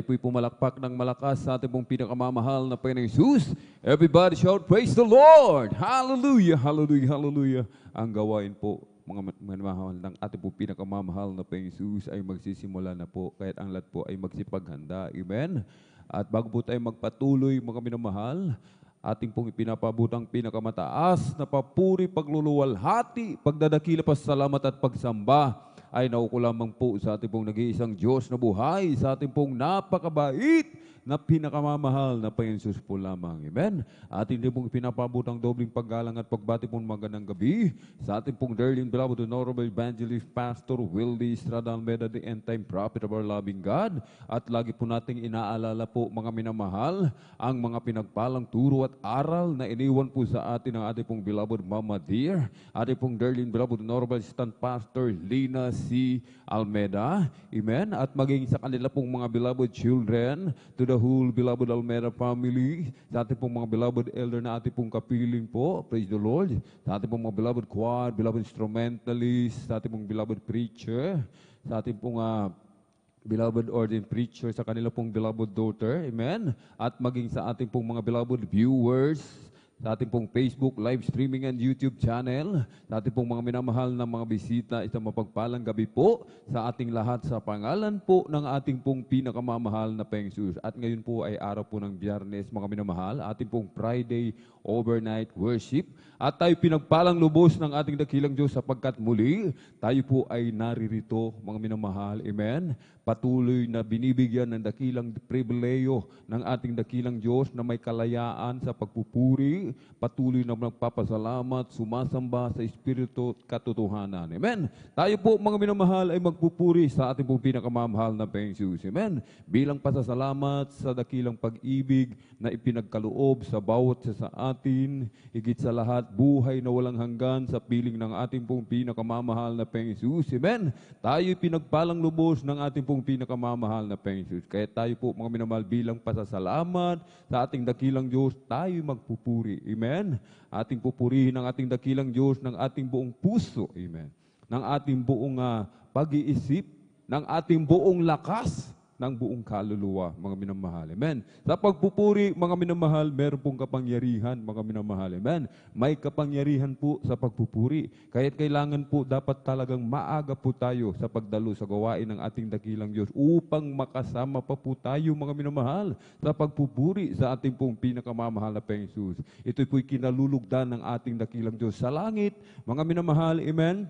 po'y pumalakpak ng malakas sa ating pong pinakamamahal na Panginoong Jesus. Everybody shout, praise the Lord! Hallelujah, hallelujah, hallelujah. Ang gawain po, mga manmahal ng ating pong pinakamamahal na Panginoong Jesus ay magsisimula na po, kahit ang lahat po ay magsipaghanda. Amen? At bago po tayo magpatuloy, mga minamahal, ating pong ipinapabutang pinakamataas na papuri, pagluluwalhati, pagdadakila, pasalamat at pagsamba ay nauko lamang po sa ating pong nag-iisang Diyos na buhay, sa ating pong napakabait na pinakamamahal na Panginoon Jesus po lamang. Amen? At hindi pong pinapabutang dobling paggalang at pagbati pong magandang gabi sa ating pong dearly beloved Honorable Evangelist Pastor Wildy Estrada Almeda, the end time prophet of our loving God. At lagi po nating inaalala po, mga minamahal, ang mga pinagpalang turo at aral na iniwan po sa atin ng ating pong beloved Mama Dear, ating pong dearly beloved Honorable Assistant Pastor Lina C. Almeda. Amen? At maging sa kanila pong mga beloved children, to the whole beloved Almeda family, sa ating pong mga beloved elder na ating pong kapiling po, praise the Lord, sa ating pong mga beloved choir, beloved instrumentalist, sa ating pong beloved preacher, sa ating pong beloved ordained preacher, sa kanila pong beloved daughter, amen, at maging sa ating pong mga beloved viewers, sa ating pong Facebook live streaming and YouTube channel, sa ating pong mga minamahal na mga bisita, isang mapagpalang gabi po sa ating lahat sa pangalan po ng ating pong pinakamamahal na Panginoong Jesus. At ngayon po ay araw po ng Biyernes, mga minamahal, ating pong Friday overnight worship. At tayo pinagpalang lubos ng ating dakilang Diyos sapagkat muli tayo po ay naririto, mga minamahal. Amen? Patuloy na binibigyan ng dakilang pribileyo ng ating dakilang Diyos na may kalayaan sa pagpupuri, patuloy na magpapasalamat, sumasamba sa Espiritu at katotohanan. Amen? Tayo po, mga minamahal, ay magpupuri sa ating pong pinakamamahal na Panginoong Jesus. Amen? Bilang pasasalamat sa dakilang pag-ibig na ipinagkaloob sa bawat sa atin, higit sa lahat, buhay na walang hanggan sa piling ng ating pong pinakamamahal na Panginoong Jesus. Amen? Tayo'y pinagpalang lubos ng ating pong pinakamamahal na Panginoong Jesus. Kaya tayo po, mga minamahal, bilang pasasalamat sa ating dakilang Diyos, tayo'y magpupuri. Amen? Ating pupurihin ang ating dakilang Diyos ng ating buong puso. Amen? Ng ating buong pag-iisip, ng ating buong lakas, ng buong kaluluwa, mga minamahal. Amen. Sa pagpupuri, mga minamahal, meron pong kapangyarihan, mga minamahal. Amen. May kapangyarihan po sa pagpupuri. Kaya't kailangan po, dapat talagang maaga po tayo sa pagdalo sa gawain ng ating dakilang Diyos upang makasama pa po tayo, mga minamahal, sa pagpupuri sa ating pong pinakamamahal na Panginoong Jesus. Ito po'y kinalulugdan ng ating dakilang Diyos sa langit, mga minamahal. Amen.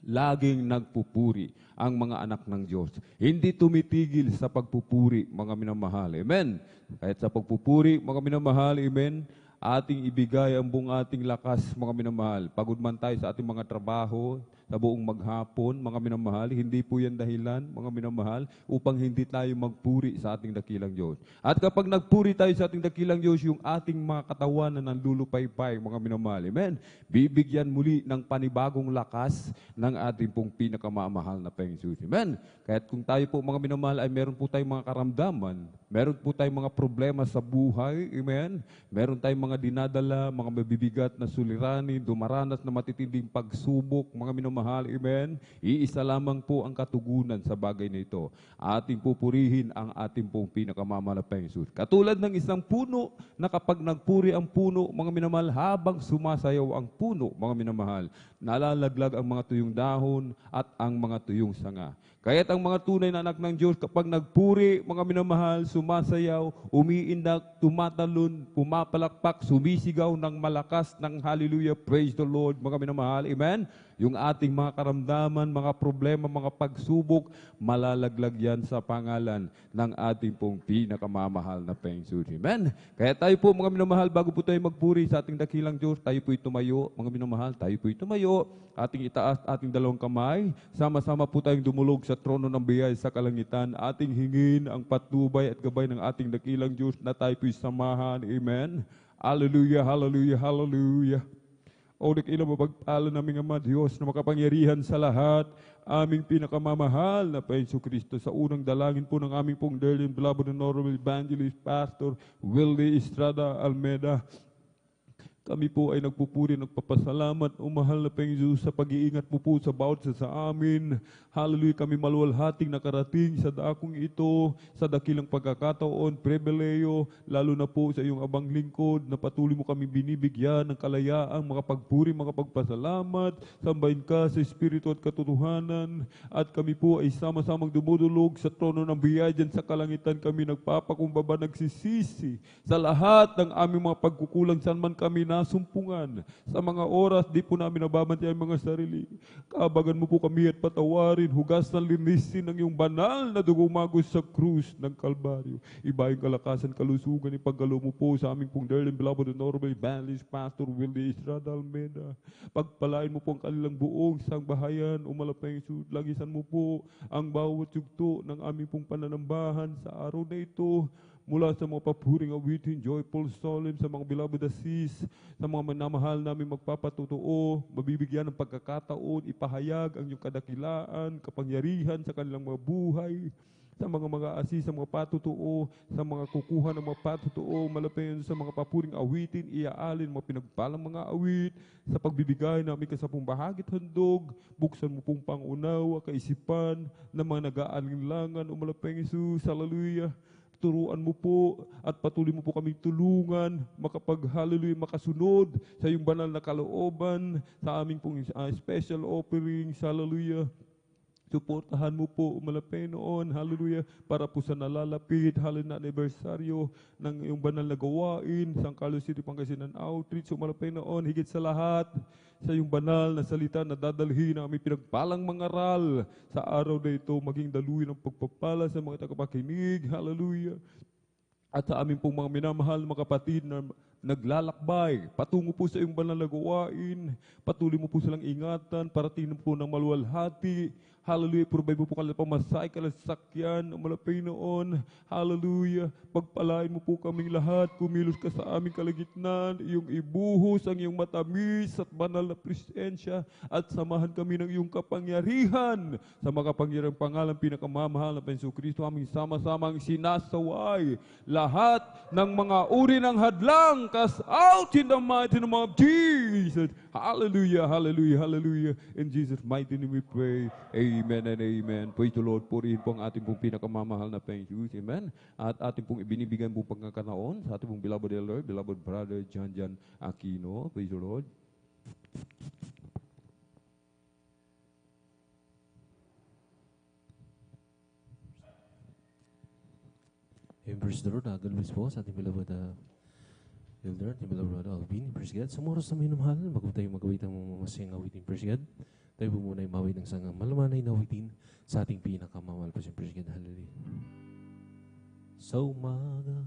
Laging nagpupuri ang mga anak ng Diyos. Hindi tumitigil sa pagpupuri, mga minamahal. Amen. Kahit sa pagpupuri, mga minamahal, amen, ating ibigay ang buong ating lakas, mga minamahal. Pagod man tayo sa ating mga trabaho, sa buong maghapon, mga minamahal, hindi po yan dahilan, mga minamahal, upang hindi tayo magpuri sa ating dakilang Diyos. At kapag nagpuri tayo sa ating dakilang Diyos, yung ating mga katawan na nandulupaypay, mga minamahal, amen, bibigyan muli ng panibagong lakas ng ating pong pinakamamahal na Panginoong Jesus. Amen. Kaya't kung tayo po, mga minamahal, ay meron po tayong mga karamdaman, meron po tayong mga problema sa buhay, amen, meron tayong mga dinadala, mga mabibigat na suliranin, dumaranas na matitinding pagsubok, mga minamahal, amen, iisa lamang po ang katugunan sa bagay na ito. Ating pupurihin ang ating pong pinakamamahal na Panginoong Jesus. Katulad ng isang puno na kapag nagpuri ang puno, mga minamahal, habang sumasayaw ang puno, mga minamahal, nalalaglag ang mga tuyong dahon at ang mga tuyong sanga. Kaya't ang mga tunay na anak ng Diyos, kapag nagpuri, mga minamahal, sumasayaw, umiindak, tumatalon, pumapalakpak, sumisigaw ng malakas ng hallelujah, praise the Lord, mga minamahal, amen? Yung ating mga karamdaman, mga problema, mga pagsubok, malalaglag yan sa pangalan ng ating pong pinakamamahal na Panginoong Jesus. Amen? Kaya tayo po, mga minamahal, bago po tayo magpuri sa ating dakilang Diyos, tayo po'y tumayo, mga minamahal, tayo po'y tumayo, ating itaas ating dalawang kamay, sama-sama po tayong dumulog sa trono ng biyaya sa kalangitan, ating hingin ang patnubay at gabay ng ating dakilang Diyos na tayo po'y samahan. Amen? Hallelujah, hallelujah, hallelujah. O dakilang mapagpala naming Ama Diyos na makapangyarihan sa lahat, aming pinakamamahal na Panginoon Kristo, sa unang dalangin po ng aming pong dearly beloved Honorable Evangelist Pastor Wildy Estrada Almeda, Kami po ay nagpupuri, nagpapasalamat, o mahal na Panginoon Jesus, sa pag-iingat mo po sa bawat isa sa amin. Hallelujah, kami maluwalhating nakarating sa dakong ito, sa dakilang pagkakataon, pribileyo, lalo na po sa iyong abang lingkod, na patuloy mo kami binibigyan ng kalayaang makapagpuri, makapagpasalamat, sambahin ka sa Espiritu at katotohanan, at kami po ay sama-samang dumudulog sa trono ng biyaya dyan sa kalangitan. Kami nagpapakumbaba, nagsisisi sa lahat ng aming mga pagkukulang, saan man kami nasumpungan. Sa mga oras, di po namin nababantayan ang mga sarili. Kaabagan mo po kami at patawarin, hugasan, linisin ang iyong banal na dugo magos sa krus ng Kalbaryo. Iba yung kalakasan, kalusugan, ipagkalo mo po sa aming pong dearly beloved and honorable evangelist, Pastor Willie Estrada Almeida. Pagpalain mo po ang kanilang buong sangbahayan, umalapay Jesus, lagisan mo po ang bawat yugto ng aming pong pananambahan sa araw na ito, mula sa mga papuring awitin, joyful solemn, sa mga beloved assist, sa mga manamahal namin magpapatotoo, mabibigyan ng pagkakataon, ipahayag ang iyong kadakilaan, kapangyarihan sa kanilang mga buhay, sa mga assist, sa mga patotoo, sa mga kukuha ng mga patotoo, malapit sa mga papuring awitin, iaalin mga pinagpalang mga awit, sa pagbibigay namin kasapong bahagit handog, buksan mo pong pangunawa, kaisipan, ng mga nag-aalinlangan, umalapit Jesus, hallelujah. Turuan mo po at patuloy mo po kaming tulungan, makapag-hallelujah, makasunod sa iyong banal na kalooban, sa aming pong special offering, hallelujah. Suportahan mo po, umalapay noon, hallelujah, para po sa nalalapit, hallelujah, na anibersaryo ng iyong banal na gawain, San Carlos City, Pangasinan Outreach, umalapay noon, higit sa lahat, sa iyong banal na salita na dadalhin na aming pinagpalang mangaral sa araw na ito, maging daluyan ng pagpapala sa mga tagapakinig, hallelujah. At sa aming pong mga minamahal mga kapatid na naglalakbay patungo po sa iyong banal na gawain, patuloy mo po silang ingatan, parating po ng maluwalhati, hallelujah, provide mo po kanilang pamasay, kanilang sakyan, umalapay noon, hallelujah, pagpalain mo po kaming lahat, kumilos ka sa aming kalagitnaan, iyong ibuhos ang iyong matamis at banal na presensya, at samahan kami ng iyong kapangyarihan, sa makapangyarihang pangalan, pinakamamahal na Panginoong Kristo, aming sama-samang sinasaway, lahat ng mga uri ng hadlang, cast out in the mighty name of Jesus. Hallelujah, hallelujah, hallelujah. In Jesus' mighty name we pray. Amen and amen. Praise the Lord. Purihin po ang ating pong pinakamamahal na Panginoon. Amen. At ating pong ibinibigyan po pagkakanaon sa ating pong beloved elder, beloved brother John Aquino. Praise the Lord. Praise the Lord. Galwis po sa ating beloved elder, ating beloved brother Alvin. Praise God. Sa oras na minamahal, bago tayo magawit ang mamasayang awitin. Praise God. Tayo po muna ay mawit ng sangang malamanay na awitin sa ating pinakamamahal po siyang. Praise God. Hallelujah. Sa umaga,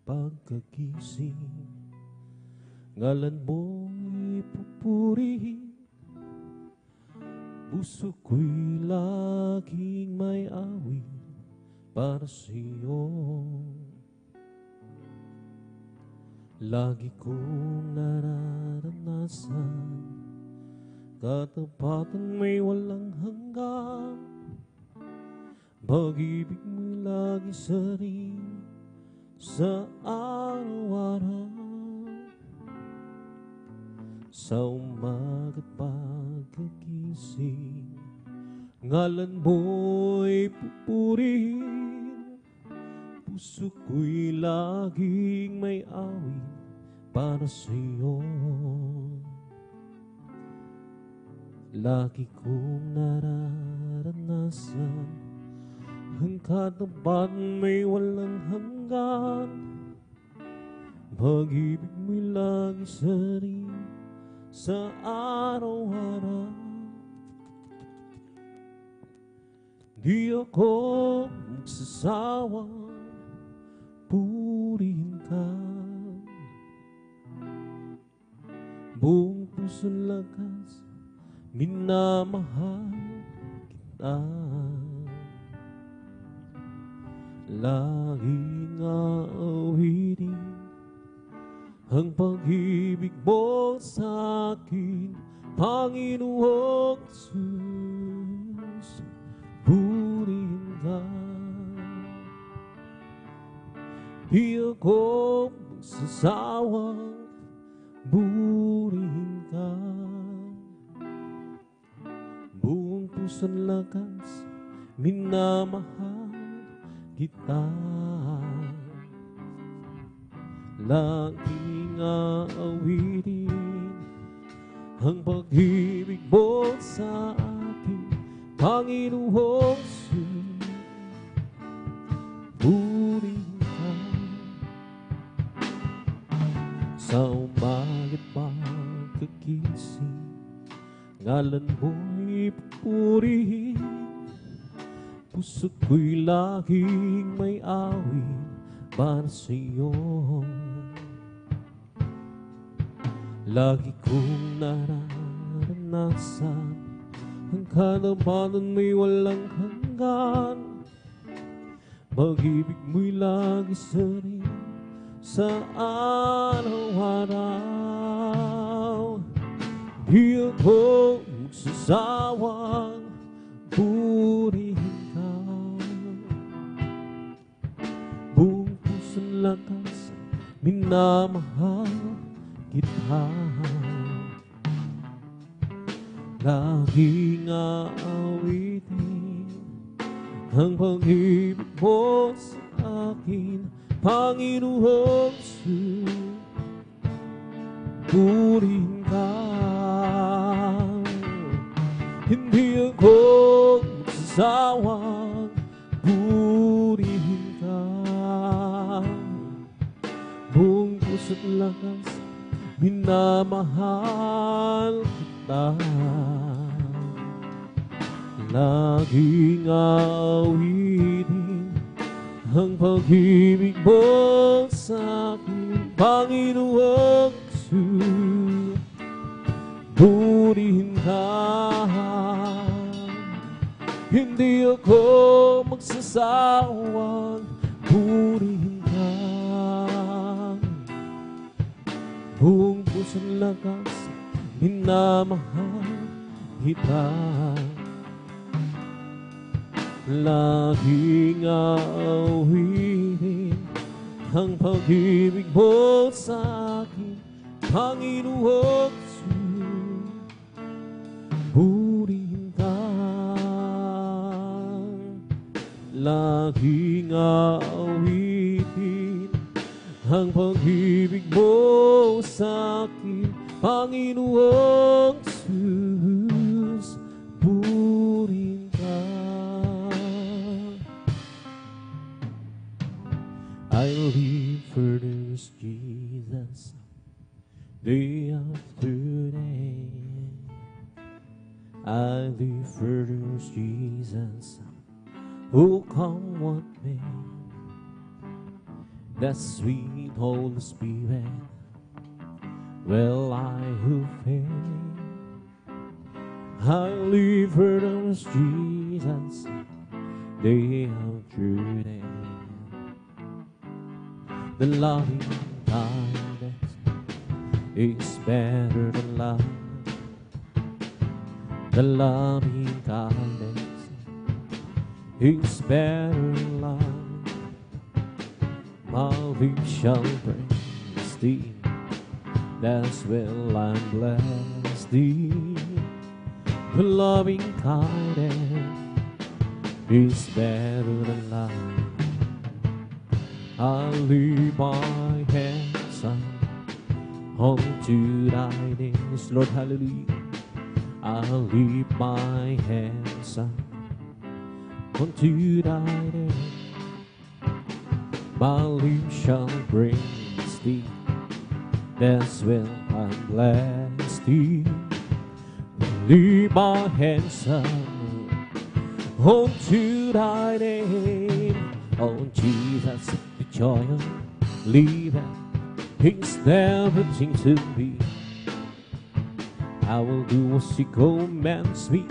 pagkagising, ngalan mo'y pupurihin, puso ko'y laging may awit para sa'yo. Lagi kong nararanasan katapatan may walang hanggan, pag-ibig mo'y lagi saring sa araw-araw. Sa umaga't pagkagising, ngalan mo'y pupurihin, puso ko'y laging may awit para sa'yo. Lagi kong nararanasan ang katapat may walang hanggan, pag-ibig mo'y lagi saring sa araw-araw. Di ako magsasawang purihin ka, buong puso't lakas minamahal kita. Laging aawitin ang pag-ibig mo sa akin, Panginoong Jesus. Purihin ka, di ako magsasawang lakas, minamahal kita. Laging aawitin ang pag-ibig mo sa akin, Panginoong Jesus. Purihin ka sa umaga't pagkagising, ngalan mo'y purihin. Puso't ko'y laging may awit para sa'yo. Lagi kong nararanasan ang kalamanan mo'y walang hanggan. Pag-ibig mo'y lagi sa rin sa araw-araw. Di ako magsasawang purihin ka. Buong puso't lakas, minamahal kita. Laging aawitin ang pag-ibig mo sa akin, Panginoong Jesus. Purihin ka. Hindi ako magsasawang purihin ka. Buong puso't lakas, minamahal kita. Laging aawitin ang pag-ibig mo sa akin, Panginoong Jesus. Purihin ka. Hindi ako magsasawang purihin ka. Buong puso't lakas, minamahal kita. Laging aawitin ang pag-ibig mo sa akin, Panginoong Jesus. Purihin ka. Laging aawitin ang pag-ibig mo sa akin, Panginoong Jesus. Purihin ka. I live for this Jesus, day after day. I live for this Jesus, who come what may. That sweet Holy Spirit, well, I who fail. I live for this Jesus, day after day. The loving kindness is better than love. The loving kindness is better than love. My lips shall praise thee, that's well I'm blessed thee. The loving kindness is better than love. I lift my hands up unto thy knees, Lord, hallelujah. I lift my hands up unto thy knees. My lips shall praise thee, that's when I'm blessed thee. Lift my hands up unto thy name. Oh Jesus, the joy of living is everything to me. I will do as he commands me,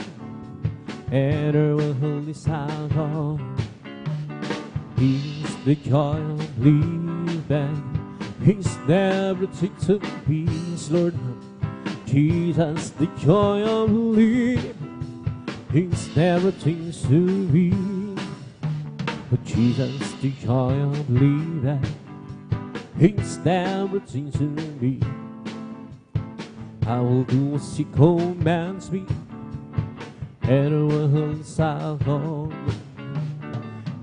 and I will hold his hand on. He's the joy of living, he's everything to me, Lord. Jesus, the joy of living, he's everything to me. But Jesus, the joy of living, he's everything to me. I will do as he commands me, and will salvo.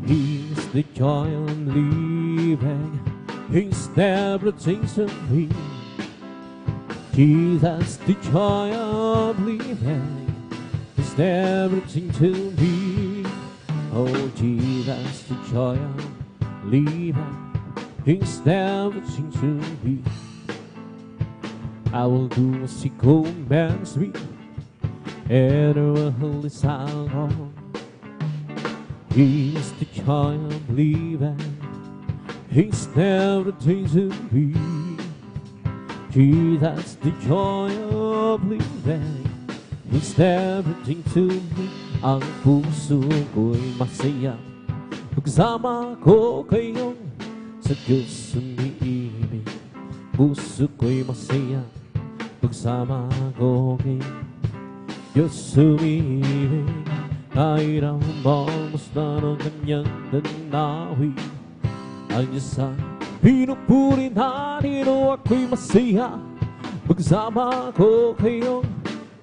He's the joy I'm living. He's everything to me. Jesus, the joy of living. He's everything to me. Oh, Jesus, the joy of living. He's everything to me. I will do as He commands me, and I will listen on. He's the joy of living. He's everything to me. Jesus, the joy of living. He's everything to me. Ang puso ko'y masaya pagsama ko kayong sa Diyos umiibig. Puso ko'y masaya pagsama ko kayong Diyos umiibig. Kahit ang mamusta ng kanyang danawin, ang Diyos ang pinupuri natin. O ako'y masaya pagsama ko kayong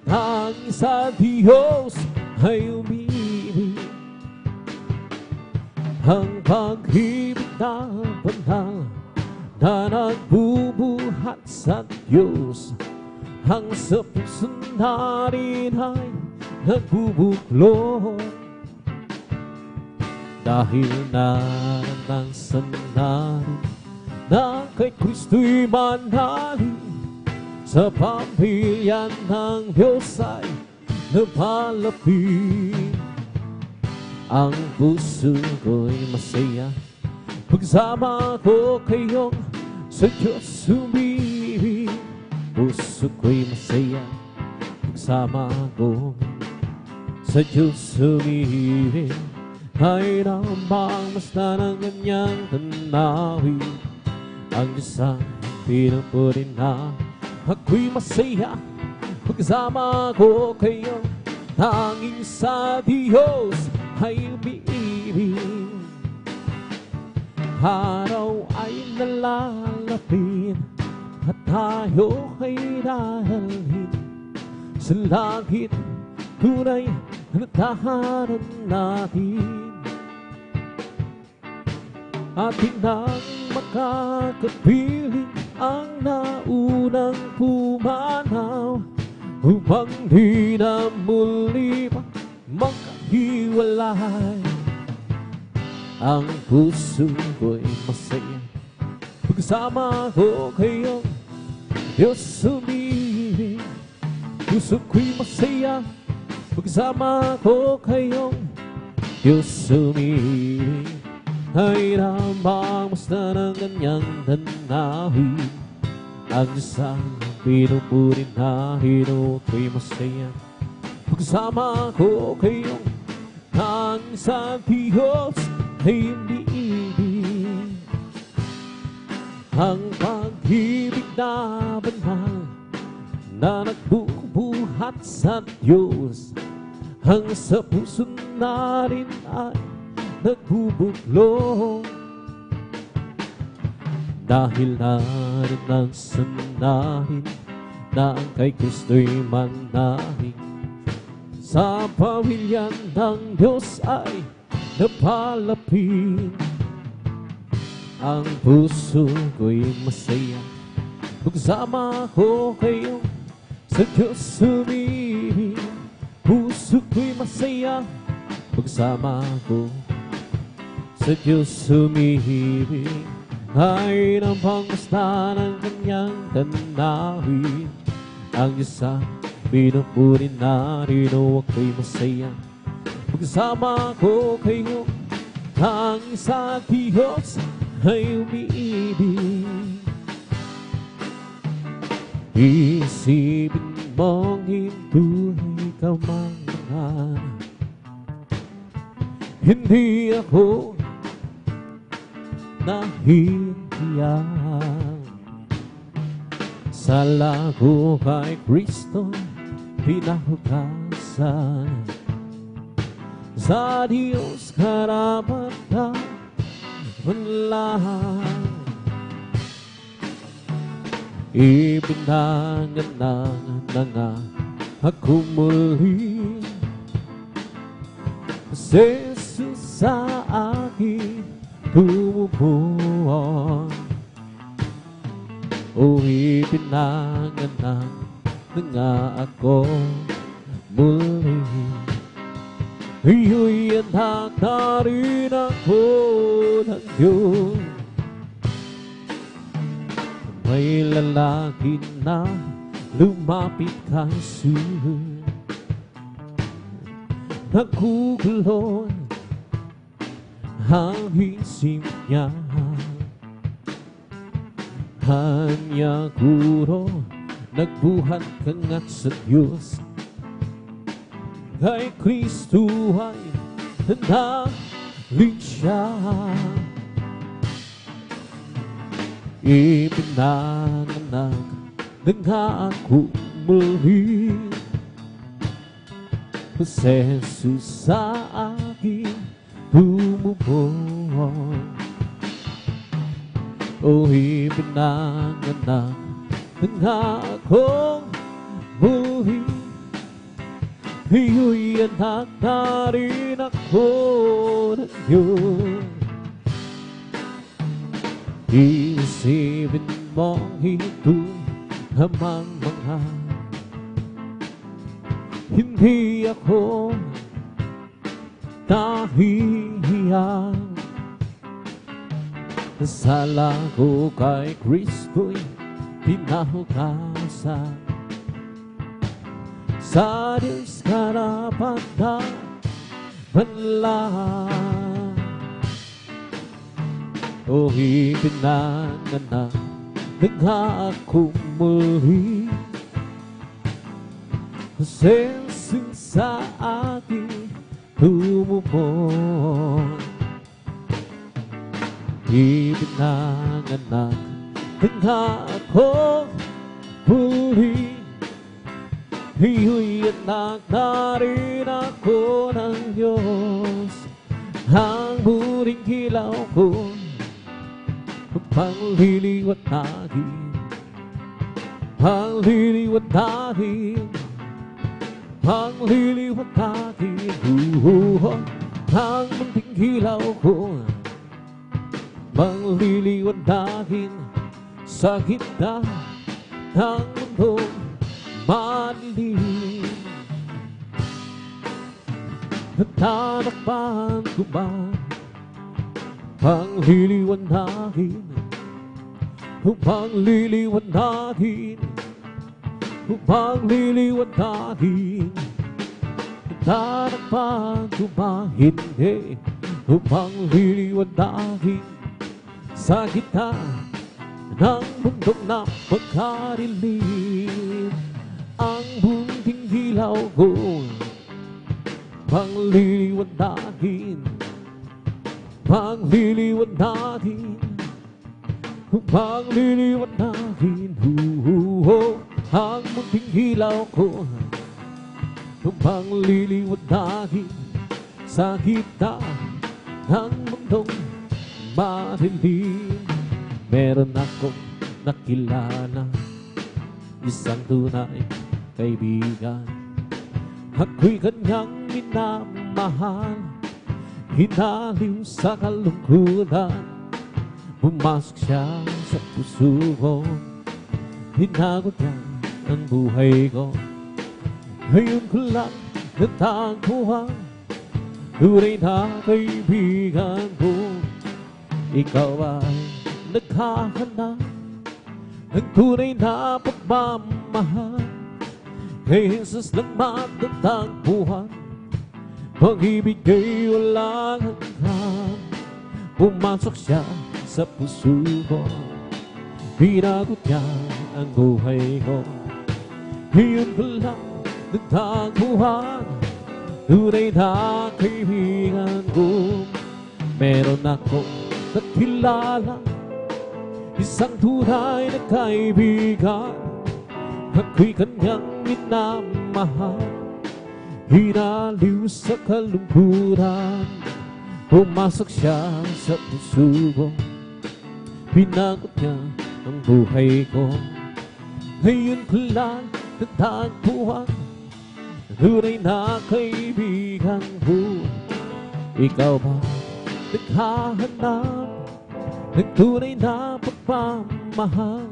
tanging sa Diyos ay umiibig. Ang pag-ibig na banal na nagbubuhat sa Diyos, ang sa puso natin ay nagbubuklod. Dahil naranasan natin na kay Kristo'y manalig, sa pamilya ng Diyos ay napalapit. Ang puso ko'y masaya pagsama ko kayong sa Diyos umibig. Puso ko'y masaya pagsama ko sa Diyos umibig. Ay namang basta ng kanyang tanawin, ang Diyos ang pinupuri na. Ako'y masaya pagsama ko kayong tanging sa Diyos ay umiibig. Araw ay nalalapit at tayo ay dahalin sa langit. Tunay na tahanan natin, atin ang makakapiling ang naunang pumanaw, upang di na muli pa magkahiwalay. Ang puso ko'y masaya pagsama ko kayong Diyos umibig. Puso ko'y masaya pagsama ko kayong Diyos umibig. Ay namang basta ng kanyang tanawin, ang Diyos ang pinupuri natin. O ako'y masaya pagsama ko kayong tanging sa Diyos ay umiibig. Ang pag-ibig na banal na nagbubuhat sa Diyos, ang sa puso natin ay nagbubuklod. Dahil naranasan natin na ang kay Kristo'y manalig, sa pamilya ng Diyos ay napalapit. Ang puso ko'y masaya pagsama ko kayong sa Diyos umibig. Puso ko'y masaya pagsama ko sa Diyos umibig. Ay namang basta ng kanyang tanawin, ang Diyos ang pinupuri natin. O ako'y masaya pagsama ko kayong tanging sa Diyos ay umiibig. Isipin mong hindi ka manangan, hindi ako nahihiyan. Sa lago kay Kristo pinahugasan, sa Diyos karapatan manlang. Ibinangan na nga ako muli Jesus sa akin bumubuo. O ipinanganak na nga ako muli. Iyo'y anak na rin ako ng Diyos. May lalaki na lumapit kay Jesus. Nagkukulon ang isip niya. Hanya guro, nagbuhat ka nga sa Diyos. Kay Kristo ay nanalig siya. Ipinanganak na nga ako muli. Si Jesus sa akin bumubuo. O ipinanganak na nga akong muli. Iyo'y anak na rin ako ng Diyos. Iisipin mong ito'y hamang mga. Hindi ako nahihiya. Sala ko kay Kristo'y pinahugasan. Sa Diyos karapatan manlang. O ipinanganak na nga ako muli. Si Jesus sa akin bumubuo. Ipinanganak na nga ako muli. Iyo'y anak na rin ako ng Diyos. Ang muring kilaw ko pangliliwanagin, pangliliwanagin, pangliliwanagin. Ang munting kilaw ko pangliliwanagin sa gitna ng mundong madilim. Tatakpan ko ba pangliliwanagin, pangliliwanagin, pangliliwanagin. Tatakpan ko ba hindi, pangliliwanagin sa gitna ng mundong napakadilim. Ang bunting hilaw ko pangliliwanagin, pangliliwanagin, pangliliwanagin. Ang munting hilaw ko pangliliwanagin sa gitna ng mundong madilim. Meron akong nakilala, isang tunay kaibigan. Ako'y kanyang minamahal, hinaliw sa kalungkutan. Pumasok siya sa puso ko, hinagot niya ang buhay ko. Ngayon ko lang natagpuan, tunay na kaibigan ko. Ikaw ay naghahanap ng tunay na pagmamahal. Kay Jesus lang matatagpuan, pag-ibig ay walang hanggan. Pumasok siya sa puso ko, binagot niya ang buhay ko. Ngayon ko lang natagpuan, tunay na kaibigan ko. Meron akong nakilala, isang tunay na kaibigan. Ako'y kanyang minamahal, hinaliw sa kalungkutan. Pumasok siya sa puso ko, binagot niya ang buhay ko. Ngayon ko lang natagpuan, tunay na kaibigan ko. Ikaw ba naghahanap ng tunay na pagmamahal?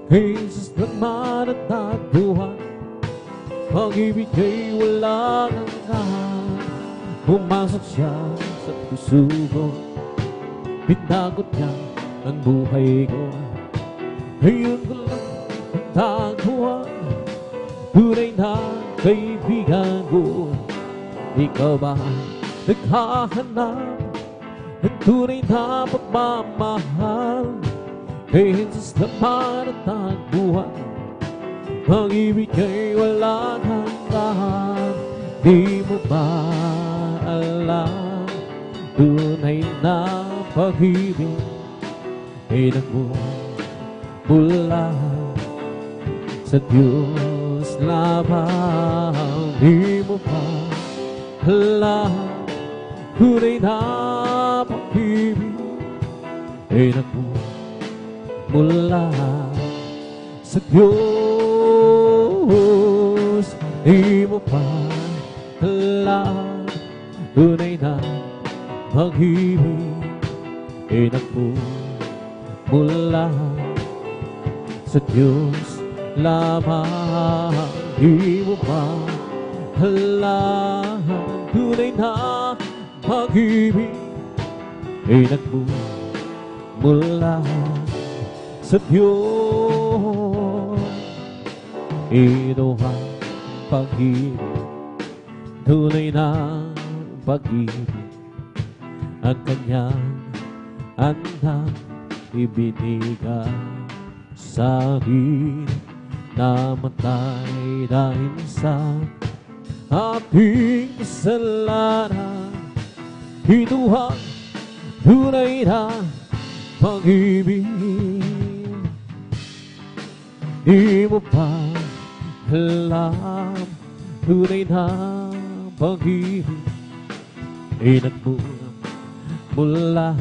Kay Jesus naman at nagbuhat, pag-ibig ay walang hanggan. Pumasok siya sa puso ko, pinagot niya ang buhay ko. Ngayon ko lang natagpuan, tunay na kaibigan ko. Ikaw ba naghahanap ng tunay na pagmamahal? Kay Jesus naman at nagbuhat, pag-ibig ay walang hanggan. Di mo ba alam, tunay na pag-ibig ay nagmumula sa Diyos lamang. Di mo ba alam, tunay na pag-ibig ay nagmumula sa Diyos. Di mo pa alam, tunay na pag-ibig ay nagmumula sa Diyos lamang. Di mo pa alam, tunay na pag-ibig ay nagmumula sa Diyos. Ito ang pag-ibig, tunay na pag-ibig, ang kanyang anak ibinigay sa akin, namatay dahil sa ating kasalanan. Ito ang tunay na pag-ibig. Di mo pa alam, tunay na pag-ibig ay nagmumula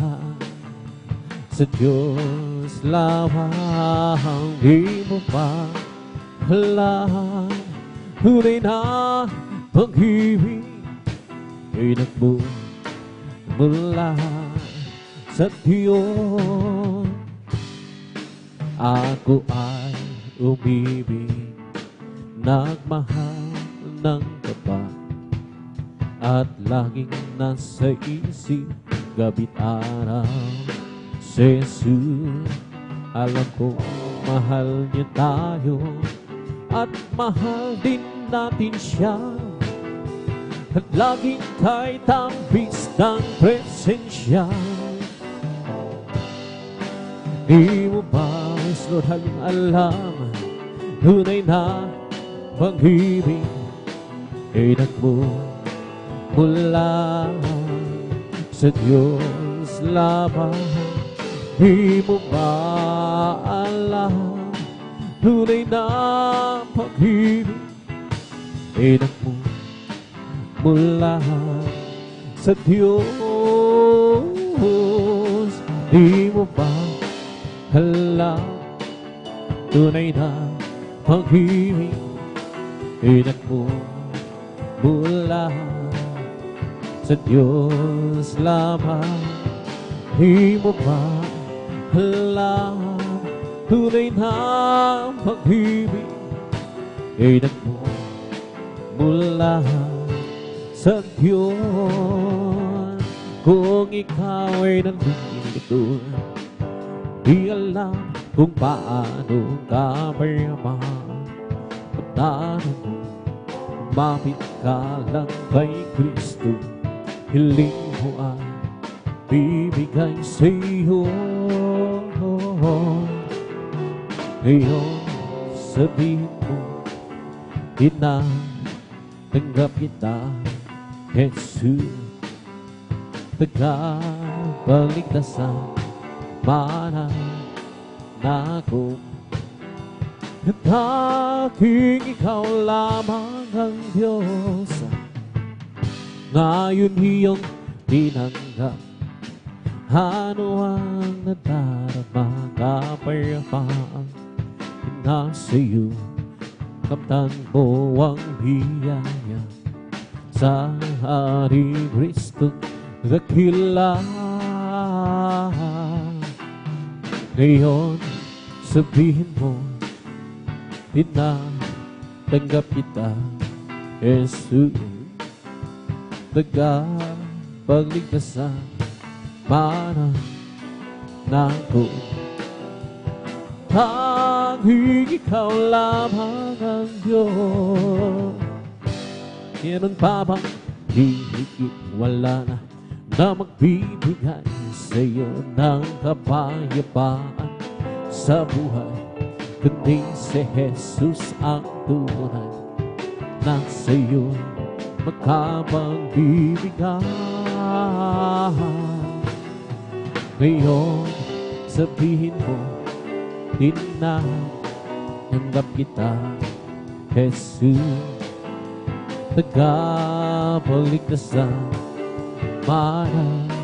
sa Diyos lamang. Di mo pa alam, tunay na pag-ibig ay nagmumula sa Diyos. Ako ay umibig, nagmahal ng tapat, at laging nasa isip gabi't araw si Jesus. Alam ko mahal niya tayo at mahal din natin siya, at laging kahit tambis ng presensya. Di mo ba, Lord, alam, tunay na pag-ibig ay nagmumula sa Diyos lamang. Di mo ba alam, tunay na pag-ibig ay nagmumula sa Diyos. Di mo ba alam, tunay na pag-ibig ay nagmumula sa Diyos lamang. Di mo ba alam, tunay na pag-ibig ay nagmumula sa Diyos. Kung ikaw ay nandito, di alam kung paano ka mayaman, pagtanong mo, mapit ka lang kay Kristo. Hiling mo ay bibigay sa iyo. Ngayon sabihin mo, tinatanggap kita, Jesus, tagapagligtasan. Mananakop at aking ikaw lamang ang Diyos. Ngayon iyong tinanggap, ano ang nadarama, kapayapaan nasa iyo. Kamtan mo ang biyaya sa Haring Kristo dakila. Ngayon sabihin mo, tinatanggap kita, Jesus, tagapagligtasan, para nako. Tanging ikaw lamang ang Diyos. Meron pa bang hihigit? Wala na magbibigay sa'yo ng kapayapaan sa buhay, kundi si Jesus ang tunay na sa'yo makapagbibigay. Ngayon sabihin mo, tinatanggap kita, Jesus, tagapagligtasan, mananako.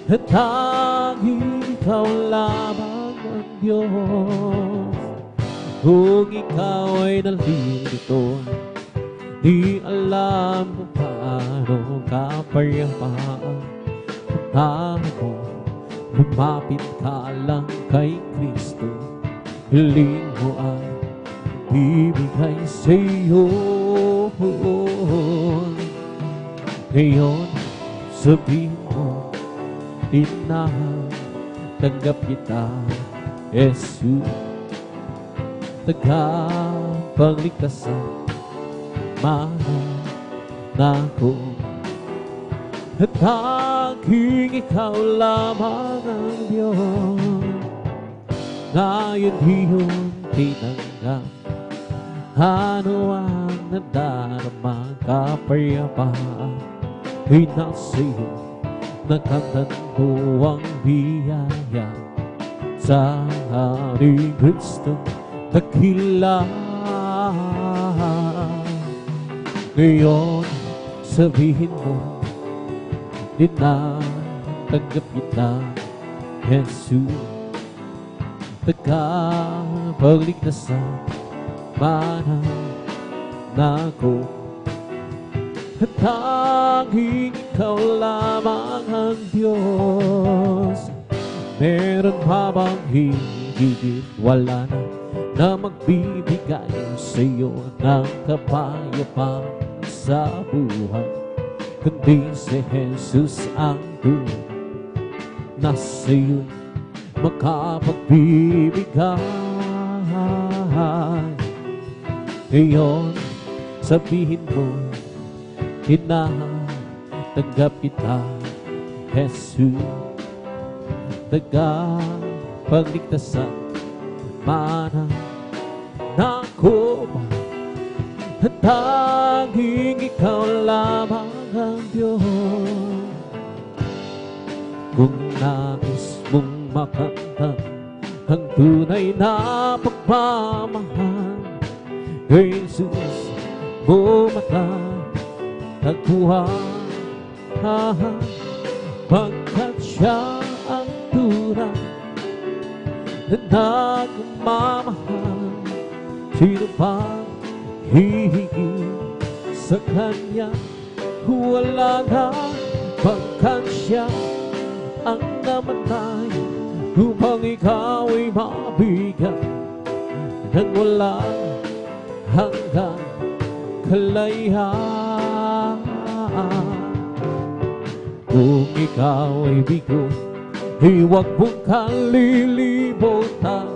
At tanging ikaw lamang ang Diyos. Kung ikaw ay nalilito, di alam kung paano kapayapaan. Ako, lumapit ka lang kay Kristo, hiling mo ay bibigay sa'yo. Ngayon sabihin mo, tinatanggap kita, Jesus, tagapagligtasan, mananako. At tanging ikaw lamang ang Diyos. Ngayon iyong tinanggap, ano ang nadarama, kapayapaan ay nasa'yo, nakatando ang biyaya sa Haring Kristo dakila. Ngayon sabihin mo, tinatanggap kita, Jesus, tagapagligtasan, mananako. At tanging ikaw lamang ang Diyos. Meron pa bang higit? Wala na magbibigay sa'yo ng kapayapaan sa buhay, kundi si Jesus ang tunay na sa'yo makapagbibigay. Ngayon sabihin mo, tinatanggap kita, Jesus, tagapagligtasan, mananako. At tanging ikaw lamang ang Diyos. Kung nais mong makamtan ang tunay na pagmamahal, Jesus, bumatagpuan, pagkat siya ang tunay na nagmamahal. Sino bang hihigit sa Kanya? Wala na, pagkat siya ang namatay upang ikaw ay mabigyan ng walang hanggang kalayaan. Kung ikaw ay bigo, huwag mong kalilimutan,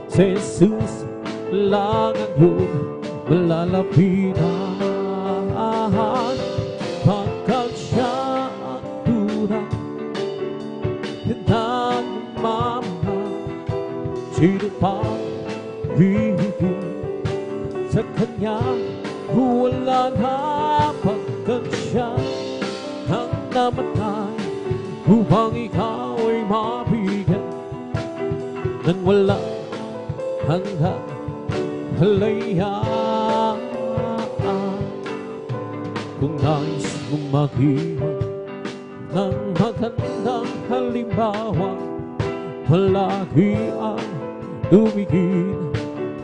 si Jesus lang ang iyong malalapitan, pagkat siya ang tunay na nagmamahal. Sino pang hihigit sa Kanya? Wala na, pagkat siya ang namatay upang ikaw ay mabigyan ng walang hanggang kalayaan. Kung nais mong makita ng magandang halimbawa, palagi ang tumingin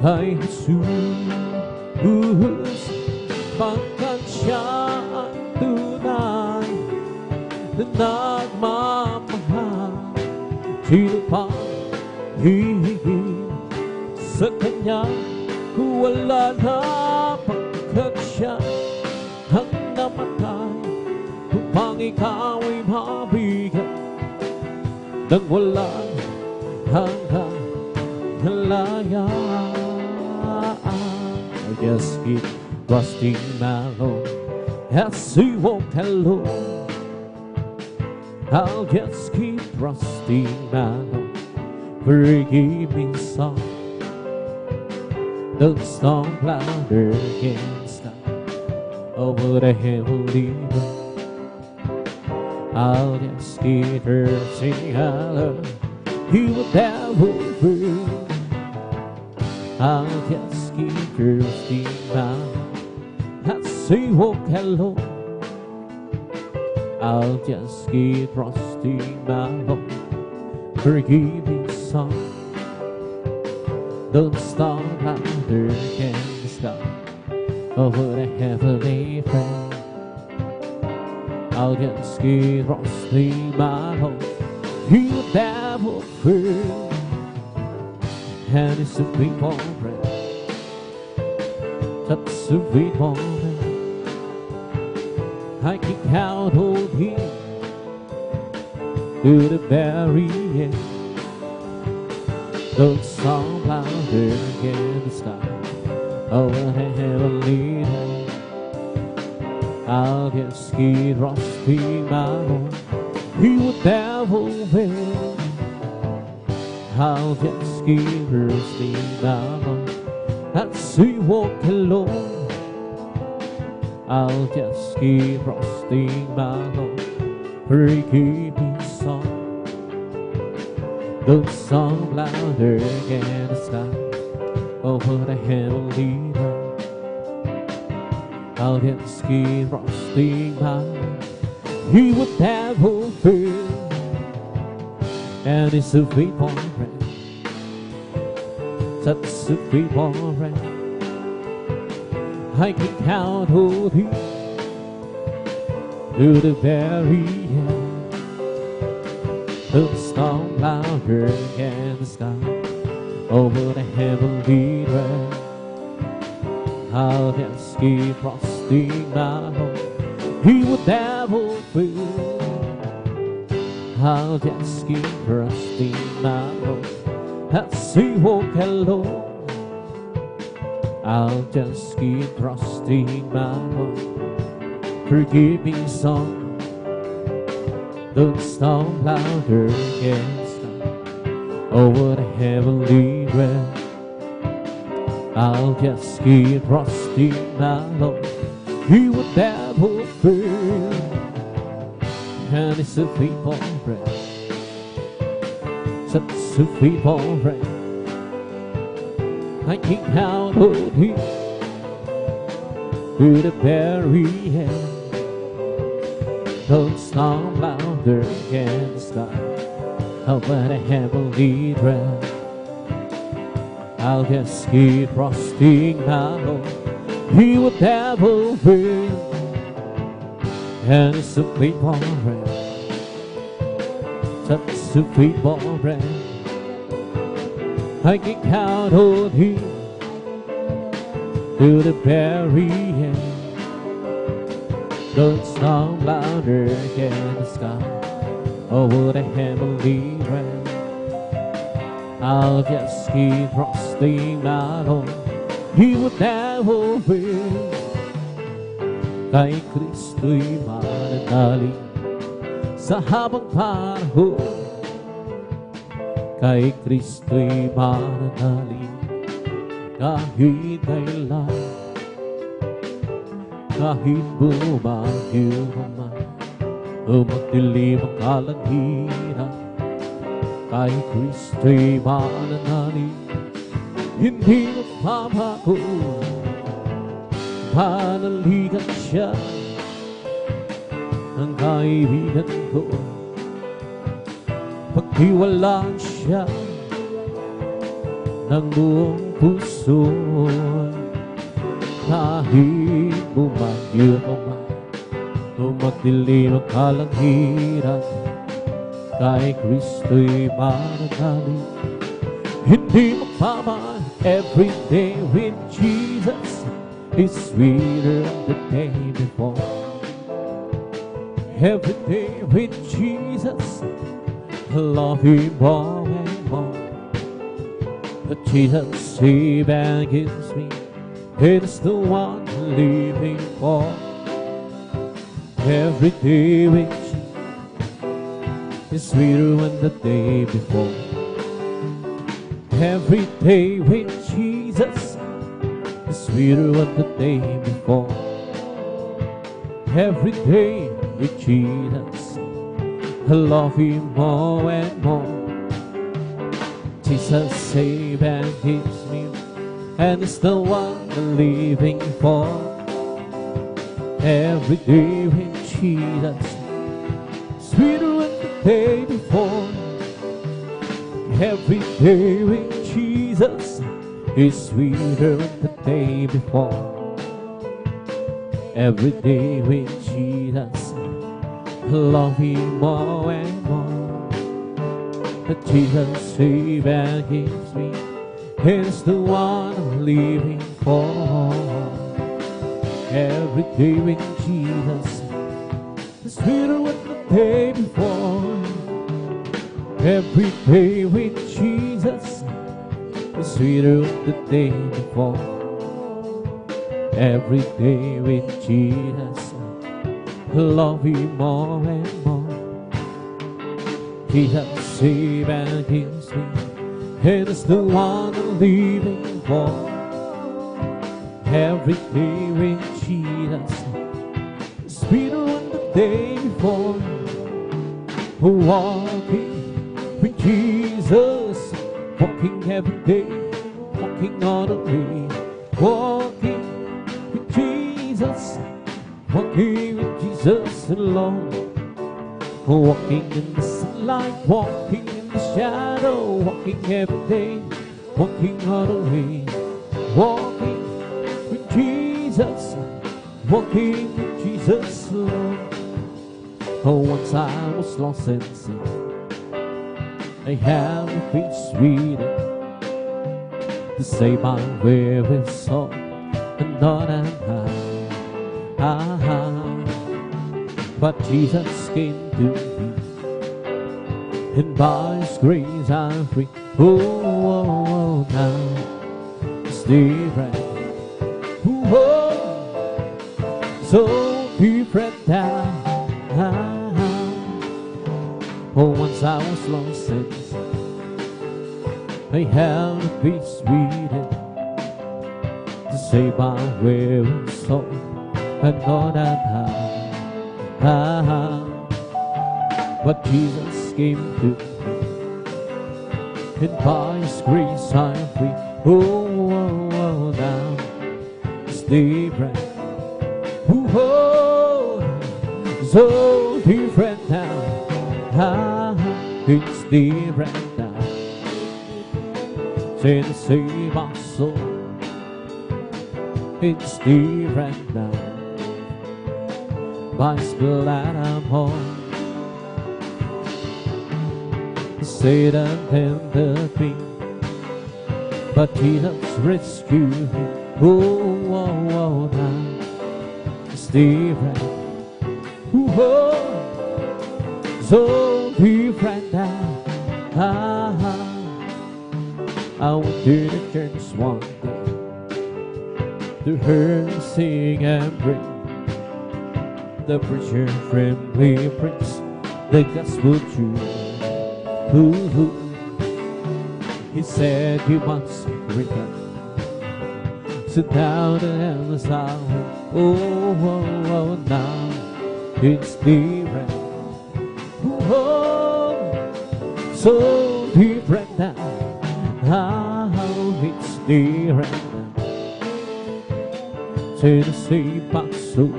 kay Jesus. sapagkat siya ang tunay na nagmamahal. Sino pang hihigit sa kanya kung wala na, pagkat siya ang namatay upang ikaw ay mabigyan ng walang hanggang kalayaan. I just keep trusting my Lord as we walk alone. I'll just keep trusting my Lord, forgive me some. The storm louder can stop over the heavenly road. I'll just keep trusting my Lord, He will never fail. I'll just keep trusting my Lord as we walk alone. I'll just keep trusting my Lord, forgive me some. The storm louder can stop over the heavenly friend. I'll just keep trusting my Lord, He will never fail. And it's a big moment, that's a big moment. I can count on Him to the very end. The storm louder can stop over the heavenly land. I'll just keep trusting my Lord, He will never fail. I'll just keep trusting my Lord as we walk alone. I'll just keep trusting my Lord, forgive me some. The song louder can stop over the heavenly road. I'll just keep trusting my Lord, He would never fail. And it's a faithful friend, such a faithful friend. I can count on Him to the very end. The storm louder can stop over the heavenly realm. I'll just keep trusting my Lord, He would never fail. I'll just keep trusting my Lord as we walk alone. I'll just keep trusting my Lord, forgive me some. The storm louder can stop over the heavenly realm. I'll just keep trusting my Lord, He would never fail. And it's a faithful friend, such a faithful friend. I can count on Him to the very end. The storm louder can stop over the heavenly realm. I'll just keep trusting my Lord, He will never fail. And it's a faithful friend, such a faithful friend. I can count on Him to the very end. The storm louder can stop over the heavenly realm. I'll just keep trusting my Lord, He would never fail. Kay Kristo'y mananalig sa habang panahon. Kay Kristo'y mananalig kahit kailan. Kahit bumagyo man o magdilim ang kalangitan, kay Kristo'y mananalig, hindi magbabago. Panaligan siya ang kaibigan ko, pagtiwalaan siya ng buong puso. Kahit bumayo pa man o magdilim ang kalangiran, kay Kristo'y mananalig. Hindi magpaman. Every day with Jesus is sweeter than the day before. Every day with Jesus, I love Him more and more. But Jesus saves and gives me, it's the one I'm living for. Every day with Jesus is sweeter than the day before. Every day with Jesus is sweeter than the day before. Every day with Jesus, I love Him more and more. Jesus saves and gives me, and it's the one I'm living for. Every day with Jesus, sweeter than the day before. Every day with Jesus is sweeter than the day before. Every day with Jesus, I love Him more and more. But Jesus saves and gives me, it's the one I'm living for. Every day with Jesus is sweeter than the day before. Every day with Jesus is sweeter than the day before. Every day with Jesus, I love Him more and more. Jesus saves and gives me, and it's the one I'm living for. Every day with Jesus is sweeter than the day before. Walking with Jesus, walking every day, walking all the way, walking with Jesus, walking with Jesus alone, walking in the sunlight, walking in the shadow, walking every day, walking all the way, walking with Jesus, walking with Jesus alone. Once I was lost in sin, I have been sweeter to save my weary soul and not and high. But Jesus came to me, and by His grace I'm free. Oh, now it's different. Oh, so different now. Oh, once I was lost in sin, I had to be sweeter to save my weary soul and not that high. But Jesus came to me, and by His grace I'm free. Oh, now it's different. Oh, so different now. It's different now. Say to save my soul, it's different now. By His blood I'm home. Satan tempted me, but Jesus rescued me. Oh, now it's different. Oh, so different now. I went to the church one day to hear me sing and bring the preacher friendly preach the gospel truth. He said you must repent, sit down and have a sound. Oh, now it's different. Oh, so different now. How it's different now. Say to save my soul,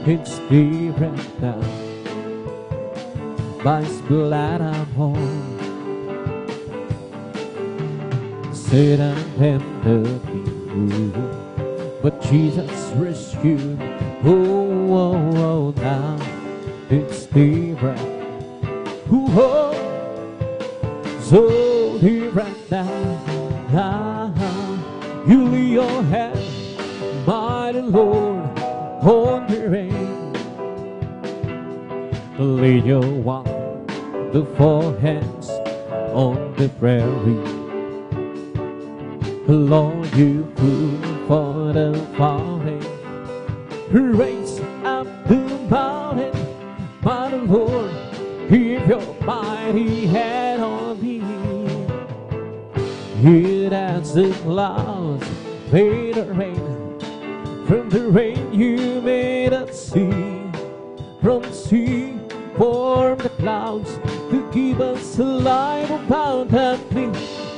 it's different now. By His blood I'm home. Satan tempted me, but Jesus rescued. Oh, oh, oh, now it's different. Oh, so different now. You lay your hand, mighty Lord, on the rain. Lay your wonderful hands on the prairie. Lord, you put for the fountain, raise up the mountain. Mighty Lord, keep your mighty hand on me. You dance the clouds, made the rain. From the rain you made a sea. From the sea formed the clouds to give us life abundantly.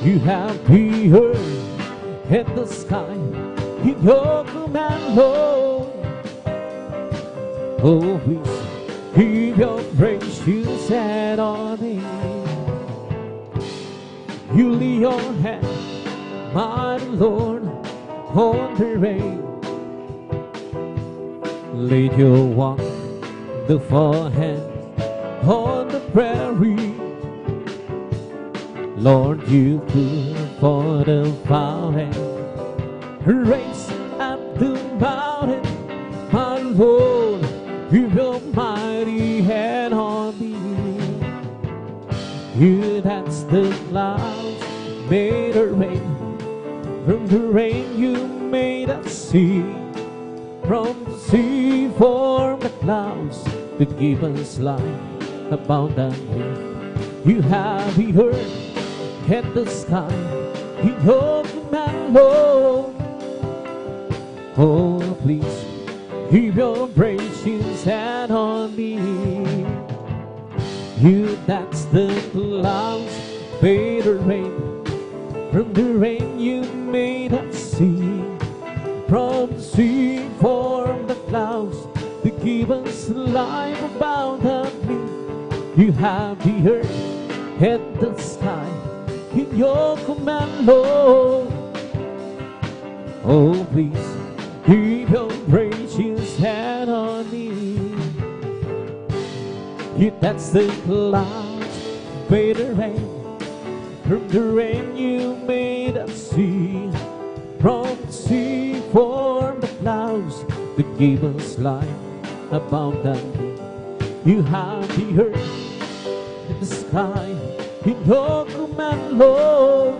You have the earth and the sky in your command, Lord. Oh, please keep your precious hand on me. You lay your hand, mighty Lord, on the rain. Laid your wonderful hand on the prairie. Lord, you put for the fountain, raise up the mountain. My Lord, keep your mighty hand on me. You dance the clouds, made a rain. From the rain you made a sea. From the sea formed the clouds to give us life abundantly. You have the earth and the sky in your command, Lord. Oh, please keep your precious hand on me. You dance the clouds, made a rain. From the rain you made a sea. From the sea formed the clouds to give us life abundantly. You have the earth and the sky in your command, Lord. Oh, please keep your precious hand on me. You dance the clouds, made a rain. From the rain you made a sea. From the sea formed the clouds to give us life abundantly. You have the earth and the sky in your command, Lord.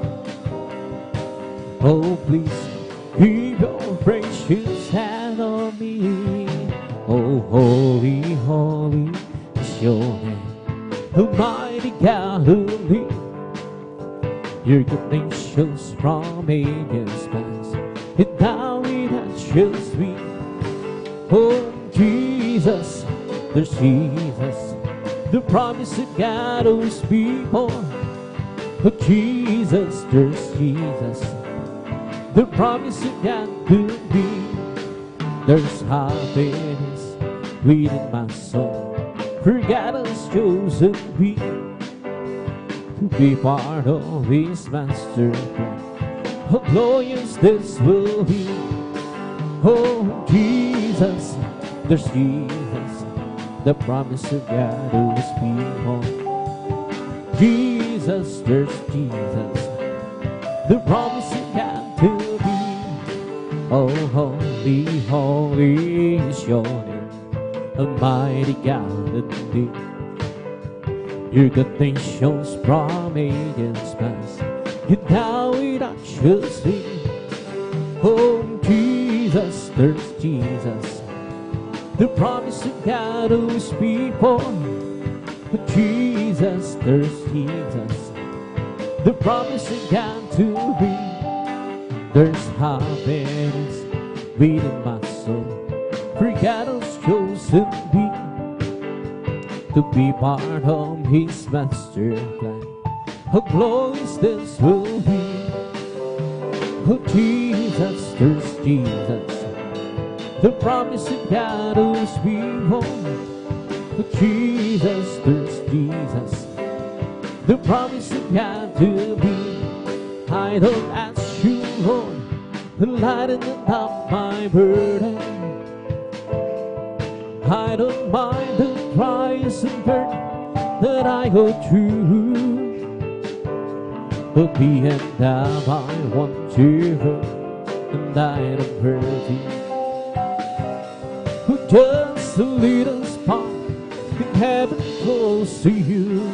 Oh, please keep your precious hand on me. Oh, holy, holy is your name, Almighty Galilee. Your good name shows from ages past, and now it shows me. Oh, Jesus, there's Jesus, the promise of God, whose people. Oh, Jesus, there's Jesus, the promise of God to be. There's happiness within my soul, for God has chosen me to be part of His master plan. How glorious this will be. Oh, Jesus, there's Jesus, the promise of God, whose people. Jesus, there's Jesus, the promise of God to be. Oh, holy, holy is your name, Almighty Galilee. Your good things shows from ages past, and now it ushers me. Oh, Jesus, there's Jesus, the promise of God, whose people. But Jesus, there's Jesus, the promise of God to be. There's happiness within my soul, for God has chosen me to be part of His master plan. How glorious this will be. Oh, Jesus, there's Jesus, the promise of God, whose people. Oh, Jesus, there's Jesus, the promise of God to be. I don't ask you, Lord, lightening up my burden. I don't mind the trials and dirt that I go through. But be and down I want you, and I am hurting. Just a little spot in heaven close to you.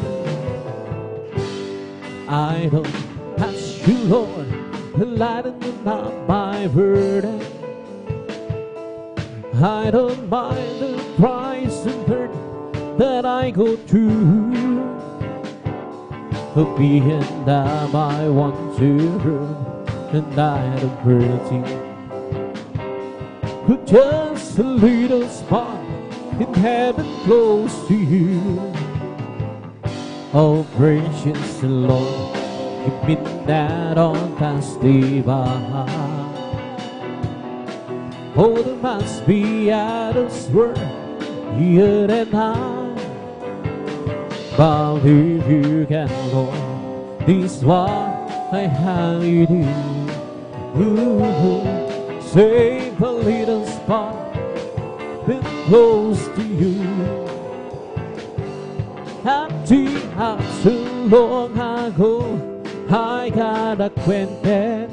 I don't ask you, Lord, to lighten up my burden. I don't mind the price and hurt that I go through. But be and down I want to hurt, and I am hurting. Just a little spot in heaven close to you. Oh, gracious Lord, keep me that on past the bar. Oh, there must be others worth you and I. But if you can, Lord, this is what I have you do. Ooh, save a little spot been close to you. Empty house so long ago I got acquainted,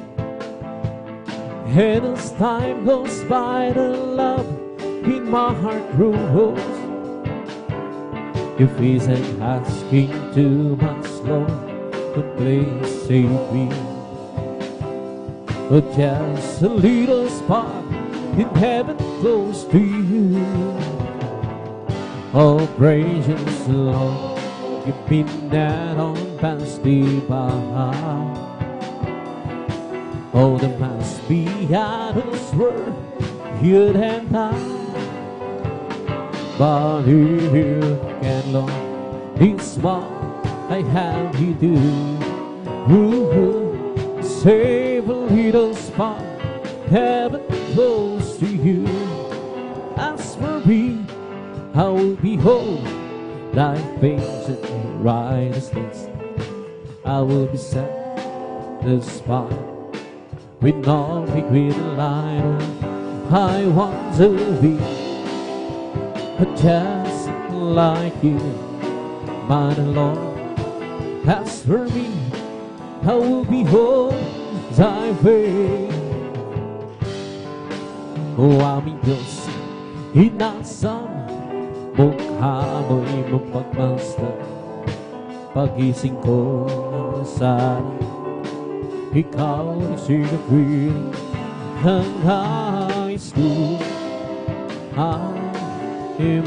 and as time goes by the love in my heart grows. If isn't asking too much, Lord, but please save me. But just a little spot in heaven close to you. Oh, gracious Lord, you've been that on past the bar. Oh, there must be others worth you than I. But if you can, Lord, this what I have you do. Ooh, save a little spot, heaven close to you. As for me, I will behold thy face in righteousness. I will be satisfied with no regret in life. I want to be just like you, my Lord. As for me, I will behold thy face. O aming Diyos, inasam mukha mo'y mapagmasdan. Pagising ko sana, ikaw ay sinapiling ng nais ko. Ay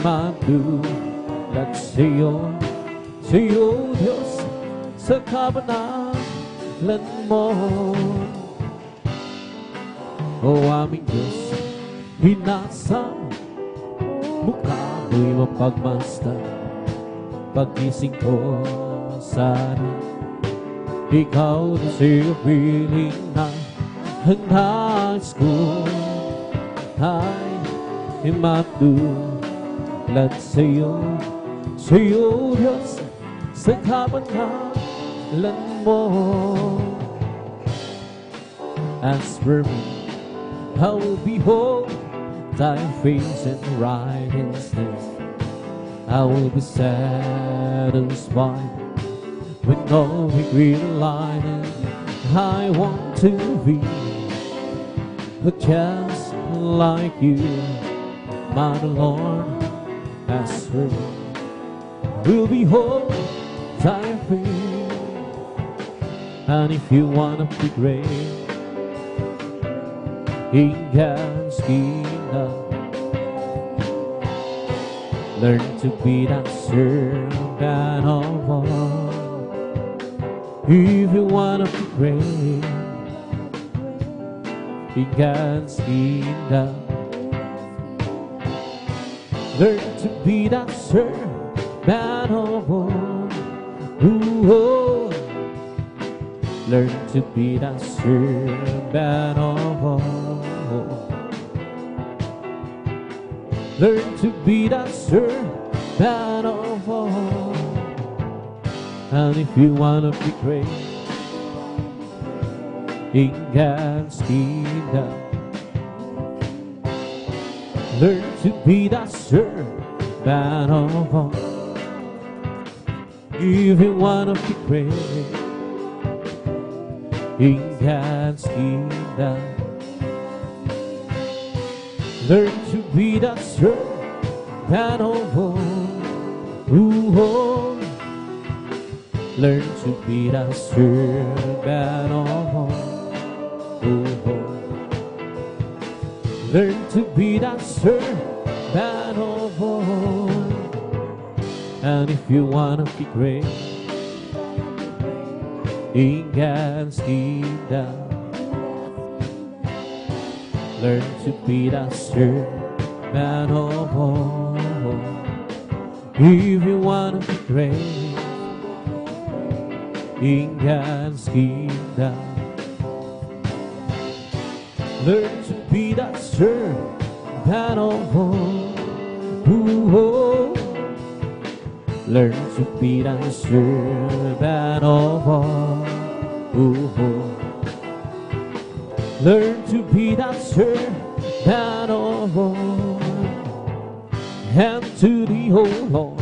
matulad sa'yo, sa'yo Diyos, sa kabanalan mo. O aming Diyos, hinasang mukha mo'y mapagmasdan. Pagising ko sana, ikaw na sinapiling na ang nais ko. Ay matulad sa'yo, sa'yo Diyos, sa kabanalan mo. As for me, I will behold thy face in righteousness. I will be satisfied with no regret in life. I want to be just like you, my Lord. As for me, will behold thy face. And if you wanna be great in God's kingdom, learn to be that servant of all. If you wanna be great in God's kingdom, learn to be that servant of all. Ooh, learn to be that servant of all. Learn to be that servant of all. And if you wanna be great in God's kingdom. Learn to be the servant of all. If you wanna be great in God's kingdom, learn to be the servant of all. Ooh, learn to be the servant of all. Learn to be the servant of all. And if you wanna be great in God's kingdom, learn to be the servant of all. If you wanna be great in God's kingdom, learn to be the servant of all. Ooh, learn to be the servant of all. Ooh, learn to be the servant of all. And to the whole Lord,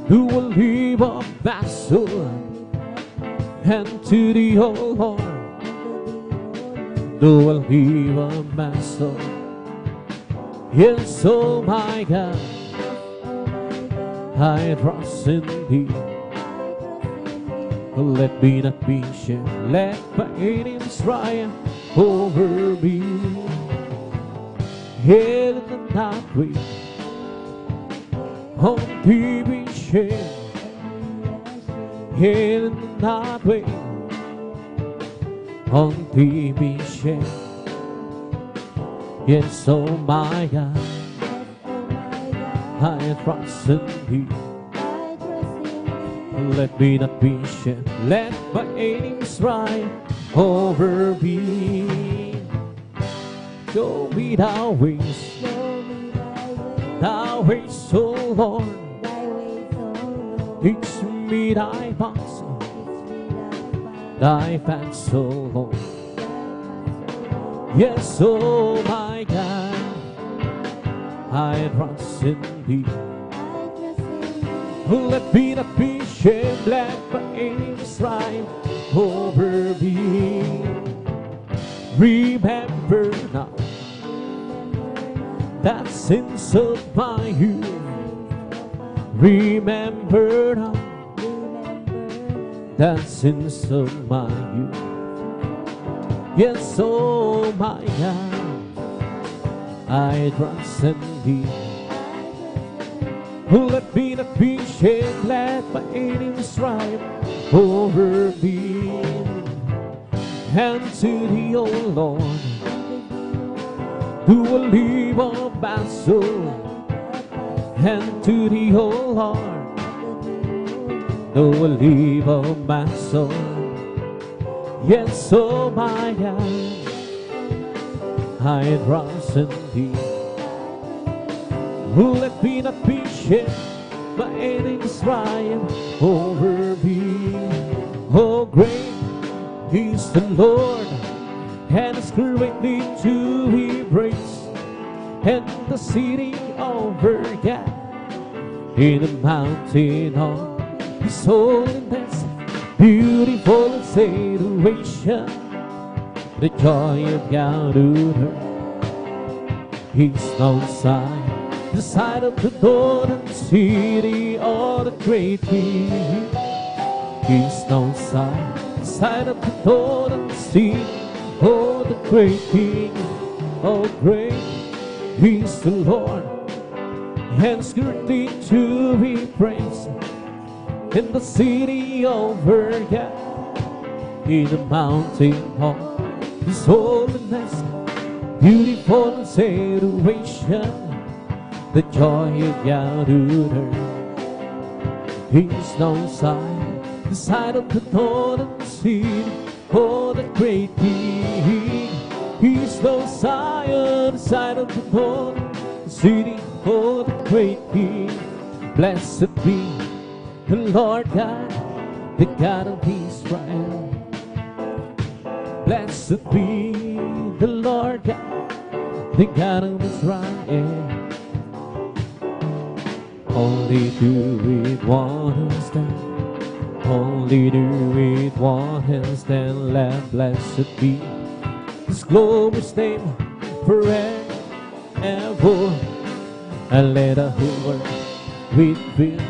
who will leave a vessel. And to the whole Lord, who will leave a vessel. Yes, oh my God, I trust in thee. Let me not be shaken, let my enemies triumph over me. Head in the night way, on thee be shaken. Head in the night way, on thee be shaken. Yes, oh my God, I trust in thee. Let me not be shaken, let my enemies triumph over me. Show me thy ways, oh Lord. Teach me thy paths, oh Lord. Yes, oh my God, I trust in thee. Let me not be shaken, let my enemies triumph over me. Remember now that sins of my youth. Remember now that sins of my youth. Yes, oh my God, I trust in thee. Let me not be shaken, let my enemies triumph over me. And to thee, O Lord, who will leave a vessel. And to thee, O Lord, who will leave a vessel. Yes, oh my God, I trust in thee. Let me not be shaken, my enemies triumph over me. Oh, great is the Lord, and His greatly to be praised. And the city over God, in the mountain of His holiness, beautiful in situation, the joy of God on earth. He's outside the side of the northern city, or the great King. He's outside the side of the northern city, or the great King. Oh, great He's the Lord, and greatly to be praised. In the city over God, in the mountain of His holiness, beautiful in situation, the joy of God on earth. He's outside the side of the northern city, oh, the great King. He's outside the side of the northern city, oh, the great King. Blessed be the Lord God, the God of Israel. Blessed be the Lord God, the God of Israel. Only do it one handstand, only do it one handstand. Let blessed be His glorious name forever, and let the whole world with His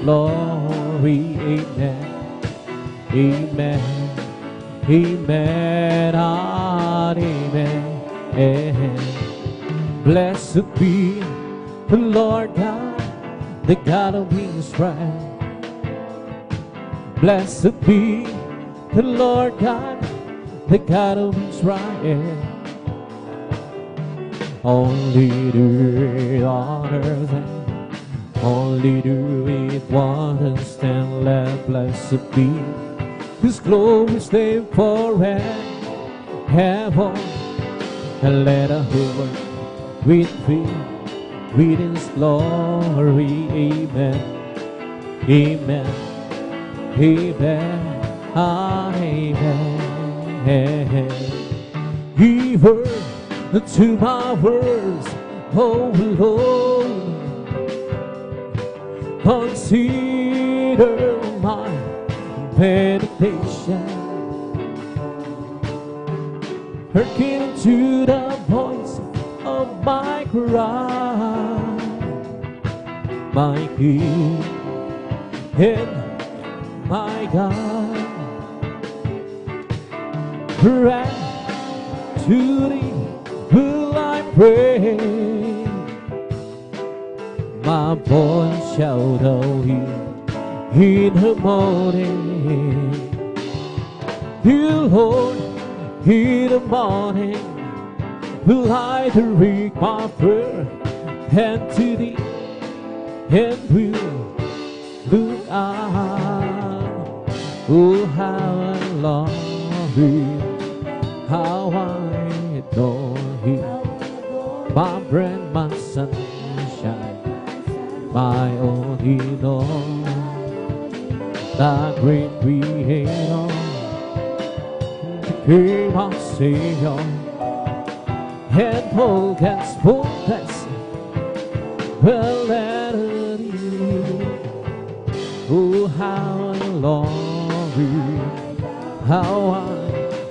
glory. Amen, amen, amen, and amen. Blessed be the Lord God, the God of Israel. Blessed be the Lord God, the God of Israel. Only do it on earth, only do it once, and let blessed be His glorious name forever, and let the whole world with His glory. Amen, amen, amen, amen. Give word to my words, oh Lord. Consider my meditation. Hearken to the voice of my cry, my King and my God. Pray to Thee will I pray, my voice shall thou hear in the morning. Dear Lord, in the morning will I direct my prayer and to Thee, and will look out. Oh, how I love Thee, how I adore Him, my bread, my sunshine, my only Lord, the great Creator, the King of Savior, and all that's fullness, well, let it be. Oh, how I love You, how I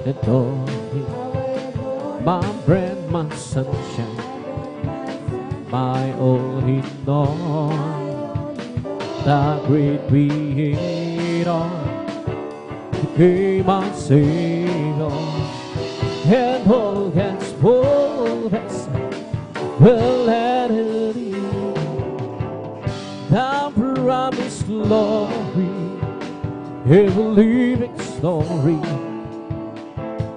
adore Him, my bread, my sunshine, my only Lord, the great Creator, the King of Savior, and all that's fullness, well, let it be. The promised glory, ever living story,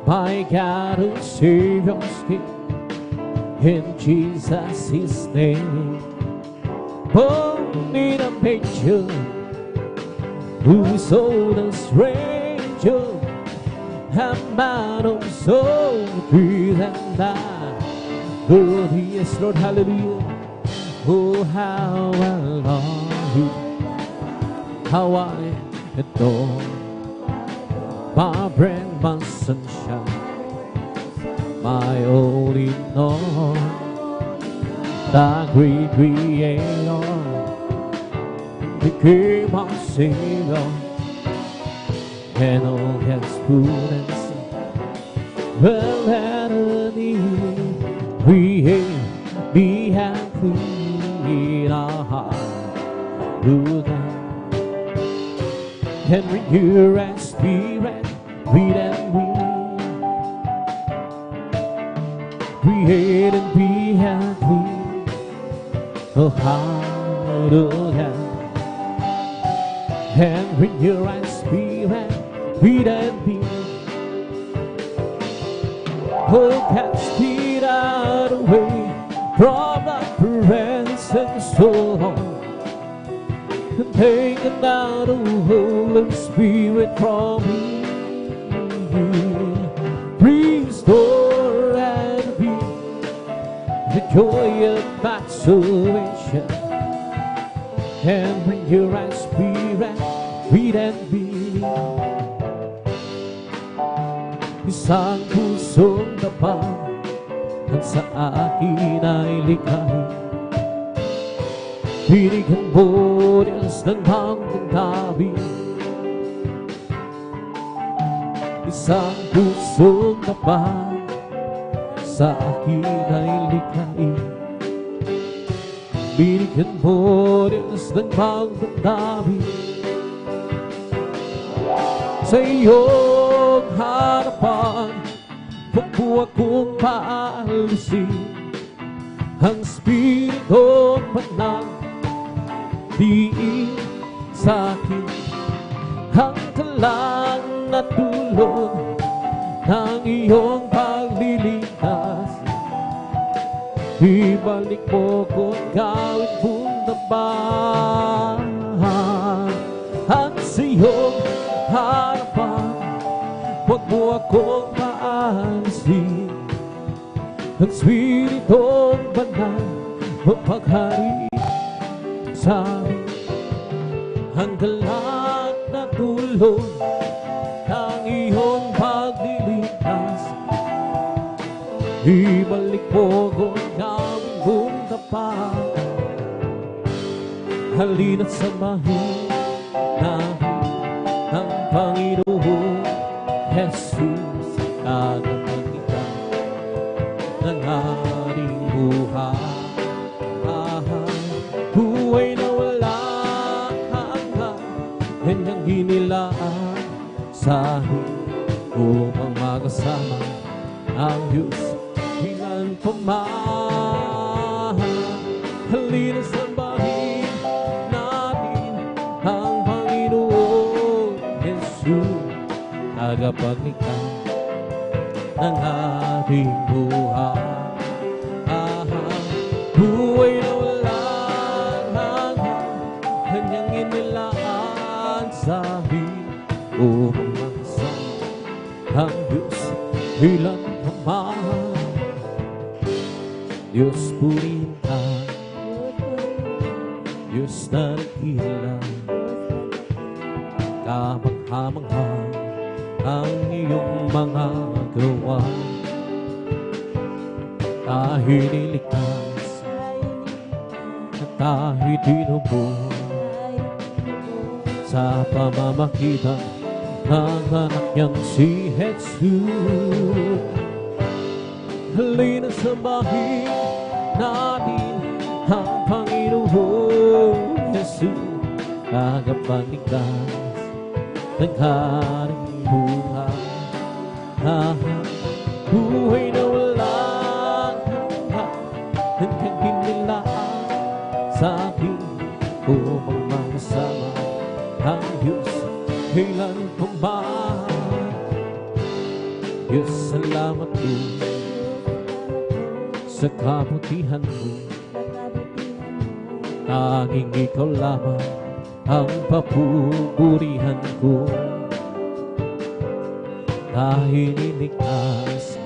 my God who Savior's King, in Jesus His name. Born in a manger, who sold a stranger, a man of soul, breathe and die. Oh, yes, Lord, hallelujah. Oh, how I love You, how I adore my bread, my sunshine, my only Lord, the great Creator, the King of Savior, and all His fullness, well, let it be. We have clean our heart, through God, and renew our spirit, read and create and be happy. Oh, hallelujah. And renew our spirit, read and be. Oh, cast it out away from the presence so long, and take it out the Holy Spirit from me. Restore and be the joy of my salvation, and bring your right spirit, read and be. Isang pusong tapat ang sa akin ay likhain. Binigyan mo Diyos ng hanggang tabi. Isang pusong tapat sa akin ay likhain. Binigyan mo Diyos ng hanggang tabi. Sa iyong harapan, huwag mo akong paalisin. Ang Espiritu Banal diin sa akin ang talang na tulong ng iyong pagliligtas. Ibalik mo kung gawin mong nabahan. At sa iyong harapan, huwag mo akong paalisin. Ang Espiritu Banal mapaghari sa amin. Ang galak na tulong ng iyong pagliligtas. Ibalik mo kung gawin mong tapat. Halina't samahin namin ang Panginoon Jesus. Tagapagligtas ng ating buhay. Buhay na walang hanggan, kanyang hinilaan sa akin upang makasama ang Diyos ilan pa man. Halina sambahin natin ang Panginoon Jesus, tagapagligtas ng ating buhay. Buhay na walang hanggan, kanyang inilaan sa akin upang makasama ang Diyos ilan pa man. Diyos purihin ka, Diyos na naghilang, kamangha-mangha ang iyong mga gawa. Tayo'y niligtas at tayo'y tinubos sa pamamagitan ng anak niyang si Jesus. Halina sambahin natin ang Panginoon Jesus, tagapagligtas ng ating buhay. Buhay na walang hanggan, kanyang hinilaan sa akin upang makasama ang Diyos kailan pa man. Diyos, salamat po sa kabutihan mo. Tanging ikaw lamang ang papupurihan ko. Tayo'y niligtas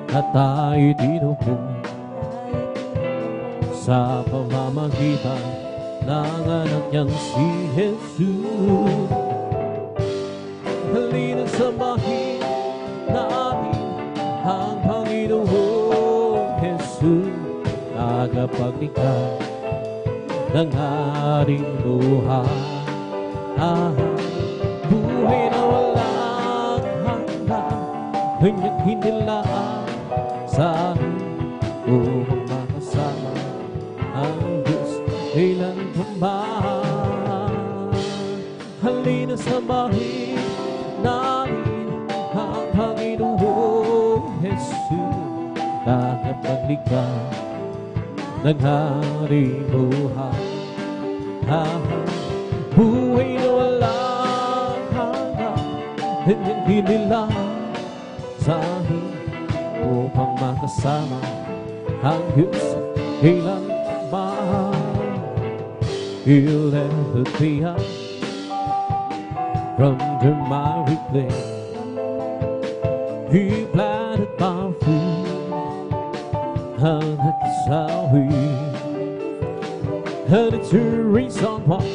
at tayo'y tinubos sa pamamagitan ng anak niyang si Jesus. Halina sambahin natin ang Panginoon Jesus, tagapagligtas ng ating buhay. Buhay na walang hanggan, kanyang hinilaan sa akin upang makasama ang Diyos kailan pa man. Halina sambahin natin ang Panginoon Jesus, tagapagligtas ng ating buhay. Buhay na walang hanggan, kanyang hinilaan sa akin upang makasama ang Diyos kailan pa man. He'll never be up from the miry clay. He planted my feet and that's how we heard it to ring someone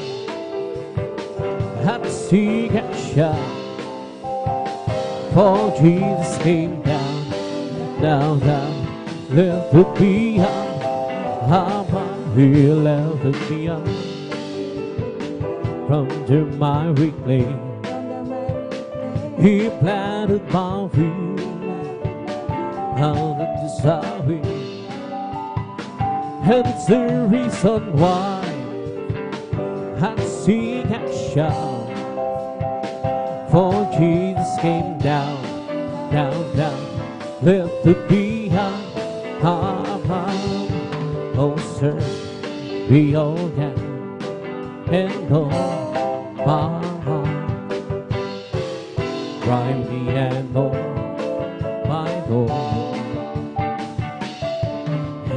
at the sea can shine For Jesus came down, down, left it behind. He left it behind. From the miry clay, He planted my feet, planted the highway, and it's the reason why I sing and shout. For Jesus came down, down, left it behind. Oh, sir, we all down and on my heart, cry me and on my door,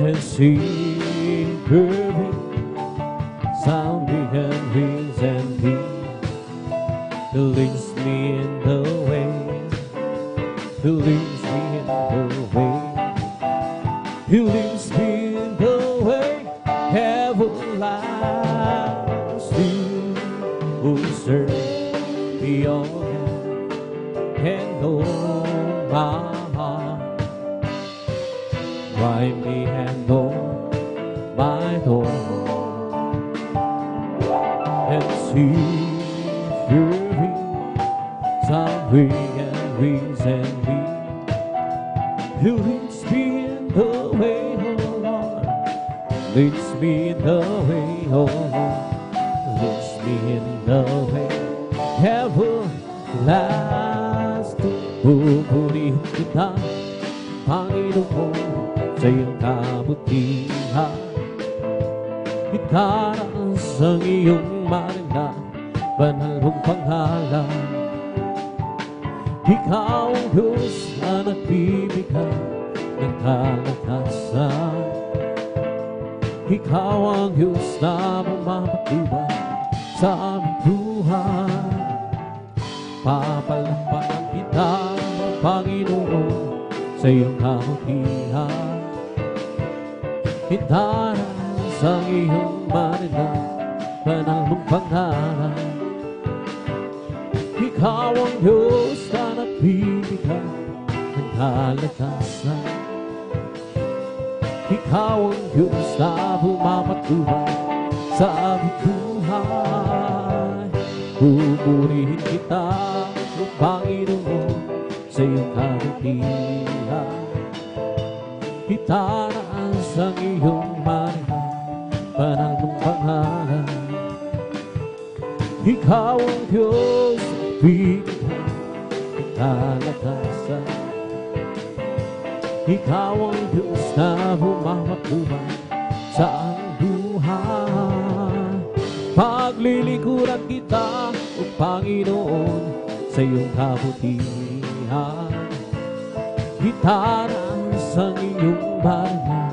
and see curving, sounding and wings and beat, who leads me in the way, who leads me in the way, who leads me in the way, everlasting. Oh, sir, be all and oh, my heart, write me and oh, my door, and see fury, sounding and wings and beat, who leads me in the way, oh Lord, leads me in the way, oh Lord, leads me in the way, everlasting. Pupurihin kita, Panginoon, sa iyong kabutihan. Itaas ang iyong marinda, banal mong pangalan. Ikaw ang Diyos na nagbibigay ng kalakasan. Ikaw ang Diyos na bumabagubay sa aming buhay. Papalampakan kita, Panginoon, sa iyong kabutihan. Itaas ang iyong marinda, banal mong pangalan. Ikaw ang Diyos na nagbibigay ng kalakasan. Ikaw ang Diyos na bumapatubay sa aming buhay. Pupurihin kita, O Panginoon, sa iyong kabutihan. Itaas ang iyong marinda, banal mong pangalan. Ikaw ang Diyos na bibigay ng kalakasan. Ikaw ang Diyos na bumapatubay sa aming buhay. Paglilingkuran kita, O Panginoon, sa iyong kabutihan. Itaas ang iyong bayan,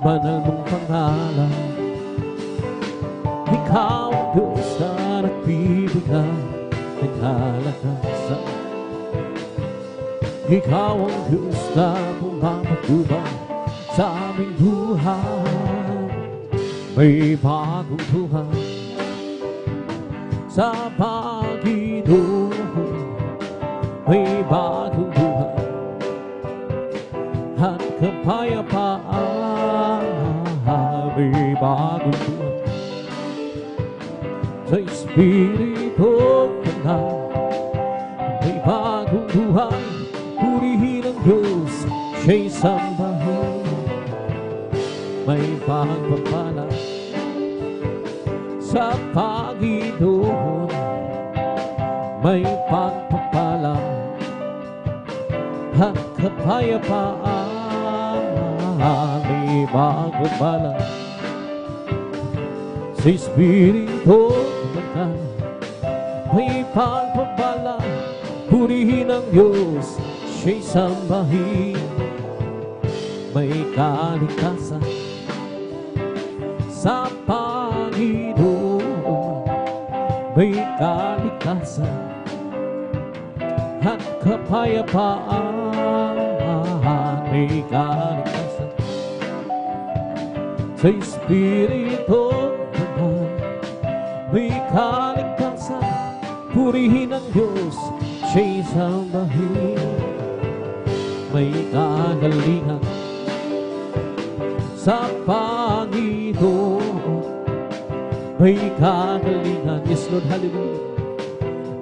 banal mong pangalan. Ikaw ang Diyos na nagbibigay ng kalakasan. Ikaw ang Diyos na bumapatubay sa aming buhay. May bagong buhay sa Panginoon, may bagong buhay at kapayapaan. May bagong buhay sa Espiritu Santo. May bagong buhay, purihin ang Diyos, siya'y sambahin. May pagpapala sa Panginoon, may pagpapala at kapayapaan. May pagpapala sa Espiritu Santo. May pagpapala, purihin ang Diyos, siya'y sambahin. May kaligtasan sa Panginoon, may kaligtasan at kapayapaan. May kaligtasan sa Espiritu Santo. May kaligtasan, purihin ang Diyos, siya'y sambahin. May kagalingan sa Panginoon. May kagalingan, yes Lord, hallelujah.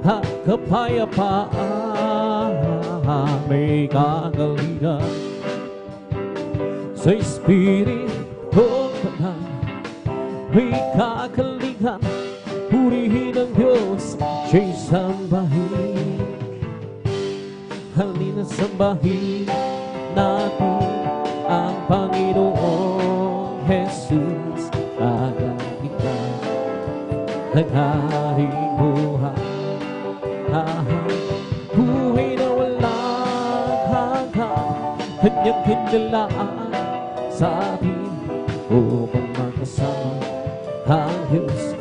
At kapayapaan, may kagalingan sa Espiritu Banal. May kagalingan, purihin ang Diyos, siya'y sambahin. Halina sambahin natin ang Panginoong Jesus. Kagalingan ng haring buhay, buhay na walang hanggan, kanyang pinalaan sa atin upang magkasama ang Diyos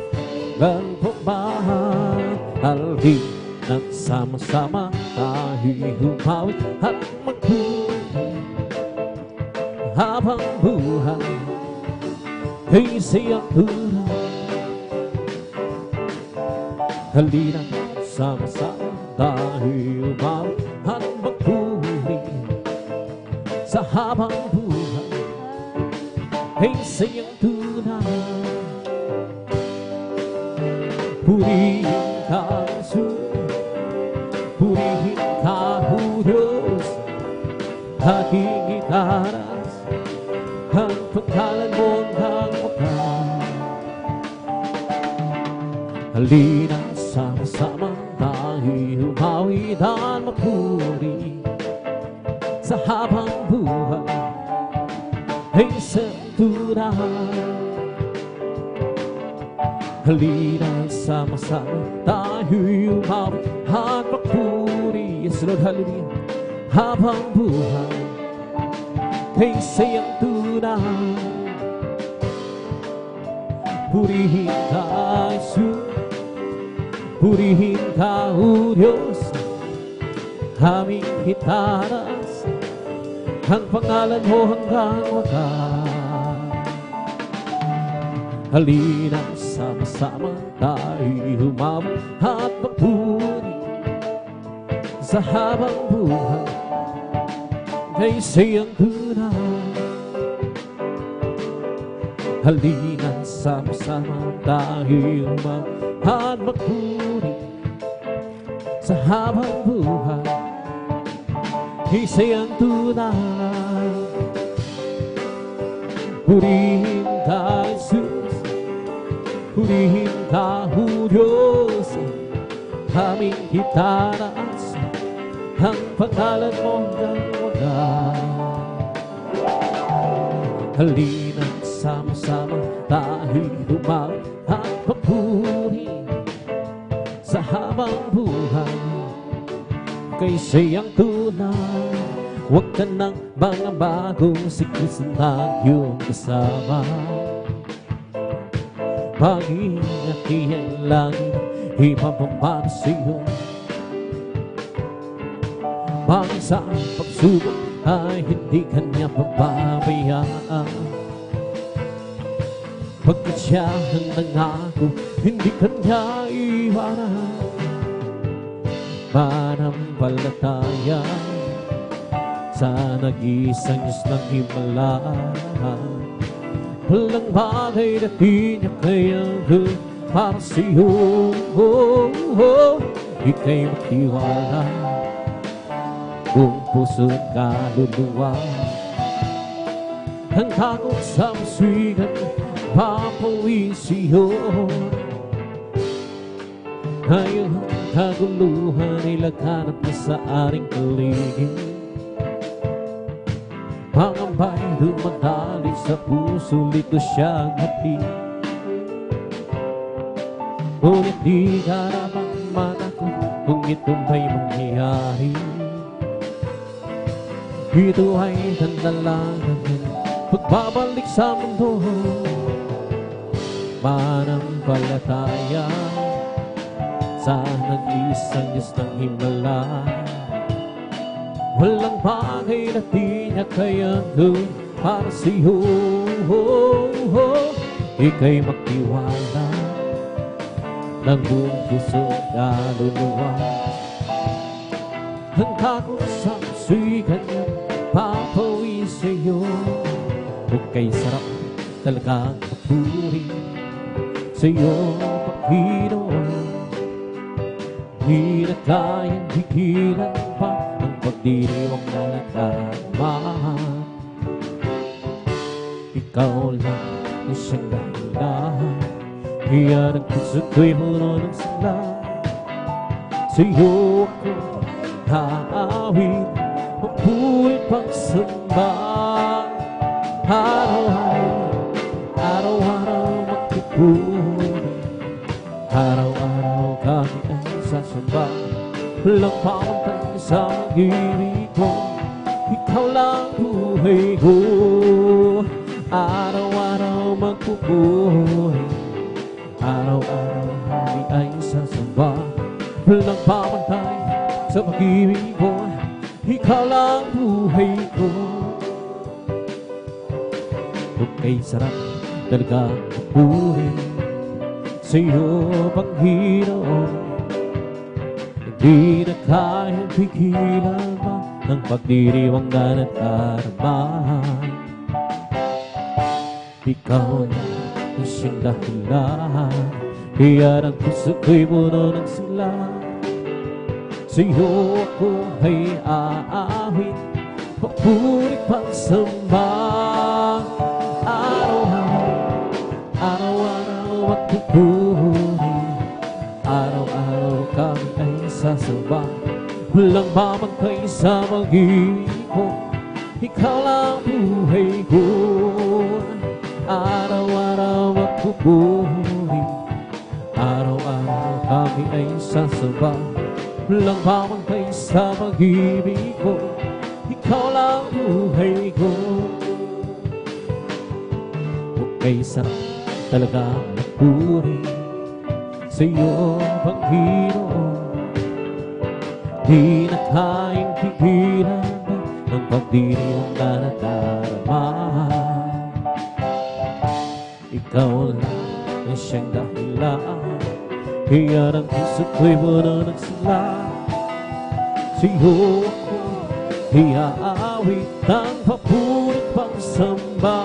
ng pagmamahal. Di nagsama-sama tayo'y humawit at magbuhay habang buhay kay siyang tunay. Halina, sama-sama tayo'y umawit at magpuri sa habang buhay kay siyang tunay. Purihin ka, Jesus, purihin ka, O Diyos, aking itaras ang pagkalan mo ng wakas. Halina, sama-sama tayo'y humawit at magpuri sa habang buhay ay isang tunay. Halina, sama-sama tayo'y humawit at magpuri, yes Lord, hallelujah, habang buhay ay isang tunay. Purihin ka, Jesus, purihin ka, O Diyos, aming itaras ang pangalan mo hanggang wakas. Halina, sama-sama tayo'y humawit at magpuri sa habang buhay kay siyang tunay. Halina, sama-sama tayo'y humawit at magpuri sa habang buhay kay siyang tunay. Purihin ka, Jesus, purihin ka, O Diyos, aming itaras ang pangalan mo ng wagas. Halina, sama-sama tayo'y humawit at magpuri sa habang buhay kay siyang tunay. Huwag ka nang mga bagong si Kristo na iyong kasama. Pag-ingat iyang langit, ipapamana sa iyo. Bangsa ang pagsubok ay hindi kanya pababayaan. Pagkat siya ang nangako, hindi kanya iwanan. Manampalataya sa nag-iisang Diyos ng himala. Walang bagay na di niya kayang gawin para sa iyo. Ika'y magtiwala, buong puso at kaluluwa. Handa kong sa muswigan, papawin siyo. Ngayon ang kaguluhan ay laganap na sa aring paligid. Pangambay dumadali sa puso, lito siyang hatid. Ngunit di ka naman matakot kung ito may mangyayari. Ito ay tandalanan, pagbabalik sa mundo. Manampalataya sa nag-iisang Diyos ng himala. Walang bagay na di niya kayang gawin para sa iyo. Ika'y magtiwala ng buong puso at kaluluwa. handa ko sa su'y kanyang papawi sa'yo. Kung kay sarap talagang papuri sa'yo, Panginoon. Di na kayang higilan pa ang pagdiriwang na nagkamahan. Ikaw lang ang siyang dahilan, kaya ng puso ko'y puno ng sigla. Sa'yo ako haawit, mabuhay pagsamba. Araw-araw magpupuri, araw-araw kami ay sasamba. Walang pamantay sa pag-ibig ko, ikaw lang buhay ko. Araw-araw magpupuri, araw-araw kami ay sasamba. Walang pamantay sa pag-ibig ko, ikaw lang buhay ko. Kung kay sarap talaga magpuri sa'yo, Panginoon. Hindi na kayang pigilan pa ng pagdiriwang na nagdarama. Ikaw na ang siyang dahilan, kaya ng puso ko'y puno ng sigla. Sa'yo ako ay aawit, papuri pagsamba. Araw-araw magpupuri, araw-araw kami ay sasamba. Walang mamantay sa pag-ibig ko, ikaw lang buhay ko. Araw-araw magpupuri, araw-araw kami ay sasamba. Walang mamantay sa pag-ibig ko, ikaw lang buhay ko. Kay sarap talaga magpuri sa'yo, Panginoon. Di na kayang pigilan ng pagdiriwang na nadarama. Ikaw lang ang siyang dahilan, kaya ng puso ko'y puno ng sigla. Sa'yo ako iaawit ng papuri pagsamba.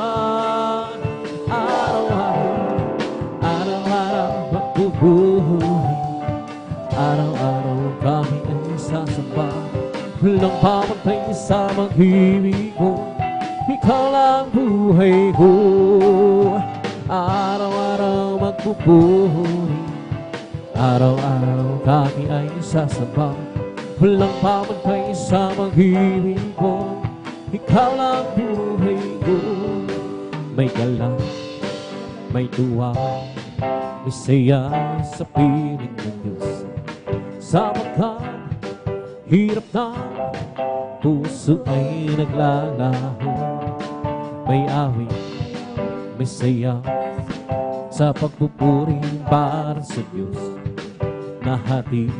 Araw-araw magpupuri, araw-araw kami ay sasamba. Walang pamantay sa pag-ibig ko, ikaw lang buhay ko. Araw-araw magpupuri, araw-araw kami ay sasamba. Walang pamantay sa pag-ibig ko, ikaw lang buhay ko. May galang, may tuwa, may saya sa piling ng Diyos. Sapagkat hirap na puso ay naglalaho. May awit, may saya sa pagpupuri para sa Diyos. Nahati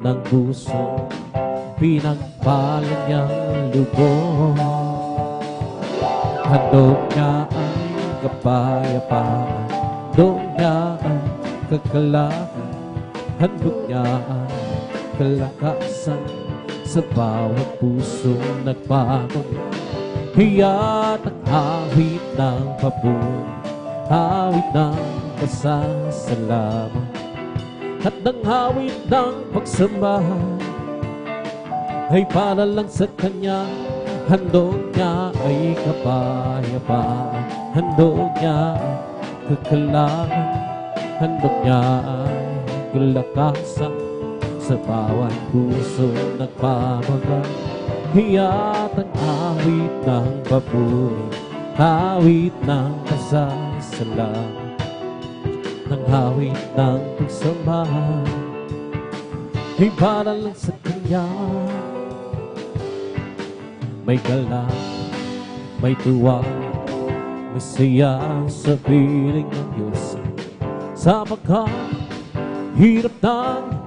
ng puso, pinagpalan niyang lubos. Handog niya ang kapayapaan, handog niya ang kagalakan, handog niya ang kalakasan sa bawat puso nagpapagod. Hiya't ang awit ng papuri, awit ng pasasalamat, at ng awit ng pagsamba ay para lang sa Kanya. Handog niya ay kapayapaan, handog niya ay kagalakan, handog niya ay kalakasan sa bawat puso nagpapagod. Hiya't ang awit ng papuri, awit ng pasasalamat, ng awit ng pagsamba ay para lang sa Kanya. May galang, may tuwa, may saya sa piling ng Diyos. Sapagkat hirap ng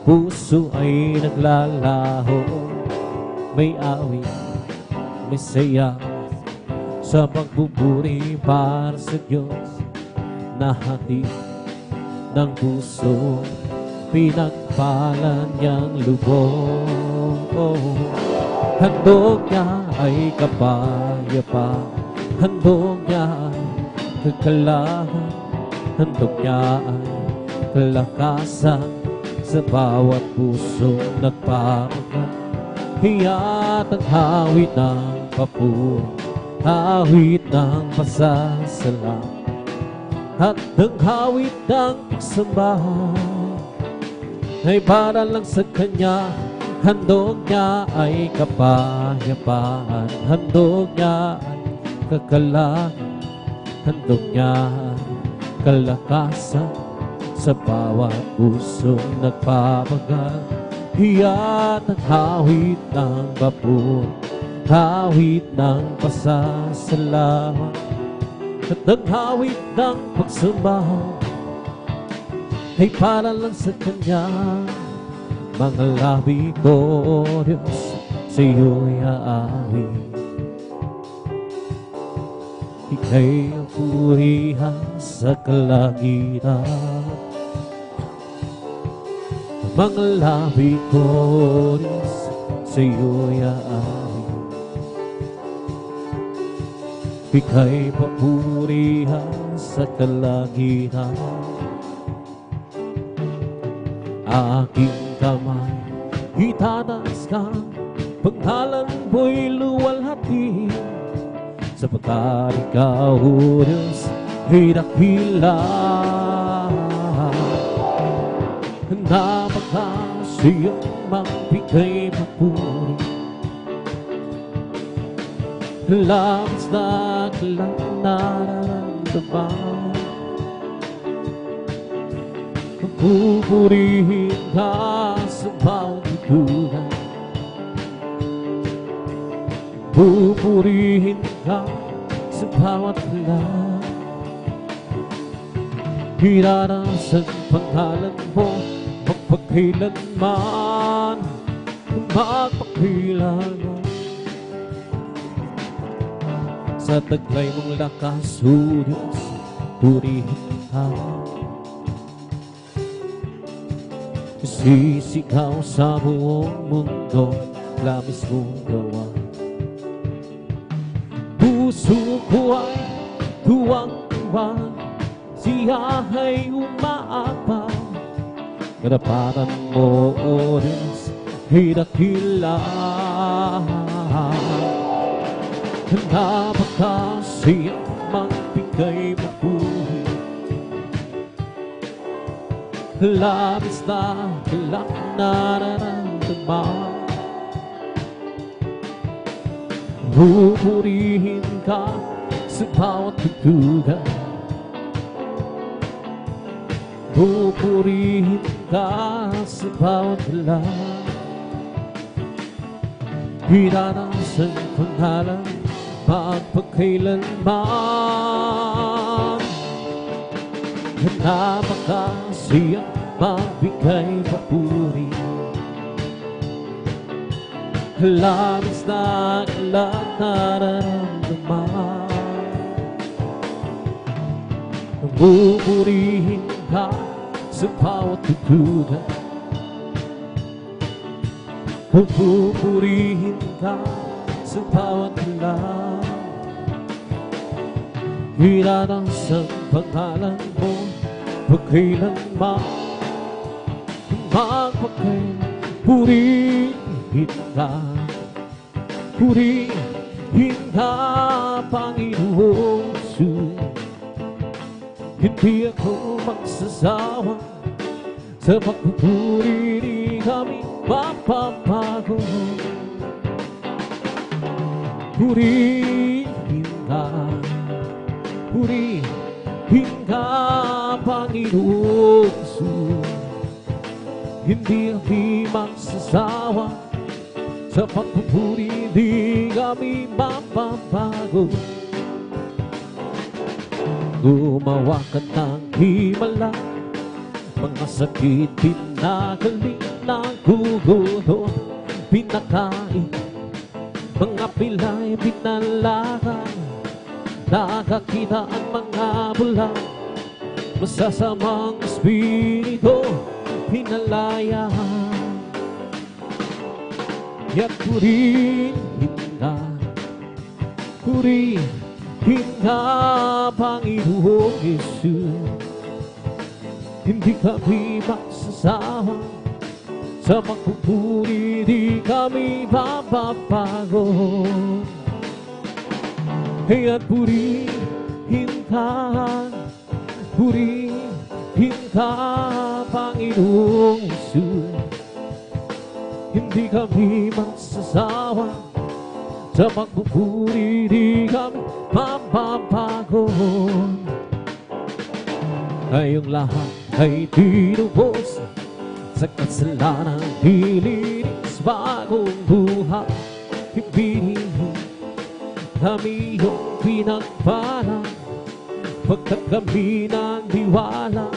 puso ay naglalaho. May awit, may saya sa pagpupuri para sa Diyos. Nahati ng puso, pinagpala niyang lubong. Handog niya ay kapayapaan, handog niya ay kagalahan, handog niya ay kalakasan sa bawat pusong nagpapagal. Hiya't ang hawit ng papuri, hawit ng pasasalamat, at ang hawit ng pagsamba ay para lang sa Kanya. Handog niya ay kapayapaan, handog niya ay kagalahan, handog niya ay kalakasan sa bawat pusong nagpapagal. Hiya't ang hawit ng babor, hawit ng pasasalamat, at ang hawit ng pagsamba ay para lang sa Kanya. Mga labi ko, Diyos, sa iyo'y aawit. Ika'y ang purihan sa kalangitan. Mga labi ko, Diyos, sa iyo'y aawit. Ika'y papurihan sa kalangitan. Aking kamay, itataas ka, paghalan mo'y luwalhati, sapagkat ikaw, O Diyos, ay dakila. Napakasiyang magbigay papuri, labis na kailang nararamdaman. Pupurihin ka sa bawat bitugan, pupurihin ka sa bawat lang. Irarasan pangalan mo magpakailanman, magpakailanman. Sa taglay mong lakas, O Diyos, purihin ka. Sisigaw sa buong mundo, labis mong gawa. Puso ko ay tuwang-tuwa, siya ay umaapa. Kadapatan mo, O Diyos, ay dakila. Napakasiyang magbigay papuri, labis na kailang nararamdaman. Pupurihin ka sa bawat bitugan, pupurihin ka sa bawat lang. Irarasan pangalan magpakailanman. Napakasiyang magbigay papuri, labis na kailang nararamdaman. Pupurihin ka sa bawat bitugan, pupurihin ka sa bawat lang. Irarasan pangalan mo magpakailanman, purihin ka, purihin ka, Panginoong Jesus. Hindi ako magsasawa sa pagpupuri, di kami mapapago. Purihin ka, Panginoong Jesus. Hindi kami magsasawa sa pagpupuri, di kami mapapago. Gumawa ka ng himala, mga sakit pinagaling, nagugulo, pinakain, mga pilay pinalakan, nakakita ang mga bulang, masasamang espiritu, pinalaya. At purihin ka, Panginoong Yesus. Hindi kami magsasawa sa pagpupuri, di kami bababago. At purihin ka, Panginoong Yesus. Hindi kami magsasawa sa pagpupuri, di kami mababago. Ngayong lahat ay tinubos sa kasalanan, nilinis bagong buhay. Ibigin kami yung pinagpala, pagkat kami nandiwala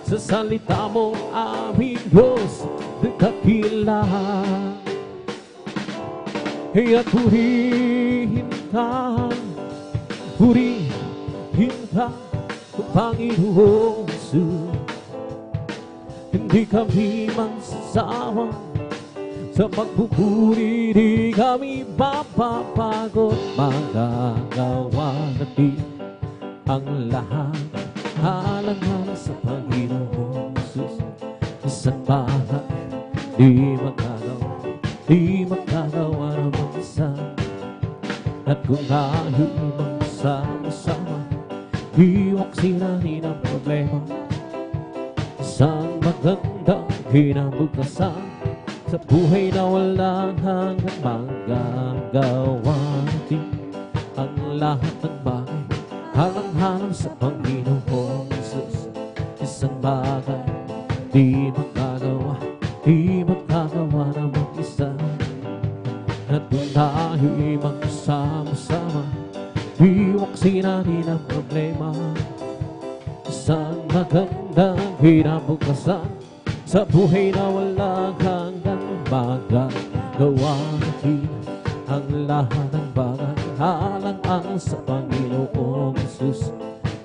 sa salita mo, aming Diyos, dakila. At purihin ka, Panginoong Yesus. Hindi kami magsasawa sa pagpupuri, di kami mapapagod. Magagawa natin ang lahat, alang-alang sa Panginoong Yesus. Isang bagay di magagawa ng mag-isa. At kung tayo'y magsama-sama, iwak sinanin ang problema. Isang magandang kinabukasan sa buhay na walang hanggang. Magagawa natin ang lahat ng bagay, halang-halang sa Panginoong Yesus. Isang bagay di magagawa ng mag-isa. At kung tayo'y magsama-sama, iwaksin natin ang problema. Isang magandang kinabukasan sa buhay na walang hanggan. Magagawa natin ang lahat ng bagay, halang-halang sa Panginoong Yesus.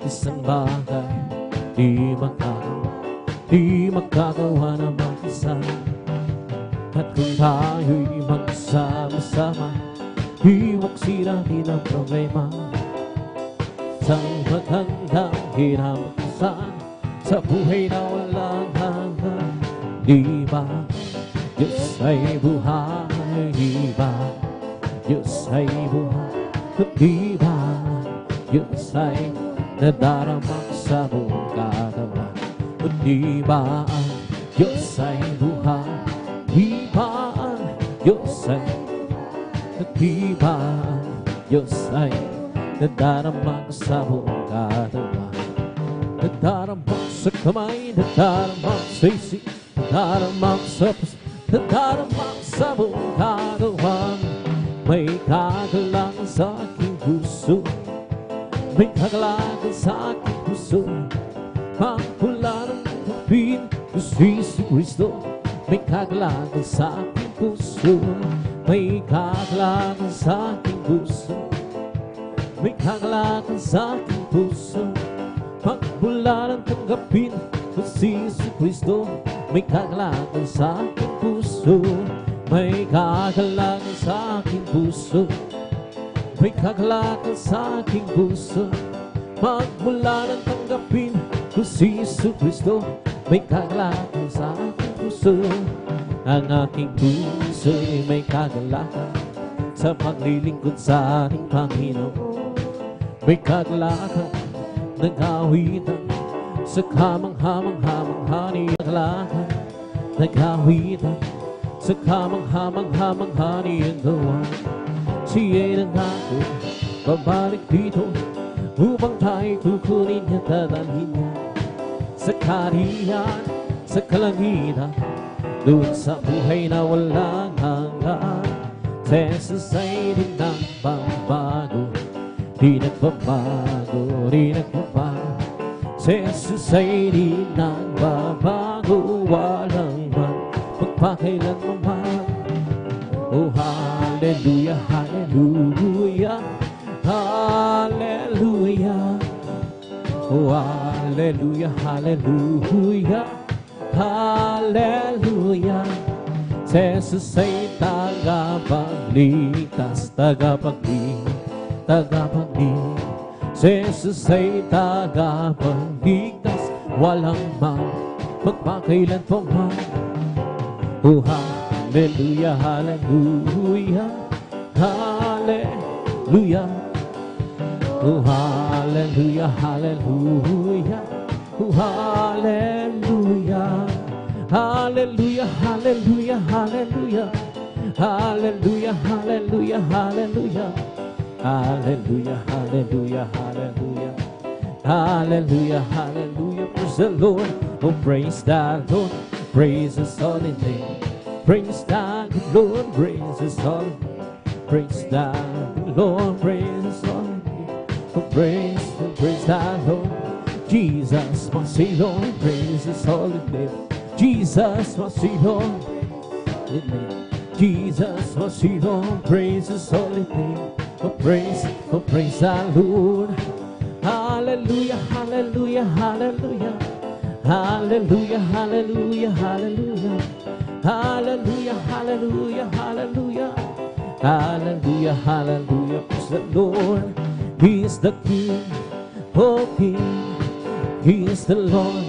Isang bagay di magagawa ng mag-isa. At kung tayo'y magsama-sama, iwaksin natin ang problema. Isang magandang kinabukasan sa buhay na walang hanggan. Di ba Diyos ay buhay? Di ba Diyos ay buhay? Di ba Diyos ay nadarama sa buong katawan? Di ba Diyos ay buhay? Di ba Diyos ay nadarama sa buong katawan? Nadarama sa kamay, nadarama sa isip, nadarama sa puso, nadarama sa buong katawan. May kagalakan sa aking puso, may kagalakan sa aking puso. Magmula ng kapin ko si Kristo, may kagalakan sa aking puso. May kagalakan sa aking puso, may kagalakan sa aking puso. Magmula ng tanggapin ko si Kristo, may kagalakan sa aking puso. May kagalakan sa aking puso, may kagalakan sa aking puso. Magmula ng tanggapin ko si Kristo, may kagalakan sa aking puso. Ang aking puso'y may kagalakan sa paglilingkod sa ating Panginoon. May kagalakan, nag-awitan sa kamangha-mangha ni kagalakan. Nag-awitan sa kamangha-mangha ni ang gawa. Siya'y nangako, babalik dito upang tayo'y kukunin niya, dadalhin niya sa kaharian, sa kalangitan, doon sa buhay na walang hanggan. Si Jesus ay di nagbabago, di nagbabago, di nagbabago. Si Jesus ay di nagbabago, walang man magpakailanman. Oh, hallelujah, hallelujah, hallelujah. Oh, hallelujah, hallelujah, hallelujah. Si Jesus ay tagapagligtas, tagapagligtas. Si Jesus ay tagapagligtas, walang magpakailan pa man. Oh, hallelujah, hallelujah, hallelujah. Oh, hallelujah, hallelujah, oh, hallelujah. Hallelujah, hallelujah, hallelujah. Hallelujah, hallelujah, hallelujah. Hallelujah, hallelujah, hallelujah. Hallelujah, hallelujah. Praise the Lord. Oh, praise the Lord. Praise His holy name. Praise the Lord. Praise His holy name. Praise the Lord. Praise His holy name. Oh, praise the Lord. Jesus, my Savior. Praise His holy name. Jesus, my Savior. Jesus, my Savior. Praise His holy name. Oh, praise the Lord. Hallelujah, hallelujah, hallelujah. Hallelujah, hallelujah, hallelujah. Hallelujah, hallelujah, hallelujah. Hallelujah, hallelujah. Praise the Lord. He is the King, oh King. He is the Lord,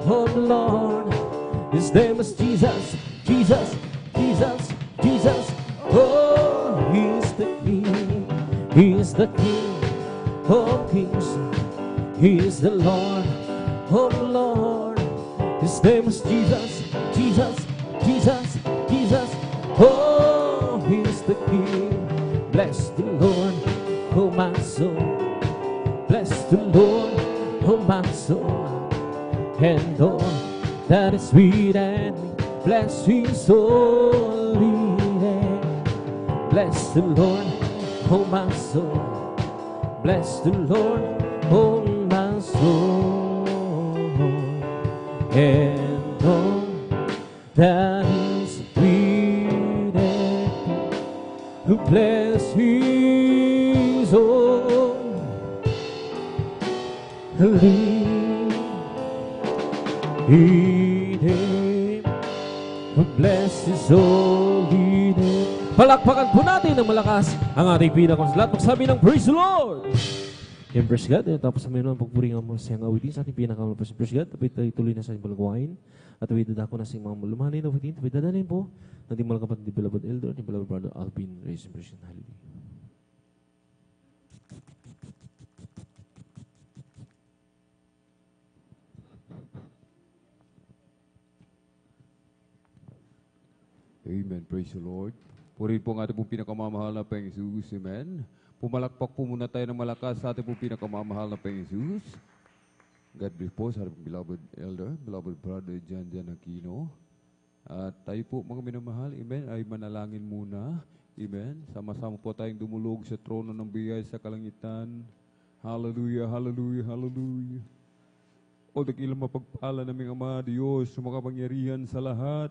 oh Lord. His name is Jesus, Jesus, Jesus, Jesus. Oh, He is the King. He is the King, oh Kings. He is the Lord, oh Lord. His name is Jesus, Jesus, Jesus, Jesus. Oh, He is the King. Bless the Lord, oh my soul. Bless the Lord, oh my soul. And all that is within me, bless His holy name. Bless the Lord, oh my soul. Bless the Lord, oh my soul. And all that is within me, who bless His holy name. Who bless His holy name. Palakpakan po natin ng malakas ang ating pinakamaslat. Magsabi ng praise the Lord! Yung praise God. Tapos sa mayroon ang pagpuring ang mga siyang awitin sa ating pinakamalapas praise God. Tapos tayo tuloy na sa ating balagwain. At tayo dadako na sa mga malumanin na awitin. Tapos dadalhin po natin mga kapatid ni Beloved Elder, ni Beloved Brother Alvin. Praise and praise and hallelujah. Amen. Praise the Lord. Purihin po ang ating pong pinakamamahal na Panginoong Jesus. Amen. Pumalakpak po muna tayo ng malakas sa ating pong pinakamamahal na Panginoong Jesus. God bless po sa ating beloved elder, beloved brother Jan Aquino. At tayo po mga minamahal, amen, ay manalangin muna. Amen. Sama-sama po tayong dumulog sa trono ng biyaya sa kalangitan. Hallelujah, hallelujah, hallelujah. O dakilang mapagpala naming Ama, Diyos, makapangyarihan sa lahat,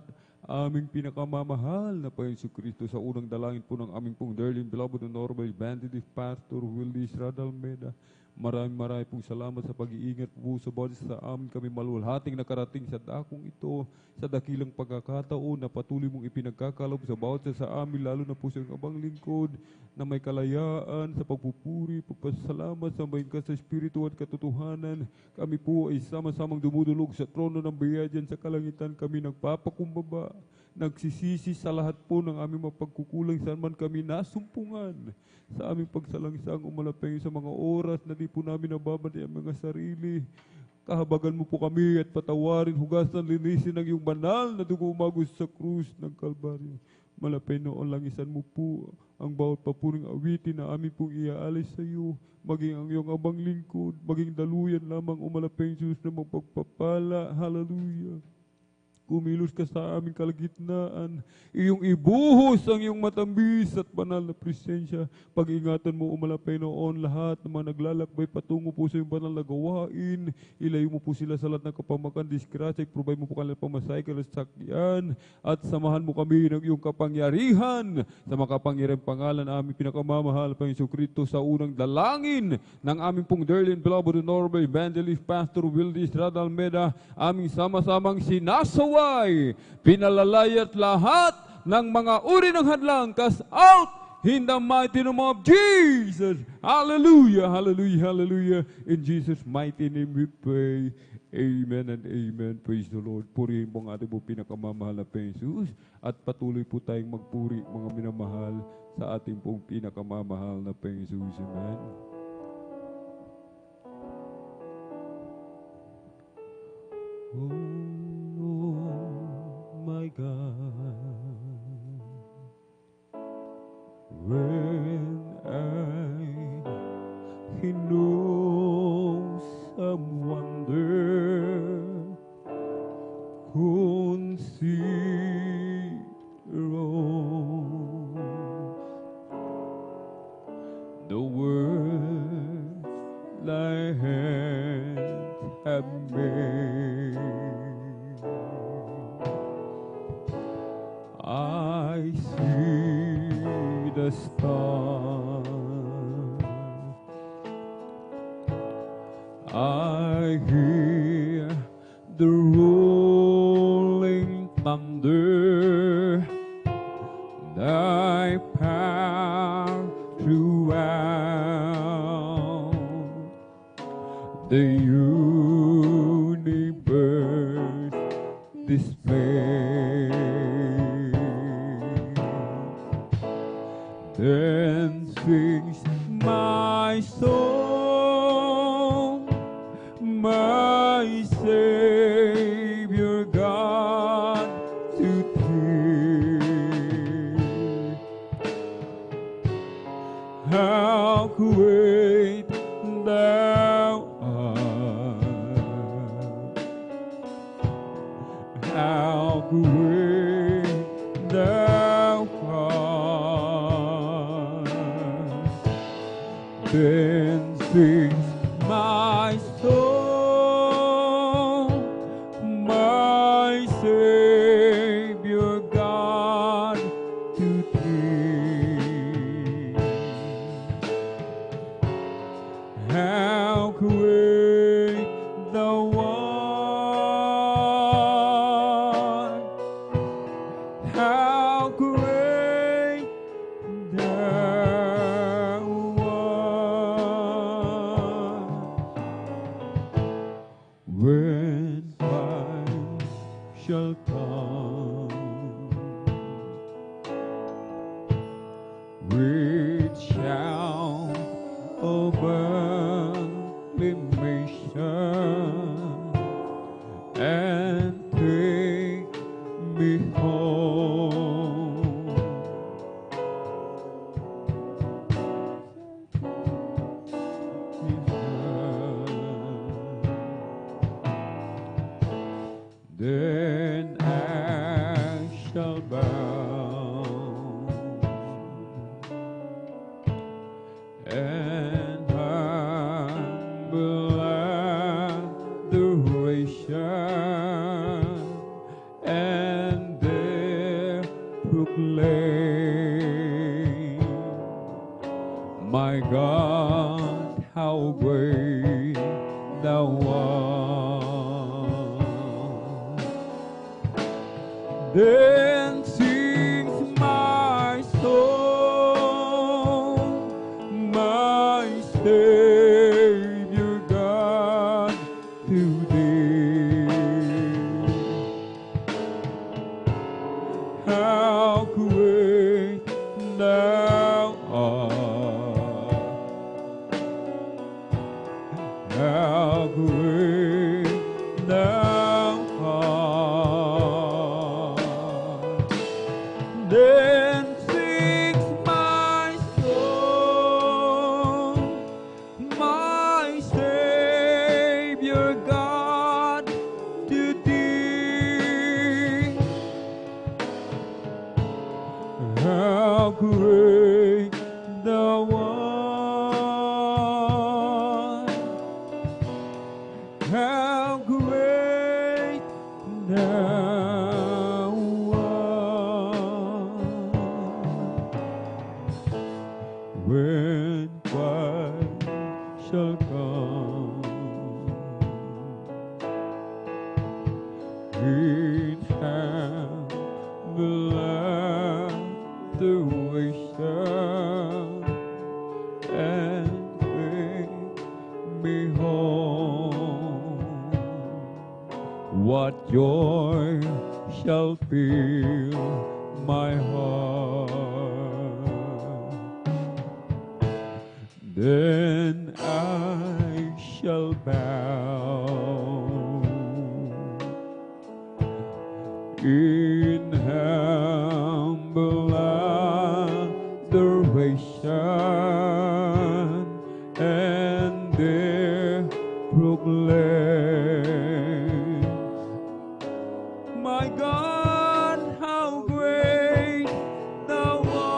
aming pinakamamahal na Panginoon Kristo sa unang dalangin po ng aming pong dearly beloved and honorable evangelist Pastor Willie Radalmeda. Maraming pong salamat sa pag-iingat po sa bawat sa amin kami maluwalhating nakarating sa dakong ito, sa dakilang pagkakataon na patuloy mong ipinagkakalob sa bawat sa amin, lalo na po sa abang lingkod na may kalayaan sa pagpupuri, pagpasalamat sa may sa Espiritu at katotohanan. Kami po ay sama-samang dumudulog sa trono ng biyaya dyan sa kalangitan. Kami nagpapakumbaba, nagsisisi sa lahat po ng aming mapagkukulang saan man kami nasumpungan sa aming pagsalangsang umalapay sa mga oras na di po namin nababantay ang mga sarili. Kahabagan mo po kami at patawarin, hugasan, linisin ang iyong banal na dugo umagos sa krus ng Kalbaryo. Malapay noon langisan mo po ang bawat papuring awitin na amin pong iaalis sa iyo, maging ang iyong abang lingkod, maging daluyan lamang umalapay Jesus na magpagpapala. Hallelujah. kumilos ka sa aming kalagitnaan. Iyong ibuhos ang iyong matambis at banal na presensya. Pag-ingatan mo, umalapay noon lahat ng mga naglalakbay patungo po sa iyong banal na gawain. Ilayo mo po sila sa lahat ng kapamakan, disgrasya, provide mo po kanilang pamasay, kanilang sakyan, at samahan mo kami ng iyong kapangyarihan sa makapangyarihang pangalan aming pinakamamahal, Panginoon Kristo, sa unang dalangin ng aming pong Darlene Blabo Norbe, Evangelist Pastor Wildy Estrada Almeda, aming sama-samang sinasaway, pinalalayat lahat ng mga uri ng hadlang, cast out in the mighty name of Jesus. Hallelujah, hallelujah, hallelujah. In Jesus' mighty name we pray. Amen and amen. Praise the Lord. Purihin po ang ating po pinakamamahal na Jesus at patuloy po tayong magpuri, mga minamahal, sa ating pong pinakamamahal na Jesus. Amen. Oh my God, when I know some wonder, consider the words thy hands have made. I see the stars, I hear the rolling thunder, thy power throughout the universe display. Then sings my soul, my Savior God, to thee. How great thou art, how great thou art. Then sings my soul, my Savior God, to thee. How great thou art, how great thou art. When time shall come, which shall acclamation and take me home. Then I shall bow and humble adoration, and there proclaim, my God, how great thou art. Then sings my soul, my Savior God, to thee. How great thou art, how great thou art. Then sings my soul, my Savior God, to thee. how great thou art. When Christ shall come in humble adoration and take me home, what joy shall fill my heart. Then I shall bow in humble adoration and there proclaim, my God, how great thou art.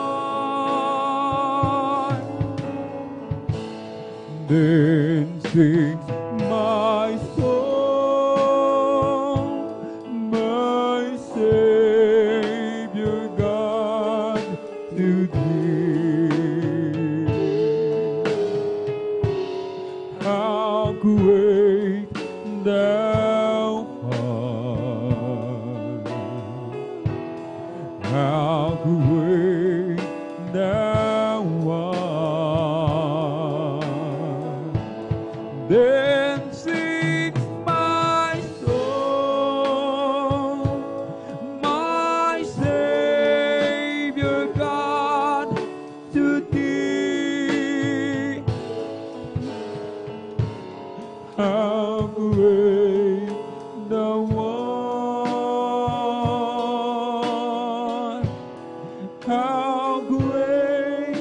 Then sings my soul, my Savior God, to thee. How great thou art, how great thou art. Then sings my soul, my Savior God, to thee. How great thou art, how great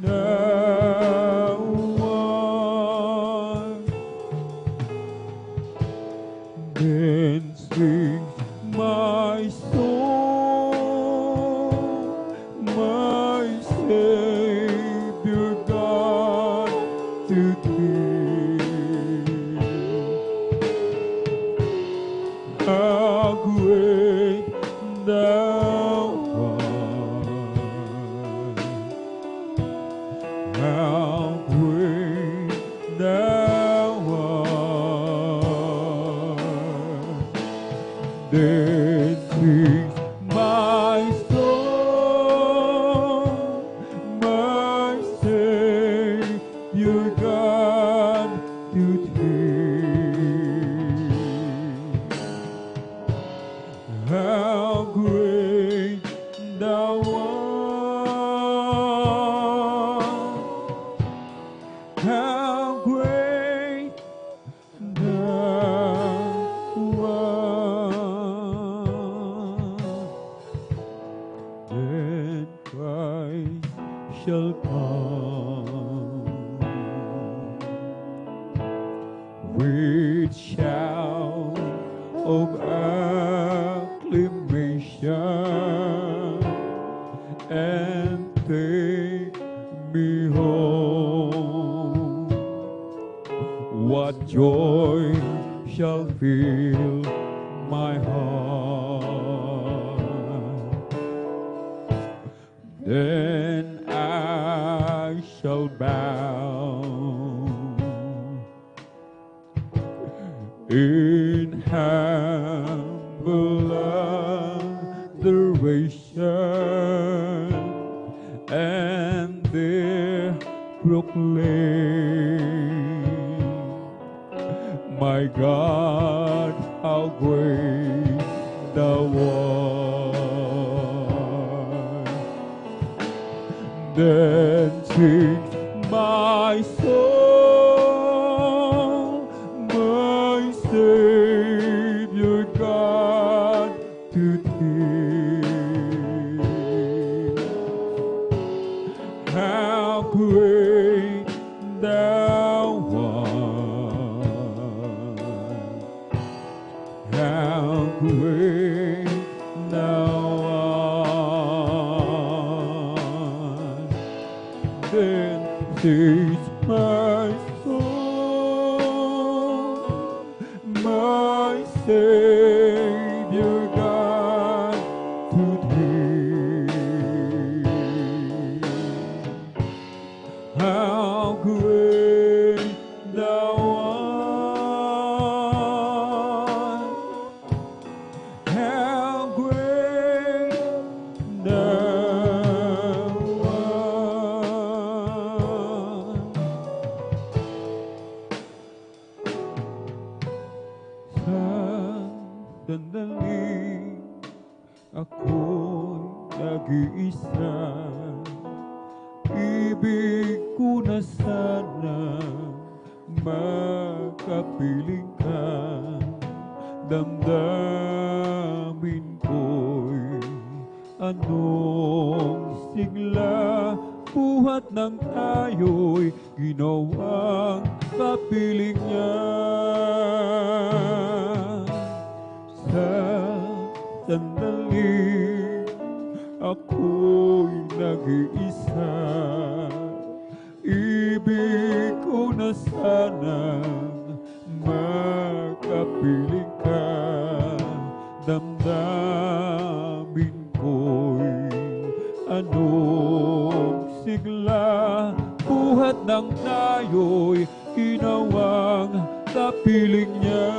thou art. Then sings my soul, my Savior God, to thee. How great thou art, how great thou art. Then sings my soul, my Savior God, to thee. How great thou art, how great thou art. Then Christ shall come with shout of acclamation and take me home. What joy shall fill my heart. Then I shall bow in humble adoration and there proclaim, my God, how great thou art. Then sings my soul, my Savior God, to thee. How great thou art, how great thou art. Then Savior God today. How great thou art, how great thou art. Sa sandali ako'y nag-iisa, ibig ko na sana makapiling ka. Damdamin ko'y anong sigla, buhat ng tayo'y ginawang kapiling niya. Sa sandali ako'y nag-iisa, ibig ko na sanang makapiling ka. Damdamin ko'y anong sigla, buhat ng tayo'y ginawang kapiling niya.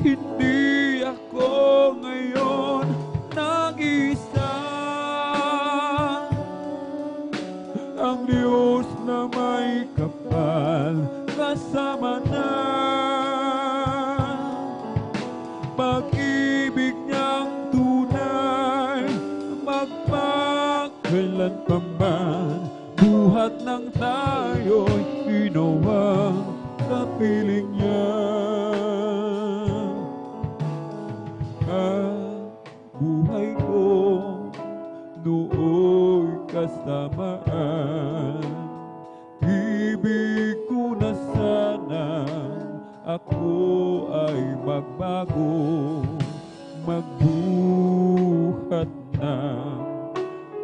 Hindi ako ngayon nag-isa, ang Diyos na may kapal kasama na. Pag-ibig niyang tunay, magpakailanpaman, buhat ng tayo'y ginawang kapiling niya. Ang buhay ko nooy kasamaan, ibig ko na sana ako ay magbago, magbuhat ng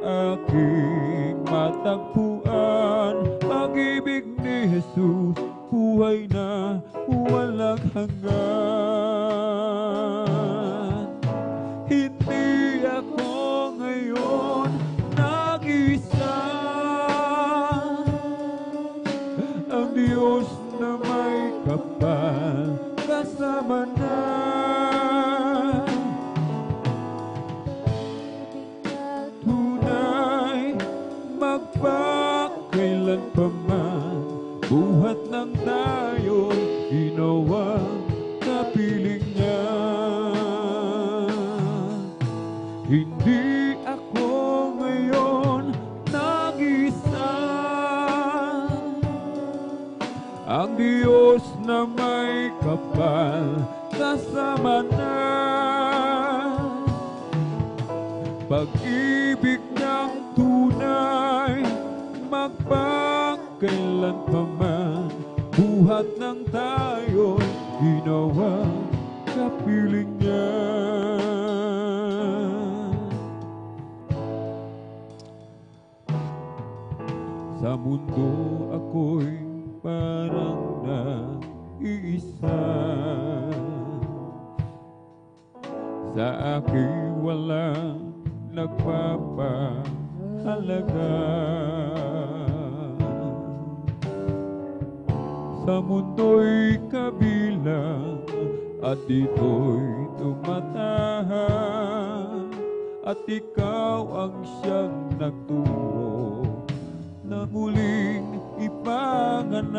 aking matagpuan. Pag-ibig ni Jesus, buhay na walang hanggan. Hindi ako ngayon nag-isa, ang Diyos na may kapal kasama na. Tunay, magpakailanpaman, buhat ng tayo'y ginawang kapiling niya. Hindi ako ngayon nag-isa, ang Diyos na may kapal kasama na. Pag-ibig niyang tunay, magpakailanpaman, buhat ng tayo'y ginawang kapiling niya. Sa mundo ako'y parang nag-iisa, sa akin walang nagpapahalaga. Sa mundo'y kabilang at dito'y tumatahan, at ikaw ang siyang nagturo na muling ipanganak.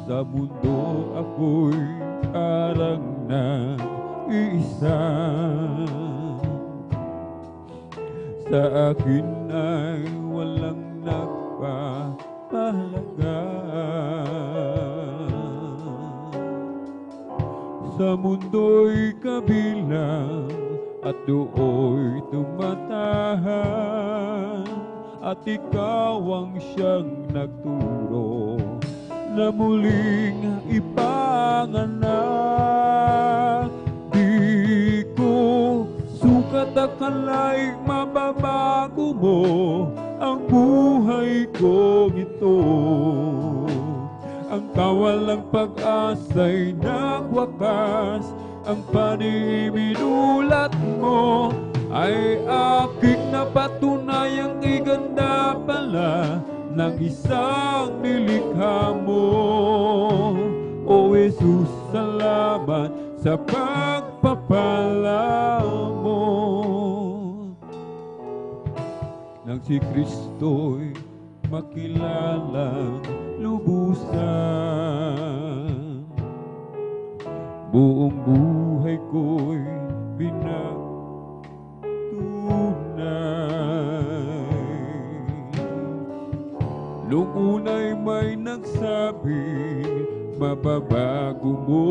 Sa mundo ako'y parang nag-iisa, sa akin ay walang nagpapahalaga. Sa mundo'y kabilang at do'y tumatahan, at ikaw ang siyang nagturo na muling ipanganak. Di ko sukat akala'y mababago mo ang buhay ko ito. ang kawalang pag-asa'y nagwakas. Ang paniminulat mo ay aking napatunayang iganda pala ng isang nilikha mo. O Jesus, salamat sa pagpapala mo. Nang si Kristo'y makilalang lubusan, buong buhay ko'y pinagtunay. Noong una'y may nagsabi, mababago mo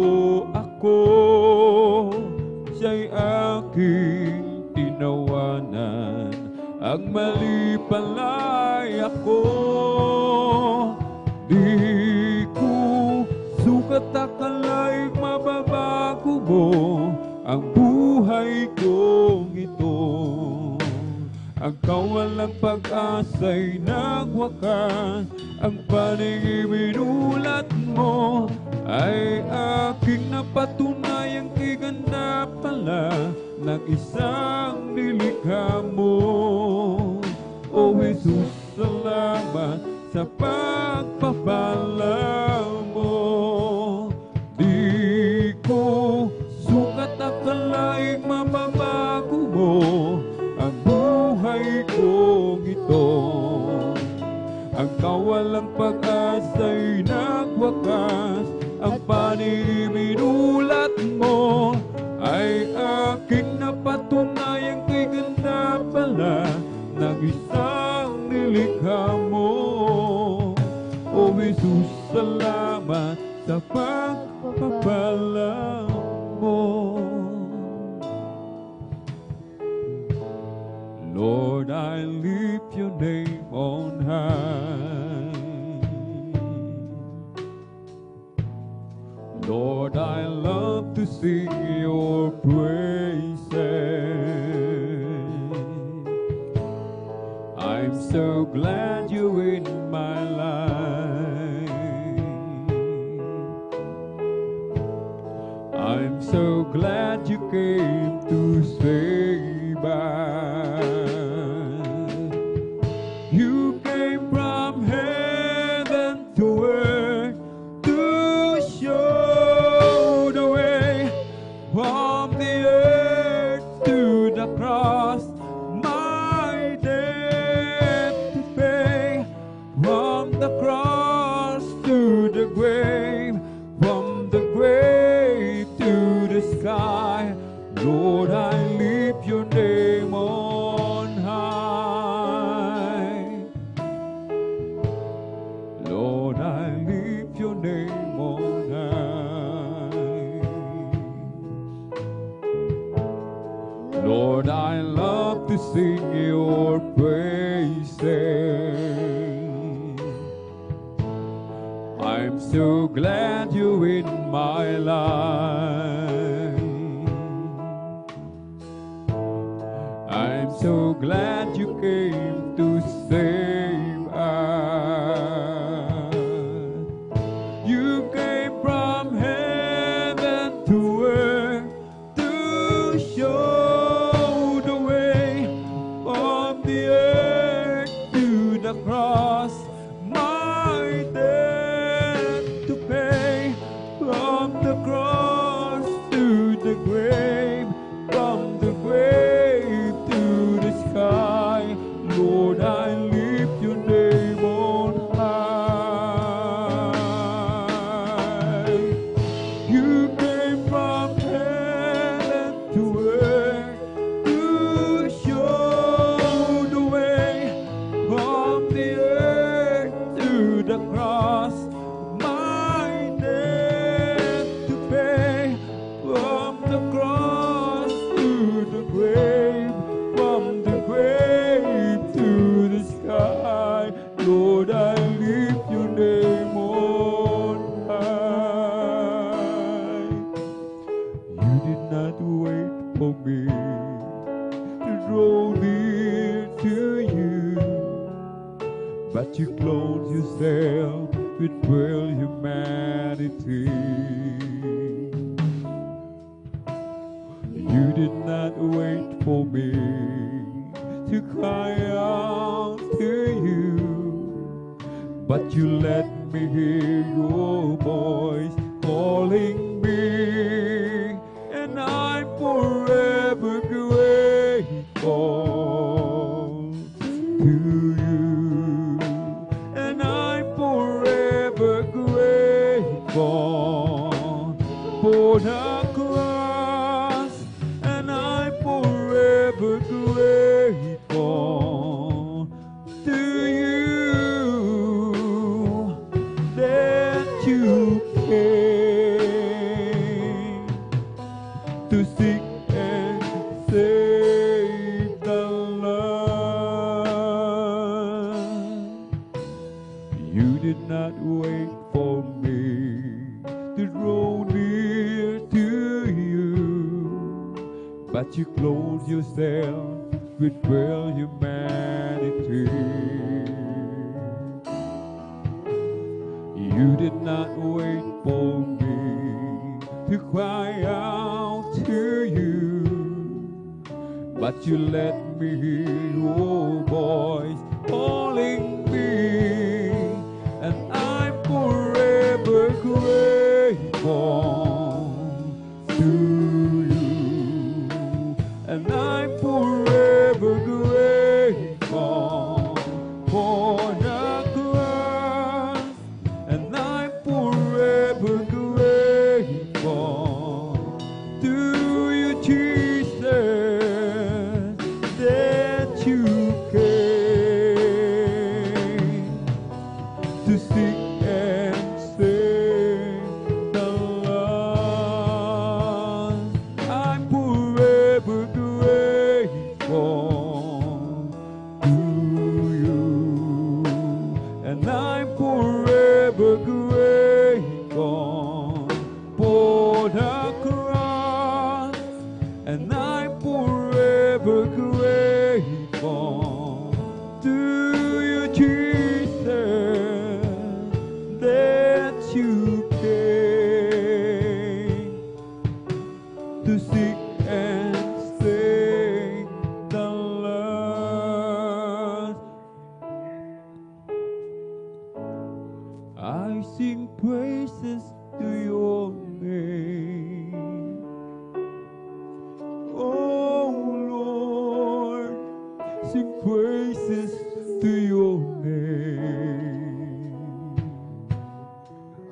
ako. Siya'y aking tinawanan, ang mali pala'y ako. Di ko sukat akala'y mababago mo ang buhay kong ito. Ang kawalang pag-asa'y nagwakas, ang paniminulat mo ay aking napatunayang iganda pala ng isang nilikha mo. O Jesus, salamat sa pagpapala mo. Di ko sukat akala'y mababago mo ang buhay kong ito. Ang kawalang pag-asa'y nagwakas, ang paniminulat mo ay aking napatunayang iganda pala ng isang nilikha mo. O Jesus, salamat sa pagpapala mo. Lord, I lift your name on high. Lord, I love to sing your praises. I'm so glad you're in my life. I'm so glad you came to save us. You came from heaven to earth to show the way, from the earth to the cross, my debt to pay, from the cross to the grave, from the grave to the sky. Lord, I lift your name on high. Lord, I lift your name on high. Lord, I love to sing your praises. I'm so glad you're in my life. I'm so glad you came to save us. You came from heaven to earth to show the way, from the earth to the cross, my debt to pay, from the cross to the grave, from the grave to the sky. Lord, I lift your name on high. You came from heaven to earth to show the way, from the earth to the cross, my debt to pay, from the cross to the grave, from the grave to the sky. Lord, I lift your name on high. You did not wait for me to draw near to you, but you clothe yourself with real humanity. You did not wait for me to cry out to you, but you let me hear your voice calling me, and I'm forever grateful to you, and I'm forever grateful for the cross, and I'm forever grateful to you that you came to seek and save the lost. You did not wait for me to draw near to you, but you clothe yourself with real humanity. You did not wait for me to cry out to you, but you let me hear your voice calling me, and I'm forever grateful to you, and I'm forever grateful for the cross, and I'm forever grateful to you, Jesus, that you came to seek and save the lost. I'm forever grateful to you, and I'm forever grateful for the cross, and I'm forever grateful to you, Jesus, that you came to seek and save the lost. I sing praises to your name, oh Lord, sing praises to your name,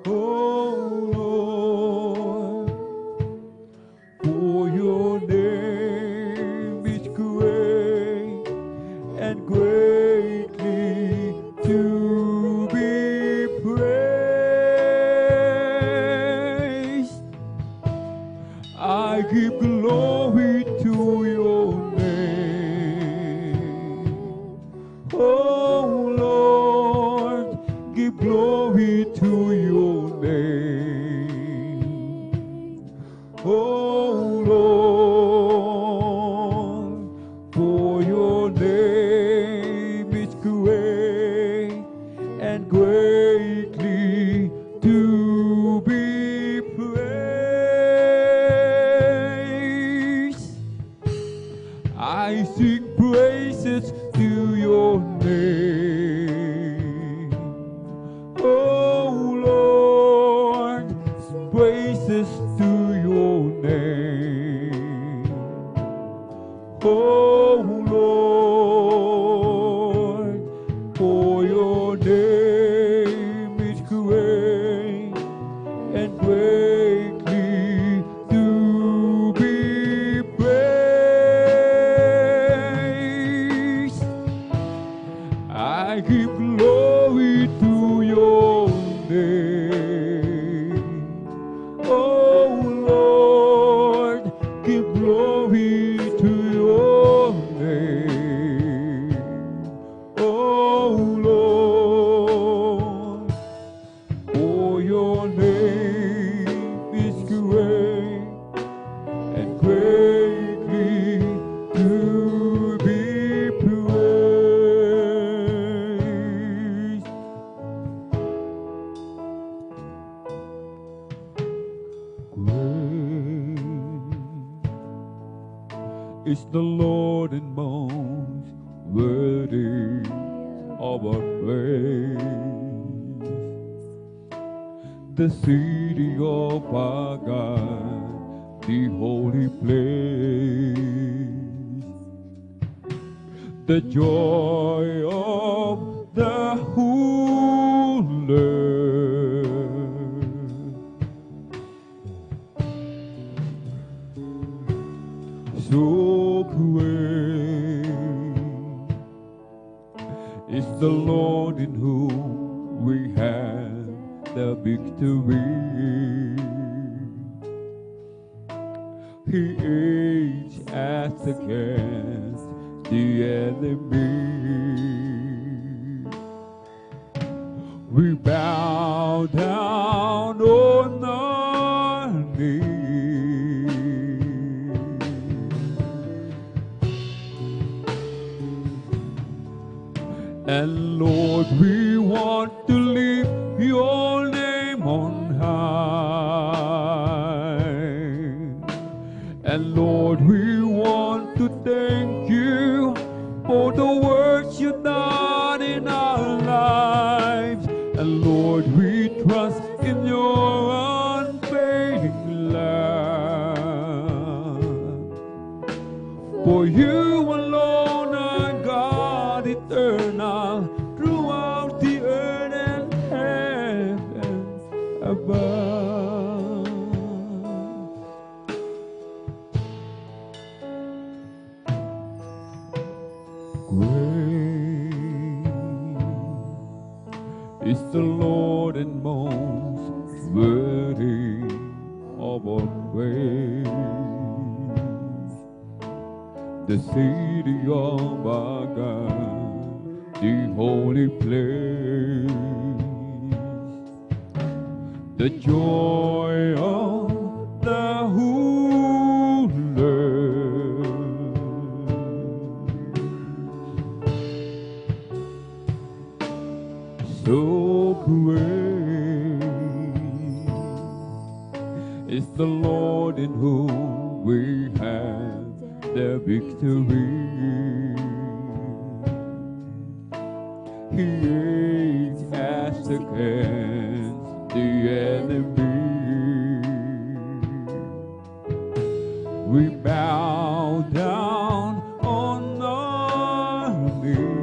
oh Lord, for your name is great and greatly to be praised. I give glory to your name, oh Lord, give glory to your name, oh Lord, for your name is great and greatly to be praised. I sing praises to your name, oh Lord, praises to your name, oh Lord, for your name is great and greatly to be praised. I give glory to your name, oh Lord, give glory to your name, oh Lord. is the Lord and most worthy of our praise. The city of our God, the holy place, the joy of the whole earth. So great is the Lord in whom we have the victory. He aids us against the enemy. We bow down on our knees, and Lord, we want to lift your name on high. And Lord, we want to thank you for the works you've done in our lives. And Lord, we trust in your unfailing love. For you alone are God eternal, throughout the earth and heavens above. Great is the Lord and most worthy of our praise. The city of our God, the holy place, the joy of the whole earth. So great is the Lord in whom we have the victory. He aids us against the enemy. We bow down on our knees,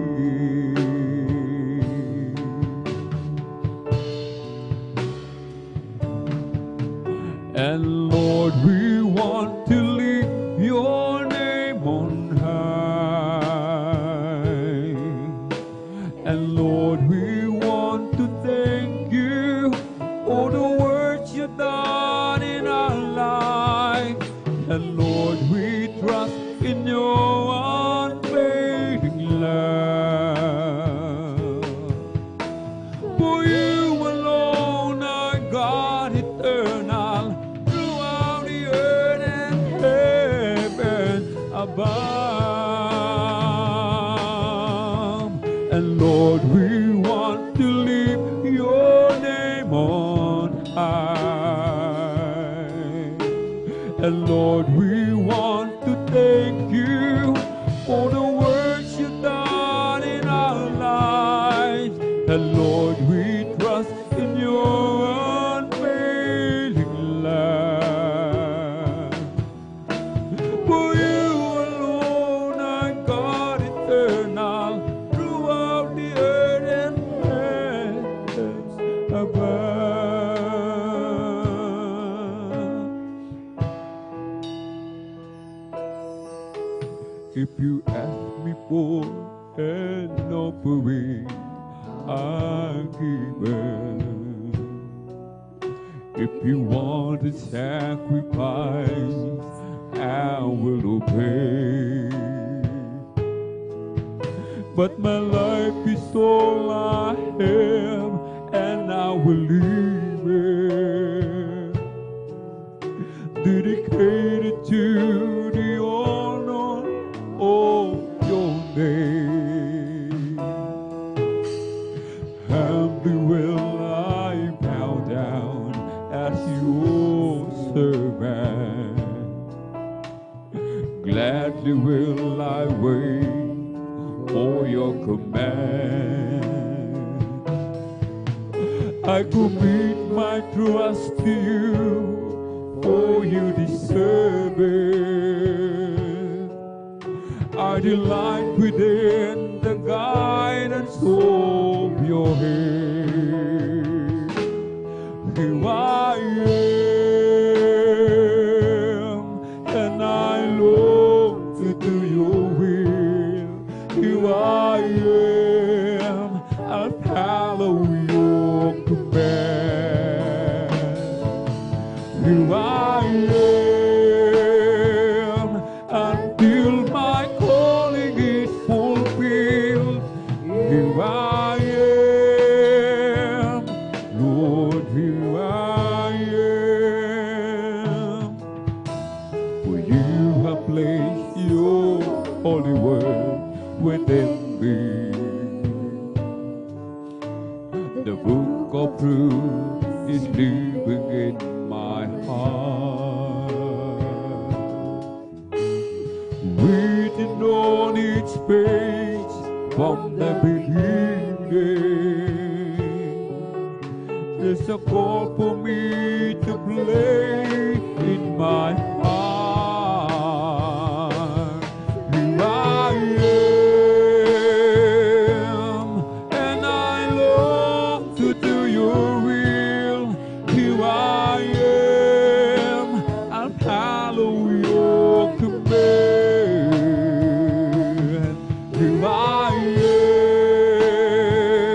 and Lord, we want to lift your name on high. And Lord, we want to thank you for the works you've done in our lives. And Lord, we trust in your unfailing love. For you alone are God eternal, throughout the earth and heaven above. And Lord, we want to lift your name on high. And Lord, we want to thank you for the works you've done in our lives. And Lord, we trust in your unfailing love. For you alone are God eternal, throughout the earth and heavens above. If you ask me for an offering, I'll give it. If you want a sacrifice, I will obey. But my life is all I have, and I will leave it dedicated to the honor of your name. Humbly will I bow down as your servant, glad patiently will I wait for your command. I commit my trust to you, for you deserve it. I delight within the guidance of your hand. Here I am, and I long to do your will. Here I am, I'll follow your command. Here I am, until my calling is fulfilled. Here I am, Lord, here I am. For you have placed your holy word within me. The book of truth is living in my heart. Written on its page from the beginning, there's a call for me to play in my heart. Here I am, and I long to do your will. Here I am, I'll follow your command. Here I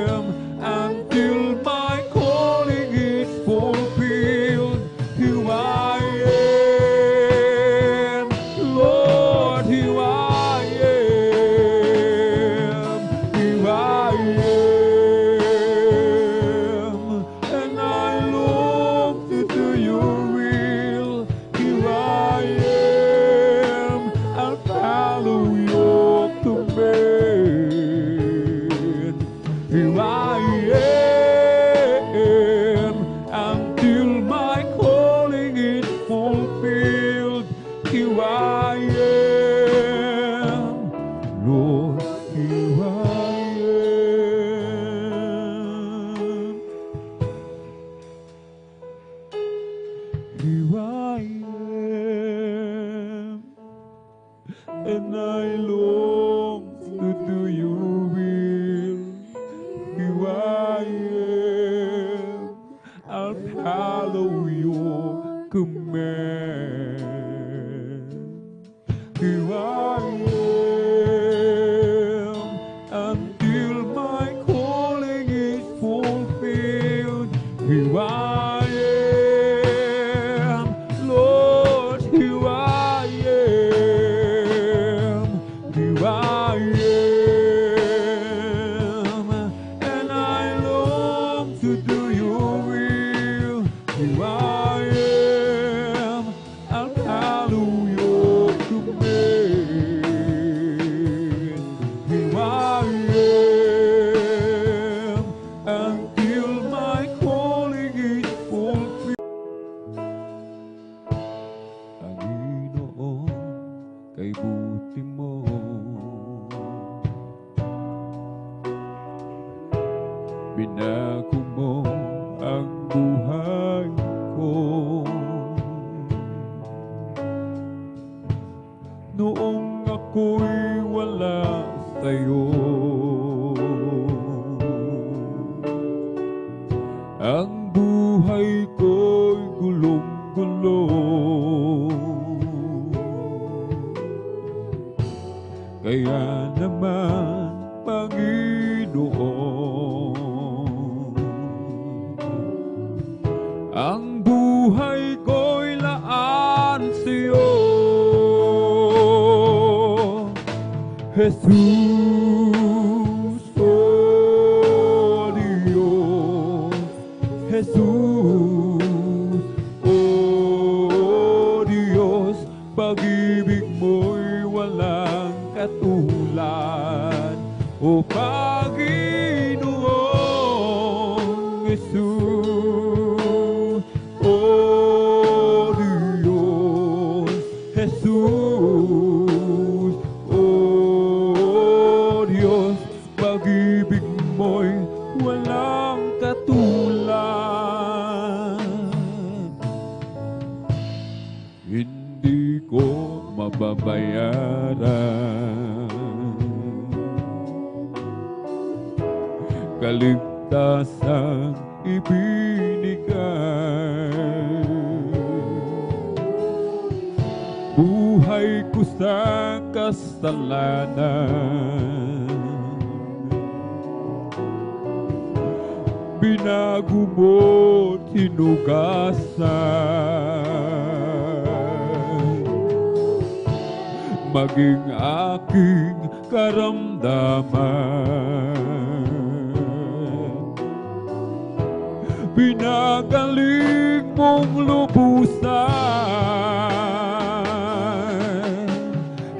am, until my calling is fulfilled. Here I am, Lord, here I am. Here I am, and I long to do your will. Here I am, I'll follow your command. Here I am, until my calling is fulfilled. Here I am, Lord, here I am. Here I am, and I long to do your will. Here I am, I'll follow your command. Here I am, until my calling is fulfilled. Here I am, Lord, here I am. Here I am, and I long to do your will. Here I am, I'll follow your command. Here I am, until my calling is fulfilled. Panginoon, kay buti mo, binago mo ang buhay ko. Noong ako'y wala sa'yo, ang buhay ko'y gulong-gulo. Kaya naman, Panginoon, ang buhay ko'y laan sa'yo, Jesus, oh Diyos, Jesus, oh Diyos, pag-ibig mo'y walang katulad. O Panginoong Jesus, O Diyos, Jesus, babayaran. Kaligtasan ibinigay, buhay ko sa kasalanan, binago mo't hinugasan, maging aking karamdaman. Pinagaling mong lubusan,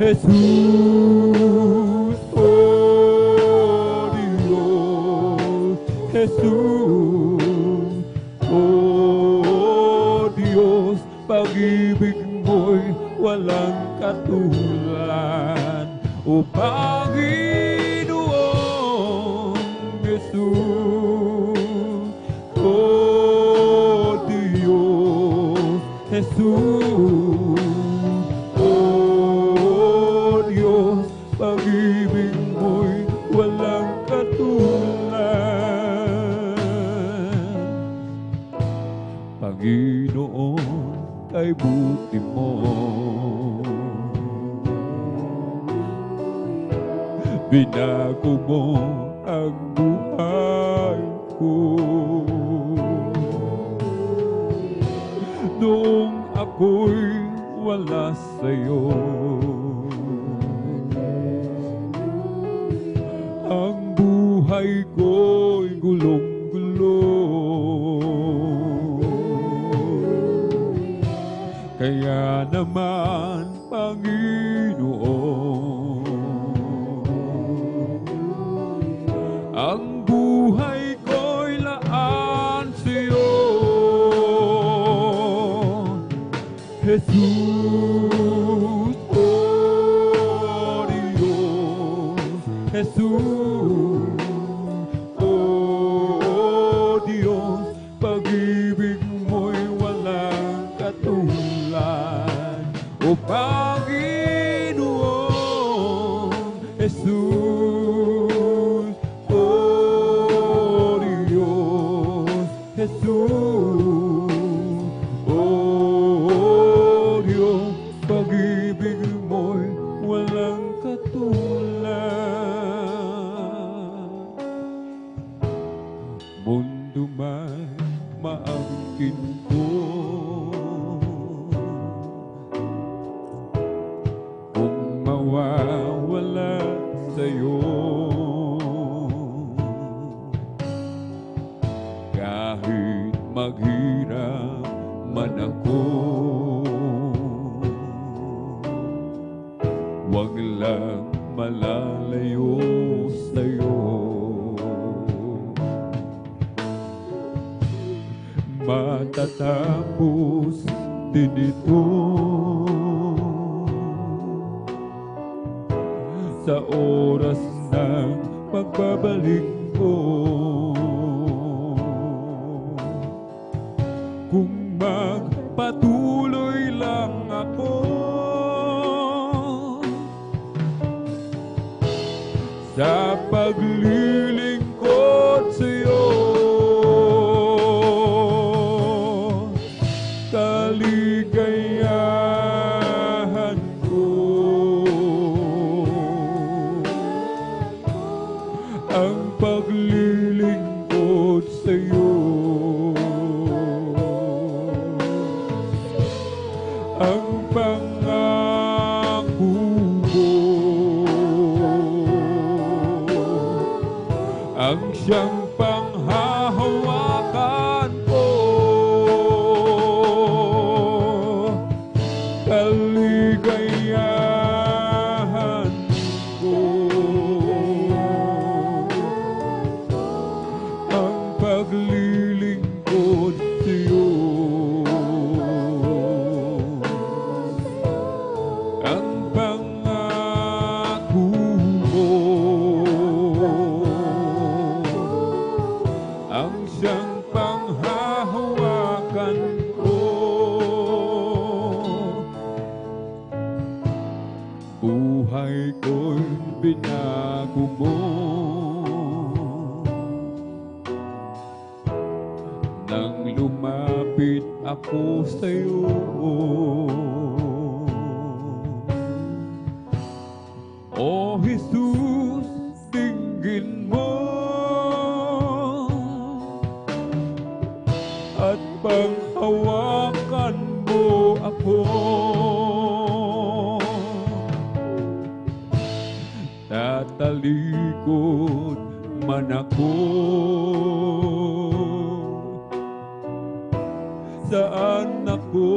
Jesus, oh Diyos, Jesus, oh Diyos, pag-ibig mo'y walang katulad, o Panginoong Jesus, oh Diyos, Jesus, oh Diyos, pag-ibig mo'y walang katulad. Panginoon, kay buti mo, binago mo ang buhay ko. Noong ako'y wala sa'yo, ang buhay ko'y gulong-gulo. Kaya naman, Panginoon, ang buhay ko'y laan sa'yo. Jesus, oh Diyos, Jesus, oh Diyos, pag-ibig mo'y walang katulad, o Panginoon, Jesus, oh Diyos, Jesus, oh Diyos, pag-ibig mo'y walang katulad. Mundo man maangkin ko, kung mawawala sa'yo, kahit maghirap man ako, wag lang malalayo sa'yo. Matatapos din ito sa oras ng pagbabalik ko. Kung magpatuloy lang ako sa paglilingkod sa'yo, kaligayahan ko ang paglilingkod sa'yo. Ang pangako mo, ang siyang panghahawakan ko, kaligayahan ko, ang paglilingkod sa'yo. Ang pangako mo, ang siyang panghahawakan ko, binago mo. Nang lumapit ako sa'yo, O Jesus, dinggin mo at panghawakan mo ako. Tatalikod man ako, saan ako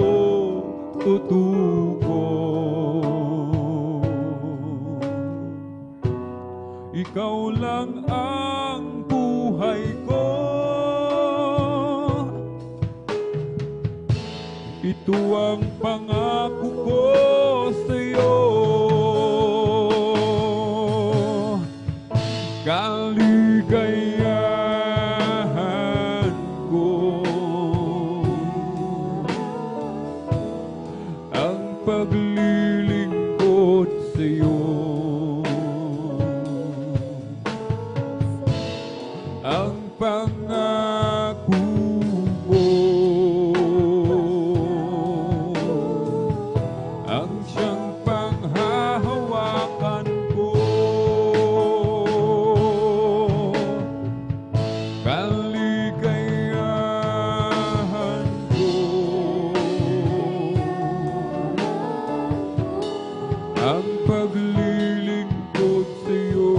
tutungo? Ikaw lang ang buhay ko, ito ang pangako ko sa'yo. Kaligayahan ko ang paglilingkod sa'yo. Ang pangako mo ang siyang panghahawakan ko. Kaligayahan ko ang paglilingkod sa'yo.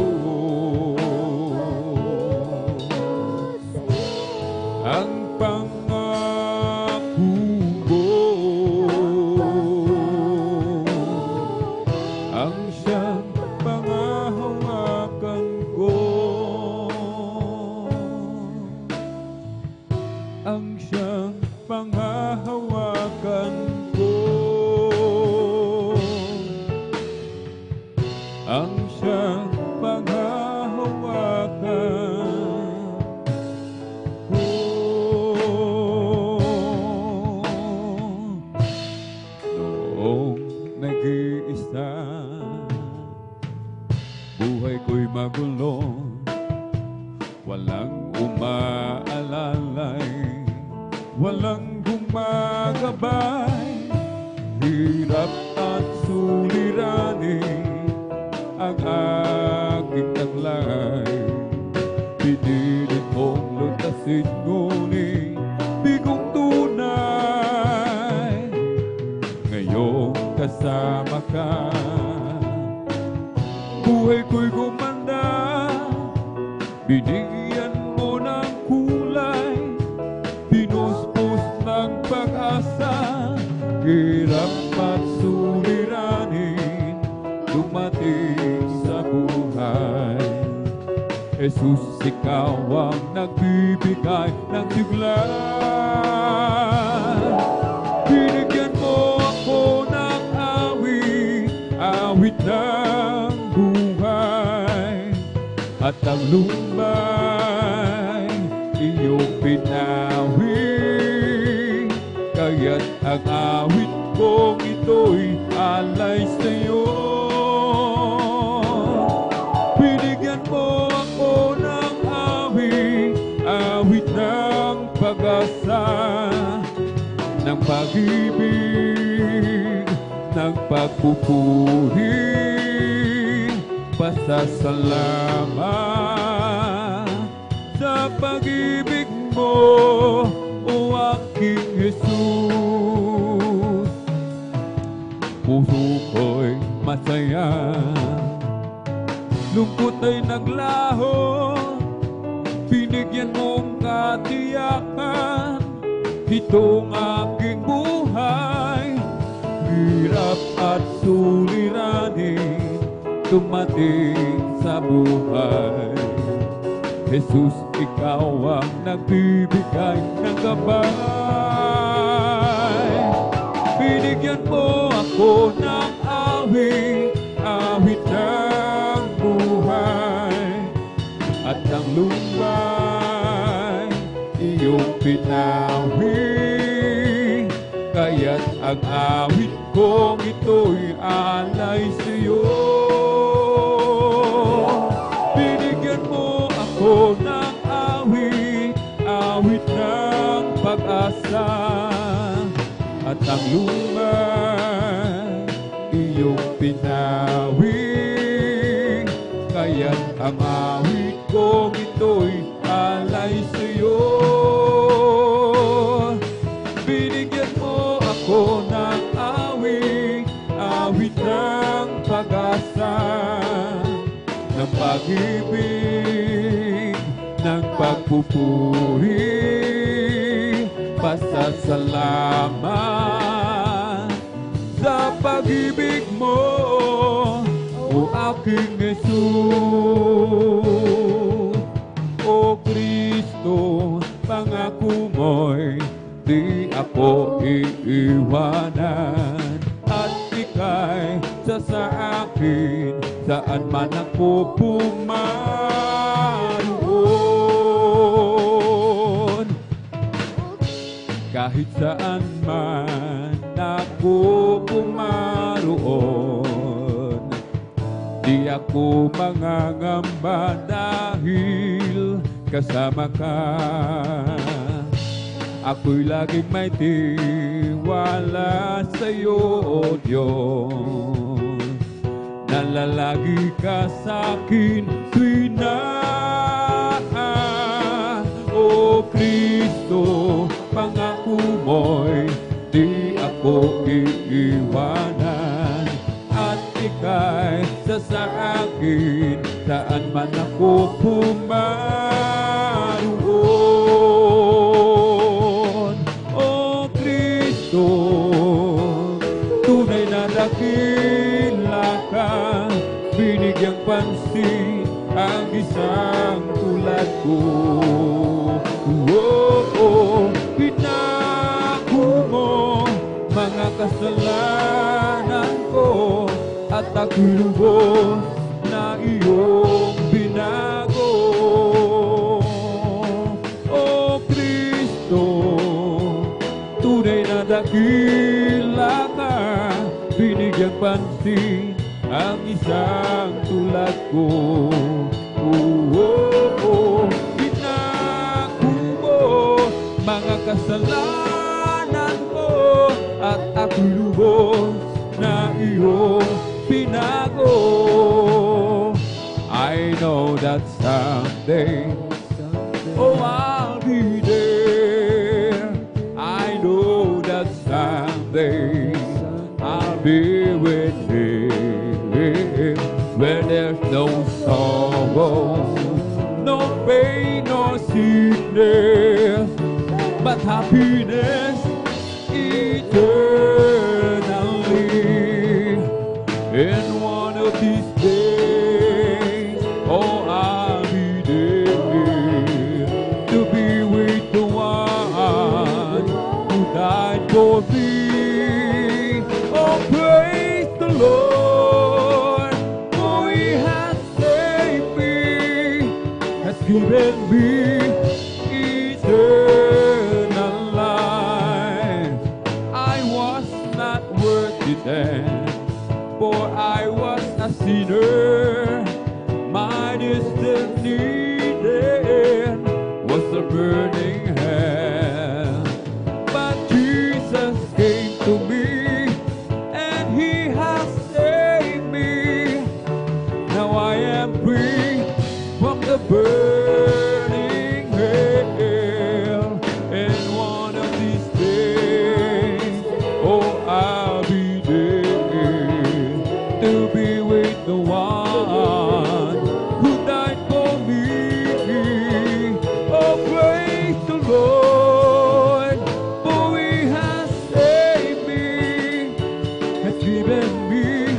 Ang pangako mo ang siyang panghahawakan ko. Ang siyang panghahawakan ko. Ang siyang panghahawakan ko. Noong nag-iisa, buhay ko'y magulo, walang umaalalay, walang gumagabay, hirap at suliranin ang aking taglay. Pinilit mong lutasin, ngunit bigong tunay. Ngayong kasama ka, buhay ko'y gumanda, binigyan mo ng kulay, pinuspos ng pag-asa, hirap at suliranin dumating sa buhay. Jesus, ikaw ang nagbibigay ng sigla. Binigyan mo ako ng awit, awit ng buhay, at ang lumbay iyong pinawi. Kaya't ang awit kong ito'y alay sa'yo. Binigyan mo ako ng awit, awit ng pag-asa, ng pag-ibig, ng pagpupuri, pasasalamat sa pag-ibig mo, o aking Jesus. Puso ko'y masaya, lungkot ay naglaho, binigyan mong katiyakan itong aking buhay. Hirap at suliranin dumating sa buhay. Jesus, ikaw ang nagbibigay ng gabay. Binigyan mo ako ng awit, awit ng buhay, at ang lumbay iyong pinawi. Kaya't ang awit kong ito'y alay sa'yo. awit ng pag-asa at ang lumang iyong pinawing, kaya't ang awit kong ito'y alay sa'yo. Binigyan mo ako ng awit, awit ng pag-asa, ng pag-ibig, ng pagpupuri, pasasalamat sa pag-ibig mo, o aking Jesus. O Kristo, pangako mo'y di ako iiwanan, at ika'y sa akin saan man ako pumaroon. Kahit saan man ako pumaroon, di ako mangangamba dahil kasama ka. Ako'y laging may tiwala sa'yo, O Diyos. Nalalagi ka sa'kin tuwing na, O Kristo, pangako mo'y di ako iiwanan, at ika'y sa akin saan man ako pumaroon. O Kristo, tunay na dakila ka, binigyang pansin ang isang tulad ko. Pinako mo mga kasalanan ko, at ako'y lubos na iyong binago. O Kristo, tunay na dakila ka, binigyang pansin ang isang tulad ko. Pinako mo mga kasalanan ko, at ako'y lubos na iyong binago. I know that someday, oh, I'll be there. I know that someday I'll be with Him, where there's no sorrow, no pain, no sickness, but happiness eternally. In one of these days, oh, I'll be there to be with the one who died for me. Oh, praise the Lord, for He has saved me, has given me eternal life. I was not worthy then, for I was a sinner. My destiny then was a burning hell. But Jesus came to me, and He has saved me. Now I am free from the burning hell. And one of these days, oh, I'll be there to be with the one who died for me. Oh, praise the Lord, for He has saved me, has given me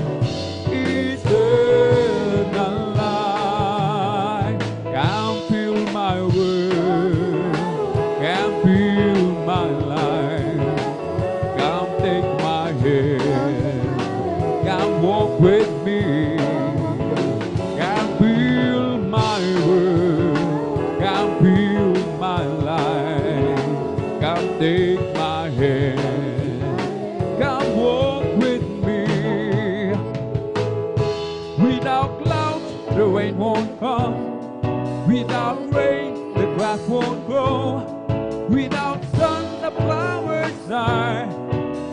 eternal life. Come fill my world, come fill my life, come take my hand, come walk with me, come fill my world, come fill my life, come take my hand, come walk with me. Without clouds, the rain won't come. Without rain, the grass won't grow. Without sun, the flowers die.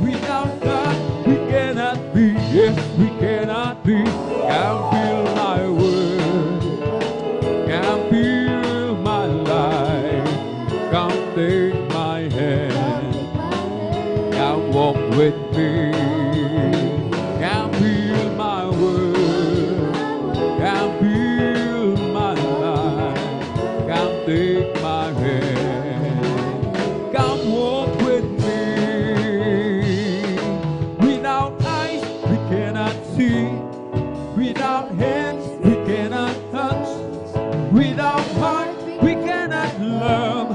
Without God, we cannot be. Yes, we cannot be. Can feel my word. Can feel my life. Come take my hand. Come walk with me. Can feel my word. Can feel my life. Come take my hand. Come walk with me. Without eyes, we cannot see. Without hands, we cannot touch. Without heart, we cannot love.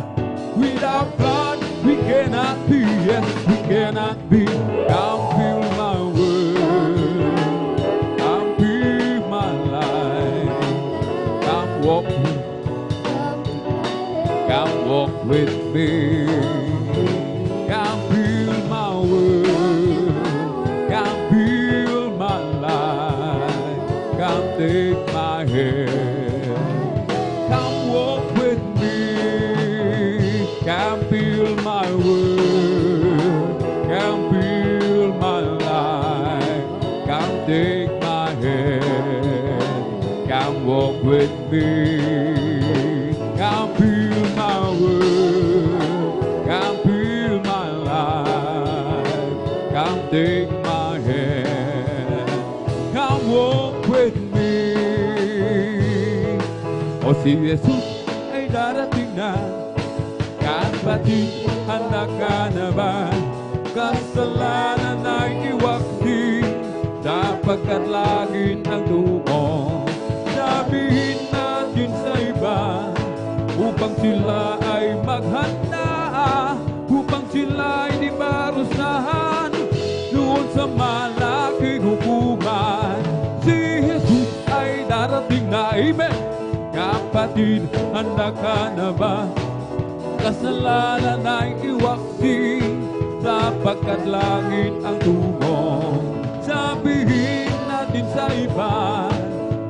Without God, we cannot be. Yes, we cannot be. Come feel my word. Come feel my life. Come walk with Come walk with me. Come feel my word. Come feel my life. Come take my hand. Come walk with me. Come feel my word. Come feel my life. Come take my hand. Come walk with me. Come feel my word. Come feel my life. Come take my hand. Come walk with me. O si Jesus ay darating na. Kapatid, handa ka na ba? Kasalanan ay iwaksi, sapagkat langit ang dumo. Sabihin natin sa iba, upang sila ay maghanda, upang sila ay di parusahan doon sa malaking hukuman. Si Jesus ay darating na. Amen. Kapatid, handa ka na ba? Kasalanan ay iwaksi, sapagkat langit ang tumo. Sabihin natin sa iba,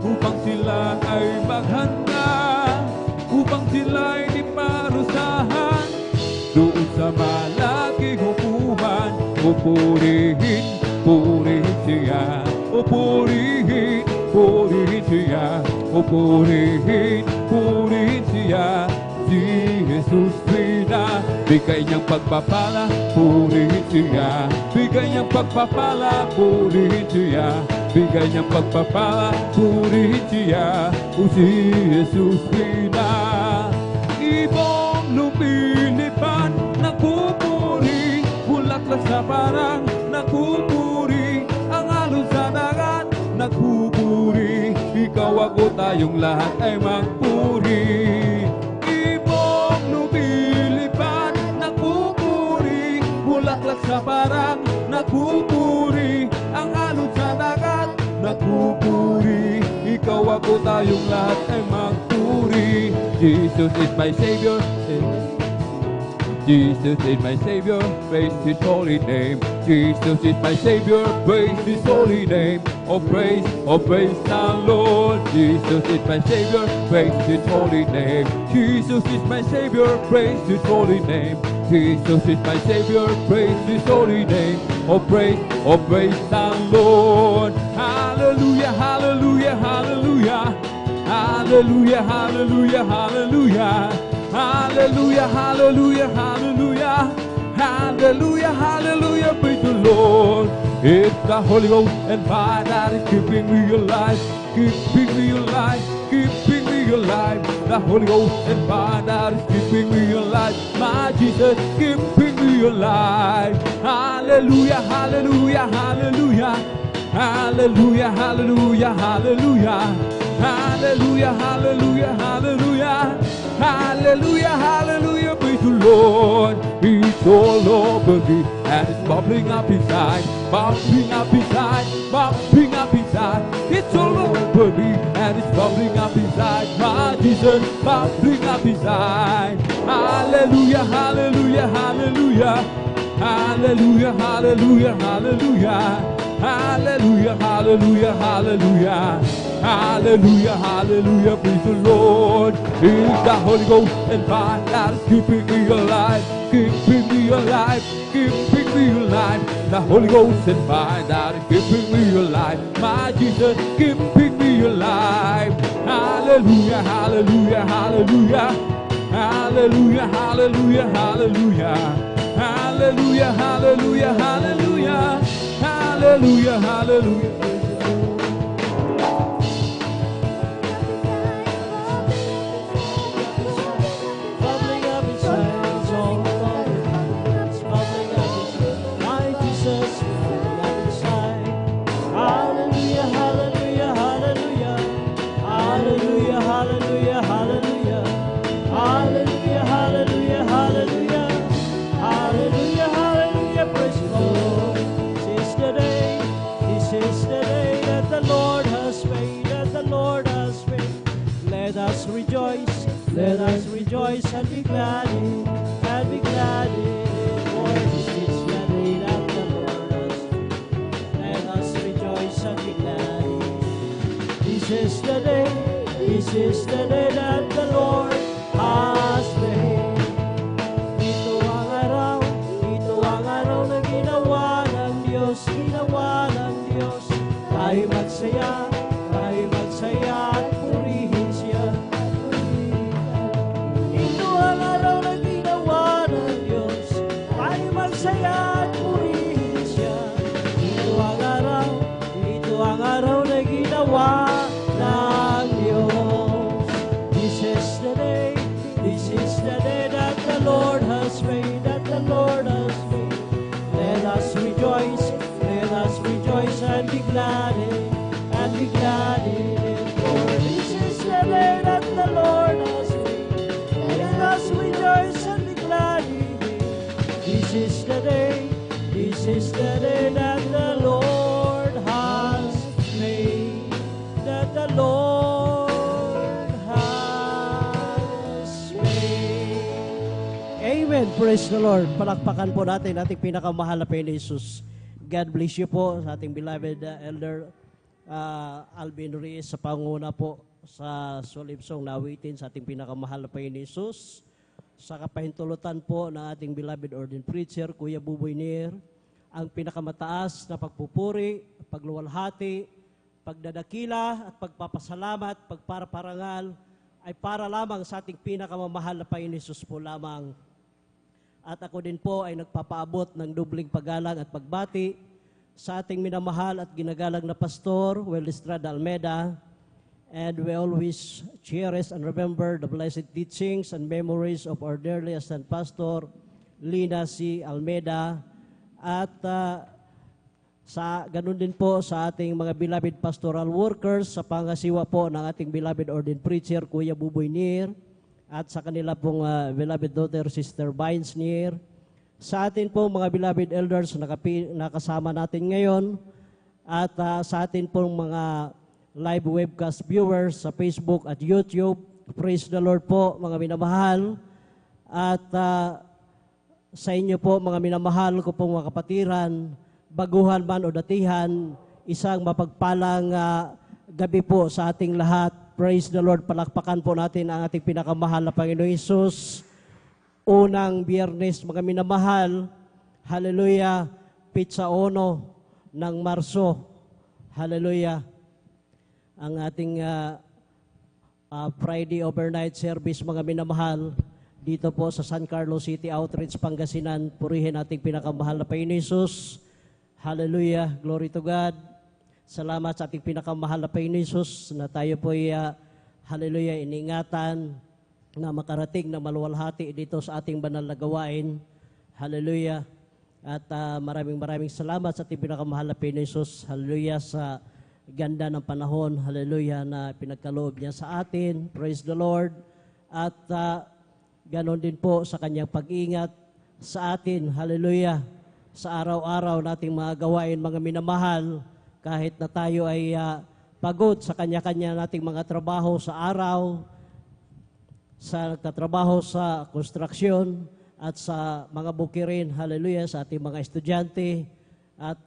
upang sila ay maghanda, upang sila ay di parusahan doon sa malaking hukuman. O purihin, purihin siya. O purihin, purihin siya. O purihin, purihin siya. Si Jesus Trina, bigay niyang pagpapala, purihin siya. Bigay niyang pagpapala, purihin siya. Bigay niyang pagpapala, purihin siya. O si Jesus Trina, ibong lumilipad, nagpupuri, bulaklak sa parang, nagpupuri, ang alon sa dagat, nagpupuri, ikaw ako tayong lahat ay magpuri. Bulaklak sa parang, nagpupuri, ang alon sa dagat, nagpupuri, ikaw ako tayong lahat ay magpuri. Jesus is my Savior, Jesus is my Savior, praise His holy name. Jesus is my Savior, praise His holy name. Oh praise the Lord. Jesus is my Savior, praise His holy name. Jesus is my Savior, praise His holy name. Jesus is my Savior, praise His holy name. Oh praise the Lord. Hallelujah, hallelujah, hallelujah. Hallelujah, hallelujah, hallelujah. Hallelujah, hallelujah, hallelujah. Hallelujah, hallelujah, praise the Lord. It's the Holy Ghost and fire that is keeping me alive, keeping me alive, keeping me alive. The Holy Ghost and fire that is keeping me alive. My Jesus, keeping me alive. Hallelujah, hallelujah, hallelujah. Hallelujah, hallelujah, hallelujah. Hallelujah, hallelujah, hallelujah. Hallelujah, hallelujah, praise the Lord. It's all over me and it's bubbling up inside, bubbling up inside, bubbling up inside. It's all over me and it's bubbling up inside. My Jesus, bubbling up inside. Hallelujah, hallelujah, hallelujah. Hallelujah, hallelujah, hallelujah. Hallelujah, hallelujah, hallelujah. Hallelujah, hallelujah, praise the Lord. It's the Holy Ghost and fire that is keeping me alive, keeping me alive, keeping me alive. The Holy Ghost and fire that is keeping me alive. My Jesus, keeping me alive. Hallelujah, hallelujah, hallelujah. Hallelujah, hallelujah, hallelujah. Hallelujah, hallelujah, hallelujah. Hallelujah, hallelujah. Bubbling up inside, it's all bubbling. It's bubbling up inside. My Jesus, bubbling up inside. Hallelujah, hallelujah, hallelujah. Hallelujah, hallelujah, hallelujah. Hallelujah, hallelujah, hallelujah. Hallelujah, hallelujah, praise the Lord. This is the day that the Lord has made, that the Lord has made. Let us rejoice and be glad in, and be glad in it. For this is the day that the Lord has made. Let us rejoice and be glad in it. This is the day that the Lord has made. Ito ang araw na ginawa ng Diyos, Tayo magsaya at purihin siya. Ito ang araw na ginawa ng Diyos, tayo magsaya at purihin siya. Ito ang araw na ginawa ng Diyos. This is the day that the Lord has made, that the Lord has made. Let us rejoice and be glad in it, and be glad in it. For this is the day that the Lord has made. Let us rejoice and be glad in it. This is the day that the Lord has made, that the Lord has made. Amen. Praise the Lord. Palakpakan po natin ating pinakamahal na Panginoon Jesus. God bless you po sa ating beloved Elder Alvin Reyes sa panguna po sa Solibsong na awitin sa ating pinakamahal na Panginoon Jesus. Sa kapahintulutan po ng ating beloved ordained preacher, Kuya Buboy Nier, ang pinakamataas na pagpupuri, pagluwalhati, pagdadakila at pagpapasalamat, pagparaparangal ay para lamang sa ating pinakamamahal na Panginoon Jesus po lamang. At ako din po ay nagpapaabot ng dubling paggalang at pagbati sa ating minamahal at ginagalang na Pastor, Well Estrada Almeida. And we always cherish and remember the blessed teachings and memories of our dearly esteemed Pastor, Lina C. Almeida. At sa ganun din po sa ating mga beloved pastoral workers, sa pangasiwa po ng ating beloved ordained preacher, Kuya Buboy Nier, at sa kanila pong beloved daughter, Sister Vines Nier. Sa atin pong mga beloved elders na nakasama natin ngayon, at sa atin pong mga live webcast viewers sa Facebook at YouTube. Praise the Lord po, mga minamahal. At sa inyo po, mga minamahal ko pong mga kapatiran, baguhan man o datihan, isang mapagpalang gabi po sa ating lahat. Praise the Lord. Palakpakan po natin ang ating pinakamahal na Panginoon Hesus. Unang Biyernes, mga minamahal, hallelujah, Pizza Ono ng Marso, hallelujah. Ang ating Friday overnight service, mga minamahal, dito po sa San Carlos City Outreach, Pangasinan, purihin ating pinakamahal na Panginoon Hesus. Hallelujah, glory to God. Salamat sa ating pinakamahal na Panginoon Hesus na tayo po hallelujah, iniingatan na makarating na maluwalhati dito sa ating banal na gawain. Hallelujah. At maraming salamat sa ating pinakamahal na Panginoon Hesus. Hallelujah, sa ganda ng panahon. Hallelujah, na pinagkaloob niya sa atin. Praise the Lord. At ganon din po sa kanyang pag-ingat sa atin. Hallelujah. Sa araw-araw nating mga gawain, mga minamahal, kahit na tayo ay pagod sa kanya-kanya nating mga trabaho sa araw, sa nagtatrabaho sa konstruksyon at sa mga bukirin, hallelujah, sa ating mga estudyante. At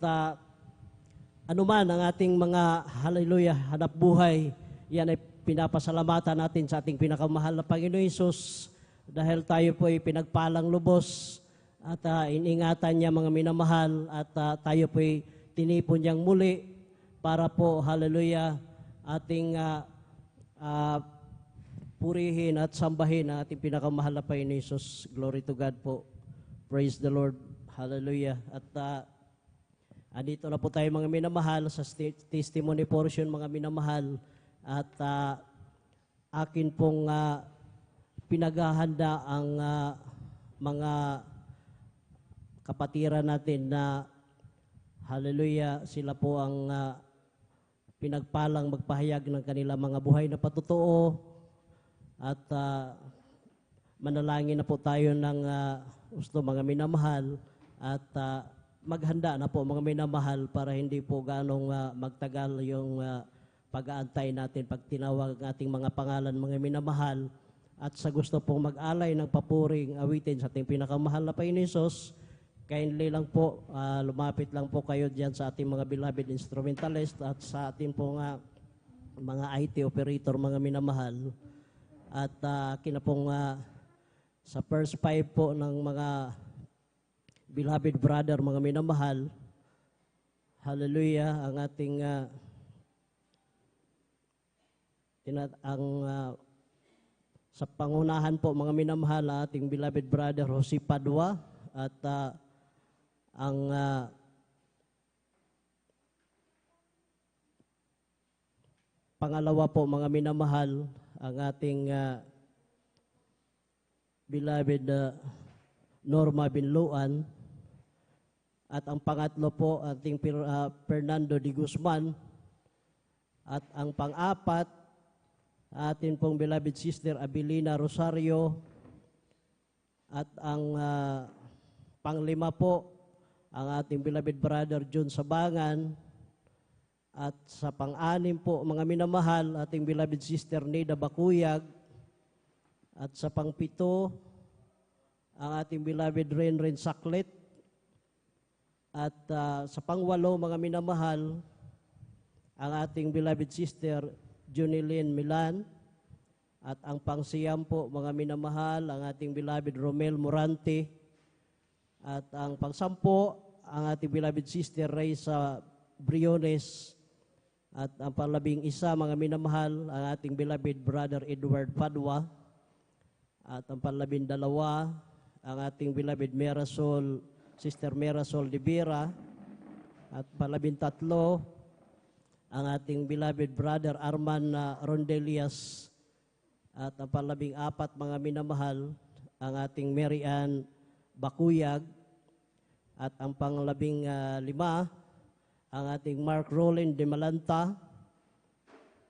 anuman ang ating mga hallelujah, hanap buhay, yan ay pinapasalamatan natin sa ating pinakamahal na Panginoon Hesus dahil tayo po ay pinagpalang lubos at iningatan niya mga minamahal at tayo po ay tinipon niyang muli para po, hallelujah, ating purihin at sambahin ang ating pinakamahal na Panginoon Hesus. Glory to God po. Praise the Lord. Hallelujah. At andito na po tayo mga minamahal sa testimony portion mga minamahal at akin pong pinaghahanda ang mga kapatiran natin na hallelujah, sila po ang pinagpalang magpahayag ng kanilang mga buhay na patotoo at manalangin na po tayo ng gusto mga minamahal at maghanda na po mga minamahal para hindi po ganong magtagal yung pag-aantay natin pag tinawag ang ating mga pangalan mga minamahal at sa gusto pong mag-alay ng papuring awitin sa ating pinakamahal na Panginoon Hesus, kindly lang po, lumapit lang po kayo dyan sa ating mga beloved instrumentalist at sa ating pong mga IT operator mga minamahal at kinapong sa first 5 po ng mga beloved brother mga minamahal, hallelujah, ang ating sa pangunahan po mga minamahal ating beloved brother Jose Padua at ang pangalawa po mga minamahal ang ating beloved Norma Binluan at ang pangatlo po ating Fernando de Guzman at ang pang-apat atin pong beloved sister Abilina Rosario at ang panglima po ang ating beloved brother John Sabangan at sa pang-anim po mga minamahal ating beloved sister Neda Bakuyag at sa pang-pito ang ating beloved Renren Saklet at sa pang-walo mga minamahal ang ating beloved sister Junilyn Milan at ang pang-siyam po mga minamahal ang ating beloved Romel Morante at ang pang-sampo ang ating beloved sister Reysa Briones at ang pang-11 mga minamahal ang ating beloved brother Edward Padua at ang pang-12 ang ating beloved Sister Merasol de Vera at pang-13 ang ating beloved brother Arman Rondelias at ang pang-14 mga minamahal ang ating Mary Ann Bakuyag at ang pang-15 ang ating Mark Roland de Malanta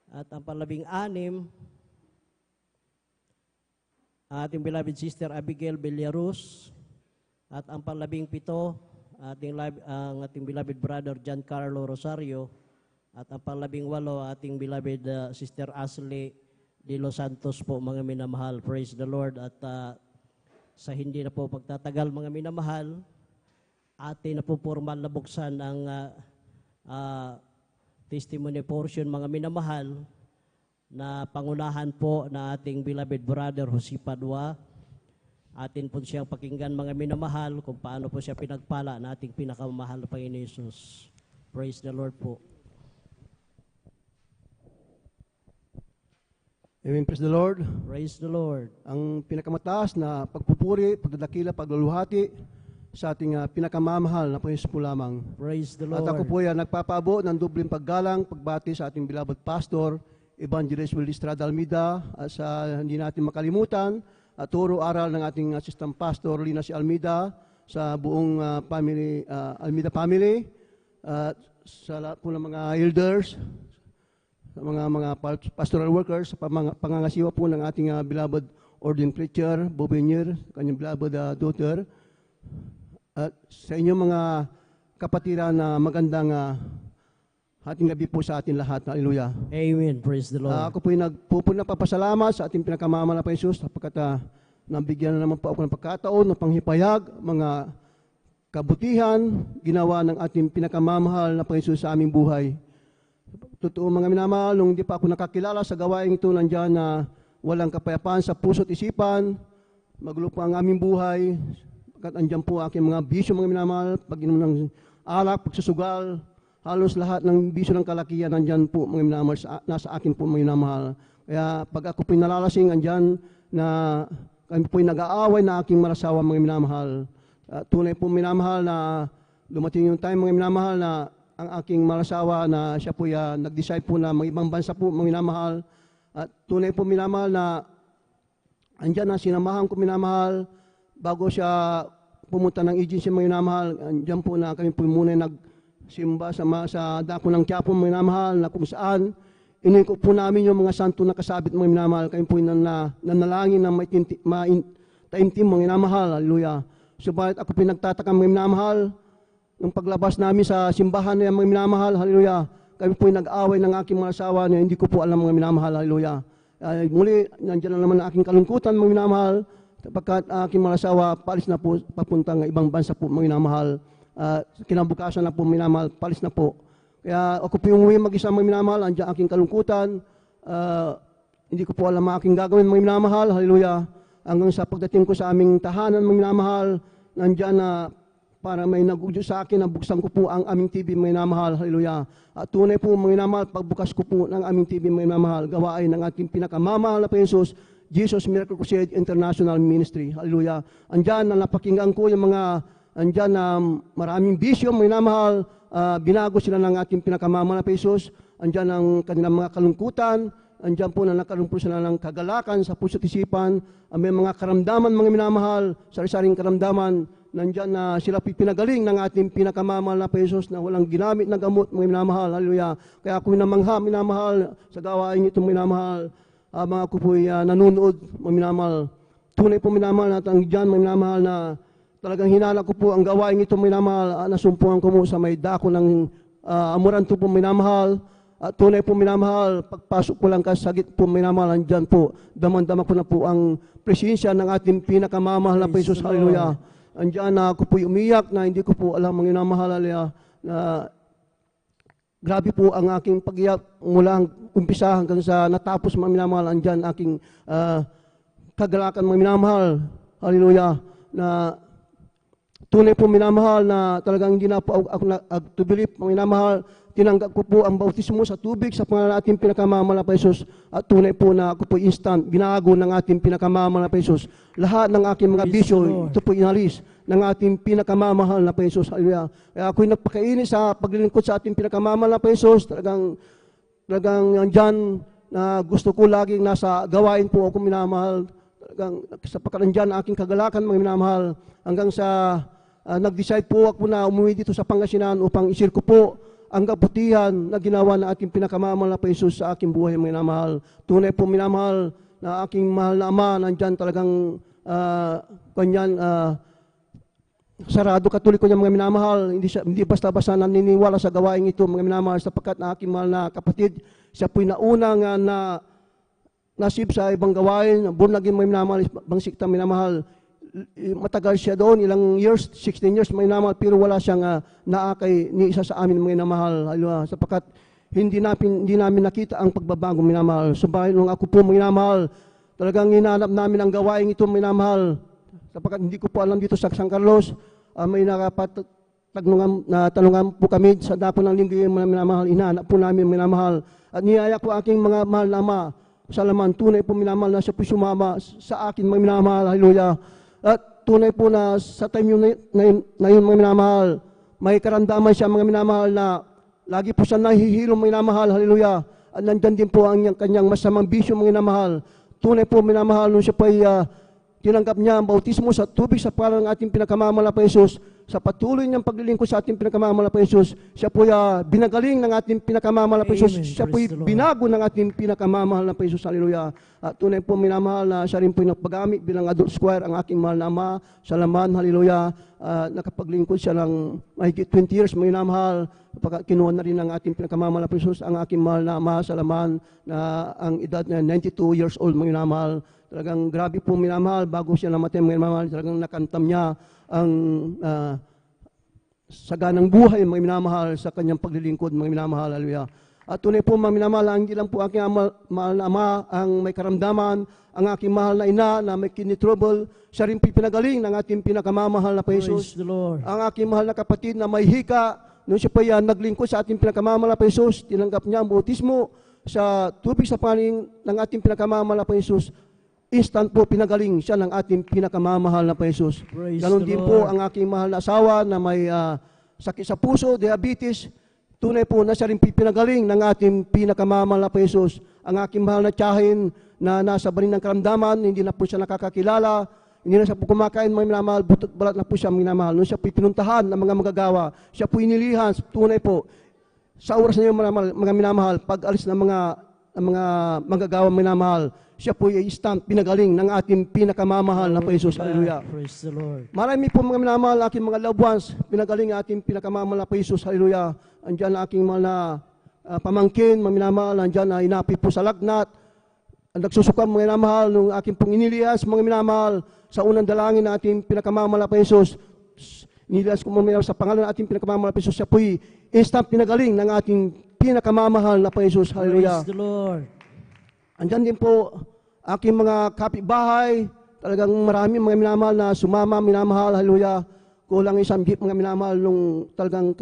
at ang pang-16 ang ating beloved sister Abigail Villaruz at ang pang-17 ang ating beloved brother Giancarlo Rosario at ang pang-18 ating beloved sister Ashley de Los Santos po mga minamahal. Praise the Lord. At sa hindi na po pagtatagal mga minamahal, atin na po formal na buksan ang testimony portion mga minamahal na pangunahan po na ating beloved brother Jose Padua. Atin po siyang pakinggan mga minamahal kung paano po siya pinagpala na ating pinakamahal na Panginoon Hesus. Praise the Lord po. Amen. Praise the Lord. Praise the Lord. Ang pinakamataas na pagpupuri, pagdadakila, pagluluhati sa ating pinakamamahal na Panginoon po lamang. Praise the Lord. At ako po ay nagpapaabo ng dubling paggalang, pagbati sa ating beloved pastor, Evangelist Will Estrada Almeida, at sa hindi natin makalimutan, at turo aral ng ating assistant pastor, Lina C. Almeida, sa buong family, Almeida family, at sa lahat po ng mga elders, sa mga pastoral workers, sa pangangasiwa po ng ating beloved ordained preacher, Bobinier, kanyang beloved daughter, at sa inyong mga kapatiran na magandang ating gabi po sa atin lahat. Hallelujah. Amen. Praise the Lord. Ako po ay nagpapasalamat sa ating pinakamamahal na Panginoon sapagkat nabigyan na naman po ako ng pagkataon ng panghipayag, mga kabutihan, ginawa ng ating pinakamamahal na Panginoon sa aming buhay. Totoo mga minamahal, nung hindi pa ako nakakilala sa gawain ito, nandiyan na walang kapayapaan sa puso't isipan, magulo po ang aming buhay, pagkat andyan po aking mga bisyo mga minamahal, pag-inom ng alak, pagsusugal, halos lahat ng bisyo ng kalakihan, andyan po mga minamahal, nasa akin po mga minamahal. Kaya pag ako po nalalasing, andyan na kami po nag-aaway na aking marasawa mga minamahal. Tunay po minamahal na dumating yung time mga minamahal na ang aking malasawa na siya po nag-decide po na mga ibang bansa po mga minamahal. At tunay po minamahal na andyan na sinamahan ko minamahal bago siya pumunta ng agency mga minamahal. Andyan po na kami po muna nagsimba sa dako ng Quiapo mga minamahal na kung saan inikot po namin yung mga santo na kasabit mga minamahal. Kami po nanalangin na may taimtim mga minamahal. Hallelujah. Subalit ako pinagtataka mga minamahal, nung paglabas namin sa simbahan na mga minamahal, hallelujah, kami po nag-away ng aking mga asawa na hindi ko po alam mga minamahal, hallelujah. Muli, nandiyan na naman ang aking kalungkutan mga minamahal, sapagkat aking mga asawa, palis na po, papunta ng ibang bansa po mga minamahal. Kinabukasan na po mga minamahal, palis na po. Kaya ako po yung uwi mag-isa mga minamahal, nandiyan aking kalungkutan, hindi ko po alam ang aking gagawin mga minamahal, hallelujah. Hanggang sa pagdating ko sa aming tahanan, mga minamahal, nandiyan na para may nag-udyo sa akin na buksan ko po ang aming TV, mga minamahal, hallelujah. At tunay po, mga minamahal, pagbukas ko po ng aming TV, mga minamahal, gawain ng ating pinakamamahal na Panginoon, Jesus Miracle Crusade International Ministry, hallelujah. Andyan na napakinggan ko yung mga, andyan na maraming bisyo, mga minamahal, binago sila ng ating pinakamamahal na Panginoon, andyan ang kanilang mga kalungkutan, andyan po na nagkaroon po sila ng kagalakan sa puso't isipan, may mga karamdaman mga minamahal, sari-saring karamdaman, nandyan na sila pinagaling ng ating pinakamamahal na Panginoon na walang ginamit na gamot mga minamahal, hallelujah. Kaya ako'y namangha minamahal sa gawain itong minamahal, mga ako po'y nanonood mga minamahal. Tunay po minamahal na dyan mga minamahal na talagang hinala ko po ang gawain itong minamahal, nasumpungan ko mo sa may dako ng Amoranto po minamahal. At tunay po minamahal, pagpasok ko lang kasagit po minamahal, andyan po, damang-dama ko na po ang presensya ng ating pinakamamahal na Panginoon, hallelujah. Andyan na ako po umiyak na hindi ko po alam mga minamahal, hallelujah, na grabe po ang aking pag-iyak mula umpisa hanggang sa natapos mga minamahal, andyan aking kagalakan mga minamahal, hallelujah, na tunay po minamahal na talagang hindi na po ako to believe mga minamahal. Tinanggap ko po ang bautismo sa tubig sa pangalan ating pinakamamahal na Panginoon at tunay po na ako po instant binago ng ating pinakamamahal na Panginoon. Lahat ng aking mga bisyo, ito po inalis ng ating pinakamamahal na Panginoon. Hallelujah. Kaya ako'y nagpakaini sa paglilingkod sa ating pinakamamahal na Panginoon. Talagang dyan na gusto ko laging nasa gawain po ako minamahal. Talagang sapagkat dyan aking kagalakan mga minamahal hanggang sa nag-decide po ako na umuwi dito sa Pangasinan upang isir ko po ang kabutihan na ginawa na ating pinakamamahal na Panginoon sa aking buhay mga minamahal. Tunay po minamahal na aking mahal na Ama, nandyan talagang sarado katoliko niya mga minamahal, hindi basta-basta naniniwala sa gawain ito mga minamahal, sapagkat na aking mahal na kapatid, siya po'y naunang na nasib sa ibang gawain, born again mga minamahal, ibang sikta minamahal. Matagal siya doon, ilang years, 16 years may minamahal, pero wala siyang naakay ni isa sa amin mga minamahal, sapagkat hindi namin nakita ang pagbabago minamahal. Subalit nung ako po mga minamahal, talagang hinanap namin ang gawain ito mga minamahal, sapagkat hindi ko po alam dito sa San Carlos, may tanungan po kami sa dako ng linggo mga minamahal, hinanap po namin mga minamahal, at niyaya ko aking mga mahal na Ama, salaman, tunay po minamahal na siya po sumama sa akin mga minamahal, hallelujah. At tunay po na sa time na yun mga minamahal, may karamdaman siya mga minamahal na lagi po siya nahihilo mga minamahal, hallelujah. At nandyan din po ang kanyang masamang bisyo mga minamahal. Tunay po minamahal nung siya po ay tinanggap niya ang bautismo sa tubig sa pangalan ng ating pinakamamahal na Panginoon. Sa patuloy niyang paglilingkod sa ating pinakamamahal na Panginoon, siya po binagaling ng ating pinakamamahal na Panginoon. Siya po binago ng ating pinakamamahal na Panginoon. Hallelujah. At tunay po minamahal na siya rin po nagpagamit bilang adult squire ang aking mahal na Ama. Salaman, hallelujah. Nakapaglingkod siya ng mahigit 20 years, minamahal. Kinuha na rin ng ating pinakamamahal na Panginoon ang aking mahal na Ama. Salaman, na ang edad na 92 years old, minamahal. Talagang grabe po minamahal, bago siya namatay minamahal, talagang nakantam niya ang saganang buhay, mga minamahal, sa kanyang paglilingkod, mga minamahal, hallelujah. At tunay po, mga minamahal, hindi lang po aking mahal na ama ang may karamdaman, ang aking mahal na ina na may kidney trouble, siya rin po pinagaling ng ating pinakamamahal na Praise Jesus. the Lord. Ang aking mahal na kapatid na may hika, nung siya po yan naglingkod sa ating pinakamamahal na Jesus, tinanggap niya ang bautismo sa tubig sa paning ng ating pinakamamahal na Jesus. Instant po pinagaling siya ng ating pinakamamahal na Jesus. Praise Ganon the din po Lord. ang aking mahal na asawa na may sakit sa puso, diabetes. Tunay po na siya rin pinagaling ng ating pinakamamahal na Jesus. Ang aking mahal na tiyahin na nasa baling ng karamdaman, hindi na po siya nakakakilala, hindi na siya po kumakain, mga minamahal, butot balat na po siya minamahal. Nung siya po pinuntahan ng mga magagawa, siya po inilihan, tunay po, sa oras na yung mga minamahal, pag alis ng mga magagawa minamahal, siya po ay instant pinagaling ng ating pinakamamahal na Jesus. Hallelujah. Praise the Lord. Marami po mga minamahal, aking mga loved ones, pinagaling ang ating pinakamamahal na Jesus. Hallelujah. Andiyan ang aking mga pamangkin, mga minamahal, andiyan na inapi po sa lagnat. Ang nagsusukam mga minamahal, nung aking pong inilias, mga minamahal, sa unang dalangin na ating pinakamamahal na Jesus. Inilias ko mga minamahal sa pangalan ng ating pinakamamahal na Jesus. Siya po'y instant pinagaling ng ating pinakamamahal na Jesus. Hallelujah. Praise the Lord. Andyan din po aking mga kapitbahay, talagang marami mga minamahal na sumama, minamahal, hallelujah. Kulang isang jeep mga minamahal nung talagang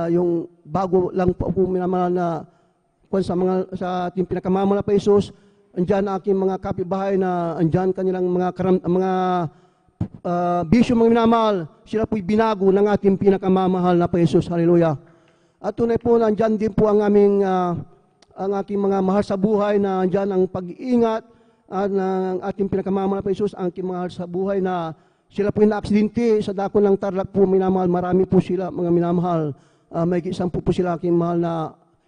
yung bago lang po minamahal na sa ating pinakamamahal na Jesus. Andyan aking mga kapitbahay na andyan kanilang mga bisyo mga minamahal, sila po'y binago ng ating pinakamamahal na Jesus, hallelujah. At tunay po, andyan din po ang aming ang aking mga mahal sa buhay na andyan ang pag-iingat ng ating pinakamamahal na Jesus, ang aking mahal sa buhay na sila po yung na-aksidente sa dako ng Tarlac po, minamahal. Marami po sila, mga minamahal. May isang po sila aking mahal na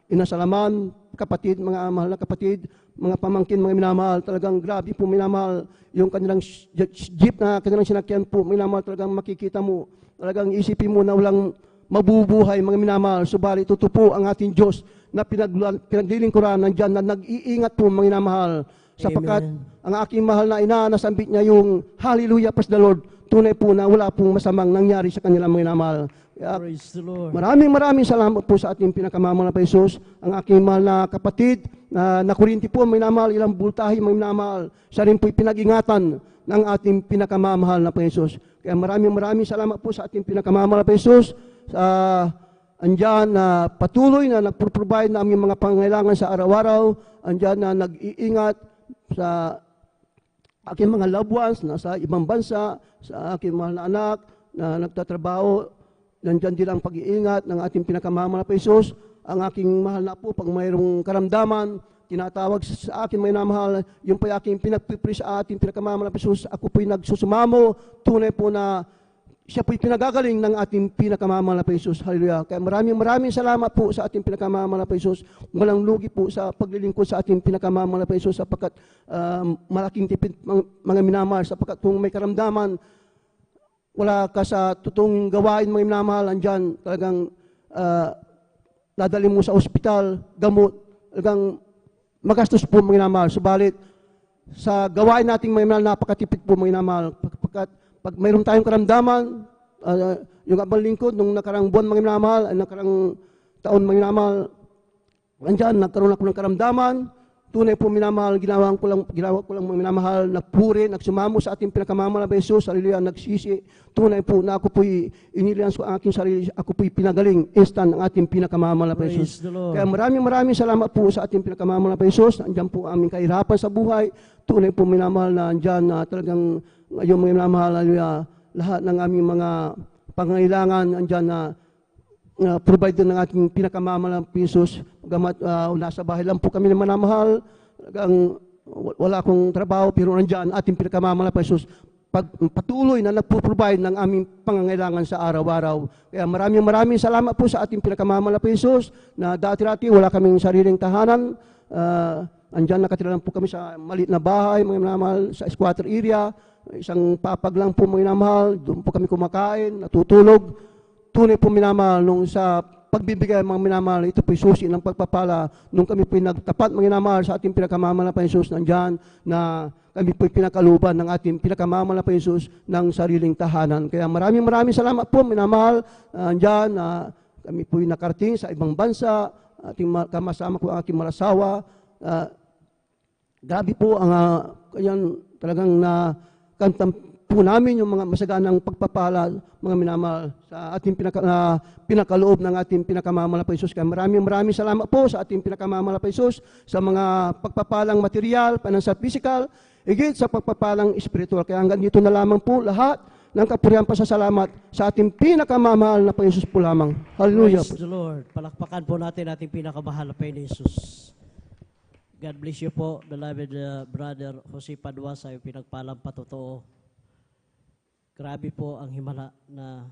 inasalaman, kapatid, mga mahal na kapatid, mga pamangkin, mga minamahal. Talagang grabe po, minamahal. Yung kanilang jeep na kanilang sinakyan po, minamahal, talagang makikita mo. Talagang isipin mo na walang mabubuhay, mga minamahal. Subalit, ito po ang ating Diyos na pinaglilingkuran nandyan na nag-iingat po mga minamahal. Sapagkat ang aking mahal na ina, nasambit niya yung Hallelujah, praise the Lord. Tunay po na wala pong masamang nangyari sa kanilang mga minamahal. Praise the Lord. Maraming salamat po sa ating pinakamamahal na Jesus. Ang aking mahal na kapatid na Korinti po, mga minamahal, ilang bultahi mga minamahal. Siya rin po'y pinag-ingatan ng ating pinakamamahal na Jesus. Kaya maraming salamat po sa ating pinakamamahal na Jesus. Andyan na patuloy na nagpro-provide na aming mga pangailangan sa araw-araw. Andyan na nag-iingat sa aking mga loved ones na sa ibang bansa, sa aking mahal na anak na nagtatrabaho. Nandyan din ang pag-iingat ng ating pinakamamahal na Jesus. Ang aking mahal na po, pag mayroong karamdaman, tinatawag sa akin may namahal, yung po aking pinagpipri sa ating pinakamamahal na Jesus. Ako po'y nagsusumamo, tunay po na siya po'y pinagagaling ng ating pinakamamahal na Jesus. Hallelujah. Kaya maraming salamat po sa ating pinakamamahal na Jesus. Walang lugi po sa paglilingkod sa ating pinakamamahal na Jesus sapagkat malaking tipid mga minamahal sapagkat kung may karamdaman, wala ka sa totoong gawain mga minamahal, andyan talagang nadali mo sa ospital, gamot, talagang magastos po mga minamahal. Subalit, sa gawain nating mga minamahal, napakatipid po mga minamahal. Pag mayroon tayong karamdaman, yung abang lingkod, nung nakarang buwan mga minamahal, nakarang taon mga minamahal, andyan, nagkaroon ako ng karamdaman, tunay po minamahal, ginawa ko lang mga minamahal, nagpuri, nagsumamo sa ating pinakamamahal na Jesus, hallelujah, nagsisi, tunay po na ako po'y inilians ko ang aking sarili, ako po'y pinagaling, instant ng ating pinakamamahal na Jesus. Kaya maraming salamat po sa ating pinakamamahal na Jesus, andyan po aming kahirapan sa buhay, tunay po minamahal na andyan na talagang ngayon mga minamahal, hallelujah, lahat ng aming mga pangailangan, andyan na provide ng ating pinakamamahal na Jesus. Pagamat nasa bahay lang po kami na manamahal, wala akong trabaho, pero nandyan ating pinakamamahal na Jesus. Patuloy na nagpo-provide ng aming pangangailangan sa araw-araw. Kaya maraming salamat po sa ating pinakamamahal na Jesus na dati-dati wala kaming sariling tahanan. Andyan nakatira lang po kami sa maliit na bahay, mga minamahal, sa squatter area. Isang papag lang po mga minamahal, doon po kami kumakain, natutulog. Tunay po minamahal nung sa pagbibigay mga minamahal, ito po susi ng pagpapala nung kami po nagtapat mga minamahal sa ating pinakamamahal na Jesus nandyan na kami po'y pinakaluban ng ating pinakamamahal na Panginoon ng sariling tahanan. Kaya maraming salamat po, minamahal, dyan, kami po'y nakarating sa ibang bansa, kamasama ko ang aking malasawa. Grabe po ang kayan talagang kantam po namin yung mga masaganang pagpapala, mga minamahal, sa ating pinakaloob ng ating pinakamamahal na Panginoon. Kaya maraming salamat po sa ating pinakamamahal na Panginoon sa mga pagpapalang material, financial, physical, higit sa pagpapalang spiritual. Kaya hanggang dito na lamang po lahat ng kapurihan pasasalamat sa ating pinakamamahal na Panginoon po lamang. Hallelujah. Praise the Lord. Palakpakan po natin ating pinakamahal na Panginoon Jesus. God bless you po, beloved brother Jose Padua, sa pinagpalang patotoo. Grabe po ang himala na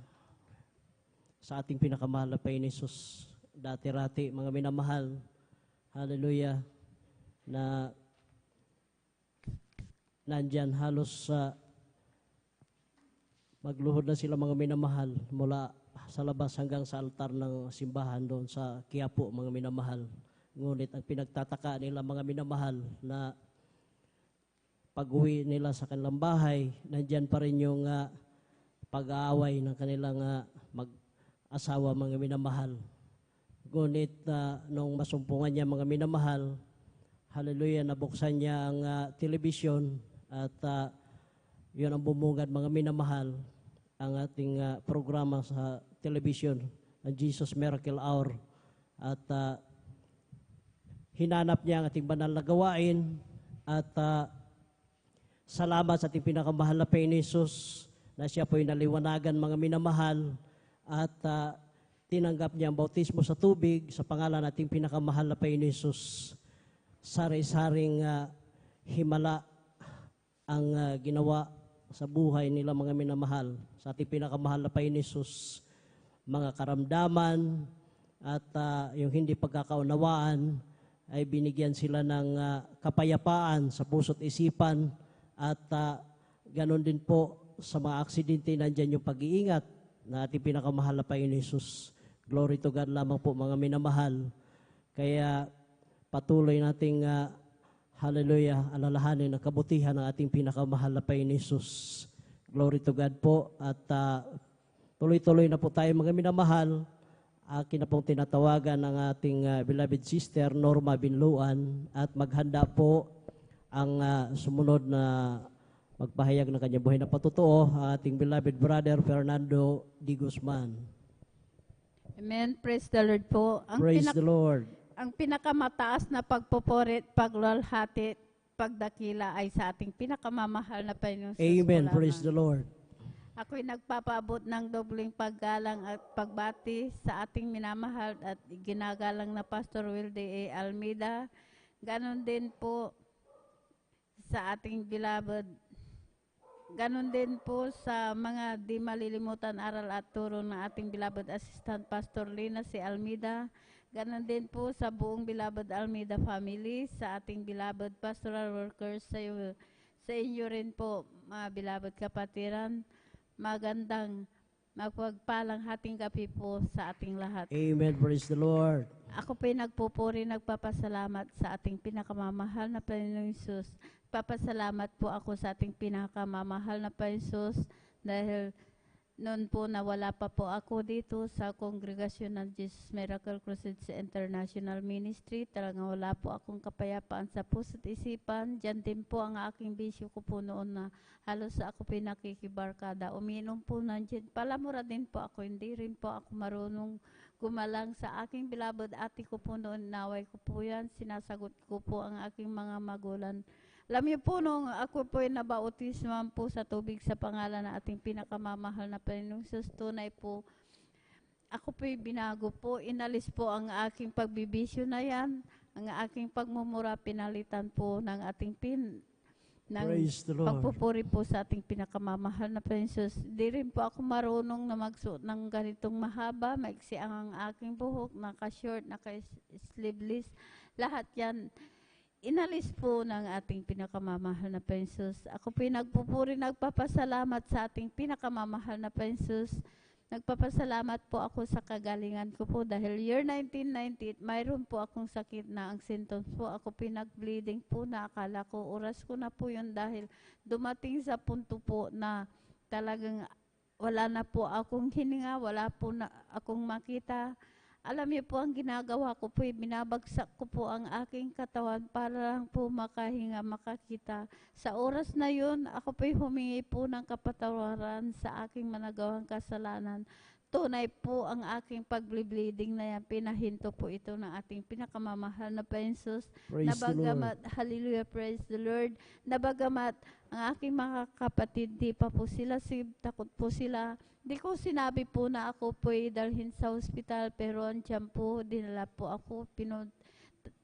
sa ating pinakamahal na Panginoon Jesus. Dati-rati, mga minamahal, hallelujah, na nandyan halos magluhod na sila mga minamahal mula sa labas hanggang sa altar ng simbahan doon sa Quiapo, mga minamahal. Ngunit ang pinagtataka nila mga minamahal na pag-uwi nila sa kanilang bahay, nandyan pa rin yung pag-aaway ng kanilang mag-asawa, mga minamahal. Ngunit nung masumpungan niya mga minamahal, hallelujah, nabuksan niya ang television at yun ang bumungad mga minamahal, ang ating programa sa television, ang Jesus Miracle Hour. At hinanap niya ang ating banal na gawain at salamat sa ating pinakamahal na Panginoon Jesus na siya po'y naliwanagan mga minamahal at tinanggap niya ang bautismo sa tubig sa pangalan nating pinakamahal na Panginoon Jesus. Sari-saring himala ang ginawa sa buhay nila mga minamahal sa ating pinakamahal na Panginoon Jesus. Mga karamdaman at yung hindi pagkakaunawaan ay binigyan sila ng kapayapaan sa puso't isipan. At ganon din po sa mga aksidente, nandyan yung pag-iingat na ating pinakamahal na Panginoon Jesus. Glory to God lamang po mga minamahal. Kaya patuloy nating hallelujah, alalahanin ang kabutihan ng ating pinakamahal na Panginoon Jesus. Glory to God po. At tuloy-tuloy na po tayo mga minamahal. Akin na pong tinatawagan ng ating beloved sister Norma Binluan at maghanda po ang sumunod na magpahayag ng kanyang buhay na patotoo, ating beloved brother Fernando D. Guzman. Amen. Praise the Lord po. Praise the Lord. Ang pinakamataas na pagpupurit, paglalhati, pagdakila ay sa ating pinakamamahal na Panginoon. Amen. Praise the Lord. Ako'y nagpapaabot ng dobling paggalang at pagbati sa ating minamahal at ginagalang na Pastor Wilde A. Almeida. Ganon din po sa ating beloved. Ganon din po sa mga di malilimutan aral at turo ng ating beloved Assistant Pastor Lina C. Almeida. Ganon din po sa buong beloved Almeida family, sa ating beloved pastoral workers, sa inyo rin po mga beloved kapatiran. Magandang magpagpalang hating gabi po sa ating lahat. Amen. Praise the Lord. Ako po'y nagpupuri, nagpapasalamat sa ating pinakamamahal na Panginoong Hesus. Papasalamat po ako sa ating pinakamamahal na Panginoong Hesus dahil noon po na wala pa po ako dito sa kongregasyon ng Jesus Miracle Crusade International Ministry. Talagang wala po akong kapayapaan sa puso't isipan. Diyan din po ang aking bisyo ko po noon na halos ako pinakikibarkada. Uminom po nandiyan. Palamura din po ako. Hindi rin po ako marunong gumalang sa aking beloved ate ko po noon. Naway ko po yan. Sinasagot ko po ang aking mga magulang. Alam niyo po, nung ako po ay nabautisman po sa tubig sa pangalan ng ating pinakamamahal na Panginoong Hesus, tunay po, ako po ay binago po, inalis po ang aking pagbibisyo na yan, ang aking pagmumura, pinalitan po ng ating Praise the Lord. pagpupuri po sa ating pinakamamahal na Panginoong Hesus. Di rin po ako marunong na magsuot ng ganitong mahaba, maiksi ang aking buhok, naka-short, naka-sleeveless, lahat yan. Inalis po ng ating pinakamamahal na Panginoon. Ako po nagpupuri, nagpapasalamat sa ating pinakamamahal na Panginoon Nagpapasalamat po ako sa kagalingan ko po dahil year 1998, mayroon po akong sakit na ang symptoms po. Ako pinag-bleeding po na akala ko oras ko na po yun dahil dumating sa punto po na talagang wala na po akong hininga, wala po na akong makita. Alam niyo po ang ginagawa ko po, binabagsak ko po ang aking katawan para lang po makahinga, makakita. Sa oras na yun, ako po humingi po ng kapatawaran sa aking managawang kasalanan. Tunay po ang aking pag-bleeding na yan, pinahinto po ito ng ating pinakamamahal na Pensos. Praise the Lord. Nabagamat, hallelujah, praise the Lord. Nabagamat ang aking mga kapatid, di pa po sila, takot po sila. Di ko sinabi po na ako po dalhin sa hospital, pero andyan po, dinala po ako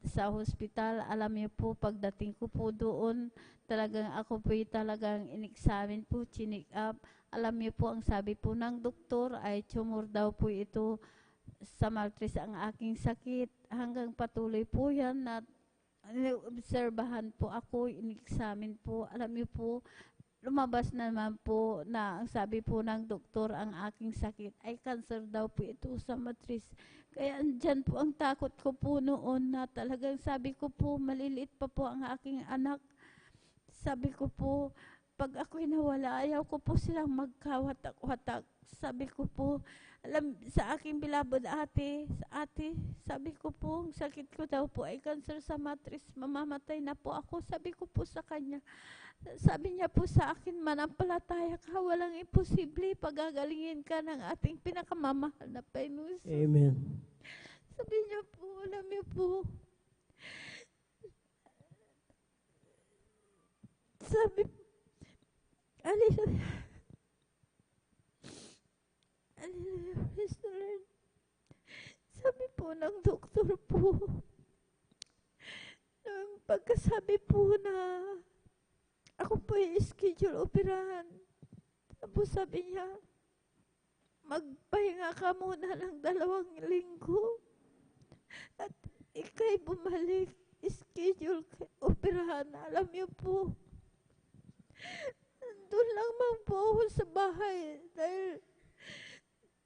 sa hospital. Alam niyo po, pagdating ko po doon, talagang ako po talagang in-examine po, chinik up. Alam niyo po, ang sabi po ng doktor ay tumor daw po ito sa matriz ang aking sakit. Hanggang patuloy po yan na obserbahan po ako, in-examine po. Alam niyo po, lumabas naman po na ang sabi po ng doktor ang aking sakit ay cancer daw po ito sa matriz. Kaya andyan po ang takot ko po noon na talagang sabi ko po maliliit pa po ang aking anak. Sabi ko po pag ako'y nawala ayaw ko po silang magkawatak-watak. Sabi ko po alam sa aking bilabod ate, sabi ko po ang sakit ko daw po ay cancer sa matriz, mamamatay na po ako. Sabi ko po sa kanya. Sabi niya po sa akin, manampalataya ka, walang imposible, pagagalingin ka ng ating pinakamamahal na Panginoon. Amen. Sabi niya po, alam niyo po, sabi, hallelujah, hallelujah, praise the Lord. Sabi po ng doktor po, nung pagkasabi po na ako po yung schedule operahan. Tapos sabi niya, magpahinga ka muna ng 2 linggo. At ikay bumalik, schedule operahan. Alam niyo po, doon lang man po ako sa bahay. Dahil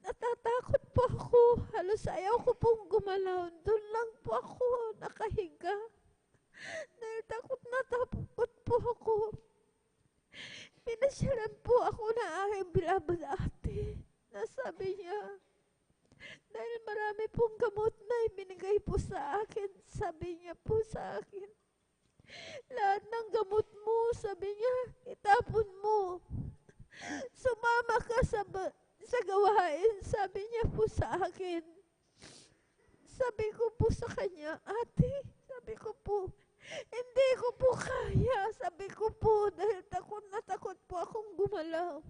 natatakot po ako. Halos ayaw ko pong gumalaw. Doon lang po ako nakahiga. Dahil takot na takot po ako. Pinasyalan po ako ng aking bilabad ate. Nasabi niya, dahil marami pong gamot na ibinigay po sa akin, sabi niya po sa akin, lahat ng gamot mo, sabi niya, itapon mo. Sumama ka sa gawain, sabi niya po sa akin. Sabi ko po sa kanya, ate, sabi ko po, hindi ko po kaya, sabi ko po, dahil takot na takot po akong gumalaw.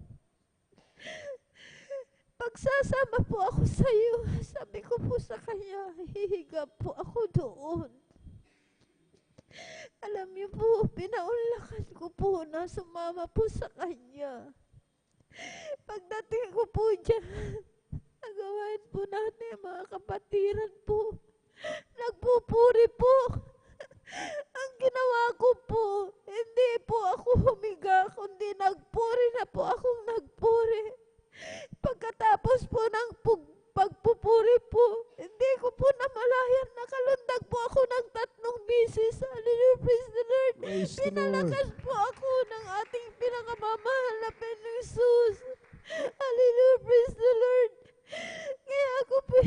Pagsasama po ako sa iyo, sabi ko po sa kanya, hihiga po ako doon. Alam niyo po, pinaunlakan ko po na sumama po sa kanya. Pagdating ko po dyan, nagawain po natin mga kapatiran po. Nagpupuri po. Ang ginawa ko po, hindi po ako humiga, kundi nagpuri na po akong nagpuri. Pagkatapos po ng pagpupuri po, hindi ko po namalayan, nakalundag po ako ng 3 bisis. Hallelujah, praise the Lord. Praise the Pinalakas po ako ng ating pinakamamahal na Panginoong Jesus. Hallelujah, praise the Lord. Kaya ako po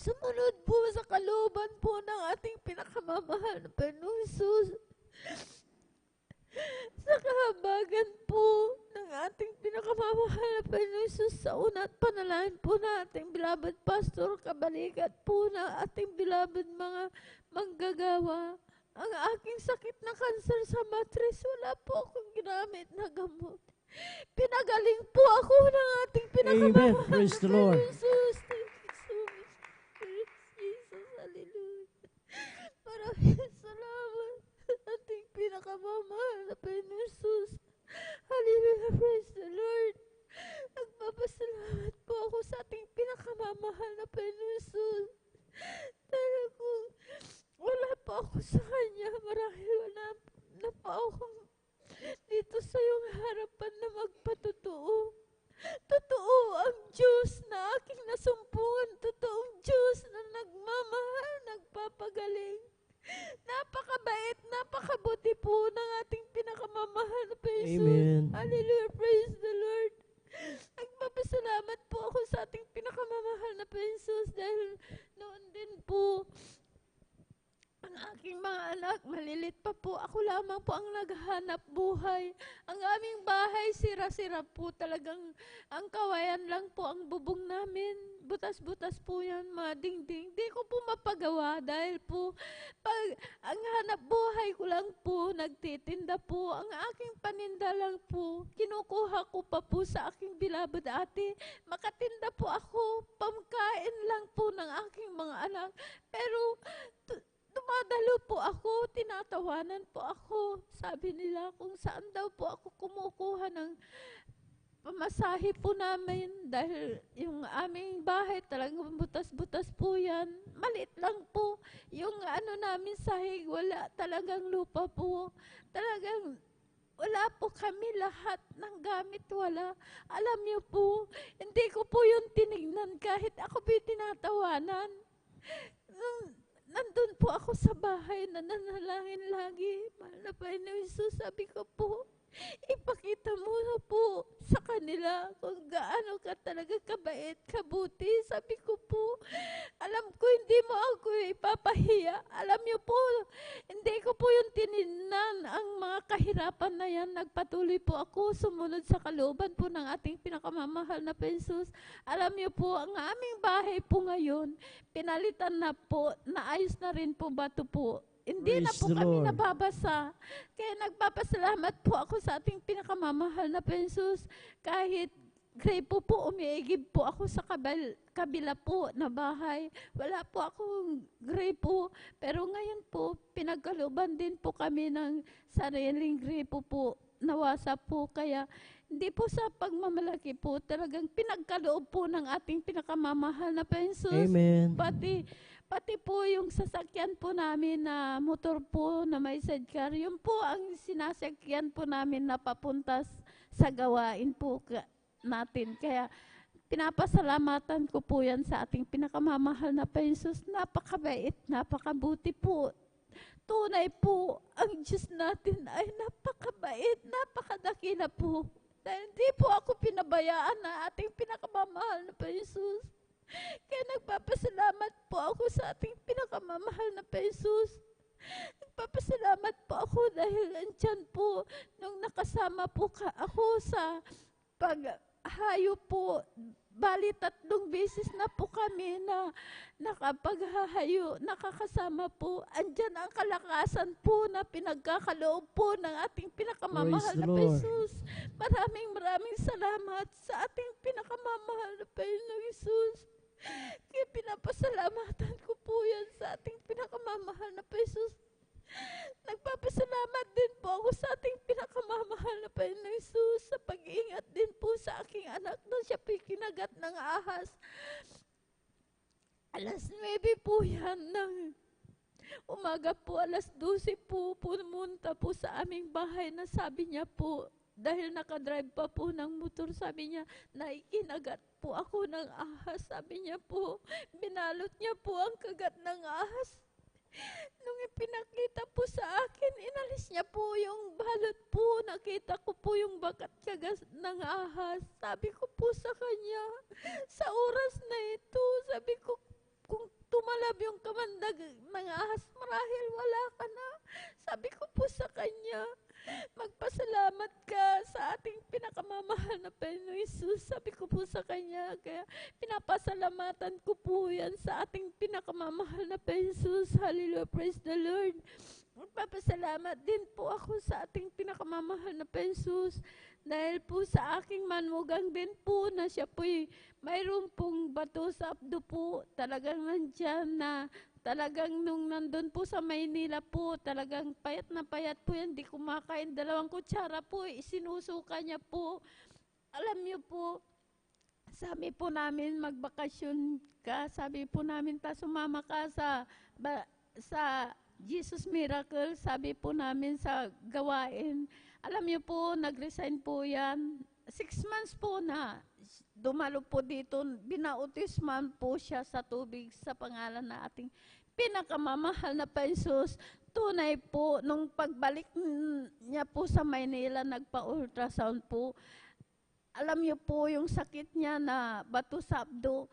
sumunod po sa kalooban po ng ating pinakamamahal na Panginoong Jesus. Sa kahabagan po ng ating pinakamamahal na Panginoong Jesus, sa una at panalangin po na ating bilabad pastor, kabalikat po na ating bilabad mga manggagawa. Ang aking sakit na kanser sa matriz, wala po akong ginamit na gamot. Pinagaling po ako ng ating pinakamamahal Amen. Praise the Lord. na Jesus. Thank you so much. Praise Jesus. Hallelujah. Maraming salamat sa ating pinakamamahal na Panginoon Jesus. Hallelujah. Praise the Lord. Nagpapasalamat po ako sa ating pinakamamahal na Panginoon Jesus. Dahil kung wala pa ako sa Kanya, marahil wala na pa akong dito sa iyong harapan na magpatotoo. Totoo sa ating pinakamamahal na Jesus dahil noon din po, ang aking mga anak, malilit pa po. Ako lamang po ang naghahanap buhay. Ang aming bahay, sira-sira po talagang. Ang kawayan lang po ang bubong namin. Butas-butas po yan, mga dingding. Di ko po mapagawa dahil po, ang hanap buhay ko lang po, nagtitinda po. Ang aking paninda lang po, kinukuha ko pa po sa aking bilabad ate. Makatinda po ako, pamkain lang po ng aking mga anak. Pero, dumadalo po ako, tinatawanan po ako. Sabi nila kung saan daw po ako kumukuha ng pamasahe po namin dahil yung aming bahay talagang butas-butas po yan. Maliit lang po. Yung namin sahig, wala talagang lupa po. Talagang wala po kami lahat ng gamit, wala. Alam niyo po, hindi ko po yung tinignan kahit ako po tinatawanan. Nandun po ako sa bahay, nananalangin lagi. Mahal na Panginoon Jesus, sabi ko po, ipakita mo na po sa kanila kung gaano ka talaga kabait, kabuti. Sabi ko po, alam ko hindi mo ako ipapahiya. Alam niyo po, hindi ko po yung tinignan ang mga kahirapan na yan. Nagpatuloy po ako sumunod sa kalooban po ng ating pinakamamahal na Jesus. Alam niyo po, ang aming bahay po ngayon, pinalitan na po, naayos na rin po bato po. Hindi na Praise po the kami Lord. nababasa. Kaya nagpapasalamat po ako sa ating pinakamamahal na Jesus. Kahit grateful po, umiigib po ako sa kabila po na bahay. Wala po akong grateful. Pero ngayon po, pinagkalooban din po kami ng sariling grateful po. Nawasa po. Kaya hindi po sa pagmamalaki po, talagang pinagkaloob po ng ating pinakamamahal na Jesus. Amen. Pati po yung sasakyan po namin na motor po na may sidecar, yun po ang sinasakyan po namin na papunta sa gawain po natin. Kaya pinapasalamatan ko po yan sa ating pinakamamahal na Jesus. Napakabait, napakabuti po. Tunay po, ang Diyos natin ay napakabait, napakadakila po. Dahil hindi po ako pinabayaan na ating pinakamamahal na Jesus. Kaya nagpapasalamat po ako sa ating pinakamamahal na Jesus. Nagpapasalamat po ako dahil andyan po nung nakasama po ako sa paghahayo po. Bali 3 beses na po kami na nakapaghahayo, nakakasama po. Andyan ang kalakasan po na pinagkakaloob po ng ating pinakamamahal Praise na the Lord. Jesus. Maraming salamat sa ating pinakamamahal na Panginoong Jesus. Kaya pinapasalamatan ko po yan sa ating pinakamamahal na Jesus. Nagpapasalamat din po ako sa ating pinakamamahal na Panginoong Jesus sa pag-iingat din po sa aking anak na siya po'y kinagat ng ahas. Alas 9 po yan ng umaga po, alas 12 po, pumunta po sa aming bahay na sabi niya po, dahil nakadrive pa po ng motor, sabi niya, naikinagat po ako ng ahas. Sabi niya po, binalot niya po ang kagat ng ahas. Nung ipinakita po sa akin, inalis niya po yung balot po. Nakita ko po yung bakat kagat ng ahas. Sabi ko po sa kanya, sa oras na ito, sabi ko, kung tumalab yung kamandag ng ahas, marahil wala ka na. Sabi ko po sa kanya, magpasalamat ka sa ating pinakamamahal na Panginoon Jesus. Sabi ko po sa kanya, kaya pinapasalamatan ko po yan sa ating pinakamamahal na Jesus. Hallelujah, praise the Lord. Magpapasalamat din po ako sa ating pinakamamahal na Jesus. Dahil po sa aking manugang din po na siya po'y mayroon pong bato sa abdo po. Talagang nandyan na talagang nung nandun po sa Maynila po, talagang payat na payat po yan. Di kumakain, 2 kutsara po, isinusuka niya po. Alam niyo po, sabi po namin magbakasyon ka, sabi po namin sumama ka sa Jesus Miracle, sabi po namin sa gawain. Alam niyo po, nag-resign po yan. 6 months po na dumalo po dito, binautisman po siya sa tubig sa pangalan na ating pinakamamahal na Jesus. Tunay po, nung pagbalik niya po sa Maynila, nagpa-ultrasound po. alam niyo po yung sakit niya na bato sa abdo,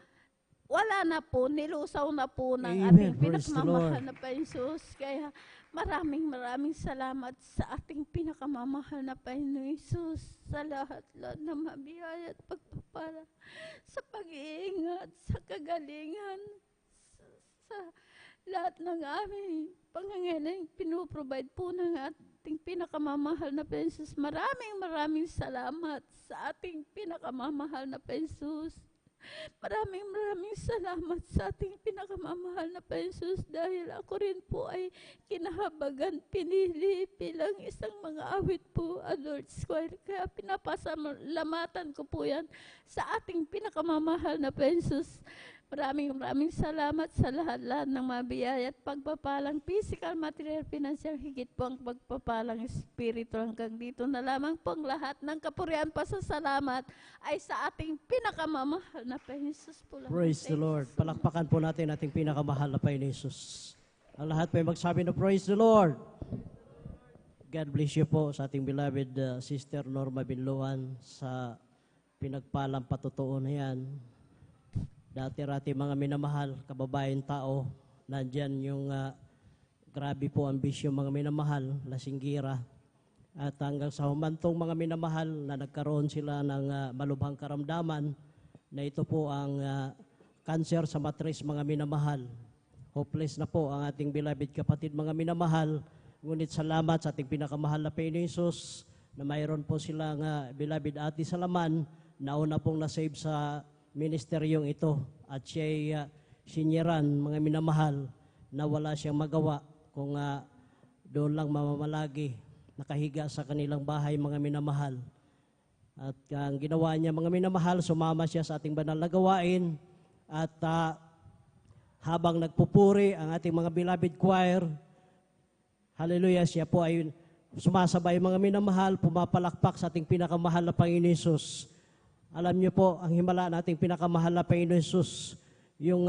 wala na po, nilusaw na po ng Amen. ating Praise the pinakamamahal Lord. na Panginoon. Kaya maraming salamat sa ating pinakamamahal na Panginoon Jesus sa lahat na mabiyaya at pagpapala, sa pag-iingat, sa kagalingan, sa lahat ng aming pangangailangan pinuprovide po ng ating pinakamamahal na Panginoon. Maraming salamat sa ating pinakamamahal na Panginoon. Maraming salamat sa ating pinakamamahal na Panginoon dahil ako rin po ay kinahabagan, pinili bilang isang mga awit po, adults choir. Kaya pinapasalamatan ko po yan sa ating pinakamamahal na Panginoon. Maraming salamat sa lahat-lahat ng mabiyaya at pagpapalang physical, material, financial, higit po ang pagpapalang espiritu. Hanggang dito na lamang po ang lahat ng kapurihan pasasalamat ay sa ating pinakamamahal na Panginoon po lang. Praise the Lord. Palakpakan po natin ating pinakamahal na Panginoon Jesus. Ang lahat po ay magsabi na praise the Lord. God bless you po sa ating beloved Sister Norma Binloan sa pinagpalang patutuo na yan. Dati-rati mga minamahal, kababayan tao, nandyan yung grabe po ambisyon mga minamahal, lasinggira. At hanggang sa humantong mga minamahal na nagkaroon sila ng malubhang karamdaman na ito po ang cancer sa matris mga minamahal. Hopeless na po ang ating beloved kapatid mga minamahal. Ngunit salamat sa ating pinakamahal na Panginoon Jesus na mayroon po silang beloved ate sa laman na una pong nasave sa ministeryong ito at siya'y sinyeran mga minamahal na wala siyang magawa kung doon lang mamamalagi nakahiga sa kanilang bahay mga minamahal. At ang ginawa niya mga minamahal, sumama siya sa ating banal na gawain at habang nagpupuri ang ating mga beloved choir, hallelujah, siya po ay sumasabay mga minamahal, pumapalakpak sa ating pinakamahal na Panginoon Jesus. Alam niyo po, ang himala nating pinakamahal na Panginoon Jesus, yung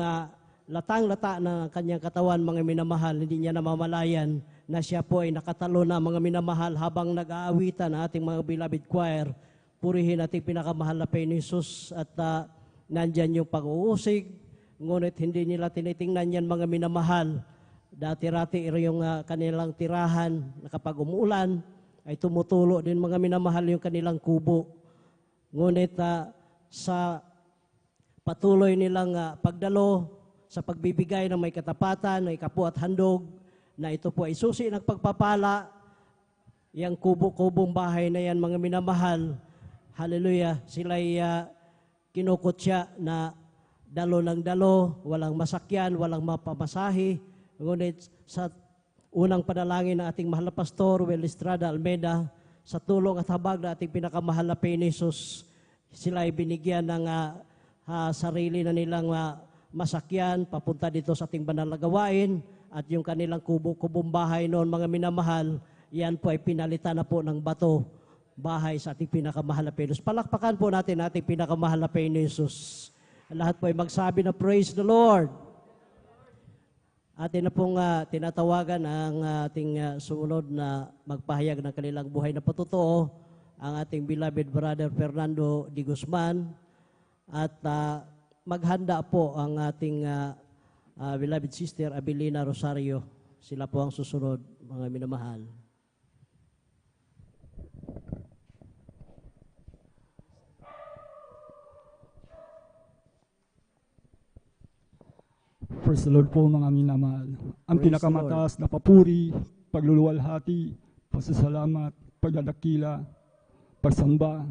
latang-lata ng kanyang katawan, mga minamahal, hindi niya namamalayan na siya po ay nakatalo na mga minamahal habang nag-aawitan ang ating mga beloved choir. Purihin ating pinakamahal na Panginoon Jesus at nandyan yung pag-uusig, ngunit hindi nila tinitingnan yan mga minamahal. Dati-rati yung kanilang tirahan na kapag umuulan ay tumutulo din mga minamahal yung kanilang kubo. Ngunit sa patuloy nilang pagdalo, sa pagbibigay ng may katapatan, may kapu at handog, na ito po ay susi ng pagpapala, yung kubo-kubong bahay na yan mga minamahal, hallelujah, sila'y kinukutya na dalo ng dalo, walang masakyan, walang mapamasahe. Ngunit sa unang panalangin ng ating mahal na pastor, Will Estrada Almeida, sa tulong at habag na ating pinakamahal na Panginoon Jesus, sila ay binigyan ng sarili na nilang masakyan papunta dito sa ating banal na gawain at yung kanilang kubo-kubong bahay noon mga minamahal, yan po ay pinalitan na po ng bato bahay sa ating pinakamahal na Panginoon. Palakpakan po natin ating pinakamahal na Panginoon Jesus. Lahat po ay magsabi na praise the Lord. Atin na pong tinatawagan ang ating sumunod na magpahayag ng kanilang buhay na patutuo, ang ating beloved brother Fernando D. Guzman, at maghanda po ang ating beloved sister Abilina Rosario. Sila po ang susunod, mga minamahal. Praise the Lord po mga minamahal. Ang Praise pinakamataas na papuri, pagluluwalhati, pasasalamat, pagdadakila, pagsamba,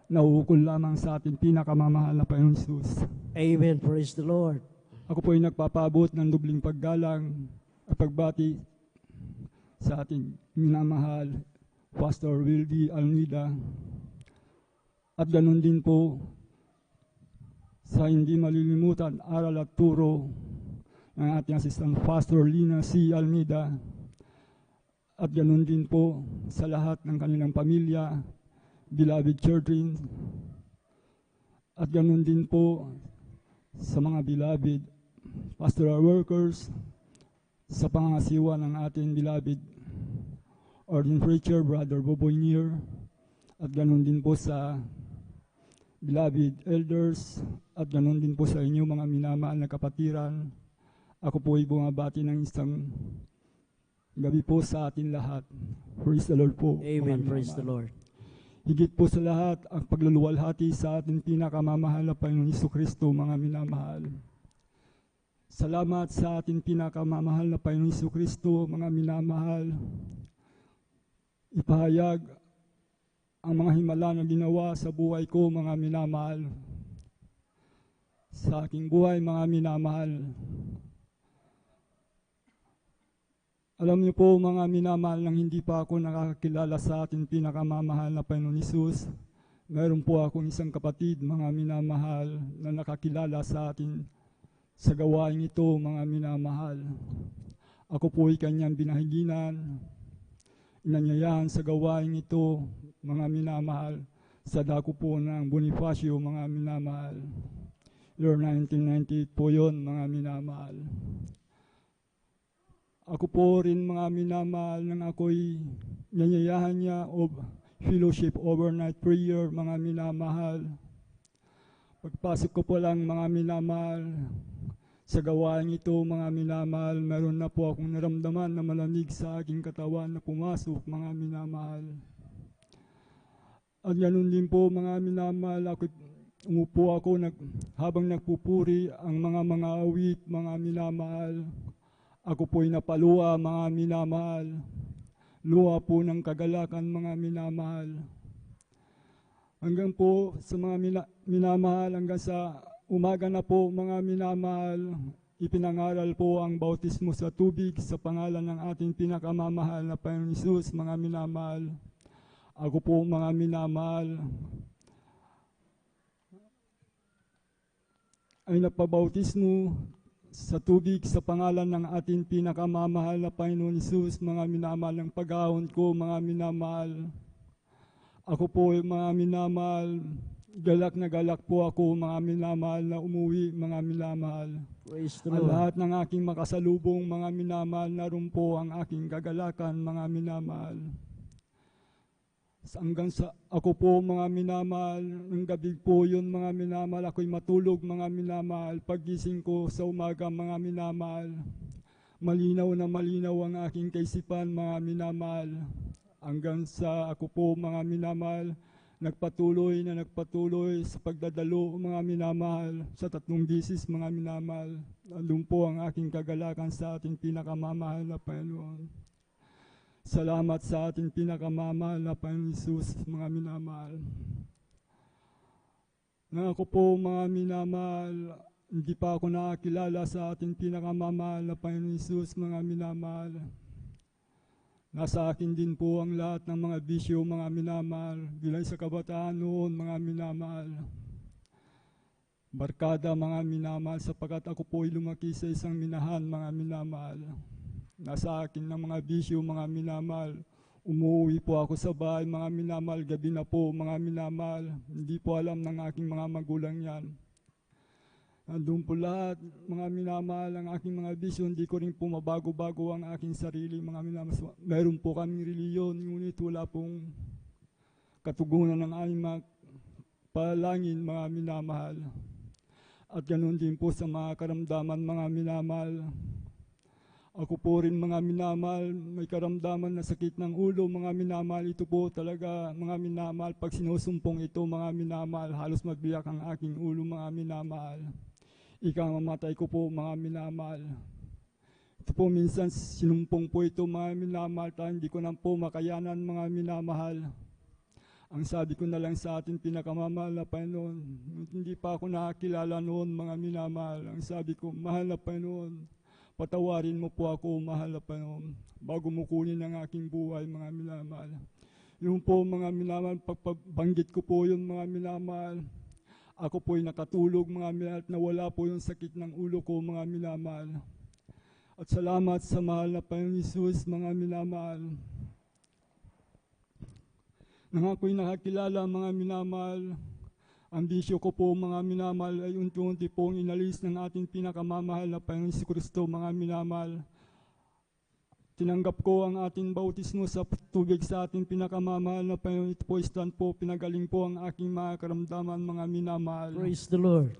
nauukol lamang sa ating pinakamamahal na Panginoon Jesus. Amen. Praise the Lord. Ako po ay nagpapabot ng dubling paggalang at pagbati sa ating minamahal, Pastor Wildy Almeida. At ganun din po sa hindi malilimutan aral at turo ng ating assistant Pastor Lina C. Almeida. At ganun din po sa lahat ng kanilang pamilya, beloved children. At ganun din po sa mga beloved pastoral workers, sa pangangasiwa ng ating beloved ordained preacher, Brother Boboy Nier. At ganun din po sa beloved elders, at ganoon din po sa inyo mga minamahal na kapatiran. Ako po ay bumabati ng isang gabi po sa atin lahat. Praise the Lord po. Amen. mga Praise the minamahal. Lord. Higit po sa lahat, ang pagluluwalhati sa ating pinakamamahal na Panginoon Jesucristo, mga minamahal. Salamat sa ating pinakamamahal na Panginoon Jesucristo, mga minamahal. Ipahayag ang mga himala na ginawa sa buhay ko, mga minamahal. Sa aking buhay, mga minamahal. Alam niyo po, mga minamahal, nang hindi pa ako nakakakilala sa ating pinakamamahal na Panginoon Hesus, meron po akong isang kapatid, mga minamahal, na nakakilala sa atin sa gawain ito, mga minamahal. Ako po ay kanyang binahiginan, inanyayahan sa gawain ito, mga minamahal, sa dako po ng Bonifacio, mga minamahal. Year 1998 po yun, mga minamahal. Ako po rin, mga minamahal, nang ako'y nanyayahan niya of fellowship overnight prayer, mga minamahal. Pagpasok ko po lang, mga minamahal, sa gawain ito, mga minamahal, meron na po akong naramdaman na malamig sa aking katawan na pumasok, mga minamahal. At ganun din po, mga minamahal, umupo ako habang nagpupuri ang mga awit, mga minamahal. Ako po'y napaluwa, mga minamahal. Luwa po ng kagalakan, mga minamahal. Hanggang po sa mga minamahal, hanggang sa umaga na po, mga minamahal, ipinangaral po ang bautismo sa tubig sa pangalan ng ating pinakamamahal na Panginoon Hesus, mga minamahal. Ako po, mga minamahal, ay napabautismo sa tubig sa pangalan ng ating pinakamamahal na Panginoon Hesus, mga minamahal, ng pag-ahon ko, mga minamahal. Ako po, mga minamahal, galak na galak po ako, mga minamahal, na umuwi, mga minamahal. Praise the Ang Lord. lahat ng aking makasalubong, mga minamahal, naroon po ang aking kagalakan, mga minamahal. Hanggang sa ako po, mga minamahal, ng gabi po yun, mga minamahal, ako'y matulog, mga minamahal. Paggising ko sa umaga, mga minamahal, malinaw na malinaw ang aking kaisipan, mga minamahal. Hanggang sa ako po, mga minamahal, nagpatuloy sa pagdadalo, mga minamahal, sa 3 bisis, mga minamahal. Nandun po ang aking kagalakan sa ating pinakamamahal na Panginoon. Salamat sa ating pinakamamahal na Panginoon Hesus, mga minamahal. Na ako po, mga minamahal, hindi pa ako nakakilala sa ating pinakamamahal na Panginoon Hesus, mga minamahal. Nasa akin din po ang lahat ng mga bisyo, mga minamahal, bilang sa kabataan noon, mga minamahal. Barkada, mga minamahal, sapagkat ako po ay lumaki sa isang minahan, mga minamahal. Nasa akin ng mga bisyo, mga minamahal. Umuwi po ako sa bahay, mga minamahal, gabi na po, mga minamahal. Hindi po alam ng aking mga magulang yan. Nandun po lahat, mga minamahal, ang aking mga bisyo. Hindi ko rin po mabago-bago ang aking sarili, mga minamahal. Meron po kaming reliyon, ngunit wala pong katugunan ng aming mga palangin, mga minamahal. At ganoon din po sa mga karamdaman, mga minamahal. Ako po rin, mga minamahal, may karamdaman na sakit ng ulo, mga minamahal. Ito po talaga, mga minamahal, pag sinusumpong ito, mga minamahal, halos magbiyak ang aking ulo, mga minamahal. Ikamamatay ko po, mga minamahal. Ito po minsan sinumpong po ito, mga minamahal, hindi ko na po makayanan, mga minamahal. Ang sabi ko na lang sa ating pinakamamahal na Panginoon, hindi pa ako nakakilala noon, mga minamahal. Ang sabi ko, mahal na Panginoon, patawarin mo po ako, mahal na Panginoon, bago mo kunin ang aking buhay, mga minamahal. Yung po, mga minamahal, pagpabanggit ko po yun, mga minamahal. Ako po'y nakatulog, mga minamahal, at nawala po yung sakit ng ulo ko, mga minamahal. At salamat sa mahal na Panginoon Hesus, mga minamahal. Nang ako'y nakakilala, mga minamahal, ang bisyo ko po, mga minamahal, ay unti-unti pong inalis ng ating pinakamamahal na Panginoon Jesucristo, mga minamahal. tinanggap ko ang ating bautismo sa tubig sa ating pinakamamahal na Panginoon. Ito po, stand po, pinagaling po ang aking mga karamdaman, mga minamahal. Praise the Lord.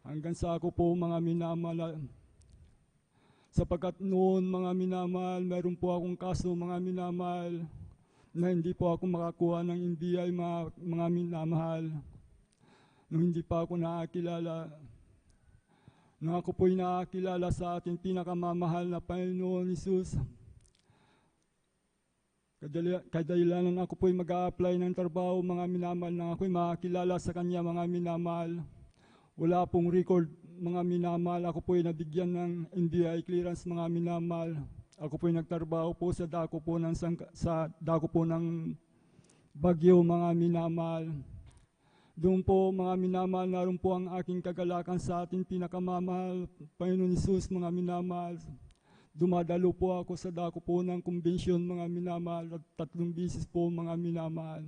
Hanggang sa ako po, mga minamahal, sapagkat noon, mga minamahal, meron po akong kaso, mga minamahal, na hindi po ako makakuha ng NBI, mga minamahal. Nung hindi pa ako nakakilala, nung ako po'y nakakilala sa ating pinakamamahal na Panginoon Jesus, kadahilanan ako po'y mag-a-apply ng trabaho, mga minamahal, na ako'y makakilala sa Kanya, mga minamahal. Wala pong record, mga minamahal. Ako po'y nabigyan ng NBI clearance, mga minamahal. Ako po'y nagtrabaho po sa dako po ng Bagyo, mga minamahal. Doon po, mga minamahal, naroon po ang aking kagalakan sa ating pinakamamahal, Panginoon Jesus, mga minamahal. Dumadalo po ako sa dako po ng convention, mga minamahal, at 3 bisis po, mga minamahal.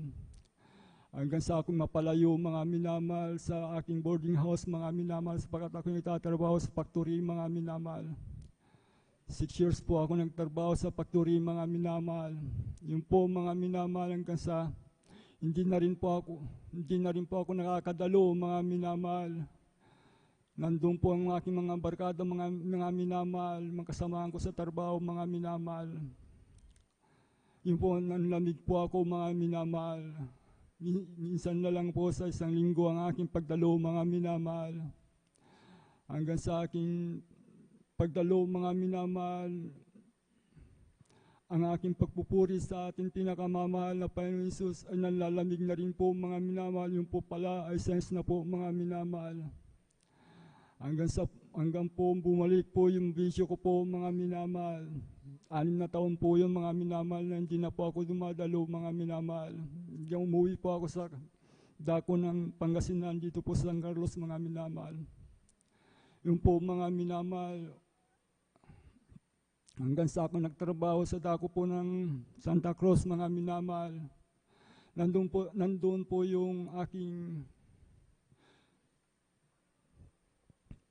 Hanggang sa akong mapalayo, mga minamahal, sa aking boarding house, mga minamahal, sapagkat ako nagtatrabaho sa factory, mga minamahal. 6 years po ako nagtrabaho sa factory, mga minamahal. Yun po, mga minamahal, hanggang sa hindi na rin po ako nakakadalo, mga minamahal. Nandun po ang aking mga barkada, mga minamahal, mga kasamahan ko sa trabaho, mga minamahal. Yun po, nanlamig po ako, mga minamahal. Minsan na lang po sa 1 linggo ang aking pagdalo, mga minamahal. Hanggang sa aking pagdalo, mga minamahal, ang aking pagpupuri sa ating pinakamamahal na Panginoon Jesus ay nanlalamig na rin po, mga minamahal. Yung po pala ay sense na po, mga minamahal. Hanggang po bumalik po yung bisyo ko po, mga minamahal. 6 na taon po yun, mga minamahal, na hindi na po ako dumadalo, mga minamahal. Hanggang umuwi po ako sa dako ng Pangasinan dito po sa San Carlos, mga minamahal. Yung po, mga minamahal, hanggang sa ako nagtrabaho sa dako po ng Santa Cruz, mga minamahal. Nandun po yung aking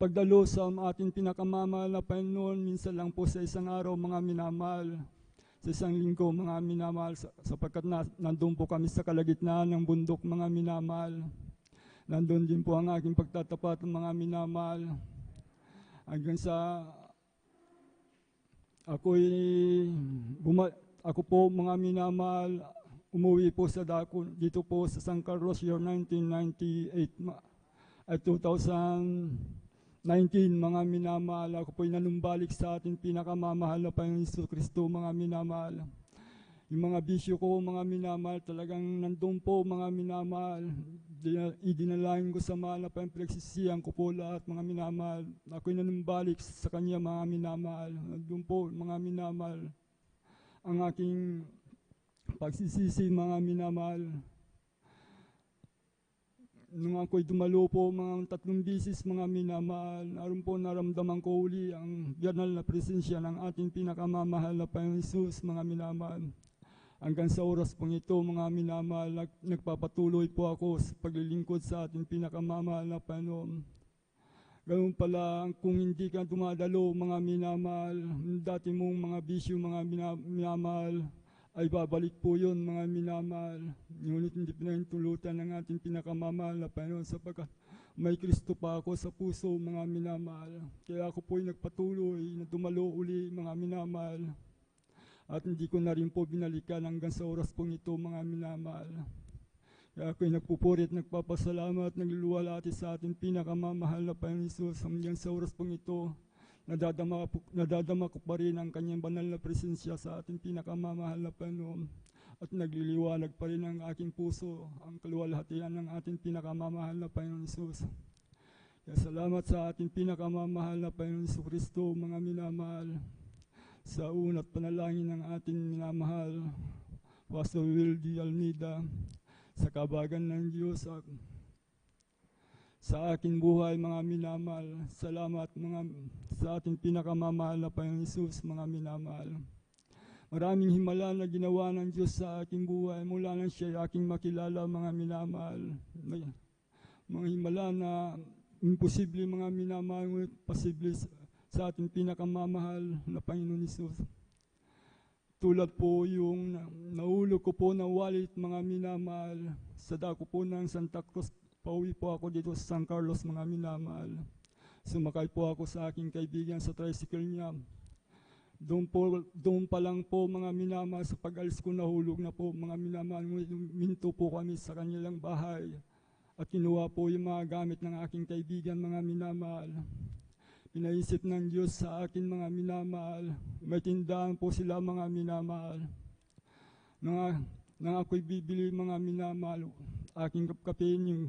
pagdalo sa ating pinakamamahal na Panginoon. Minsan lang po sa isang araw, mga minamahal. Sa 1 linggo, mga minamahal, sapagkat nandun po kami sa kalagitnaan ng bundok, mga minamahal. Nandun din po ang aking pagtatapat, mga minamahal. Hanggang sa ako po, mga minamahal, umuwi po sa dako dito po sa San Carlos year 1998 at 2019, mga minamahal. Ako po'y nanumbalik sa ating pinakamamahal na Panginoon Jesucristo, mga minamahal. Yung mga bisyo ko, mga minamahal, talagang nandun po, mga minamahal. Idinalain ko sa mahal na pinagsisihan ko po lahat, mga minamahal. Ako'y nanumbalik sa Kanya, mga minamahal. Nandun po, mga minamahal, ang aking pagsisisi, mga minamahal. Nung ako'y dumalo po, mga 3 bisis, mga minamahal, naroon po naramdaman ko uli ang banal na presensya ng ating pinakamamahal na Panginoon Jesus, mga minamahal. Hanggang sa oras pong ito, mga minamahal, nagpapatuloy po ako sa paglilingkod sa ating pinakamamahal na Panginoon. Ganoon pala, kung hindi ka dumadalo, mga minamahal, dati mong mga bisyo, mga minamahal, ay babalik po yun, mga minamahal. Ngunit hindi pinahintulutan ng ating pinakamamahal na Panginoon, sapagkat may Kristo pa ako sa puso, mga minamahal. Kaya ako po'y nagpatuloy na dumalo uli, mga minamahal. At hindi ko na rin po binalikan hanggang sa oras pong ito, mga minamahal. Kaya ako'y nagpupuri at nagpapasalamat, nagluluwalhati sa ating pinakamamahal na Panginoon Jesus. Hanggang sa oras pong ito, nadadama ko pa rin ang Kanyang banal na presensya sa ating pinakamamahal na Panginoon. At nagliliwanag pa rin ang aking puso, ang kaluwalhatian ng ating pinakamamahal na Panginoon Jesus. Kaya salamat sa ating pinakamamahal na Panginoon Jesucristo, mga minamahal. Sa unat panalangin ng ating minamahal, Pastor Wildy Almeida, sa kabagan ng Diyos sa aking buhay, mga minamahal. Salamat sa ating pinakamamahal na Panginoon Jesus, mga minamahal. Maraming himala na ginawa ng Diyos sa aking buhay mula nang siya aking makilala, mga minamahal. Mga himala na imposible, mga minamahal, ngunit posible sa ating pinakamamahal na Panginoon Jesus. tulad po yung nahulog ko po ng wallet, mga minamahal, sa dako po ng Santa Cruz, pauwi po ako dito sa San Carlos, mga minamahal. Sumakay po ako sa aking kaibigan sa tricycle niya. Doon pa lang po, mga minamahal, sa pag-alis ko nahulog na po, mga minamahal. Minto po kami sa kanilang bahay at kinuha po yung mga gamit ng aking kaibigan, mga minamahal. Pinaisip ng Diyos sa akin, mga minamahal. May tindahan po sila, mga minamahal. Nang ako'y bibili, mga minamahal, aking kapkapein yung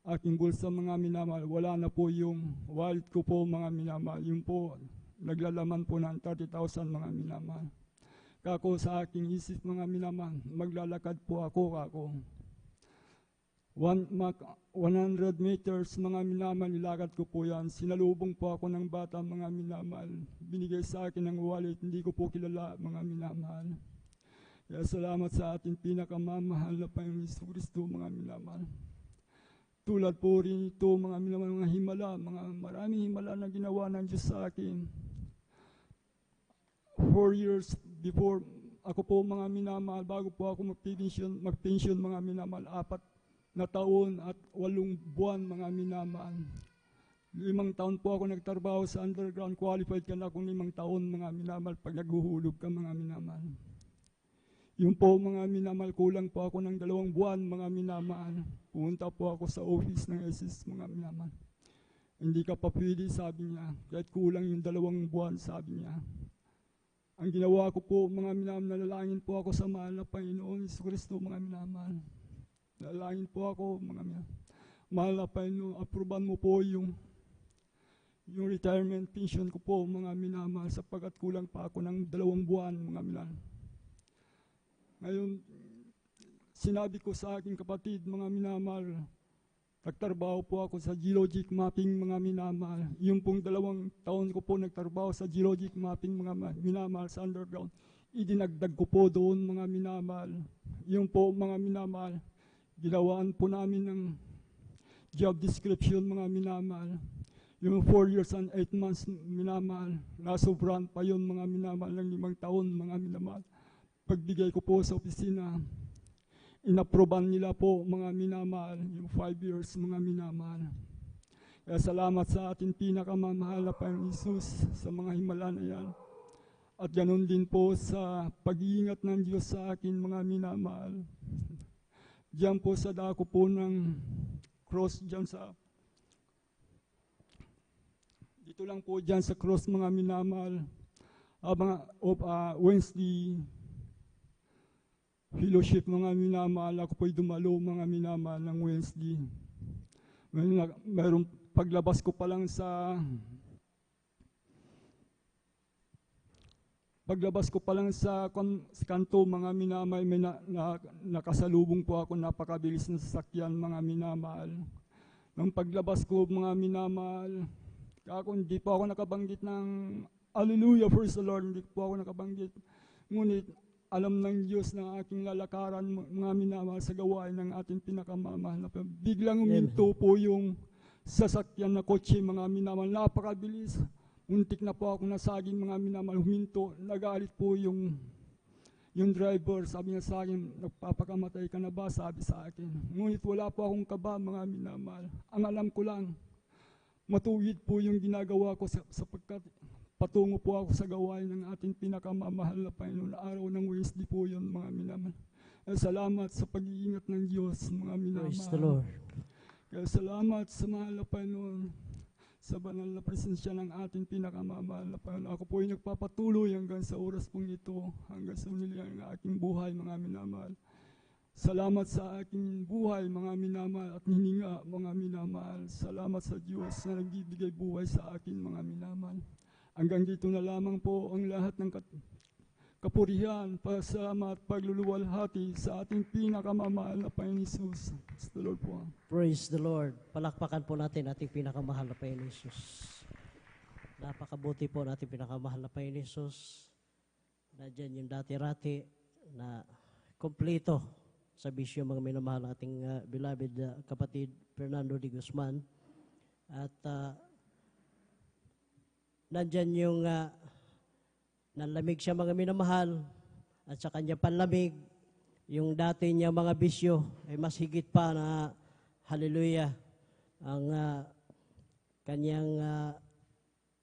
aking bulsa, mga minamahal. Wala na po yung wallet ko po, mga minamahal. Yung po, naglalaman po ng 30,000, mga minamahal. Kako sa aking isip, mga minamahal, maglalakad po ako. 100 meters, mga minamahal, nilakad ko po yan. Sinalubong po ako ng bata, mga minamahal. Binigay sa akin ng wallet, hindi ko po kilala, mga minamahal. Kaya salamat sa ating pinakamamahal na Panginoon Jesucristo, mga minamahal. Tulad po rin ito, mga minamahal, mga himala, maraming himala na ginawa ng Diyos sa akin. 4 years before, ako po, mga minamahal, bago po ako mag-pension, mga minamahal, 4 na taon at 8 buwan, mga minamahal. 5 taon po ako nagtrabaho sa underground, qualified ka na akong 5 taon, mga minamahal, pag naghuhulog ka, mga minamahal. Yung po, mga minamahal, kulang po ako ng 2 buwan, mga minamahal. Pumunta po ako sa office ng SS, mga minamahal. Hindi ka pa pwede, sabi niya, kahit kulang yung 2 buwan, sabi niya. Ang ginawa ko po, mga minamahal, nalalangin po ako sa mahal na Panginoon Jesucristo, mga minamahal. Nalangin po ako, mga mahal na Panginoon, aproban mo po yung retirement pension ko po, mga minamahal, sapagkat kulang pa ako ng 2 buwan, mga minamahal. Ngayon, sinabi ko sa aking kapatid, mga minamahal, nagtrabaho po ako sa geologic mapping, mga minamahal. Yung pong 2 taon ko po nagtrabaho sa geologic mapping, mga minamahal, sa underground. Idinagdag ko po doon, mga minamahal. Yung po, mga minamahal, ginawaan po namin ng job description, mga minamahal. Yung 4 years and 8 months, minamahal, nasobrahan pa yun, mga minamahal, ng 5 taon, mga minamahal. Pagbigay ko po sa opisina, inaproban nila po, mga minamahal, yung 5 years, mga minamahal. Kaya salamat sa ating pinakamamahal na Panginoon Jesus sa mga himala na yan. At ganoon din po sa pag-iingat ng Diyos sa akin, mga minamahal. Diyan po sa dako po ng cross, diyan sa, dito lang po diyan sa cross, mga minamahal. Wednesday, fellowship, mga minamahal, ako po'y dumalo, mga minamahal, ng Wednesday. Mayroong paglabas ko pa lang sa kanto, mga minamahal, may nakasalubong po ako, napakabilis na sasakyan, mga minamahal. Nang paglabas ko, mga minamahal, hindi po ako nakabanggit ng Hallelujah, praise the Lord, hindi po ako nakabanggit. Ngunit, alam ng Diyos na aking lalakaran, mga minamahal, sa gawain ng ating pinakamamahal na Panginoon. Biglang uminto po yung sasakyan na kotse, mga minamahal, napakabilis. Muntik na po ako nasaging, mga minamahal, huminto. Nagalit po yung driver, sabi niya sa akin, nagpapakamatay ka na ba? Sabi sa akin. Ngunit wala po akong kaba, mga minamahal. Ang alam ko lang, matuwid po yung ginagawa ko sapagkat patungo po ako sa gawain ng ating pinakamamahal na Panginoon. Araw ng Wednesday po yun, mga minamahal. Salamat sa pag-iingat ng Diyos, mga minamahal. Praise the Lord. Kaya salamat sa mahal na Panginoon, sa banal na presensya ng ating pinakamamahal na Panginoon. Ako po ay nagpapatuloy hanggang sa oras pong ito, hanggang sa unilihan ng aking buhay, mga minamahal. Salamat sa aking buhay, mga minamahal, at hininga, mga minamahal. Salamat sa Diyos na nagbibigay buhay sa akin, mga minamahal. Hanggang dito na lamang po ang lahat ng kapurihan, pasalamat, pagluluwalhati sa ating pinakamamahal na Panginoon Jesus. Praise the Lord po. Praise the Lord. Palakpakan po natin ating pinakamahal na Panginoon Jesus. Napakabuti po natin pinakamahal na Panginoon Jesus. Nandiyan yung dati-rati na kompleto sa bisyo, mga minamahal ating beloved kapatid Fernando de Guzman. At nandyan yung nanlamig siya, mga minamahal, at sa kanyang panlamig, yung dati niya mga bisyo ay mas higit pa na hallelujah ang kanyang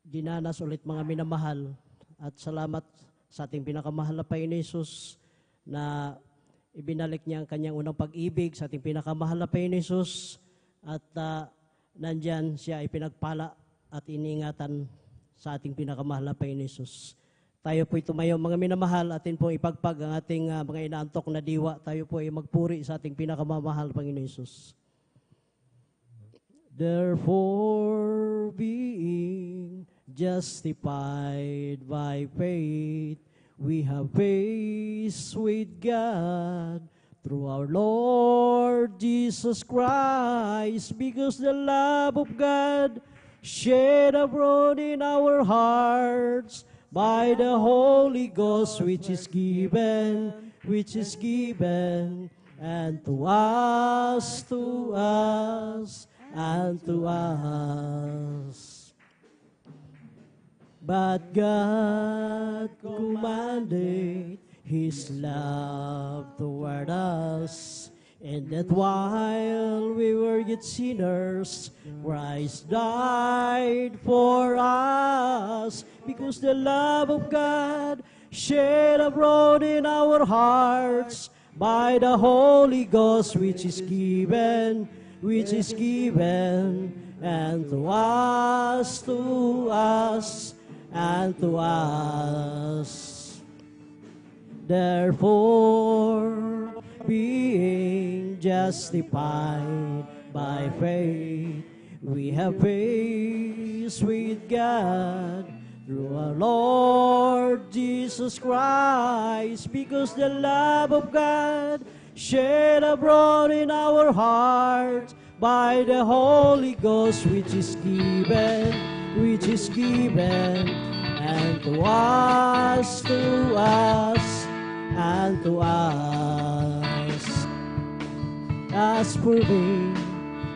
dinanas ulit mga minamahal. At salamat sa ating pinakamahal na Panginoon Hesus na ibinalik niya ang kanyang unang pag-ibig sa ating pinakamahal na Panginoon Hesus at nandyan siya ay pinagpala at iningatan sa ating pinakamahal na Panginoon Hesus. Tayo po'y tumayo mga minamahal, atin pong ipagpag ang ating mga inaantok na diwa. Tayo po ay magpuri sa ating pinakamamahal Panginoon Hesus. Therefore, being justified by faith, we have peace with God through our Lord Jesus Christ, because the love of God shed abroad in our hearts by the Holy Ghost, which is given, and to us, and to us. But God commanded His love toward us, and that while we were yet sinners, Christ died for us, because the love of God shed abroad in our hearts by the Holy Ghost, which is given, and to us, and to us. Therefore, being justified by faith, we have peace with God through our Lord Jesus Christ, because the love of God shed abroad in our hearts by the Holy Ghost, which is given, and to us, and to us. As for me,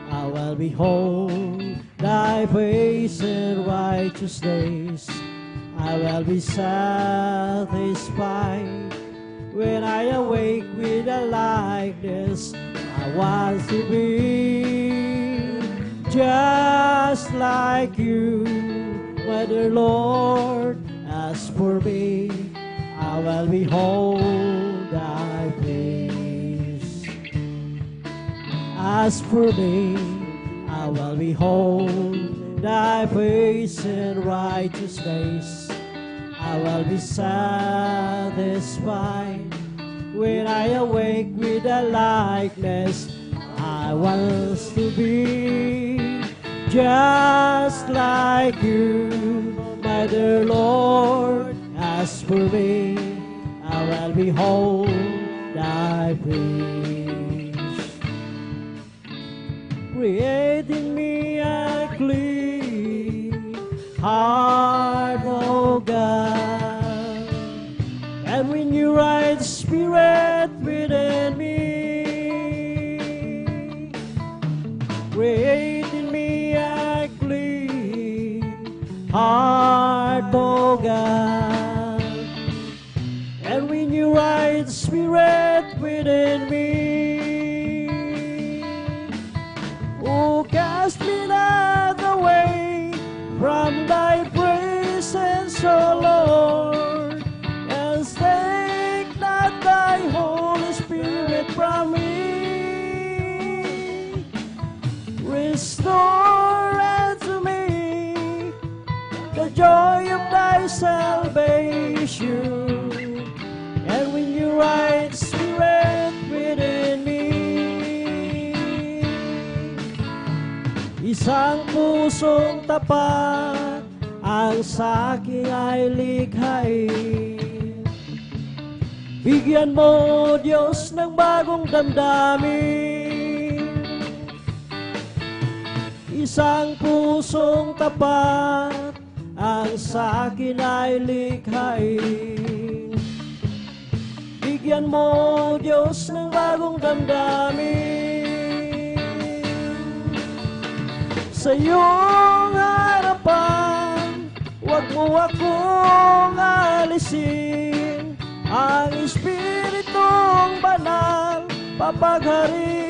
I will behold thy face in righteous days. I will be satisfied when I awake with a likeness. I want to be just like you, my dear Lord. As for me, I will behold thy face. As for me, I will behold thy face in righteous days. I will be satisfied when I awake with a likeness. I want to be just like you, my dear Lord. As for me, I will behold thy face. Create in me a clean heart, O God, and renew right spirit within me. Create in me a clean heart, O God, and renew right spirit within me. Oh, cast me not away from thy presence, O Lord, and take not thy Holy Spirit from me. Restore unto me the joy of thy salvation, and renew right spirit within me. Isang pusong tapat ang sa'king ay likhain. Bigyan mo, Diyos, ng bagong damdamin. Isang pusong tapat ang sa'kin ay likhain. Bigyan mo, Diyos, ng bagong damdamin. Sa iyong harapan, huwag mo akong alisin. ang Espiritong Banal papaghariin,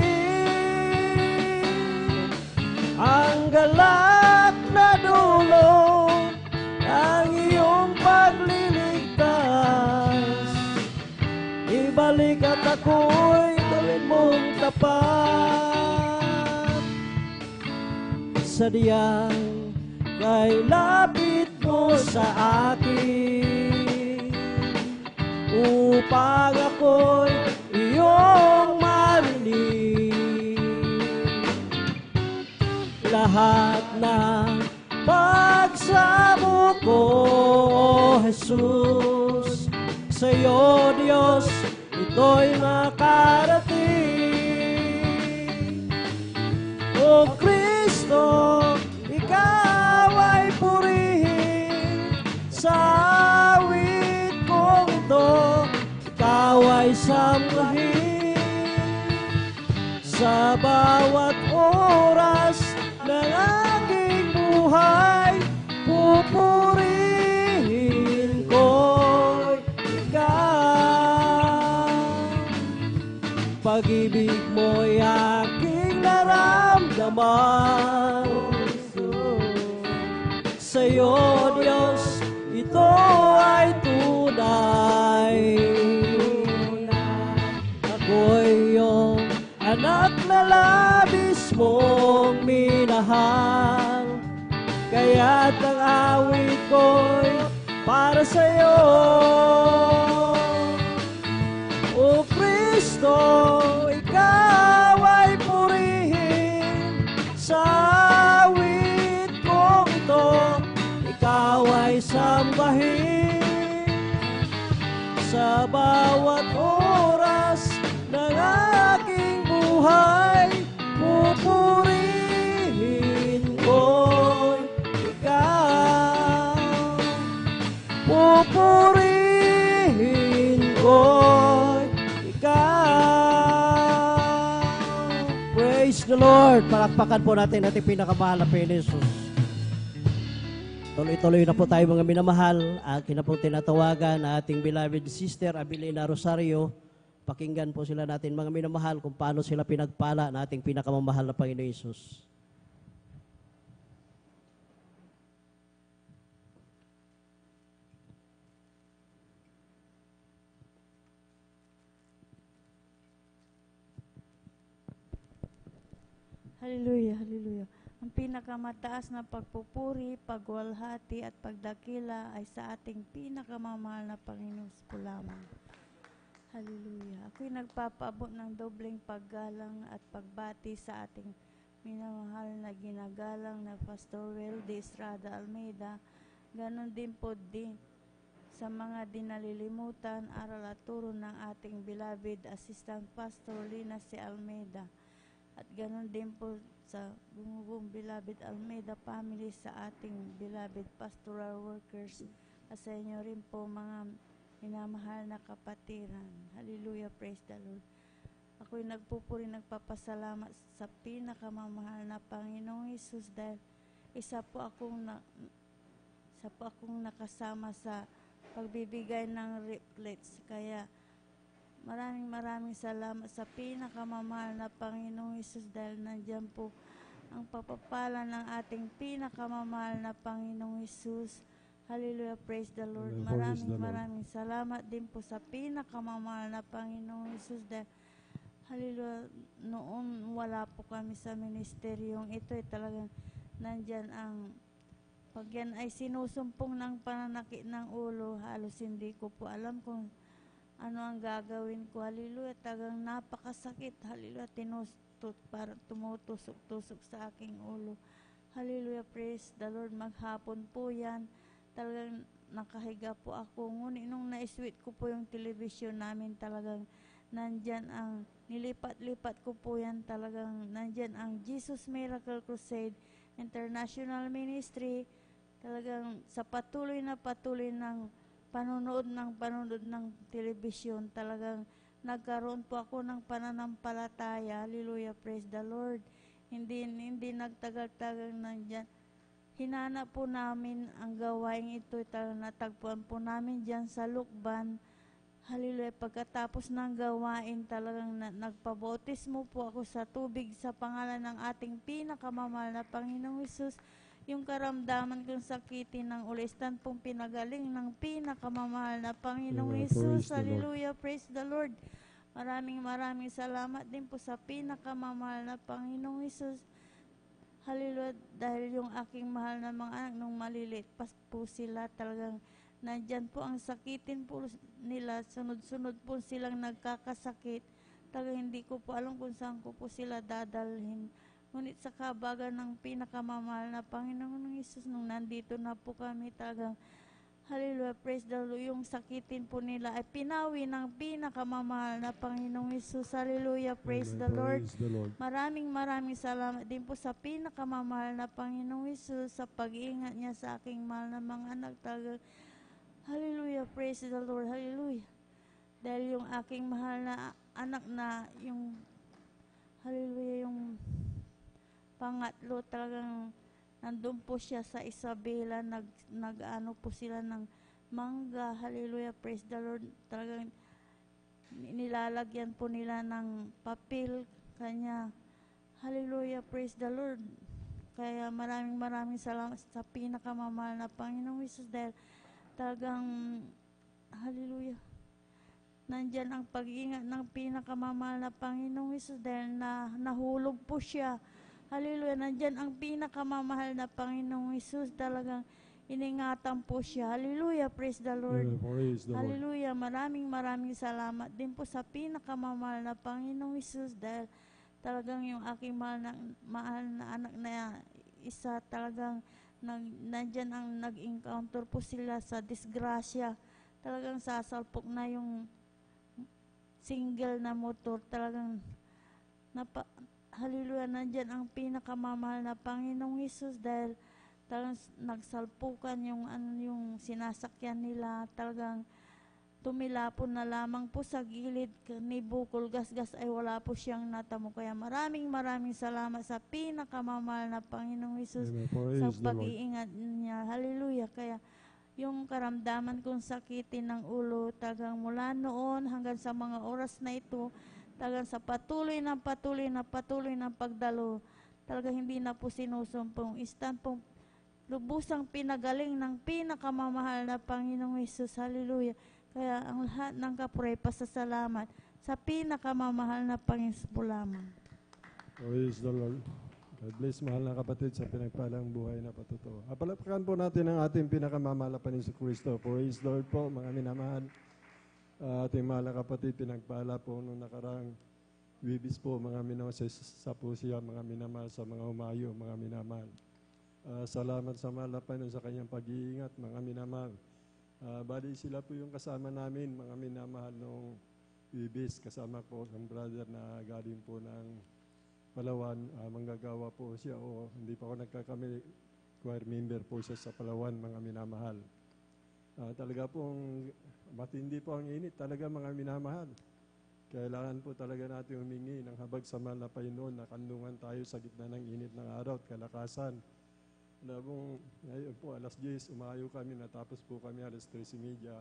ang galak na dulong ng iyong pagliligtas. Ibalik at ako'y gawin mong tapat. Sadyang kay lapit mo sa akin, upang ako'y iyong marinig. Lahat ng pagsamo ko, O Jesus, sa iyo, Diyos, ito'y makarating. O Kristo, ikaw ay purihin sa awit kong ito, ikaw ay sambahin sa bawat oras ng aking buhay. Pupurihin ko'y ikaw. Pag-ibig mo'y aking naramdaman. Sa'yo, Diyos, ito ay tunay. Ako'y iyong anak na labis mong minahal, kaya't ang awit ko'y para sa'yo. O Kristo, ikaw ay purihin sa awit kong ito, ikaw ay sambahin sa bawat oras ng aking buhay. Pupurihin ko'y ikaw, pupurihin ko'y ikaw. Praise the Lord. Palakpakan po natin ating pinakamahal na Panginoon Jesus. Tuloy-tuloy na po tayo mga minamahal. Akin na po tinatawagan na ating beloved sister Abilina Rosario. Pakinggan po sila natin mga minamahal kung paano sila pinagpala na ating pinakamamahal na Panginoon Jesus. Hallelujah, hallelujah. Ang pinakamataas na pagpupuri, pagwalhati at pagdakila ay sa ating pinakamamahal na Panginoon po lamang. Hallelujah. Ako'y nagpapaabot ng dobleng paggalang at pagbati sa ating minamahal na ginagalang na Pastor Weldy Estrada Almeida. Ganon din po din sa mga dinalilimutan, aral at turo ng ating beloved Assistant Pastor Lina C. Almeida. At ganon din po sa bumubong beloved Almeida family, sa ating beloved pastoral workers, at sa inyo rin po mga minamahal na kapatiran. Hallelujah, praise the Lord. Ako'y nagpupuri, nagpapasalamat sa pinakamamahal na Panginoong Hesus dahil isa po akong nakasama sa pagbibigay ng reflects. Kaya maraming salamat sa pinakamamahal na Panginoong Hesus dahil nandyan po ang pagpapala ng ating pinakamamahal na Panginoong Hesus. Hallelujah, praise the Lord. Maraming salamat din po sa pinakamamahal na Panginoong Hesus dahil hallelujah, noon wala po kami sa ministeryong ito, talagang nandyan ang pag yan ay sinusumpong ng pananakit ng ulo, halos hindi ko po alam kung ano ang gagawin ko. Hallelujah, tagang napakasakit. Hallelujah, para tumutusok-tusok sa aking ulo. Hallelujah, praise the Lord. Maghapon po yan. Talagang nakahiga po ako. Ngunit nung na-sweet ko po yung television namin, talagang nandyan ang, nilipat-lipat ko po yan, talagang nandyan ang Jesus Miracle Crusade International Ministry. Talagang sa patuloy ng panonood ng telebisyon, talagang nagkaroon po ako ng pananampalataya. Hallelujah, praise the Lord. Hindi nagtagal-tagal nandyan. Hinanap po namin ang gawain ito, talagang natagpuan po namin dyan sa Lukban. Hallelujah. Pagkatapos ng gawain, talagang nagpabautismo po ako sa tubig sa pangalan ng ating pinakamamahal na Panginoong Hesus. Yung karamdaman kong sakitin ng ulistan pong pinagaling ng pinakamamahal na Panginoong Amen. Hesus. Praise the Lord. Hallelujah. Praise the Lord. Maraming salamat din po sa pinakamamahal na Panginoong Hesus. Hallelujah. Dahil yung aking mahal na mga anak nung malilit pa po sila, talagang nandyan po ang sakitin po nila. Sunod-sunod po silang nagkakasakit. Talagang hindi ko po alam kung saan ko po sila dadalhin. Ngunit sa kabagan ng pinakamamahal na Panginoon Hesus, nung nandito na po kami, talagang hallelujah, praise the Lord, yung sakitin po nila ay pinawi ng pinakamamahal na Panginoong Hesus. Hallelujah, praise Amen. the Lord. Praise the Lord. Maraming salamat din po sa pinakamamahal na Panginoong Hesus sa pag-iingat niya sa aking mahal na mga anak. Talagang hallelujah, praise the Lord, hallelujah. Dahil yung aking mahal na anak na yung hallelujah, yung pangatlo, talagang nandun po siya sa Isabela, nag-ano po sila ng mangga, hallelujah, praise the Lord. Talagang nilalagyan po nila ng papel kanya, hallelujah, praise the Lord. Kaya maraming salamat sa pinakamamahal na Panginoong Hesus, dahil talagang hallelujah, nandyan ang pag-iingat ng pinakamamahal na Panginoong Hesus, dahil nahulog po siya. Hallelujah, nandyan ang pinakamamahal na Panginoong Hesus, talagang iningatan po siya. Hallelujah, praise the Lord. Amen. Praise the Lord. Hallelujah, maraming salamat din po sa pinakamamahal na Panginoong Hesus, dahil talagang yung aking mahal na anak na isa, talagang nandyan ang nag-encounter po sila sa disgrasya. Talagang sasalpok na yung single na motor, talagang hallelujah, nandyan ang pinakamamahal na Panginoong Hesus, dahil talagang nagsalpukan yung sinasakyan nila. Talagang tumilapon na lamang po sa gilid ni bukol gasgas ay wala po siyang natamo. Kaya maraming salamat sa pinakamamahal na Panginoong Hesus Amen. sa Praise the Lord. pag-iingat niya. Hallelujah. Kaya yung karamdaman kong sakitin ng ulo, talagang mula noon hanggang sa mga oras na ito, talagang sa patuloy ng pagdalo, talagang hindi na po sinusumpong. Instant pong lubusang pinagaling ng pinakamamahal na Panginoong Hesus. Hallelujah. Kaya ang lahat ng kapure, pasasalamat sa pinakamamahal na Panginoon po lamang. Praise the Lord. God bless, mahal na kapatid, sa pinagpalang buhay na patutuo. Apalapakan po natin ang ating pinakamamahal na Panginoon Kristo. Praise the Lord po, mga minamahal. Ating mahal na kapatid, pinagpala po nung nakarang Wibis po, mga minamahal sa po siya, mga minamahal sa mga umayo, mga minamahal. Salamat sa mahal na Panginoon sa kanyang pag-iingat, mga minamahal. Bali sila po yung kasama namin, mga minamahal nung Wibis, kasama po ng brother na galing po ng Palawan, manggagawa po siya o hindi pa ako nagkakamali, choir member po siya sa Palawan, mga minamahal. Talaga pong matindi po ang init, talaga mga minamahal. Kailangan po talaga natin humingi ng habag sa mahal na Panginoon na kandungan tayo sa gitna ng init ng araw at kalakasan. Ngayon po, alas 10, umayo kami, natapos po kami alas 3:30.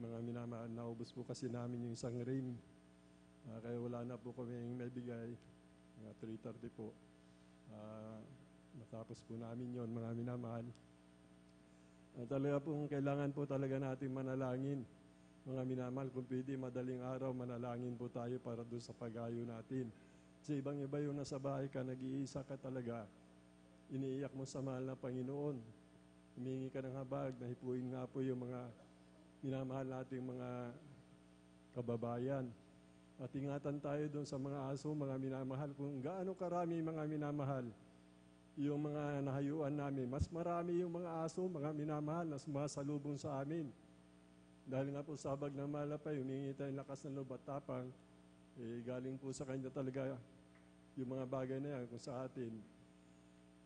Mga minamahal, naubos po kasi namin yung isang rim. Kaya wala na po kami yung naibigay. Mga 3:30 po. Matapos po namin yon, mga minamahal. Talaga pong kailangan po talaga natin manalangin. Mga minamahal, kung pwede madaling araw, manalangin po tayo para doon sa pag-ayo natin. Kasi ibang-iba yung nasa bahay ka, nag-iisa ka talaga. Iniiyak mo sa mahal na Panginoon. Humingi ka ng habag, nahipuin nga po yung mga minamahal nating mga kababayan. At ingatan tayo doon sa mga aso, mga minamahal. Kung gaano karami mga minamahal, yung mga nahayuan namin, mas marami yung mga aso, mga minamahal na sumasalubong sa amin. Dahil nga po sabag ng malapay, humingi tayo lakas ng loob at tapang, galing po sa kanya talaga yung mga bagay na yan. Kung sa atin,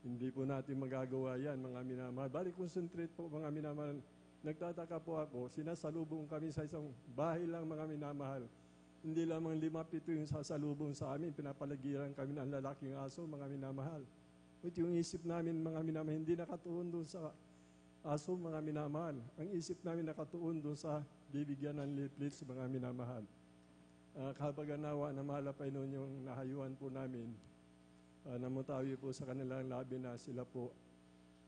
hindi po natin magagawa yan, mga minamahal. Bali, concentrate po mga minamahal. Nagtataka po ako, sinasalubong kami sa isang bahay lang, mga minamahal. Hindi lamang 5-7 yung sasalubong sa amin, pinapalagiran kami ng lalaking aso, mga minamahal. At yung isip namin, mga minamahal, hindi nakatuon doon sa aso, mga minamahal. Ang isip namin nakatuon doon sa bibigyan ng leaflets, mga minamahal. Kapag-anawa na malapay noon yung nahayuan po namin, namutawi po sa kanilang labi na sila po,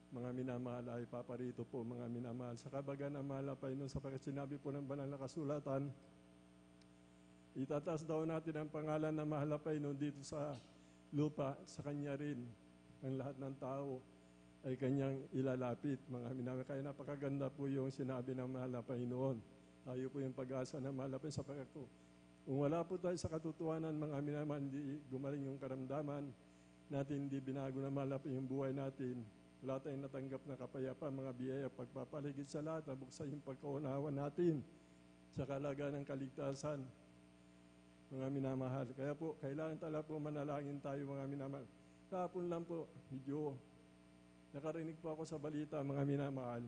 mga minamahal, ay paparito po, mga minamahal. Sa kabagan na malapay noon, sapagkat sinabi po ng banal na kasulatan, itataas daw natin ang pangalan na mahalapay noon dito sa lupa, sa Kanya rin. Ang lahat ng tao ay Kanyang ilalapit, mga minamahal. Kaya napakaganda po yung sinabi ng mahalapay noon. Tayo po yung pag-asa ng mahalapay sapagkat po. Kung wala po tayo sa katotohanan, mga minamahal, hindi gumaling yung karamdaman natin, hindi binago na mahalapay yung buhay natin. Wala tayong natanggap na kapayapaan, mga biyaya, pagpapaligid sa lahat, nabuksan yung pagkaunawa natin sa kalagayan ng kaligtasan, mga minamahal. Kaya po, kailangan talaga po manalangin tayo, mga minamahal. Kahapon lang po, medyo nakarinig po ako sa balita, mga minamahal.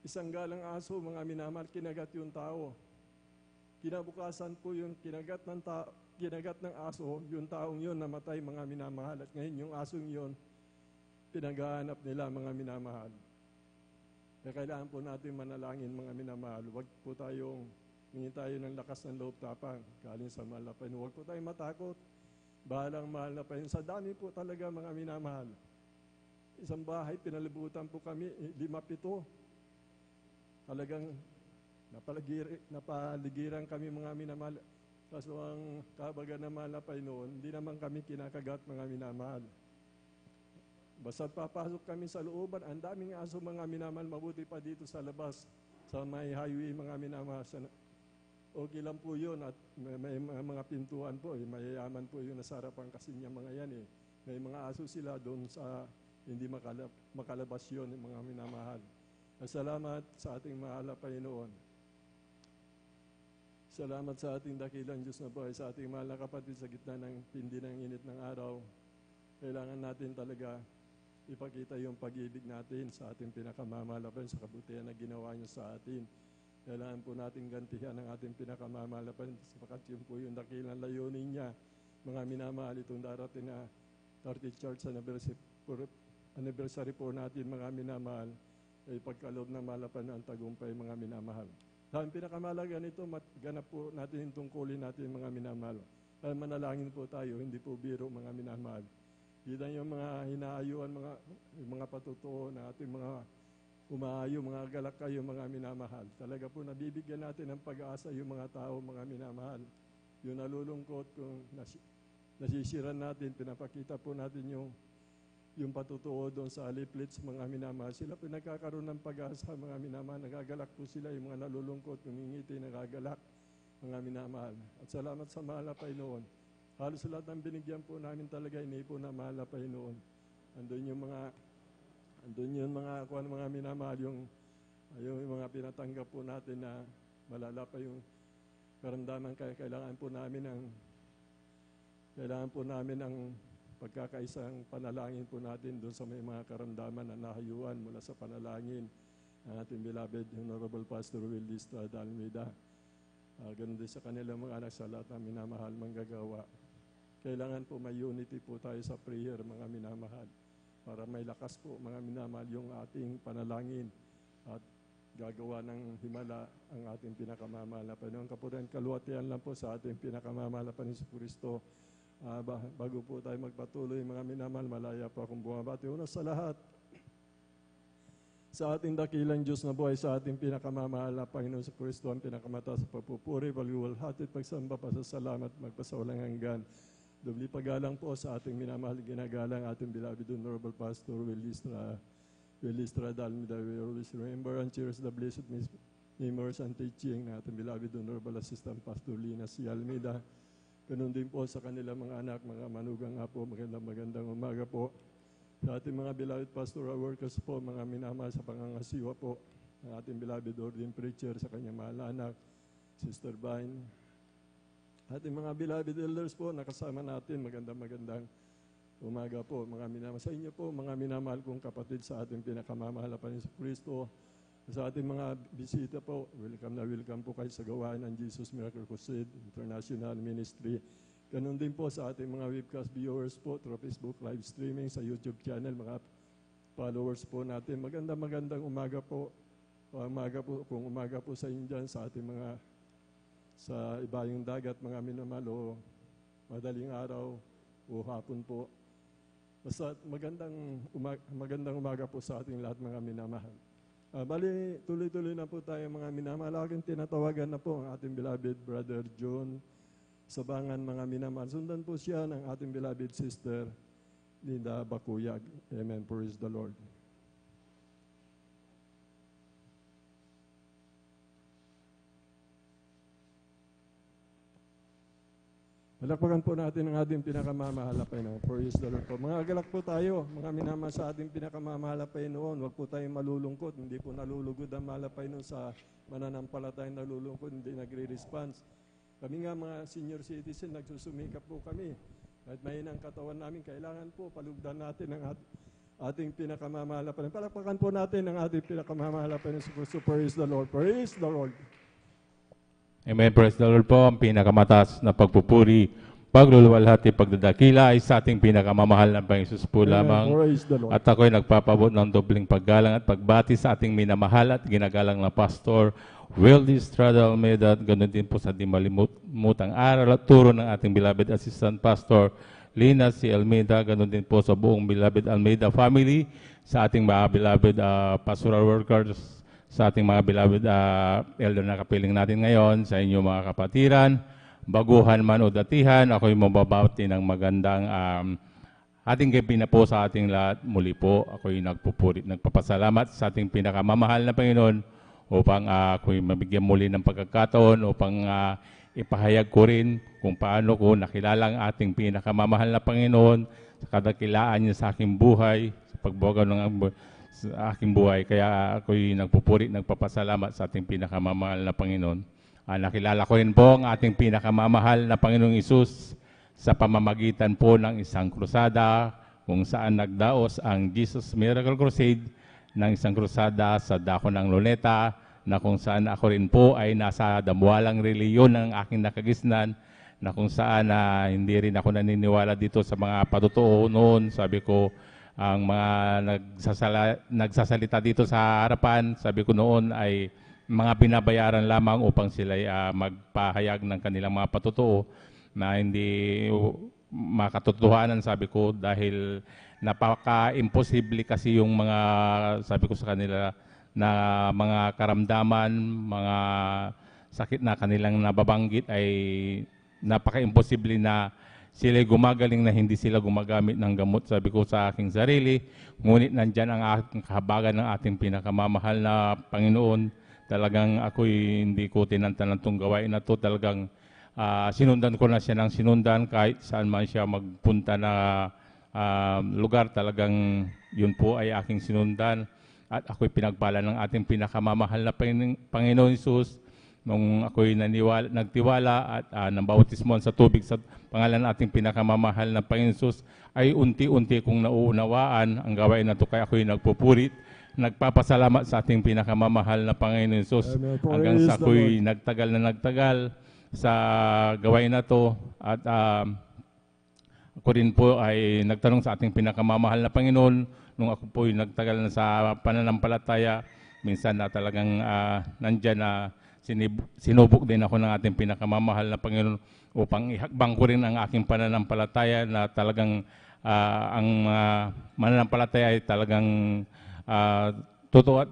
Isang galang aso, mga minamahal, kinagat yung tao. Kinabukasan po yung kinagat ng aso, yung taong yun namatay, mga minamahal. At ngayon yung asong yun, pinaghahanap nila, mga minamahal. Kaya kailangan po natin manalangin, mga minamahal. Huwag po tayong hingin tayo ng lakas ng loob tapang galing sa mahal na Panginoon. Huwag po tayong matakot. Bahalang mahal na Panginoon. Sa dami po talaga, mga minamahal. Isang bahay, pinalibutan po kami, 5-7. Talagang napaligiran kami, mga minamahal. Kaso ang kabagan na mahal na Panginoon, hindi naman kami kinakagat, mga minamahal. Basta papasok kami sa looban, ang daming aso, mga minamahal, mabuti pa dito sa labas, sa may highway, mga minamahal. Okay lang po yun at may mga pintuan po, mayayaman po yung nasarapan kasi niya mga yan eh. May mga aso sila doon sa hindi makalabas yun, mga minamahal. Salamat sa ating mahal na Panginoon. Salamat sa ating dakilang Diyos na buhay, sa ating mahal na kapatid sa gitna ng tindi ng init ng araw. Kailangan natin talaga ipakita yung pag-ibig natin sa ating pinakamamalapan sa kabutihan na ginawa niya sa atin. Kailangan po natin gantihan ang ating pinakamamalapan sapagkat yun po yung dakilang layunin niya. Mga minamahal, itong darating na 30th Church anniversary po natin, mga minamahal, ay pagkaloob ng malapan ng tagumpay, mga minamahal. Ang pinakamalaga nito, ganap po natin yung tungkulin natin, mga minamahal. Manalangin po tayo, hindi po biro, mga minamahal. Kita yung mga hinaayuan, mga patutuo na ating mga umaayo, mga galak kayo, mga minamahal. Talaga po nabibigyan natin ng pag-asa yung mga tao, mga minamahal. Yung nalulungkot, kung nasisiran natin, pinapakita po natin yung patutuo doon sa leaflets, mga minamahal. Sila po nagkakaroon ng pag-asa, mga minamahal. Nagagalak po sila, yung mga nalulungkot, kumingiti, nagagalak, mga minamahal. At salamat sa mahal na Panginoon. Halos lahat ng binigyan po namin talaga, inipo na mahal na Panginoon. Andun yung mga minamahal, yung mga pinatanggap po natin na malala pa yung karamdaman. Kaya kailangan po namin ang pagkakaisang panalangin po natin doon sa may mga karamdaman na nahayuan mula sa panalangin ang ating beloved Honorable Pastor Willie Estrada Almeida. Ganun din sa kanilang mga anak, sa lahat ng minamahal manggagawa. Kailangan po may unity po tayo sa prayer, mga minamahal, para may lakas po, mga minamahal, yung ating panalangin at gagawa ng himala ang ating pinakamamahal na Panginoon. Kapurihan, kaluwatian lang po sa ating pinakamamahal na Panginoon sa Kristo. Bago po tayo magpatuloy, mga minamahal, malaya po akong bumabati. Una sa lahat, sa ating dakilang Diyos na buhay, sa ating pinakamamahal na Panginoon sa Kristo, ang pinakamataas sa pagpupuri, pagluwalhati at pagsamba, pasasalamat, magpasawalang hanggan. Dubli pagalang po sa ating minamahal, ginagalang ating beloved Honorable Pastor Willie Estrada Almeida. We always remember and cherish the blessed memories and teaching na ating beloved Honorable Assistant Pastor Lina C. Almeida. Ganun din po sa kanilang mga anak, mga manugang nga po, magandang umaga po. Sa ating mga beloved pastoral workers po, mga minamahal sa pangangasiwa po, ang ating beloved ordained preacher sa kanyang mahal na anak, Sister Vine. Ating mga beloved elders po, nakasama natin, magandang umaga po, mga minamahal. Sa inyo po, mga minamahal kong kapatid sa ating pinakamamahal na Panginoon Kristo. Sa ating mga bisita po, welcome po kayo sa gawain ng Jesus Miracle Crusade International Ministry. Ganun din po sa ating mga webcast viewers po through Facebook live streaming, sa YouTube channel, mga followers po natin. Magandang umaga po. Kung umaga po sa inyo dyan, sa ating mga sa ibayong dagat, mga minamahal, o madaling araw o hapon po. Basta magandang umaga po sa ating lahat, mga minamahal. Bali, tuloy-tuloy na po tayo, mga minamahal. Aking tinatawagan na po ang ating beloved Brother John Sabangan, mga minamahal. Sundan po siya ng ating beloved sister Linda Bakuyag. Amen. Praise the Lord. Palakpakan po natin ang ating pinakamamahal na Panginoon. Praise the Lord po. Mga agalak po tayo, mga minamahal sa ating pinakamamahal na Panginoon. Huwag po tayong malulungkot. Hindi po nalulugod ang mahal na Panginoon sa mananampalatayang nalulungkot, hindi nagre-response. Kami nga mga senior citizen, nagsusumikap po kami. At mahina ang katawan namin, kailangan po palugdan natin ang ating pinakamamahal na Panginoon. Palakpakan po natin ang ating pinakamamahal na Panginoon. So praise the Lord. Praise the Lord. Amen. Praise the Lord po. Ang pinakamataas na pagpupuri, pagluluwalhati, pagdadakila ay sa ating pinakamamahal na Panginoon Jesus po lamang. At ako'y nagpapabot ng dobling paggalang at pagbati sa ating minamahal at ginagalang na Pastor Wildy Estrada Almeida, at ganoon din po sa di malimutang aral at turo ng ating beloved Assistant Pastor Lina C. Almeida, ganoon din po sa buong beloved Almeida family, sa ating mga beloved pastoral workers, sa ating mga beloved elder na kapiling natin ngayon, sa inyong mga kapatiran, baguhan man o datihan, ako'y mababati ng magandang ating gabi na po sa ating lahat. Muli po, ako'y nagpapasalamat sa ating pinakamamahal na Panginoon upang ako'y mabigyan muli ng pagkakataon upang ipahayag ko rin kung paano ko nakilala ang ating pinakamamahal na Panginoon sa kadakilaan niya sa aking buhay, sa pagbugaw ng sa aking buhay. Kaya ako'y nagpapasalamat sa ating pinakamamahal na Panginoon. Nakilala ko rin po ang ating pinakamamahal na Panginoong Isus sa pamamagitan po ng isang krusada kung saan nagdaos ang Jesus Miracle Crusade ng isang krusada sa dako ng Luneta, na kung saan ako rin po ay nasa damwalang reliyon ng aking nakagisnan, na kung saan hindi rin ako naniniwala dito sa mga patotoo noon. Sabi ko, ang mga nagsasalita dito sa harapan, sabi ko noon ay mga binabayaran lamang upang sila magpahayag ng kanilang mga patotoo na hindi makatotohanan, sabi ko, dahil napaka-imposible kasi yung mga, sabi ko sa kanila, na mga karamdaman, mga sakit na kanilang nababanggit ay napaka-imposible na sila gumagaling na hindi sila gumagamit ng gamot. Sabi ko sa aking sarili, ngunit nandyan ang aking kahabagan ng ating pinakamamahal na Panginoon. Talagang ako'y hindi ko tinantanan itong gawain na ito. Talagang sinundan ko na siya ng sinundan kahit saan man siya magpunta na lugar. Talagang yun po ay aking sinundan. At ako'y pinagpala ng ating pinakamamahal na Panginoon Jesus. Nung ako'y nagtiwala at nambautismon sa tubig sa pangalan ng ating pinakamamahal na Panginoon Jesus, ay unti-unti kong nauunawaan ang gawain na ito. Kaya ako'y nagpupurit, nagpapasalamat sa ating pinakamamahal na Panginoon Jesus. Hanggang sa ako'y nagtagal sa gawain na ito. At ako rin po ay nagtanong sa ating pinakamamahal na Panginoon nung ako po'y nagtagal na sa pananampalataya. Minsan na talagang nandyan na sinubok din ako ng ating pinakamamahal na Panginoon upang ihakbang ko rin ang aking pananampalataya, na talagang ang mananampalataya ay talagang totoo at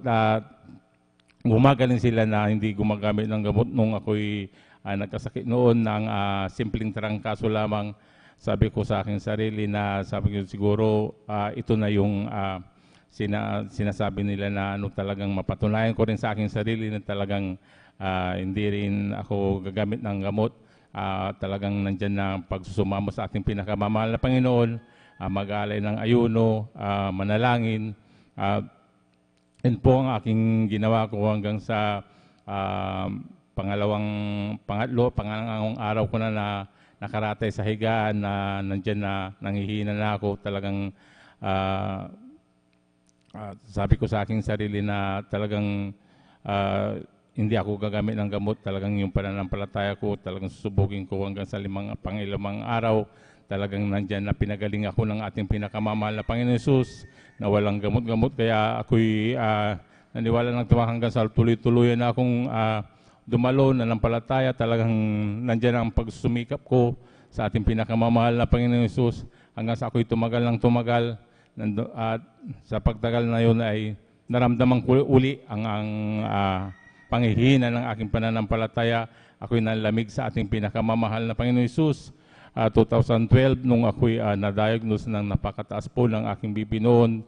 gumagaling sila na hindi gumagamit ng gamot. Nung ako'y nagkasakit noon ng simpleng trangkaso lamang, sabi ko sa aking sarili na sabi ko siguro ito na yung sinasabi nila na talagang mapatunayan ko rin sa aking sarili na talagang hindi rin ako gagamit ng gamot. Talagang nandyan na pagsusumamo sa ating pinakamamahal na Panginoon, mag-alay ng ayuno, manalangin. Yun po ang aking ginawa ko hanggang sa pangalawang araw ko na nakaratay sa higaan, na nandyan na nanghihina na ako. Talagang sabi ko sa aking sarili na talagang hindi ako gagamit ng gamot. Talagang yung pananampalataya ko, talagang susubukin ko hanggang sa pangilamang araw. Talagang nandyan na pinagaling ako ng ating pinakamamahal na Panginoon Jesus, na walang gamot-gamot. Kaya ako'y naniwala ng tuwa hanggang sa tuloy-tuloy na akong dumalo, nanampalataya. Talagang nandyan ang pagsumikap ko sa ating pinakamamahal na Panginoon Hesus hanggang sa ako'y tumagal ng tumagal. At sa pagtagal na yun ay naramdaman ko uli ang panghihina ng aking pananampalataya. Ako'y nalamig sa ating pinakamamahal na Panginoon Hesus. 2012, nung ako'y na-diagnose ng napakataas po ng aking BP noon,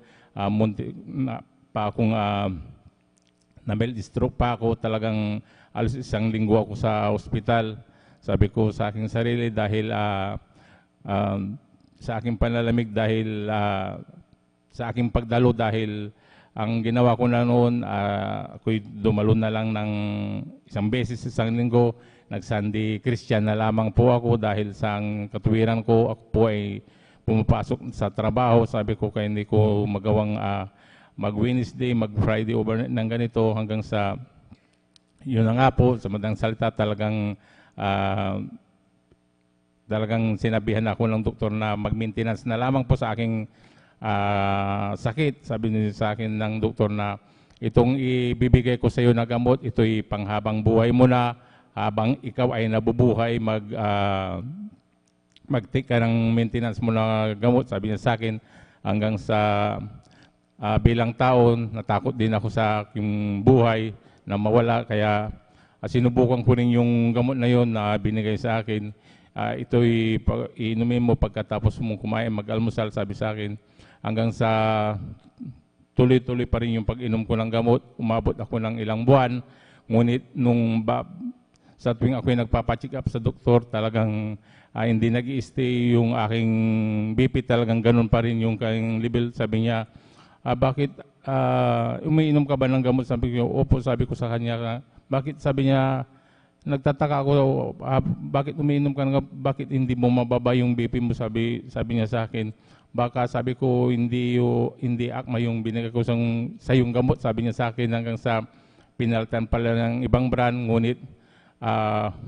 na-stroke pa ako, talagang alos 1 linggo ako sa ospital. Sabi ko sa aking sarili dahil sa aking panlalamig, dahil sa aking pagdalo, dahil ang ginawa ko na noon, ako'y dumalo na lang ng 1 beses sa 1 linggo. Nag-Sunday Christian na lamang po ako dahil sa katuwiran ko, ako po ay pumapasok sa trabaho. Sabi ko kaya hindi ko magawang mag-Wednesday, mag-Friday overnight ng ganito hanggang sa yun na nga po, sa madang salita talagang sinabihan ako ng doktor na mag-maintenance na lamang po sa aking sakit. Sabi niya sa akin ng doktor na itong ibibigay ko sa iyo na gamot, ito'y panghabang buhay mo na. Habang ikaw ay nabubuhay, mag-take ka ng maintenance mo na gamot. Sabi niya sa akin, hanggang sa bilang taon, natakot din ako sa aking buhay na mawala. Kaya sinubukan ko rin yung gamot na yon na binigay sa akin. Ito'y iinumin mo pagkatapos mong kumain, mag-almusal, sabi sa akin. Hanggang sa tuloy-tuloy pa rin yung pag-inom ko ng gamot. Umabot ako ng ilang buwan. Ngunit nung sa tuwing ako'y nagpapacheck up sa doktor, talagang hindi nag-i-stay yung aking BP, talagang ganun pa rin yung kanyang level. Sabi niya, bakit umiinom ka ba ng gamot? Sabi ko, opo, sabi ko sa kanya. Bakit? Sabi niya, nagtataka ako, bakit umiinom ka ng gamot? Bakit hindi mo mababa yung BP mo? Sabi niya sa akin, baka sabi ko, hindi akma yung binigay ko sa yung gamot. Sabi niya sa akin, hanggang sa pinalitan pala ng ibang brand, ngunit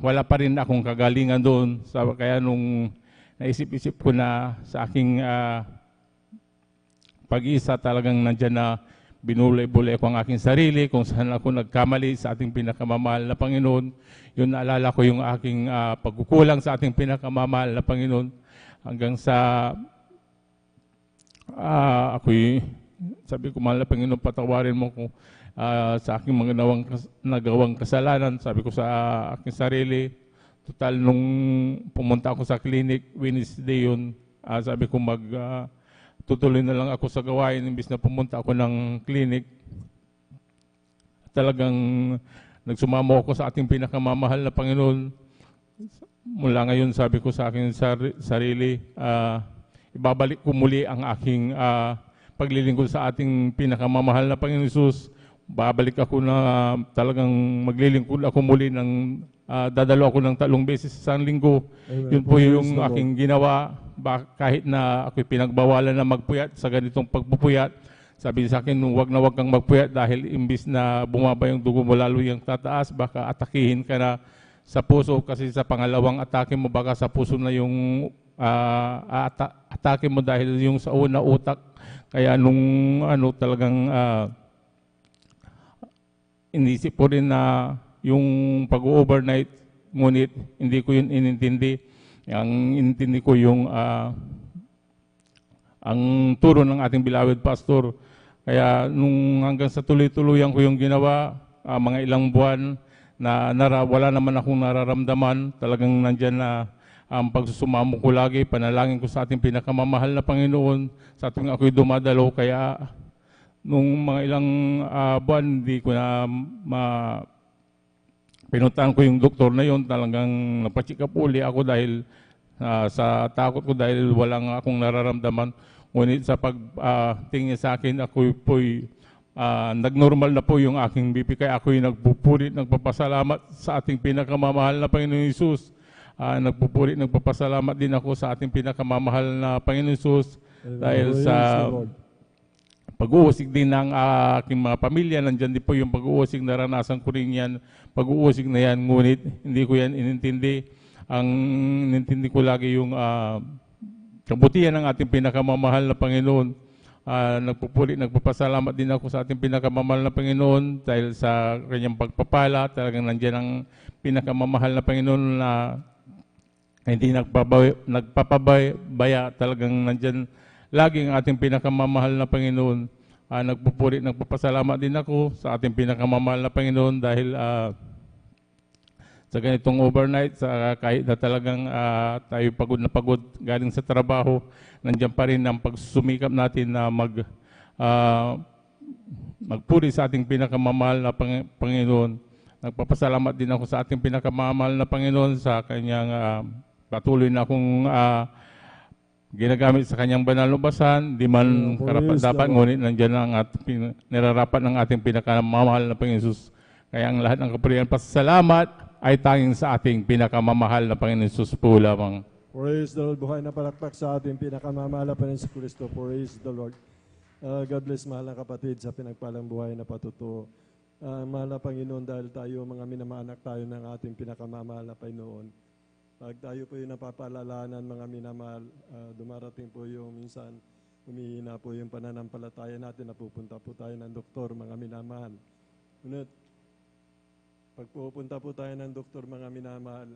wala pa rin akong kagalingan doon. Kaya nung naisip-isip ko na sa aking pag-isa, talagang nandyan na binulay-bulay ko ang aking sarili, kung saan ako nagkamali sa ating pinakamamahal na Panginoon. Yun, naalala ko yung aking pagkukulang sa ating pinakamamahal na Panginoon. Hanggang sa ako'y sabi ko, mahal na Panginoon, patawarin mo ko sa aking mga nagawang kasalanan. Sabi ko sa aking sarili, total nung pumunta ako sa clinic, Wednesday yun, sabi ko tutuloy na lang ako sa gawain imbis na pumunta ako ng clinic. Talagang nagsumamo ako sa ating pinakamamahal na Panginoon. Mula ngayon, sabi ko sa aking sarili, ibabalik ko muli ang aking paglilingkod sa ating pinakamamahal na Panginoon Hesus. Babalik ako na talagang maglilingkod ako muli ng dadalo ako ng 3 beses sa 1 linggo. Amen. Yun po yung aking ginawa. Kahit na ako'y pinagbawalan na magpuyat sa ganitong pagpupuyat, sabi sa akin, huwag na huwag kang magpuyat dahil imbis na bumaba yung dugo mo, lalo yung tataas, baka atakihin ka na sa puso, kasi sa pangalawang atake mo, baka sa puso na yung atake mo dahil yung sa una utak. Kaya nung talagang inisip ko rin na yung pag-overnight, ngunit hindi ko yun inintindi. Ang inintindi ko yung ang turo ng ating beloved pastor. Kaya nung hanggang sa tuloy-tuloyan ko yung ginawa, mga ilang buwan, wala naman akong nararamdaman. Talagang nandyan na ang pagsusumamo ko lagi, panalangin ko sa ating pinakamamahal na Panginoon, sa ating ako'y dumadalo. Kaya nung mga ilang buwan, hindi ko na pinuntahan ko yung doktor na yun. Talagang napacheck up uli ako dahil sa takot ko, dahil walang akong nararamdaman. Ngunit sa pagtingin sa akin, ako po'y nagnormal na po yung aking BP. Kaya ako'y nagpupurit, nagpapasalamat sa ating pinakamamahal na Panginoon Hesus. Nagpupurit, nagpapasalamat din ako sa ating pinakamamahal na Panginoon Hesus dahil sa pag-uusig din ng aking mga pamilya. Nandyan din po yung pag-uusig, naranasan ko rin yan, pag-uusig na yan, ngunit hindi ko yan inintindi. Ang inintindi ko lagi yung kabutihan ng ating pinakamamahal na Panginoon. Nagpapasalamat din ako sa ating pinakamamahal na Panginoon dahil sa kanyang pagpapala. Talagang nandiyan ang pinakamamahal na Panginoon na hindi nagpapabaya. Talagang nandiyan lagi ang ating pinakamamahal na Panginoon. Nagpapasalamat din ako sa ating pinakamamahal na Panginoon dahil sa ganitong overnight, kahit na talagang tayo pagod na pagod galing sa trabaho, nandiyan pa rin ang pagsusumikap natin na magpuri sa ating pinakamamahal na Panginoon. Nagpapasalamat din ako sa ating pinakamamahal na Panginoon sa kanyang patuloy na akong ginagamit sa kanyang banal na basan, di man karapat-dapat, ngunit nandiyan ang nirarapat ng ating pinakamamahal na Panginoon Jesus. Kaya ang lahat ng kapurihan, pasasalamat ay tanging sa ating pinakamamahal na Panginoon Jesus po lamang. Praise the Lord. Buhay na palakpak sa ating pinakamamahal na Panginoon Kristo. Praise the Lord. God bless, mahal na kapatid, sa pinagpalang buhay na patutuo. Mahal na Panginoon, dahil tayo mga minamaanak tayo ng ating pinakamamahal na Panginoon. Pag tayo po yung napapalalanan, mga minamahal, dumarating po yung minsan, humihina po yung pananampalataya natin, napupunta po tayo ng doktor, mga minamahal. Ngunit, pag pupunta po tayo ng doktor, mga minamahal,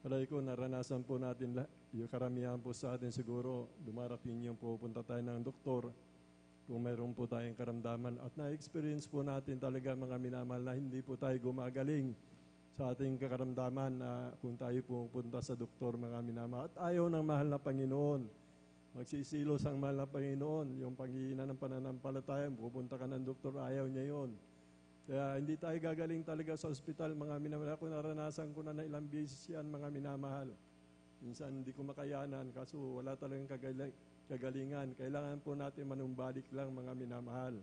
palagi ko, naranasan po natin, yung karamihan po sa atin siguro, dumarating yung pupunta tayo ng doktor, kung mayroon po tayong karamdaman, at na-experience po natin talaga, mga minamahal, na hindi po tayo gumagaling sa ating karamdaman na kung tayo pupunta sa doktor, mga minamahal. At ayaw ng mahal na Panginoon. Magsisilos ang mahal na Panginoon. Yung panghihina ng pananampalataya, pupunta ka ng doktor, ayaw niya yon. Kaya hindi tayo gagaling talaga sa ospital, mga minamahal. Ako naranasan ko na ilang beses yan, mga minamahal. Minsan hindi ko makayanan, kaso wala talagang kagalingan. Kailangan po natin manumbalik lang, mga minamahal.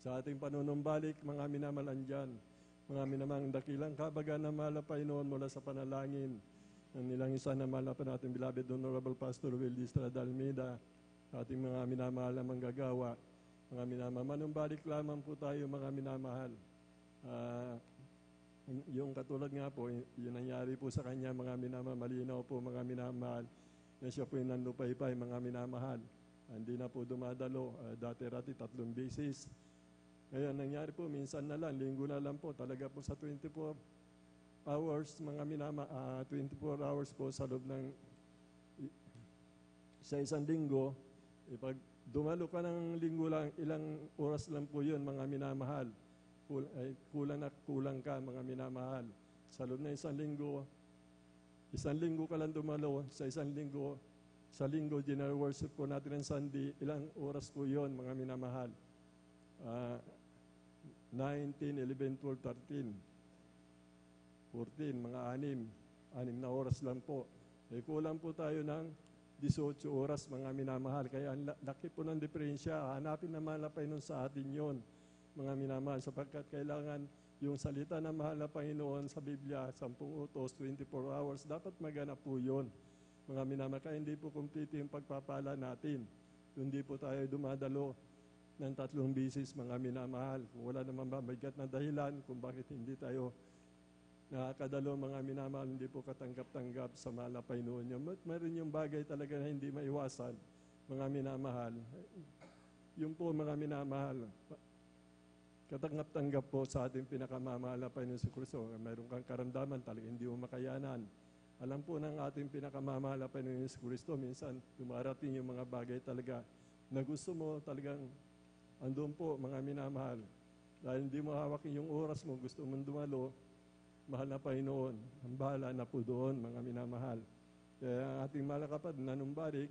Sa ating panunumbalik, mga minamahal, andyan. Mga minamang dakilang kabagan na mahal na Panginoon mula sa panalangin. Ang nilang isa na mahal na pa natin, beloved Honorable Pastor Wildy Estrada Almeida, ating mga minamahal na manggagawa. Mga minamahal, manumbalik lamang po tayo, mga minamahal. Yung katulad nga po, yung nangyari po sa kanya, mga minamahal, malinaw po, mga minamahal, na siya po yung nanlupaypay, mga minamahal. Hindi na po dumadalo, dati-rati 3 beses. Ngayon, nangyari po, minsan na lang, linggo na lang po, talaga po sa 24 hours, mga 24 hours po sa loob ng sa isang linggo, pag dumalo ka ng linggo lang, ilang oras lang po yun, mga minamahal. Kulang ka, mga minamahal. Sa loob ng isang linggo ka lang dumalo, sa linggo, general worship po natin ng Sunday, ilang oras po yun, mga minamahal. 9, 10, 11, 12, 13, 14, mga 6 na oras lang po. Kulang po tayo ng 18 oras, mga minamahal. Kaya laki po ng diferensya. Hanapin naman na Panginoon sa atin yon, mga minamahal, sapagkat kailangan yung salita ng mahal na Panginoon sa Biblia, 10 utos, 24 hours, dapat maganap po yun, mga minamahal. Kaya hindi po complete yung pagpapala natin. Hindi po tayo dumadalo ng 3 bisis, mga minamahal. Kung wala naman mabigat na dahilan kung bakit hindi tayo nakakadalo, mga minamahal, hindi po katanggap-tanggap sa mahal na Panginoon niyo. Meron yung bagay talaga na hindi maiwasan, mga minamahal. Yung po, mga minamahal, katanggap-tanggap po sa ating pinakamamahal na Panginoon si Kristo. Mayroon kang karamdaman, talaga hindi mo makayanan. Alam po ng ating pinakamamahal na Panginoon si Kristo, minsan dumarating yung mga bagay talaga na gusto mo talagang andun po, mga minamahal. Dahil hindi mo hawakin yung oras mo, gusto mong dumalo, mahal na Panginoon, ang bahala na po doon, mga minamahal. Kaya ang ating mahal na kapatid, nanumbalik,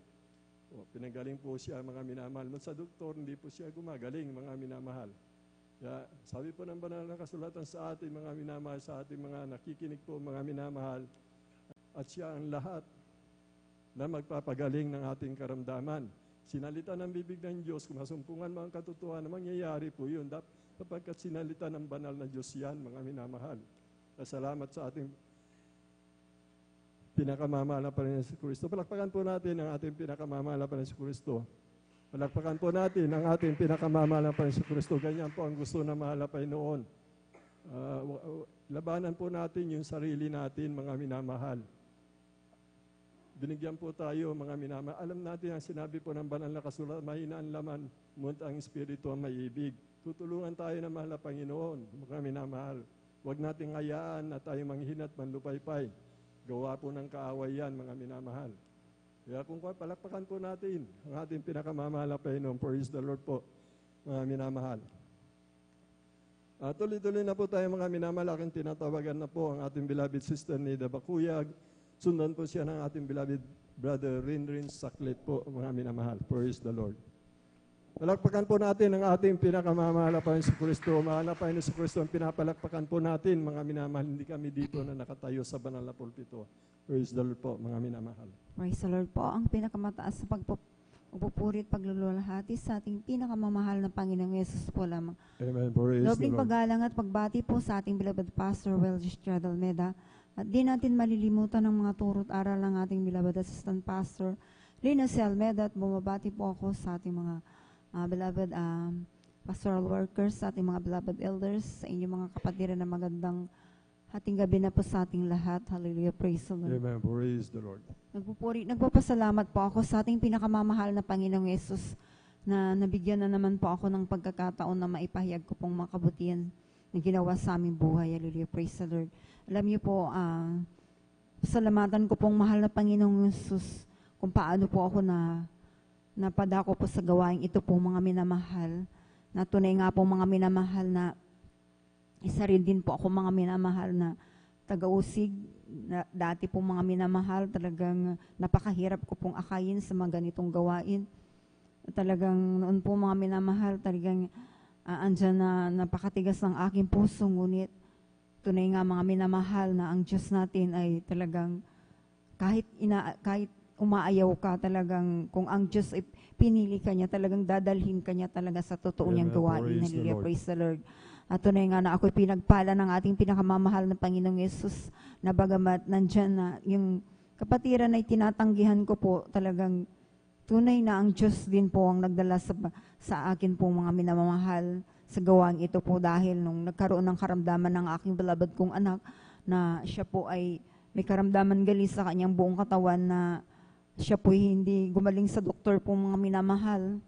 pinagaling po siya, mga minamahal. Sa doktor, hindi po siya gumagaling, mga minamahal. Kaya sabi po ng banal na kasulatan sa ating mga minamahal, sa ating mga nakikinig po, mga minamahal, at siya ang lahat na magpapagaling ng ating karamdaman. Sinalita ng bibig ng Diyos, kung masumpungan mo ang katotohanan, mangyayari po yun. Sapagkat sinalita ng banal na Diyos yan, mga minamahal. Salamat sa ating pinakamamahal na Panginoon si Kristo. Palakpakan po natin ang ating pinakamamahal na Panginoon si Kristo. Palakpakan po natin ang ating pinakamamahal na Panginoon si Kristo. Ganyan po ang gusto ng mahal na Panginoon. Labanan po natin yung sarili natin, mga minamahal. Binigyan po tayo, mga minamahal. Alam natin ang sinabi po ng banal na kasulatan, mahina ang laman, ngunit ang espiritu ang may ibig. Tutulungan tayo ng mahal na Panginoon, mga minamahal. Huwag nating hayaan na tayo manghina at manlupaypay. Gawa po ng kaaway yan, mga minamahal. Kaya kung palakpakan po natin ang ating pinakamamahal na Panginoon, praise the Lord po, mga minamahal. Tuloy-tuloy na po tayo, mga minamahal. Aking tinatawagan na po ang ating beloved sister Nida Bakuyag. Sundan po siya ng ating beloved brother Rinrin Saklit po, mga minamahal. Praise the Lord. Palakpakan po natin ang ating pinakamamahal na Panginoon Kristo. Mahal na Panginoon Kristo, ang pinapalakpakan po natin, mga minamahal. Hindi kami dito na nakatayo sa banal na pulpito. Praise the Lord po, mga minamahal. Praise the Lord po. Ang pinakamataas sa pagpupuri at pagluluwalhati sa ating pinakamamahal na Panginoong Yesus po lamang. Amen. Praise the Lobling Lord. paggalang at pagbati po sa ating beloved Pastor Welsh Almeida. At di natin malilimutan ang mga turo at aral ng ating beloved Assistant Pastor Lina C. Almeida, at bumabati po ako sa ating mga beloved pastoral workers, sa ating mga beloved elders, sa inyong mga kapatiran na magandang hating gabi na po sa ating lahat. Hallelujah, praise the Lord. Amen. Praise the Lord. Nagpapasalamat po ako sa ating pinakamamahal na Panginoong Yesus na nabigyan na naman po ako ng pagkakataon na maipahayag ko pong mga kabutihan na ginawa sa aming buhay. Hallelujah, praise the Lord. Alam niyo po, salamatan ko pong mahal na Panginoong Yesus kung paano po ako napadako po sa gawain ito po, mga minamahal. Na tunay nga po, mga minamahal, na isa rin din po ako, mga minamahal, na taga-usig. Dati po, mga minamahal, talagang napakahirap ko pong akayin sa mga ganitong gawain. Talagang noon po, mga minamahal, talagang andyan na napakatigas ng aking puso, ngunit tunay nga, mga minamahal, na ang Diyos natin ay talagang kahit umaayaw ka, talagang kung ang Diyos ay pinili ka niya, talagang dadalhin ka niya talaga sa totoo niyang gawain. Hallelujah, praise the Lord. At tunay nga na ako'y pinagpala ng ating pinakamamahal na Panginoong Yesus, na bagamat nandyan na yung kapatiran ay tinatanggihan ko po, talagang tunay na ang Diyos din po ang nagdala sa akin po, mga minamahal, sa gawang ito po, dahil nung nagkaroon ng karamdaman ng aking beloved kong anak, na siya po ay may karamdaman gali sa kanyang buong katawan, na siya po hindi gumaling sa doktor po, mga minamahal.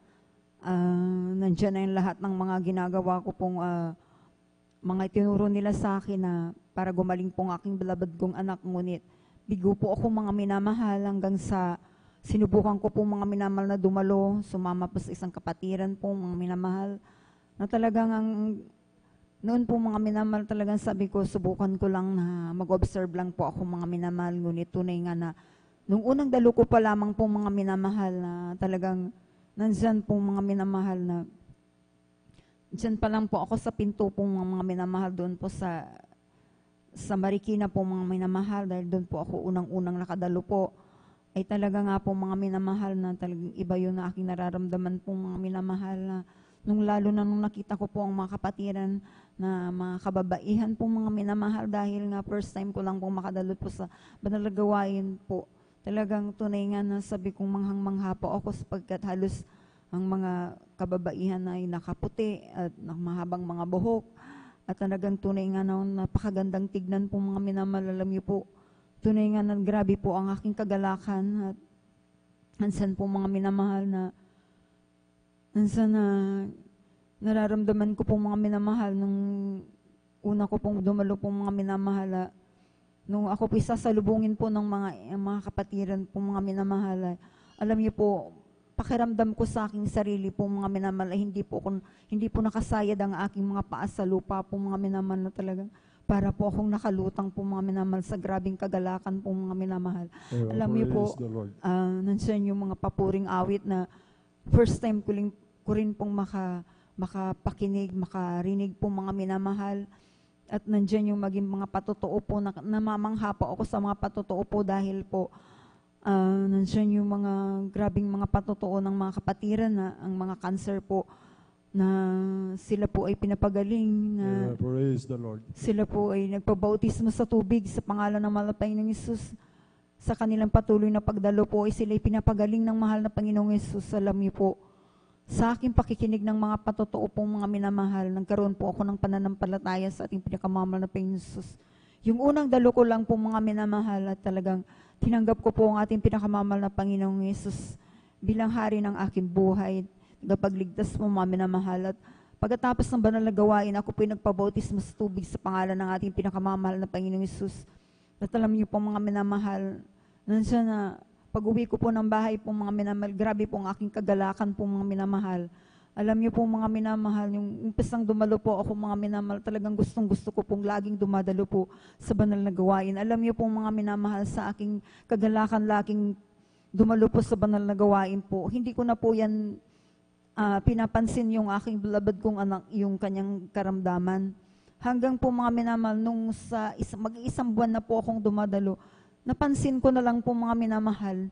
Nandiyan na yung lahat ng mga ginagawa ko pong mga itinuro nila sa akin na para gumaling pong aking beloved kong anak, ngunit bigo po ako, mga minamahal, hanggang sa sinubukan ko po, mga minamahal, na dumalo, sumama po sa isang kapatiran po, mga minamahal, na talagang noon po, mga minamahal, talagang sabi ko, subukan ko lang na mag-observe lang po ako, mga minamahal, ngunit tunay nga na nung unang dalo ko pa lamang po, mga minamahal, na talagang nandyan po, mga minamahal, na dyan pa lang po ako sa pinto po, mga minamahal, doon po sa Marikina po, mga minamahal, dahil doon po ako unang-unang nakadalo po, ay talaga nga po, mga minamahal, na talagang iba yun na aking nararamdaman po, mga minamahal, na lalo na nung nakita ko po ang mga kapatiran na mga kababaihan po, mga minamahal, dahil nga first time ko lang po makadalo po sa banal na gawain po. Talagang tunay nga na sabi kong manghang-mangha po ako, sapagkat halos ang mga kababaihan ay nakaputi at mahabang mga buhok. At talagang tunay nga na napakagandang tignan po, mga minamahal. Alam niyo po, tunay nga na grabe po ang aking kagalakan. At hansan po, mga minamahal, na hansan na nararamdaman ko po, mga minamahal, nung una ko pong dumalo po, mga minamahal, nung ako po sasalubungin po ng mga kapatiran po, mga minamahal, alam niyo po, pakiramdam ko sa aking sarili po, mga minamahal, hindi po nakasayad ang aking mga paa sa lupa po, mga minamahal, na talagang para po akong nakalutang po, mga minamahal, sa grabing kagalakan po, mga minamahal. Alam niyo po, nandiyan yung mga papuring awit na first time ko rin pong makapakinig, makarinig po, mga minamahal. At nandiyan yung maging mga patotoo po, namamangha po ako sa mga patotoo po, dahil po nandiyan yung mga grabing mga patotoo ng mga kapatiran, na ang mga cancer po, na sila po ay pinapagaling, na praise the Lord. Sila po ay nagpabautismo sa tubig sa pangalan ng mahal na Panginoong Yesus. Sa kanilang patuloy na pagdalo po ay sila ay pinapagaling ng mahal na Panginoong Yesus. Alam niyo po, sa aking pakikinig ng mga patotoo pong mga minamahal, nagkaroon po ako ng pananampalataya sa ating pinakamamahal na Panginoong Yesus. Yung unang dalo ko lang po, mga minamahal, at talagang Tinanggap ko po ang ating pinakamamahal na Panginoong Yesus bilang hari ng aking buhay, tagapagligtas po mga minamahal. At pagkatapos ng banal na gawain, ako po'y nagpabautismo sa tubig sa pangalan ng ating pinakamamahal na Panginoong Yesus. At alam niyo po mga minamahal, nandiyan na pag-uwi ko po ng bahay po mga minamahal, grabe po ang aking kagalakan po mga minamahal. Alam niyo po mga minamahal, yung umpisang dumalo po ako mga minamahal, talagang gustong-gusto ko pong laging dumadalo po sa banal na gawain. Alam niyo po mga minamahal, sa aking kagalakan laging dumalo po sa banal na gawain po. Hindi ko na po yan pinapansin yung aking beloved kong anak, yung kanyang karamdaman. Hanggang po mga minamahal, nung mag-iisang buwan na po akong dumadalo, napansin ko na lang po mga minamahal,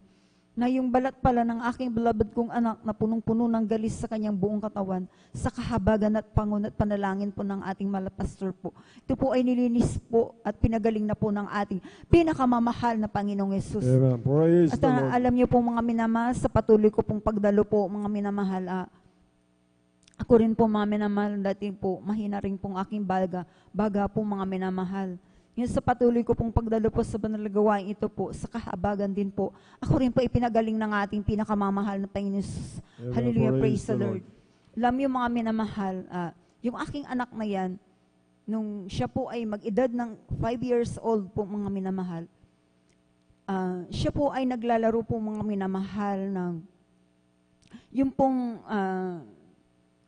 na yung balat pala ng aking beloved kong anak na punong-puno ng galis sa kanyang buong katawan, sa kahabagan at pangun at panalangin po ng ating malapastor po. Ito po ay nilinis po at pinagaling na po ng ating pinakamamahal na Panginoong Yesus. Amen. Praise At the Lord. alam niyo po mga minamahal, sa patuloy ko pong pagdalo po mga minamahal, ako rin po mga minamahal, dati po mahina rin pong aking baga po mga minamahal. Yung sa patuloy ko pong pagdalo po sa banal na gawain ito po, sa kahabagan din po, ako rin po ipinagaling ng ating pinakamamahal na Panginoon Jesus. Amen. Hallelujah, praise Praise the the Lord. Alam niyo mga minamahal, yung aking anak na yan, nung siya po ay mag-edad ng 5 years old po mga minamahal, siya po ay naglalaro po mga minamahal ng, yung pong,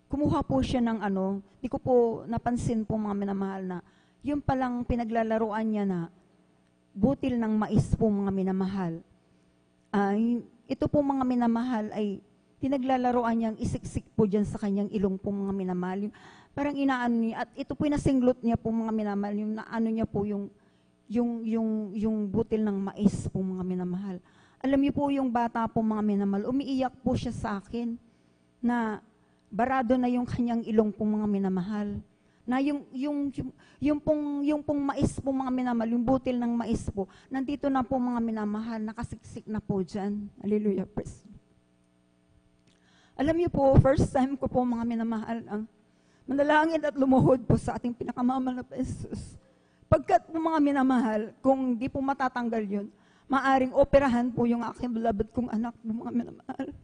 kumuha po siya ng di ko po napansin po mga minamahal na, yung palang pinaglalaroan niya na butil ng mais po mga minamahal. Ito po mga minamahal ay pinaglalaroan niyang isiksik po dyan sa kanyang ilong po mga minamahal. Parang inaano niya, at ito po nasinglot niya po mga minamahal, yung naano niya po yung butil ng mais po mga minamahal. Alam niyo po yung bata po mga minamahal, umiiyak po siya sa akin na barado na yung kanyang ilong po mga minamahal. Na yung pong mais po mga minamahal, yung butil ng mais po, nandito na po mga minamahal, nakasiksik na po dyan. Hallelujah, praise. Alam niyo po, first time ko po mga minamahal, ang manalangin at lumuhod po sa ating pinakamamahal na Jesus. Pagkat po mga minamahal, kung di po matatanggal yun, maaring operahan po yung aking beloved kong anak po mga minamahal.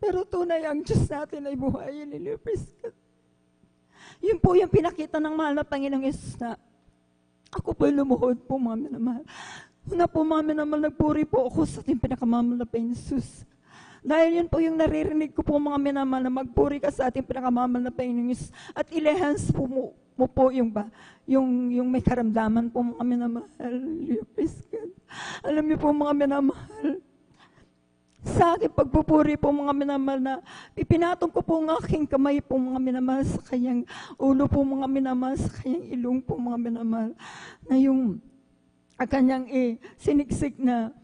Pero tunay ang Diyos natin ay buhay. Hallelujah, praise God. Yun po yung pinakita ng mahal na Panginoong Yesus na ako po lumuhod po mga minamahal. Una po mga minamahal, nagpuri po ako sa ating pinakamamahal na Panginoong Yesus. Dahil yun po yung naririnig ko po mga minamahal na magpuri ka sa ating pinakamamahal na Panginoong Yesus at ilehans po mo po yung may karamdaman po mga minamahal. Praise God. Alam niyo po mga minamahal, sa aking pagpupuri po mga minamahal na ipinatong ko po ang aking kamay po mga minamahal sa kanyang ulo po mga minamahal, sa kanyang ilong po mga minamahal, na yung kanyang siniksik na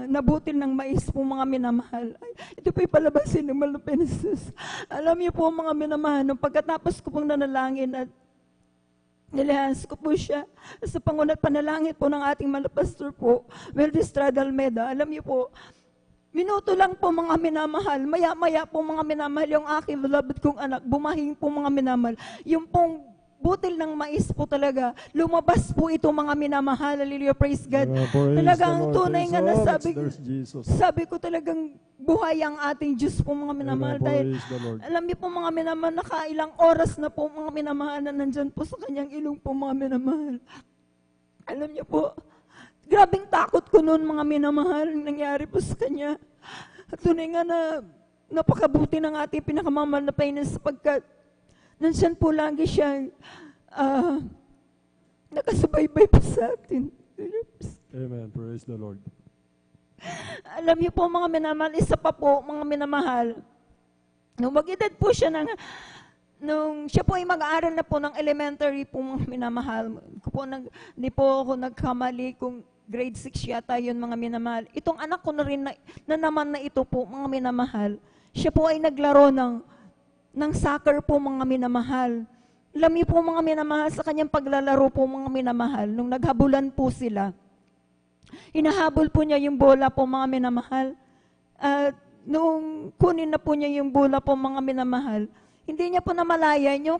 nabutil ng mais po mga minamahal. Ay, ito po ipalabasin ng malupin Jesus. Alam niyo po mga minamahal, nung pagkatapos ko pong nanalangin at nilihans ko po siya sa pangunat panalangin po ng ating malapastor po, Weldy Estrada Almeida, alam niyo po, minuto lang po mga minamahal, maya-maya po mga minamahal, yung aking beloved kong anak, bumahing po mga minamahal. Yung pong butil ng mais po talaga, lumabas po ito mga minamahal. Hallelujah, praise God. Talagang tunay nga na sabi ko talagang buhay ang ating Diyos po mga minamahal. Dahil alam niyo po mga minamahal, nakailang oras na po mga minamahal na nandyan po sa kanyang ilong po mga minamahal. Alam niyo po, grabing takot ko noon mga minamahal, nangyari po sa kanya. At tunay nga na napakabuti ng ating pinakamamahal na Panginoon sapagkat nandiyan po lagi siya nakasubaybay po sa atin. Amen. Praise the Lord. Alam niyo po mga minamahal, isa pa po mga minamahal, nung mag-edad po siya nung siya po ay mag-aaral na po ng elementary po mga minamahal, hindi po ako nagkamali kung grade 6 yata yun mga minamahal. Itong anak ko na rin na naman na ito po mga minamahal, siya po ay naglaro ng soccer po mga minamahal. Alam niyo po mga minamahal, sa kanyang paglalaro po mga minamahal, nung naghabulan po sila, hinahabol po niya yung bola po mga minamahal. At nung kunin na po niya yung bola po mga minamahal, hindi niya po namalayan yung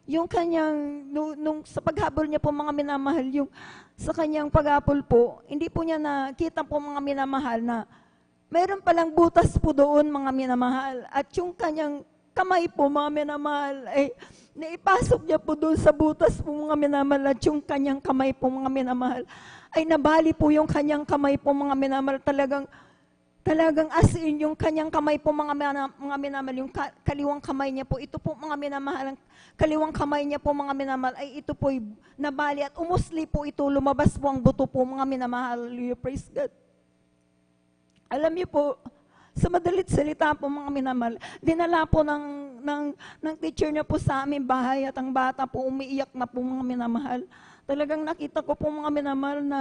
yung kanyang, nung sa paghabol niya po mga minamahal, yung sa kanyang paghabol po, hindi po niya nakita po mga minamahal na mayroon palang butas po doon mga minamahal. At yung kanyang kamay po mga minamahal, ay naipasok niya po doon sa butas po mga minamahal. At yung kanyang kamay po mga minamahal, ay nabali po yung kanyang kamay po mga minamahal. Talagang as in yung kanyang kamay po mga minamahal, yung kaliwang kamay niya po, ito po mga minamahal, kaliwang kamay niya po mga minamahal, ay ito po nabali at umusli po ito, lumabas po ang buto po mga minamahal. Praise God. Alam niyo po, sa madalit salita po mga minamahal, dinala po ng teacher niya po sa aming bahay at ang bata po umiiyak na po mga minamahal. Talagang nakita ko po mga minamahal na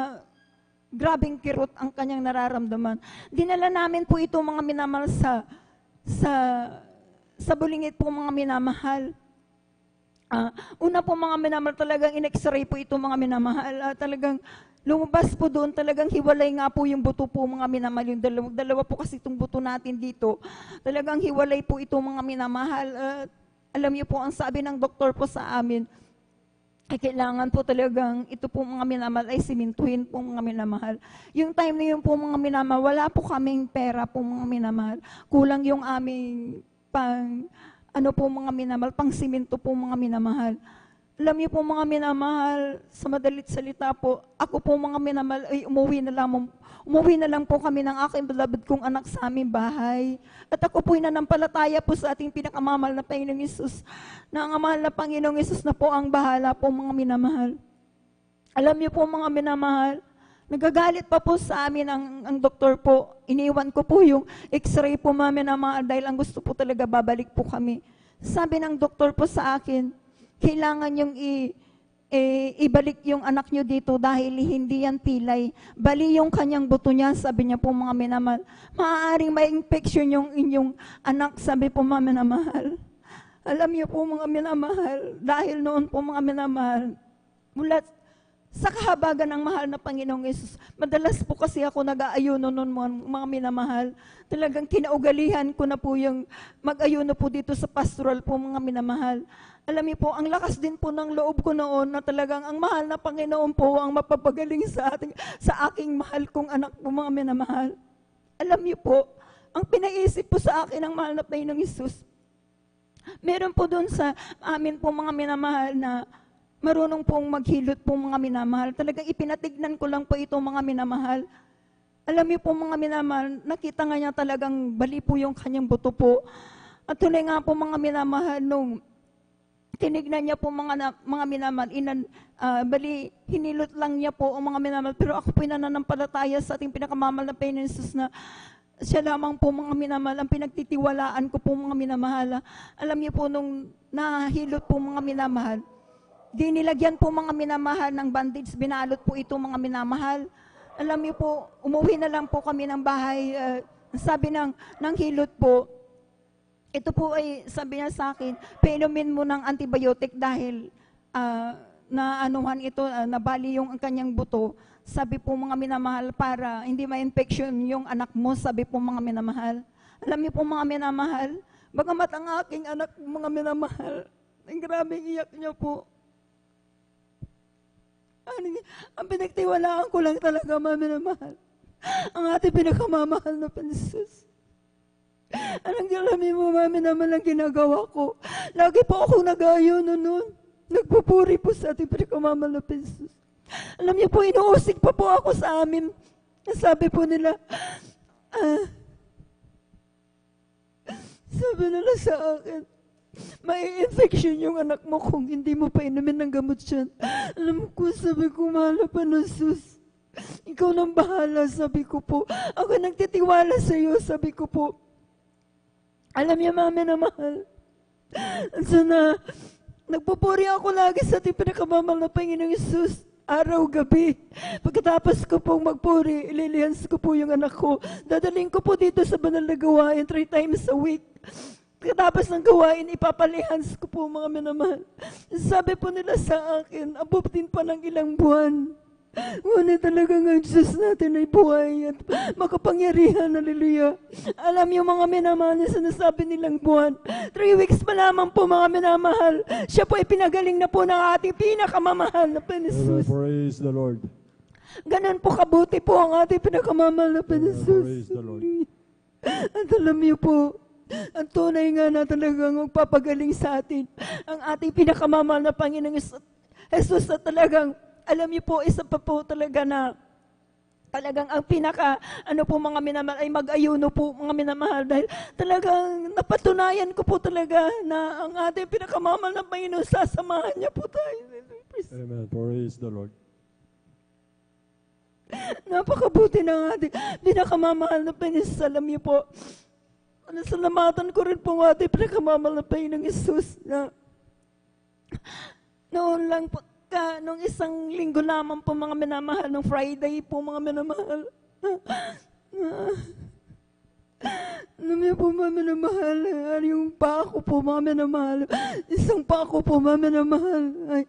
grabing kirot ang kanyang nararamdaman. Dinala namin po ito mga minamahal sa bulingit po mga minamahal. Una po mga minamahal, talagang in-x-ray po ito mga minamahal. Talagang lumabas po doon, talagang hiwalay nga po yung buto po mga minamahal. Yung dalawa po kasi itong buto natin dito. Talagang hiwalay po ito mga minamahal. Alam niyo po, ang sabi ng doktor po sa amin, ay kailangan po talagang ito po mga minamahal ay simintuhin po mga minamahal. Yung time na yun po mga minamahal, wala po kaming pera po mga minamahal. Kulang yung aming mga minamahal, pang siminto po mga minamahal. Alam niyo po mga minamahal, sa madalit salita po, ako po mga minamahal ay umuwi na lang po kami ng aking beloved kong anak sa aming bahay. At ako po'y nanampalataya po sa ating pinakamamahal na Panginoong Hesus, na ang mahal na Panginoong Hesus na po ang bahala po mga minamahal. Alam niyo po mga minamahal, nagagalit pa po sa amin ang doktor po. Iniwan ko po yung x-ray po mga minamahal dahil ang gusto po talaga babalik po kami. Sabi ng doktor po sa akin, kailangan yung ibalik yung anak nyo dito dahil hindi yan pilay. Bali yung kanyang buto niya, sabi niya po mga minamahal. Maaaring may infection yung inyong anak, sabi po mga minamahal. Alam niyo po mga minamahal, dahil noon po mga minamahal, mula sa kahabagan ng mahal na Panginoong Yesus, madalas po kasi ako nag-aayuno noon mga minamahal. Talagang kinaugalihan ko na po yung mag-ayuno po dito sa pastoral po mga minamahal. Alam niyo po, ang lakas din po ng loob ko noon na talagang ang mahal na Panginoon po ang mapapagaling sa aking mahal kong anak po mga minamahal. Alam niyo po, ang pinaisip po sa akin ng mahal na Panginoong Hesus, meron po doon sa amin po mga minamahal na marunong pong maghilot po mga minamahal. Talagang ipinatignan ko lang po ito mga minamahal. Alam niyo po mga minamahal, nakita nga niya talagang bali po yung kanyang buto po. At tuloy nga po mga minamahal nung tinignan niya po mga minamahal, bali hinilot lang niya po ang mga minamahal. Pero ako po nananampalataya sa ating pinakamamahal na Panginoon Hesus na siya lamang po mga minamahal, ang pinagtitiwalaan ko po mga minamahal. Alam niyo po nung nahilot po mga minamahal, di nilagyan po mga minamahal ng bandage, binalot po ito mga minamahal. Alam niyo po, umuwi na lang po kami ng bahay. Sabi ng hilot po, ito po ay sabi niya sa akin, painumin mo ng antibiotic dahil naanuhan ito, nabali yung kanyang buto. Sabi po mga minamahal, para hindi ma-infection yung anak mo, sabi po mga minamahal. Alam niyo po mga minamahal, bagamat ang aking anak mga minamahal, ang grabing iyak niya po. Ang pinagtiwalaan ko lang talaga, mga minamahal, ang ating pinakamamahal na Panginoon. Anong alam mo, mami, naman ang ginagawa ko. Lagi po ako nag-ayuno noon. Nagpupuri po sa ating pinakamamahal na Panginoon. Alam niyo po, inuusig pa po ako sa amin. Sabi po nila, sa akin, may infection yung anak mo kung hindi mo pa inumin ng gamot siya. Alam ko, sabi ko, mahal na Panginoon, ikaw nang bahala, sabi ko po. Ako nagtitiwala sa iyo, sabi ko po. Alam niya, mami na mahal. So nagpupuri ako lagi sa ating pinakamamahal na Panginoong Hesus, araw-gabi. Pagkatapos ko pong magpuri, ililihans ko po yung anak ko. Dadaling ko po dito sa banal na gawain 3 times a week. Pagkatapos ng gawain, ipapalihans ko po mga minamahal. Sabi po nila sa akin, abutin pa ng ilang buwan. Ngunit talagang ang Diyos natin ay buhay at makapangyarihan. Hallelujah. Alam niyo mga minamahal na sinasabi nilang buwan. 3 weeks pa lamang po mga minamahal. Siya po ay pinagaling na po ng ating pinakamamahal na Amen. Panginoon. Praise the Lord. Ganon po kabuti po ang ating pinakamamahal na Amen. Panginoon. Praise the Lord. At alam niyo po, ang tunay nga na talagang magpapagaling sa atin, ang ating pinakamamahal na Panginoong Jesus na talagang, alam niyo po, isa pa po talaga na talagang ang pinaka, po mga minamahal ay mag-ayuno po mga minamahal dahil talagang napatunayan ko po talaga na ang ating pinakamamahal na Panginoon, sasamahan niya po tayo. Amen. Praise the Lord. Napakabuti ng ating pinakamamahal na Panginoon. Alam niyo po, nasalamatan ko rin po ang ating pinakamamahal na Panginoong Jesus na noon lang po, nung isang linggo lamang po mga minamahal, nung Friday po mga minamahal. Alam niyo po mga minamahal, yung pako po mga minamahal, isang pako po mga minamahal, ay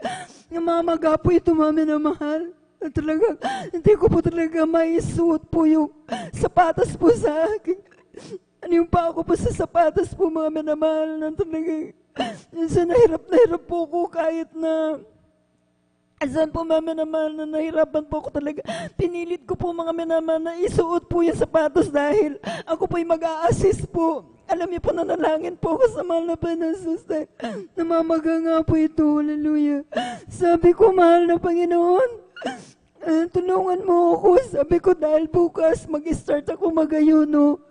namamaga po ito mga minamahal. At talagang, hindi ko po talaga maisuot po yung sapatos po sa akin. Yung pa ako po sa sapatos po mga minamahal na talagang, minsan na hirap po ko kahit na, asan po mga minamahal na nahirapan po ako talaga. Pinilit ko po mga minamahal na isuot po yung sapatos dahil ako po yung mag-a-assist po. Alam niyo po, nanalangin po ako sa mahal na Panginoon dahil namamaga nga po ito. Hallelujah. Sabi ko, mahal na Panginoon, tulungan mo ako. Sabi ko, dahil bukas mag-start ako mag-ayuno.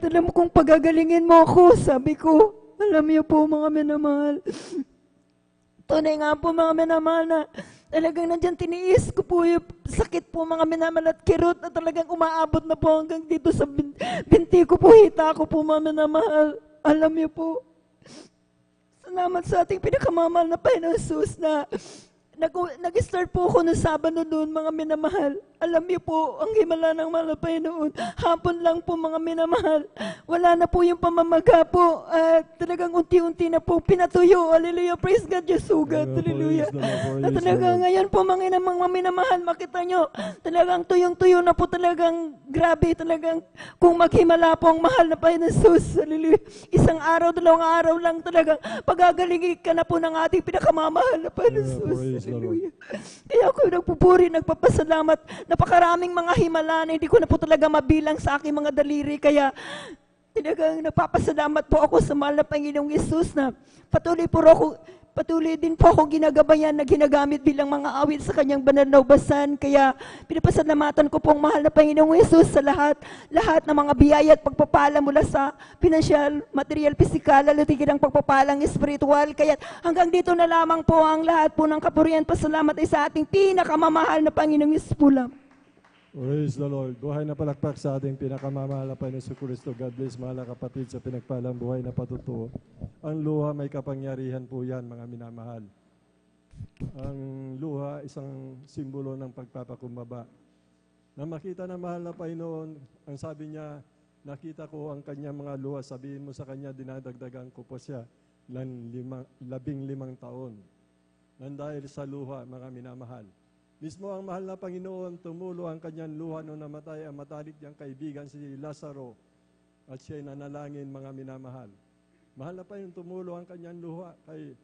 Alam mo kung pagagalingin mo ako. Sabi ko, alam niyo po mga minamahal. Tunay nga po mga minamahal na talagang nandyan tiniis ko po yung sakit po mga minamahal at kirot na talagang umaabot na po hanggang dito sa binti ko po, hita ko po mga minamahal. Alam niyo po, salamat sa ating pinakamamahal na Panginoon Jesus na nag-start po ako ng Sabado doon, mga minamahal. Alam niyo po, ang himala ng mahal na Panginoon, hapon lang po mga minamahal. Wala na po yung pamamaga po. Talagang unti-unti na po pinatuyo. Hallelujah, praise God, Diyos sugat. Hallelujah. At talagang ngayon po mga minamahal, makita nyo, talagang tuyong-tuyo na po talagang grabe, talagang kung maghimala po ang mahal na Panginoon Jesus. Hallelujah. Isang araw, 2 araw lang talagang pagagalingin ka na po ng ating pinakamamahal na Panginoon Jesus. Hallelujah. Kaya ako nagpupuri, nagpapasalamat. Napakaraming mga himala na hindi ko na po talaga mabilang sa aking mga daliri. Kaya talagang nagpapasalamat po ako sa mahal na Panginoong Yesus na patuloy din po ako ginagabayan na ginagamit bilang mga awit sa kanyang banal na ubasan. Kaya pinapasalamatan ko po ang mahal na Panginoong Yesus sa lahat ng mga biyaya at pagpapala mula sa pinansyal, material, pisikal, lalo tigil ang pagpapalang espiritual. Kaya hanggang dito na lamang po ang lahat po ng kapurihan. Pasalamat ay sa ating pinakamamahal na Panginoong Yesus po lang. Praise the Lord. Buhay na palakpak sa ating pinakamamahal na Panginoon Kristo. God bless, mahal na kapatid, sa pinagpalang buhay na patutuo. Ang luha may kapangyarihan po yan, mga minamahal. Ang luha, isang simbolo ng pagpapakumbaba. Na makita na mahal na Panginoon, ang sabi niya, nakita ko ang kanyang mga luha, sabihin mo sa kanya, dinadagdagan ko po siya ng 15 taon. Nang dahil sa luha, mga minamahal. Mismo ang mahal na Panginoon, tumulo ang kanyang luha nung namatay ang matalik niyang kaibigan si Lazaro at siya'y nanalangin, mga minamahal. Mahal na Panginoon, tumulo ang kanyang luha kay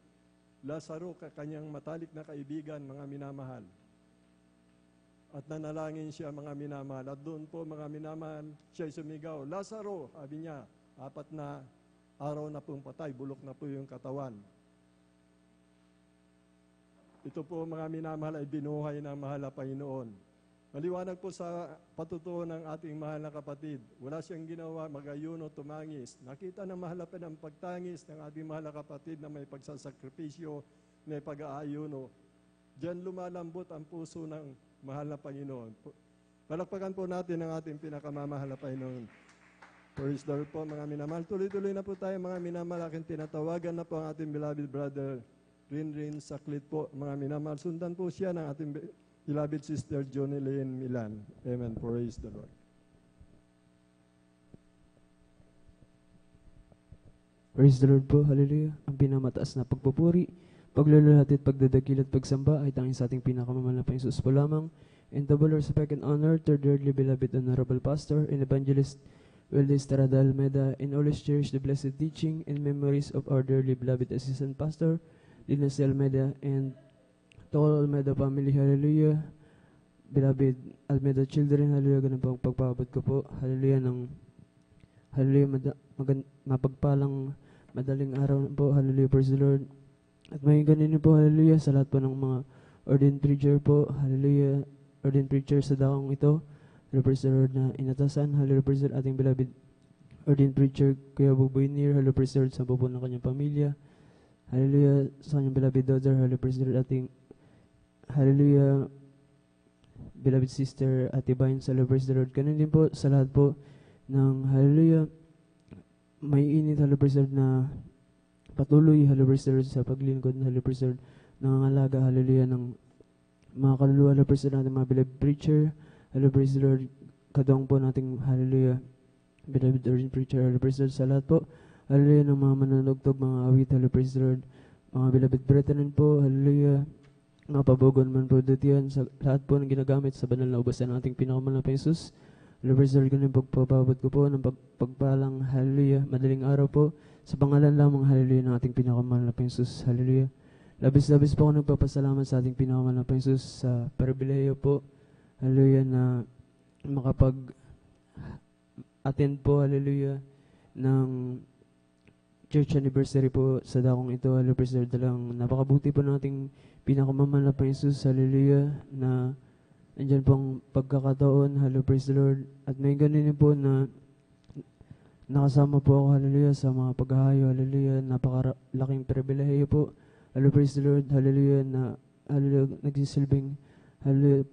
Lazaro, kanyang matalik na kaibigan, mga minamahal. At nanalangin siya, mga minamahal. At doon po, mga minamahal, siya'y sumigaw, Lazaro, sabi niya, 4 na araw na pong patay, bulok na po yung katawan. Ito po mga minamahal ay binuhay ng mahal na Panginoon. Maliwanag po sa patutuo ng ating mahal na kapatid. Wala siyang ginawa, mag-ayuno, tumangis. Nakita ng mahal na ng pagtangis ng ating mahal na kapatid na may pagsasakripisyo, may pag-aayuno. Diyan lumalambot ang puso ng mahal na Panginoon. Palakpakan po natin ang ating pinakamamahal na Panginoon. Praise the Lord po mga minamahal. Tuloy-tuloy na po tayo mga minamahal. Aking tinatawagan na po ang ating beloved brother Rin Saklit po, mga minamahal. Sundan po siya ng ating beloved sister Johnny Lynn Milan. Amen. Praise the Lord. Praise the Lord po. Hallelujah. Ang pinamataas na pagpupuri, pagluluhati at pagdadakil at pagsamba ay tanging sa ating pinakamamahal na Panginoon Jesus po lamang. And double respect and honor to the dearly beloved Honorable Pastor and Evangelist Wildy Estrada Almeida, and always cherish the blessed teaching and memories of our dearly beloved Assistant Pastor, Linas Almeida, and to all Almeida family, hallelujah. Beloved Almeida children, hallelujah. Ganun po ang pagpapabot ko po, hallelujah, mapagpalang madaling araw po, hallelujah, praise the Lord. At may ganun po, hallelujah, sa lahat po ng mga ordained preacher po, hallelujah, ordained preacher sa dakong ito, hallelujah, praise the Lord, na inatasan, hallelujah, praise the Lord, ating beloved ordained preacher, Kuya Buboy Nir, hallelujah, praise the Lord, sa buo ng kanyang pamilya, hallelujah, sa kanyang beloved daughter, hallelujah, praise the Lord, ating, hallelujah, beloved sister, Ate Bayan, hallelujah, praise the Lord. Ganun din po sa lahat po ng, hallelujah, may init, hallelujah, praise the Lord, na patuloy, hallelujah, praise the Lord, sa paglingkod, hallelujah, praise the Lord, nangangalaga, hallelujah, ng mga kaluluwa, hallelujah, praise the Lord, nating mga beloved preacher, hallelujah, praise the Lord, kadong po nating, hallelujah, beloved ordained preacher, hallelujah, praise the Lord, sa lahat po, hallelujah, ng mga manunugtog, mga awit, hallelujah, praise the Lord, mga beloved brethren po, hallelujah, mga pabogon man po dutihan, sa lahat po ng ginagamit sa banal na ubasan ng ating pinakamahal na Jesus, hallelujah, praise the Lord, ganun pagpapabot ko po ng pagpalang, hallelujah, madaling araw po, sa pangalan lamang, hallelujah, ng ating pinakamahal na Jesus, hallelujah. Labis-labis po ako nagpapasalamat sa ating pinakamahal na Jesus sa pribileyo po, hallelujah, na makapag-attend po, hallelujah, ng church anniversary po sa dakong ito, hallelujah, praise the Lord. Talagang napakabuti po ng ating pinakamamahal na Jesus, hallelujah, na andyan pong pagkakataon, hallelujah, praise the Lord. At may ganun po na nakasama po ako, hallelujah, sa mga paghahayo, hallelujah, napakalaking pribilehiyo po, hallelujah, praise the Lord, hallelujah, na hallelujah, nagsisilbing, hallelujah,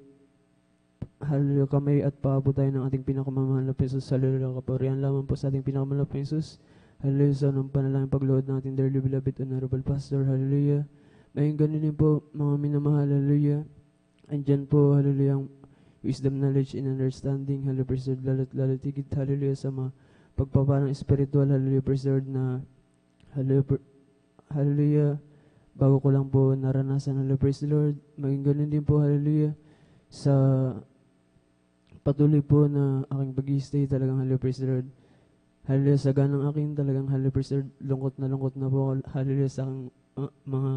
kamay at paabot tayo ng ating pinakamamahal na Jesus, hallelujah, kapurihan lamang po sa ating pinakamamahal na Jesus, hallelujah, sa anong panalangin paglood ng ating dearly beloved Honorable Pastor, hallelujah. May ganun din po, mga minamahal, hallelujah, andyan po, hallelujah, ang wisdom, knowledge, and understanding, hallelujah, praise the Lord, lalo tigit, hallelujah, sa mga pagpaparang spiritual, hallelujah, praise the Lord, na hallelujah, bago ko lang po naranasan, hallelujah, praise the Lord, maging ganun din po, hallelujah, sa patuloy po na aking pag-i-stay, talagang, hallelujah, praise the Lord, hallelujah, sa ganang akin, talagang, hallelujah, praise the Lord, lungkot na po, hallelujah, sa aking mga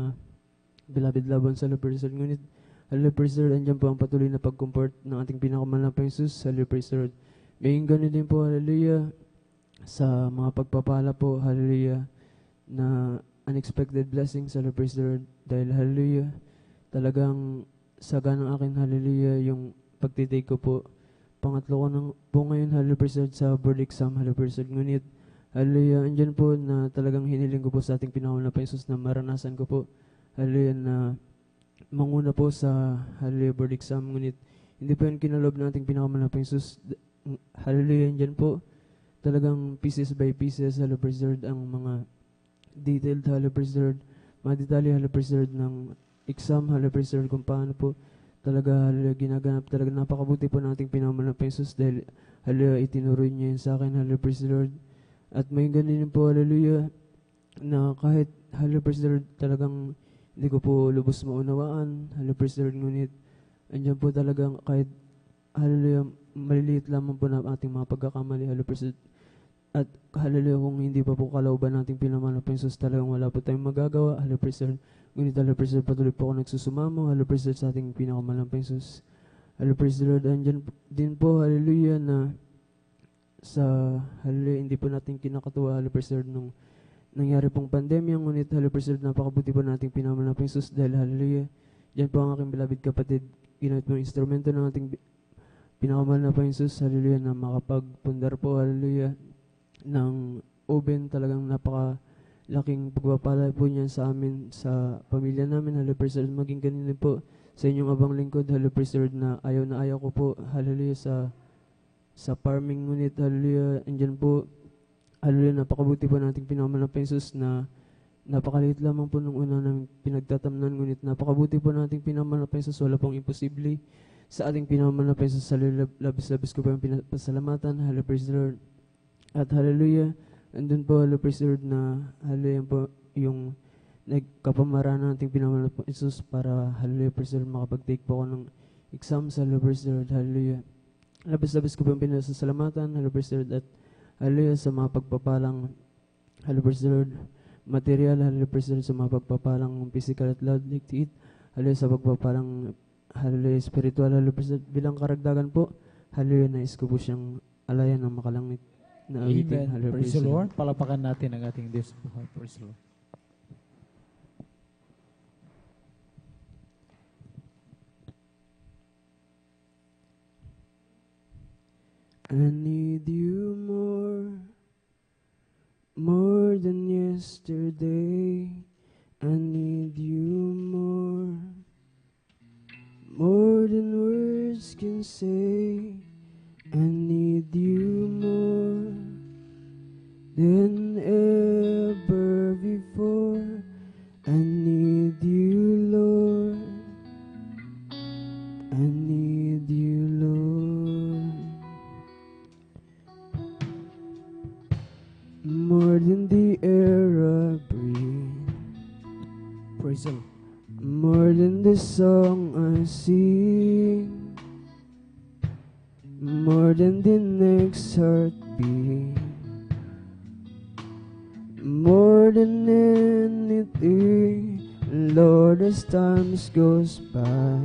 beloved laban sa hallelujah, praise the Lord, ngunit, hallelujah, praise the Lord, andyan po ang patuloy na pag-comfort ng ating pinakamahal na Jesus, hallelujah, praise the Lord, maging ganun din po, hallelujah, sa mga pagpapala po, hallelujah, na unexpected blessings, hallelujah, praise the Lord, dahil, hallelujah, talagang saga ng akin, hallelujah, yung pagtitake ko po, pangatlo ko po ngayon, hallelujah, praise the Lord, sa board exam, hallelujah, praise the Lord, ngunit, hallelujah, andyan po na talagang hiniling ko po sa ating pinakamahal na Jesus na maranasan ko po, hallelujah, na manguna po sa, hallelujah, board exam, ngunit, hindi po yun kinalob ng ating pinakamahal na Jesus, hallelujah, andyan po, talagang pieces by pieces, hallelujah, praise the Lord, ang mga detailed, hallelujah, praise the Lord, mga detalye, hallelujah, praise the Lord, ng exam, hallelujah, praise the Lord, kung paano po talaga, hallelujah, ginaganap, talaga napakabuti po ng ating pinakamahal na Jesus dahil, hallelujah, itinuro niya yun sa akin, hallelujah, praise the Lord. At may ganun po, hallelujah, na kahit, hallelujah, praise the Lord, talagang hindi ko po lubos maunawaan, hallelujah, praise the Lord, ngunit, andyan po talagang kahit, hallelujah, maliliit lamang po na ating mga pagkakamali, hallelujah, praise the Lord. At hallelujah, kung hindi pa po kalooban nating pinamahal na Jesus, talagang wala po tayong magagawa, hallelujah, praise the Lord. Ngunit, hallelujah, praise the Lord, patuloy po ako nagsusumamo, hallelujah, praise the Lord, sa ating pinakamahal na Jesus. Hallelujah, praise the Lord, andyan din po, hallelujah, na sa, hallelujah, hindi po natin kinakatuwa, hallelujah, praise the Lord, nung nangyari pong pandemya, ngunit, hallelujah, praise the Lord, napakabuti po nating pinamahal na Jesus dahil, hallelujah, dyan po ang aking beloved kapatid, ginamit mo yung instrumento ng ating pinakamahal na Jesus, hallelujah, na makapagpundar po, hallelujah, ng oven, talagang napakalaking pagpapala po niyan sa amin, sa pamilya namin, hallelujah, praise the Lord, maging ganun din po sa inyong abang lingkod, hallelujah, praise the Lord, na ayaw ko po, hallelujah, sa farming, ngunit, hallelujah, andyan po, hallelujah, napakabuti po nating pinakamahal na Jesus na napakaliit lamang po nung una namin pinagtatamnan, ngunit napakabuti po nating pinakamahal na Jesus, wala pong imposible sa ating pinakamahal na Jesus, hallelujah, labis-labis ko po yung pinasalamatan, hallelujah, praise the Lord. At hallelujah, andun po, hallelujah, praise the Lord, na hallelujah po yung nagkapamaraan ng ating pinamahal na Jesus para, hallelujah, praise the Lord, makapag-take po ako ng exam sa hallelujah, praise the Lord, hallelujah. Labis-labis ko po yung pinasasalamatan, hallelujah, praise the Lord, at hallelujah sa mga pagpapalang, hallelujah, praise the Lord, material, hallelujah, praise the Lord, sa mga pagpapalang physical at loud, like to eat, hallelujah, sa pagpapalang, hallelujah, spiritual, hallelujah, praise the Lord, bilang karagdagan po, hallelujah, nais ko po siyang alayan ng makalangit na awitin, Amen. hallelujah, Praise the Lord. Palapakan natin ang ating Diyos. Praise the Lord. I need you more than yesterday. I need you more than words can say. I need you more than ever before. I need you, Lord. I need you, Lord. More than the air I breathe. Praise the Lord. More than the song I sing. More than the next heartbeat. More than anything, Lord, as time goes by,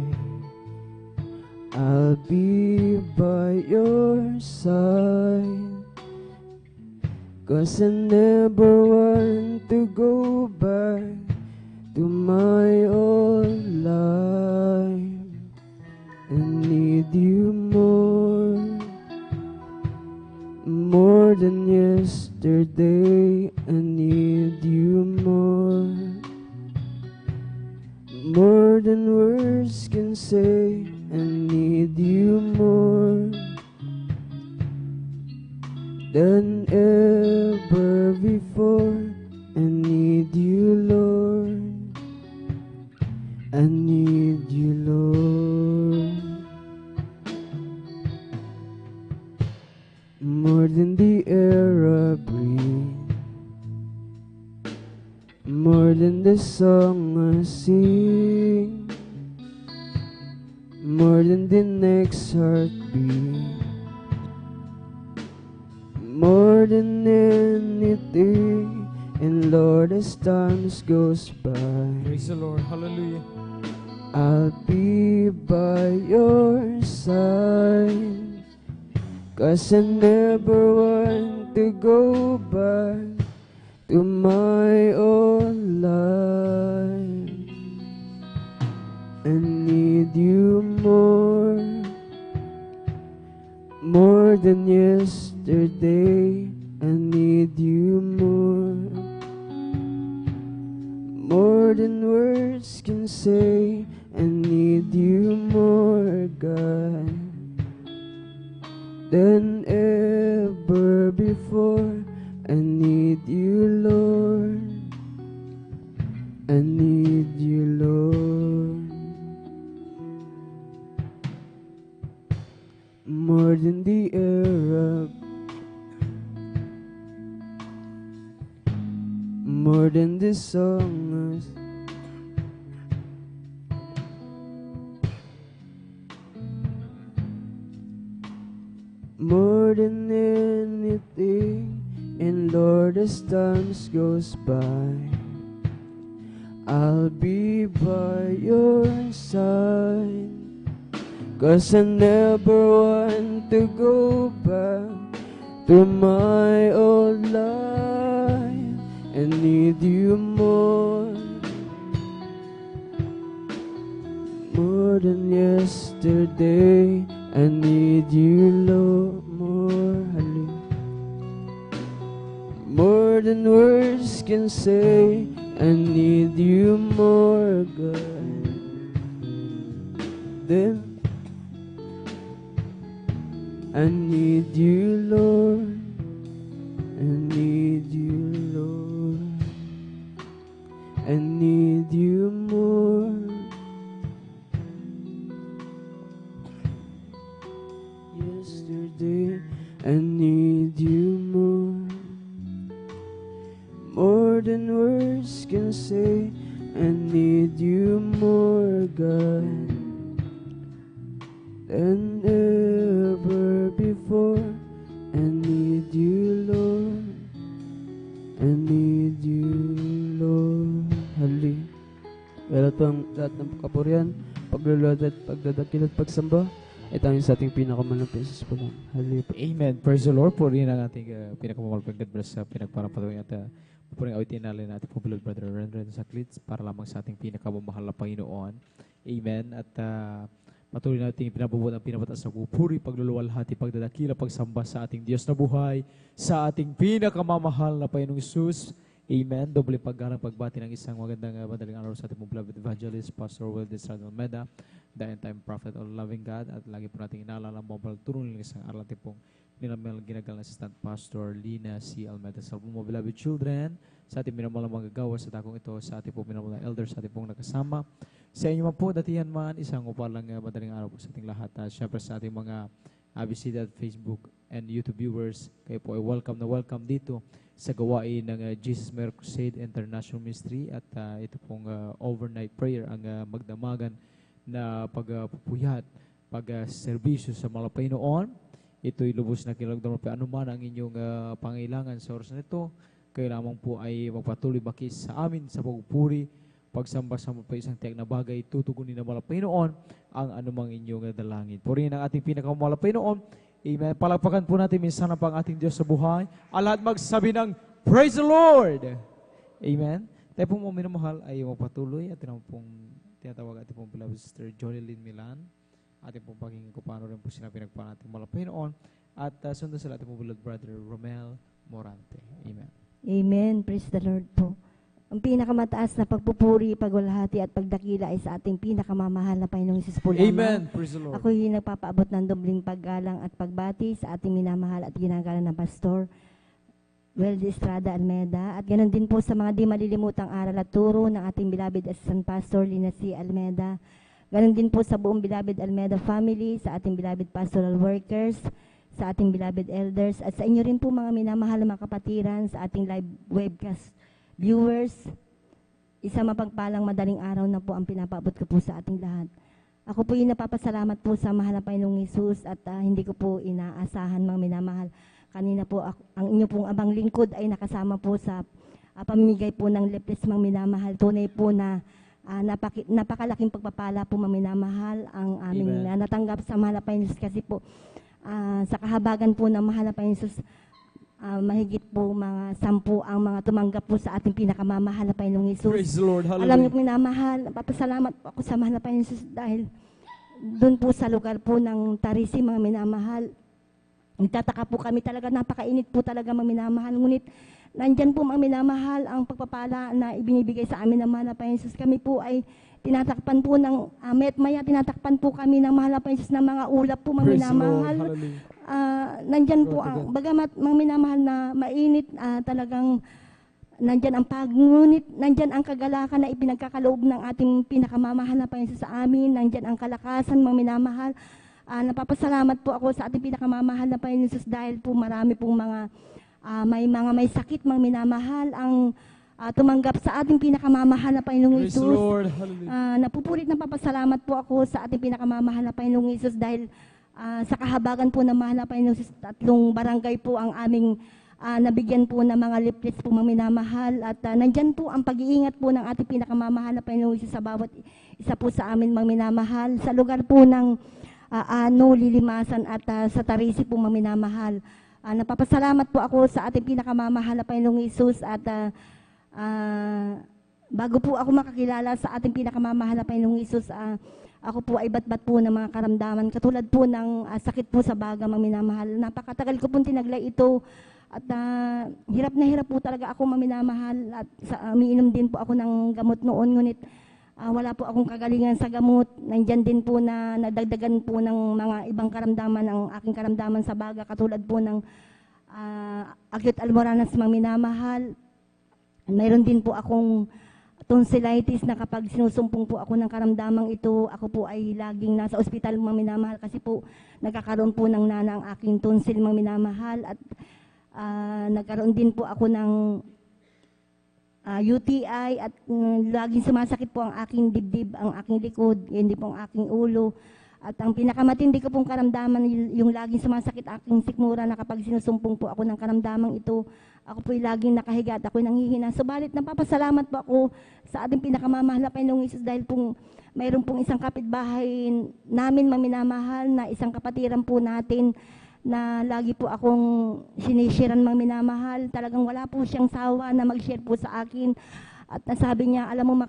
I'll be by your side. 'Cause I never want to go back to my old life. I need you more than yesterday. I need you more than words can say. I need you more than ever before. I need you, Lord. I need you, Lord. More than the air I breathe. More than the song I sing. More than the next heartbeat. More than anything, and Lord, as time goes by, Praise the Lord. Hallelujah. I'll be by your side. 'Cause I never want to go back to my old life. I need you more than yesterday. I need you more than words can say. I need you more, God, than ever before. I need you, Lord. I need you, Lord. More than the air, more than the songs, more than anything. And Lord, as time goes by, I'll be by your side. 'Cause I never want to go back to my old life. I need you more than yesterday. I need you, Lord, more than words can say. I need you more, God, than I need you, Lord. I need you, Lord. I need you more. Yesterday, I need you more more than words can say. I need you more, God, than ever before. I need you, Lord. I need you, Lord. Hallelujah. Lahat ng kapurihan, paglulod at pagdadakil at pagsamba ay tanging sa ating pinakamahal na Princess po lang. Hallelujah. Amen. Praise the Lord. Purihin ang ating pinakamalapag God bless sa pinagparapatuloy at pupuring awitin natin natin po beloved brother Ren sa Clits para lamang sa ating pinakamamahal na Panginoon. Amen. At patuloy natin pinabubuhat ang pinabataas na pupuri, pagluluwalhati, pagdadakila, pagsamba sa ating Diyos na buhay, sa ating pinakamamahal na Panginoong Isus. Amen. Doble paggarang pagbati ng isang magandang madaling araw sa ating beloved evangelist, Pastor Will Desrado Almeda, the end-time prophet of loving God. At lagi po natin inaalala mobile turun ng isang araw natin pong ninamel ginagal na assistant Pastor Lina C. Almeda. Sa mga beloved children, sa ating minamalang magagawa sa takong ito, sa ating pong minamalang elders, sa ating pong nakasama. Sa inyo man po, datihan man, isang upalang madaling araw po sa ating lahat. Siyempre sa ating mga bisita at Facebook and YouTube viewers, kayo po ay welcome dito sa gawain ng Jesus Miracle Crusade International Ministry at ito pong overnight prayer ang magdamagan na pagpupuyat, pag-serbisyo sa mga Panginoon. Ito'y lubos na kilagdamang pa anuman ang inyong pangailangan sa oras na ito. Kayo lamang po ay magpatuloy bakis sa amin sa pagpupuri, pagsamba-samba pa isang tiyak na bagay, tutugunin ng mga Panginoon ang anumang inyong dalangin. Purihin ang ating pinakamamahal na Panginoon. Amen. Palakpakan po natin minsan ang ating Diyos sa buhay. At lahat magsabi ng Praise the Lord! Amen. Tayo pong mga minamahal ay magpatuloy at tinatawag ating pong beloved sister Jonelyn Milan. Ating pong pagiging kupano rin po sila pinagpaan natin mga Panginoon. At sundan sila ating pong beloved brother Romel Morante. Amen. Amen. Praise the Lord po. Ang pinakamataas na pagpupuri, pagwalhati at pagdakila ay sa ating pinakamamahal na Panginoong Hesus po lamang. Amen. Praise the Lord. Ako'y nagpapaabot ng dobling paggalang at pagbati sa ating minamahal at ginagalang na Pastor Weldy Estrada Almeda. At ganoon din po sa mga di malilimutang aral at turo ng ating beloved Assistant Pastor Lina C. Almeda. Ganoon din po sa buong beloved Almeda family, sa ating beloved pastoral workers, sa ating beloved elders, at sa inyo rin po mga minamahal na mga kapatiran sa ating live webcast viewers. Isang mapagpalang madaling araw na po ang pinapaabot ko po sa ating lahat. Ako po yung napapasalamat po sa mahal na Panginoong Hesus at hindi ko po inaasahan mga minamahal. Kanina po ang inyo pong abang lingkod ay nakasama po sa pamimigay po ng leples mga minamahal. Tunay po na napakalaking pagpapala po mga minamahal ang aming natanggap sa mahal na Panginoong Hesus kasi po sa kahabagan po ng mahal na Panginoong Hesus, mahigit po mga 10 ang mga tumanggap po sa ating pinakamamahal na Panginoong Hesus. Praise the Lord. Hallelujah. Alam niyo po minamahal, papasalamat po ako sa mahal na Panginoong Hesus dahil doon po sa lugar po ng Tarisi mga minamahal, nagtataka po kami talaga, napakainit po talaga mga minamahal. Ngunit nandyan po mga minamahal ang pagpapala na ibinibigay sa amin ng mahal na Panginoong Hesus. Kami po ay tinatakpan po ng maya tinatakpan po kami ng mahal na Panginoong Hesus na mga ulap po mga minamahal. Nandyan po ang bagamat mga minamahal na mainit, talagang nandyan ang pagngunit, nandyan ang kagalakan na ipinagkakaloob ng ating pinakamamahal na Panginoon sa amin, nandyan ang kalakasan mga minamahal. Napapasalamat po ako sa ating pinakamamahal na Panginoon dahil po marami pong may sakit mga minamahal ang tumanggap sa ating pinakamamahal na Panginoong Hesus. Napupurit na papasalamat po ako sa ating pinakamamahal na Panginoong Hesus dahil sa kahabagan po ng mahal na Panginoong Hesus, 3 barangay po ang aming nabigyan po ng mga leaflets po mga minamahal at nandyan po ang pag-iingat po ng ating pinakamamahal na Panginoong Hesus sa bawat isa po sa amin mga minamahal. Sa lugar po ng Lilimasan at sa Tarisi po mga minamahal. Napapasalamat po ako sa ating pinakamamahal na Panginoong Hesus at bago po ako makakilala sa ating pinakamamahal na Panginoong Hesus, ako po ay bat-bat po ng mga karamdaman. Katulad po ng sakit po sa baga, mga minamahal. Napakatagal ko pong tinaglay ito. At hirap na hirap po talaga ako, mga minamahal. At umiinom din po ako ng gamot noon. Ngunit wala po akong kagalingan sa gamot. Nandyan din po na nadagdagan po ng mga ibang karamdaman, ang aking karamdaman sa baga. Katulad po ng acute almoranas, mga minamahal. Mayroon din po akong tonsillitis na kapag sinusumpong po ako ng karamdamang ito, ako po ay laging nasa ospital mga minamahal kasi po nagkakaroon po ng nana ang aking tonsil mga minamahal at nagkaroon din po ako ng UTI at laging sumasakit po ang aking dibdib, ang aking likod, hindi po ang aking ulo. At ang pinakamatindi ko pong karamdaman, yung laging sumasakit aking sikmura na kapag sinusumpong po ako ng karamdamang ito, ako po'y laging nakahiga at ako'y nanghihina. Subalit napapasalamat po ako sa ating pinakamamahal na Panginoong Hesus dahil pong mayroon pong isang kapitbahay namin maminamahal na isang kapatiran po natin na lagi po akong sinishiran maminamahal. Talagang wala po siyang sawa na mag-share po sa akin. At nasabi niya, alam mo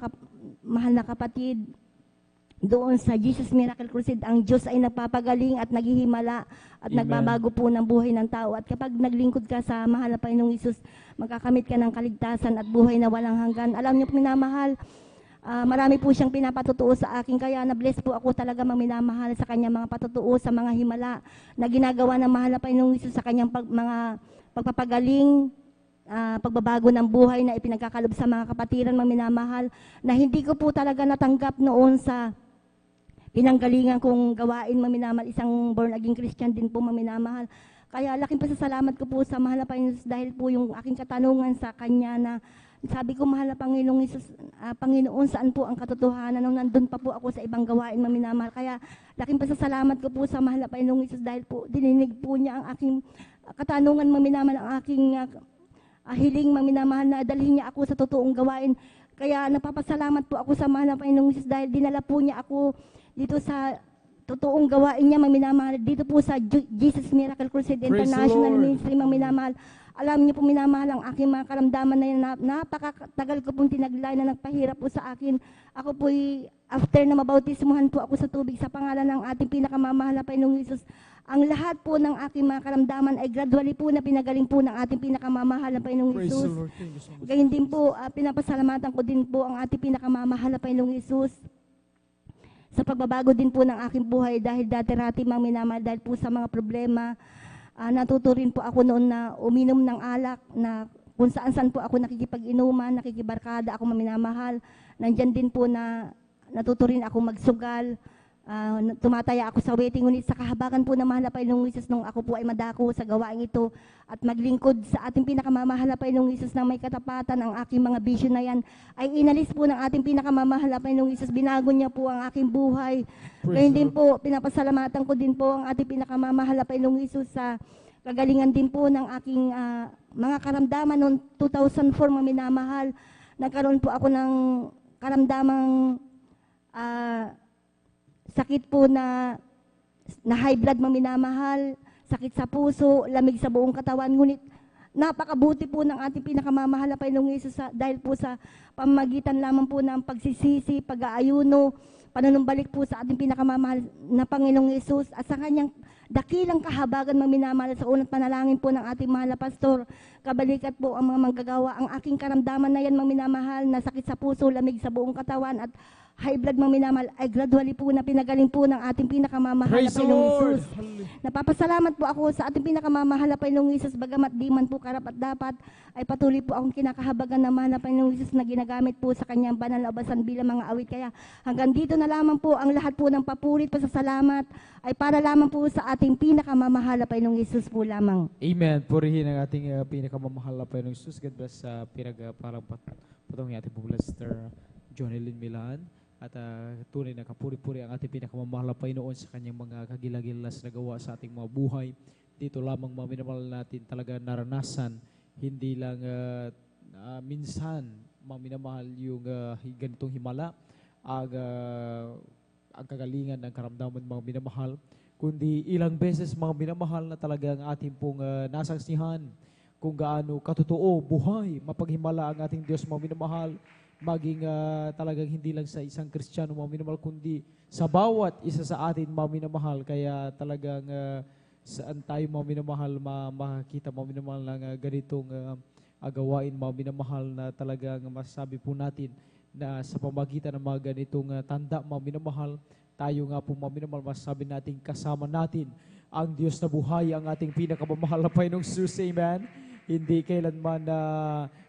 mahal na kapatid, doon sa Jesus Miracle Crusade, ang Diyos ay nagpapagaling at naghihimala at nagbabago po ng buhay ng tao. At kapag naglingkod ka sa mahal na Panginoong Hesus, magkakamit ka ng kaligtasan at buhay na walang hanggan. Alam niyo, minamahal, marami po siyang pinapatutuo sa akin. Kaya na-bless po ako talaga minamahal sa kanyang mga patutuo, sa mga himala na ginagawa ng mahal na Panginoong Hesus sa kanyang mga pagpapagaling, pagbabago ng buhay na ipinagkakalob sa mga kapatiran minamahal na hindi ko po talaga natanggap noon sa pinanggalingan kong gawain maminamahal, isang born again Christian din po maminamahal. Kaya laking pasasalamat ko po sa mahal na Panginoon dahil po yung aking katanungan sa kanya na sabi ko, mahal na Panginoong Hesus, Panginoon, saan po ang katotohanan nung nandun pa po ako sa ibang gawain maminamahal. Kaya laking pasasalamat ko po sa mahal na Panginoong Hesus dahil po dininig po niya ang aking katanungan maminamahal, ang aking hiling maminamahal na dalhin niya ako sa totoong gawain. Kaya napapasalamat po ako sa mahal na Panginoong Hesus dahil dinala po niya ako dito sa totoong gawain niya maminamahal, dito po sa Jesus Miracle Crusade International Ministry maminamahal. Alam niyo po minamahal ang aking mga karamdaman na yun, napakatagal ko pong tinaglay na nagpahirap po sa akin. Ako po'y after na mabautismuhan po ako sa tubig sa pangalan ng ating pinakamamahal na Panginoong Hesus, ang lahat po ng aking mga karamdaman ay gradually po na pinagaling po ng ating pinakamamahal na Panginoong Hesus. Gayun din po, pinapasalamatan ko din po ang ating pinakamamahal na Panginoong Hesus sa pagbabago din po ng aking buhay dahil dati-rati mang minamahal dahil po sa mga problema. Natuto rin po ako noon na uminom ng alak na kung saan-saan po ako nakikipag-inuman, nakikibarkada ako maminamahal. Nandyan din po na natuto rin ako magsugal. Tumataya ako sa waiting, ngunit sa kahabagan po na mahal na Panginoong Hesus nung ako po ay madako sa gawain ito at maglingkod sa ating pinakamamahal na Panginoong Hesus na may katapatan, ang aking mga vision na yan ay inalis po ng ating pinakamamahal na Panginoong Hesus. Binago niya po ang aking buhay. Ngayon din po, pinapasalamatan ko din po ang ating pinakamamahal na Panginoong Hesus sa kagalingan din po ng aking mga karamdaman noong 2004 maminamahal. Nagkaroon po ako ng karamdamang sakit po na high blood maminamahal, sakit sa puso, lamig sa buong katawan. Ngunit napakabuti po ng ating pinakamamahal na Panginoong Hesus dahil po sa pamamagitan lamang po ng pagsisisi, pag-aayuno, panunumbalik po sa ating pinakamamahal na Panginoong Hesus at sa kanyang dakilang kahabagan maminamahal sa unang panalangin po ng ating mahal na pastor. Kabalikat po ang mga manggagawa, ang aking karamdaman na yan maminamahal na sakit sa puso, lamig sa buong katawan at high blood maminamahal ay gradually po na pinagaling po ng ating pinakamamahal na Panginoong Hesus. Napapasalamat po ako sa ating pinakamamahal na Panginoong Hesus, bagamat di man po karapat dapat ay patuloy po akong kinakahabagan ng mahal na Panginoong Hesus na ginagamit po sa kanyang banal na ubasan bilang mga awit. Kaya hanggang dito na lamang po ang lahat po ng papurit, pasasalamat ay para lamang po sa ating pinakamamahal na Panginoong Hesus po lamang. Amen. Purihin ang ating pinakamamahal na Panginoong Hesus. God bless sa parang patong ni ating Pastor Jonelyn Milan. At tunay na kapuri-puri ang ating pinakamamahal na Panginoon sa kanyang mga kagilagilas na gawa sa ating mga buhay. Dito lamang maminamahal natin talaga naranasan, hindi lang minsan maminamahal yung ganitong himala, ang kagalingan ng karamdaman mga minamahal, kundi ilang beses mga minamahal na talagang ating pong nasaksihan kung gaano katotoo, buhay, mapaghimala ang ating Diyos mga minamahal, maging talagang hindi lang sa isang Kristiyano mga minamahal, kundi sa bawat isa sa atin mga minamahal. Kaya talagang saan tayo mga minamahal makakita mga minamahal ng ganitong gawain mga minamahal na talagang masasabi po natin na sa pamagitan ng mga ganitong tanda mga minamahal, tayo nga po mga minamahal masasabi natin kasama natin ang Diyos na buhay, ang ating pinakamamahal na Panginoong Hesus. Amen. Hindi kailanman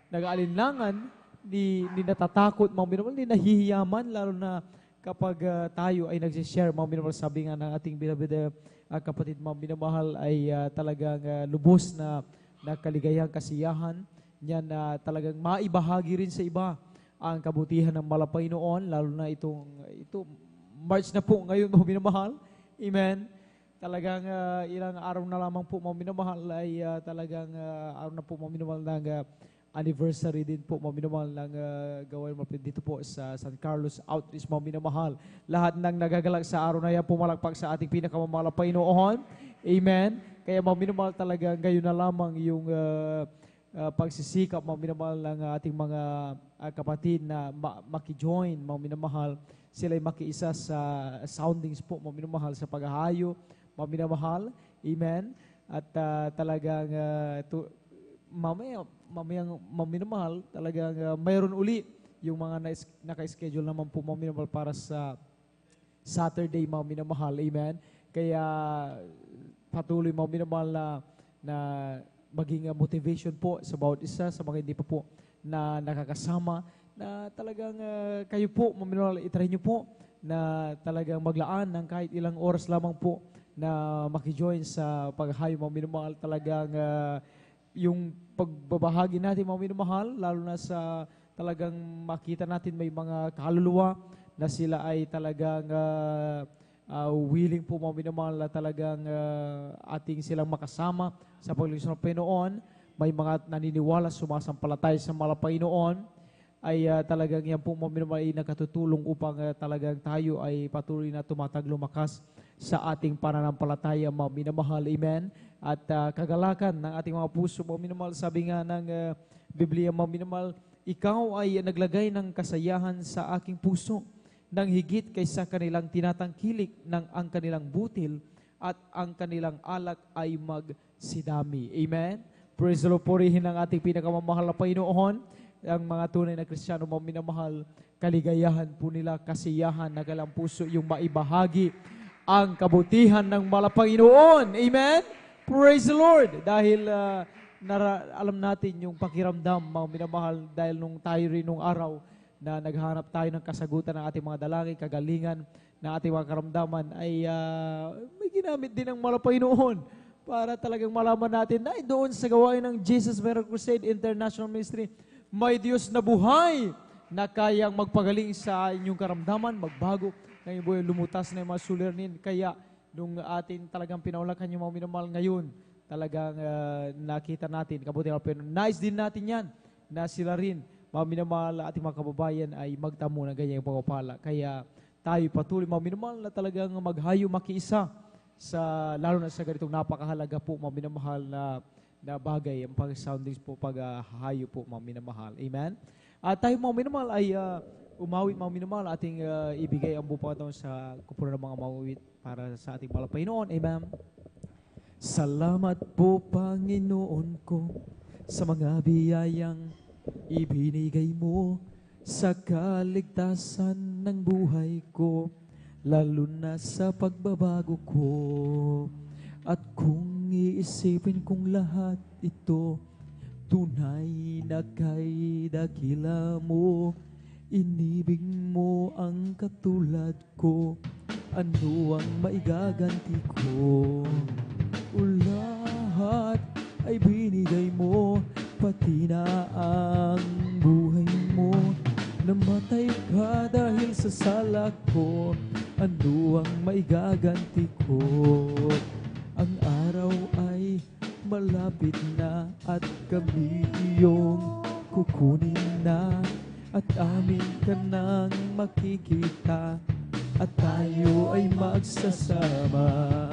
nag-aalinlangan, ni natatakot mga minamahal, ni nahihiyaman, lalo na kapag tayo ay nagsishare mga minamahal. Sabi nga ng ating binabida kapatid mga minamahal ay talagang lubos na kaligayang kasiyahan, niyan na talagang maibahagi rin sa iba ang kabutihan ng Malapanginoon, lalo na ito March na po ngayon, mga minamahal. Amen. Talagang ilang araw na lamang po, mga minamahal, ay talagang araw na po, mga minamahal, ng anniversary din po, mga minamahal, ng gawain mo dito po sa San Carlos Outreach, mga minamahal. Lahat ng nagagalak sa araw na yan, pumalakpak sa ating pinakamamahal na Panginoon. Amen. Kaya mga minamahal, talaga ngayon na lamang yung pagsisikap, mga minamahal, ng ating mga kapatid na maki-join, mga minamahal. Sila ay makiisa sa soundings po, mga minamahal, sa paghahayo, mga minamahal. Amen. At talagang mamayang mga minamahal, talagang mayroon uli yung mga naka-schedule naman po, mga minamahal, para sa Saturday, mga minamahal. Amen. Kaya patuloy, mga minamahal, na maging motivation po sa bawat isa, sa mga hindi pa po na nakakasama, na talagang kayo po, mga minamahal, itry nyo po na talagang maglaan ng kahit ilang oras lamang po na maki-join sa paghahayo, mga minamahal. Talagang yung pagbabahagi natin, mga minamahal, lalo na sa talagang makita natin may mga kaluluwa na sila ay talagang willing po, mga minamahal, na talagang ating silang makasama sa paglingkod ng Panginoon. May mga naniniwala, sumasampalataya sa Malapanginoon, ay talagang yan po, mga minamahal, ay nakatutulong upang talagang tayo ay patuloy na tumataglumakas sa ating pananampalataya, mga minamahal. Amen. At kagalakan ng ating mga puso, mga minamahal, sabi nga ng Biblia, mga minamahal, ikaw ay naglagay ng kasayahan sa aking puso, nang higit kaysa kanilang tinatangkilik ng ang kanilang butil at ang kanilang alak ay magsidami. Amen. Praise the Lord. Purihin ang ating pinakamamahal na Panginoon. Ang mga tunay na Kristiyano, mga minamahal, kaligayahan po nila, kasiyahan na galang puso yung maibahagi ang kabutihan ng Malapanginoon. Amen? Praise the Lord! Dahil alam natin yung pakiramdam, mga minamahal, dahil nung tayo rin nung araw na naghanap tayo ng kasagutan ng ating mga dalangin, kagalingan ng ating mga karamdaman, ay may ginamit din ng Malapanginoon para talagang malaman natin na doon sa gawain ng Jesus Miracle Crusade International Ministry, may Diyos na buhay na kayang magpagaling sa inyong karamdaman, magbago ng inyong buhay, lumutas na yung mga suliranin. Kaya nung atin talagang pinaulakan yung mga minamahal ngayon, talagang nakita natin, kabutihan, pero nice din natin yan, na sila rin, mga minamahal, ating mga kababayan ay magtamo ng ganyang pagpapala. Kaya tayo patuloy, mga minamahal, na talagang maghayo, makiisa, lalo na sa ganitong napakahalaga po, mga minamahal, na bagay, ang pag-soundings po, paghahayo po, mga minamahal. Amen? At tayo, mga minamahal, ay umawit, mga minamahal, ating ibigay ang buong pagkataon sa kupunan ng mga mawawit para sa ating Malapanginoon. Amen? Salamat po, Panginoon ko, sa mga biyayang ibinigay mo sa kaligtasan ng buhay ko, lalo na sa pagbabago ko. At kung iisipin kong lahat ito, tunay na kay dakila mo, inibig mo ang katulad ko, ano ang maigaganti ko? O lahat ay binigay mo, pati na ang buhay mo. Namatay ka dahil sa sala ko, ano ang maigaganti ko? Ang araw ay malapit na at kami iyong kukunin na, at amin ka nang makikita at tayo ay magsasama.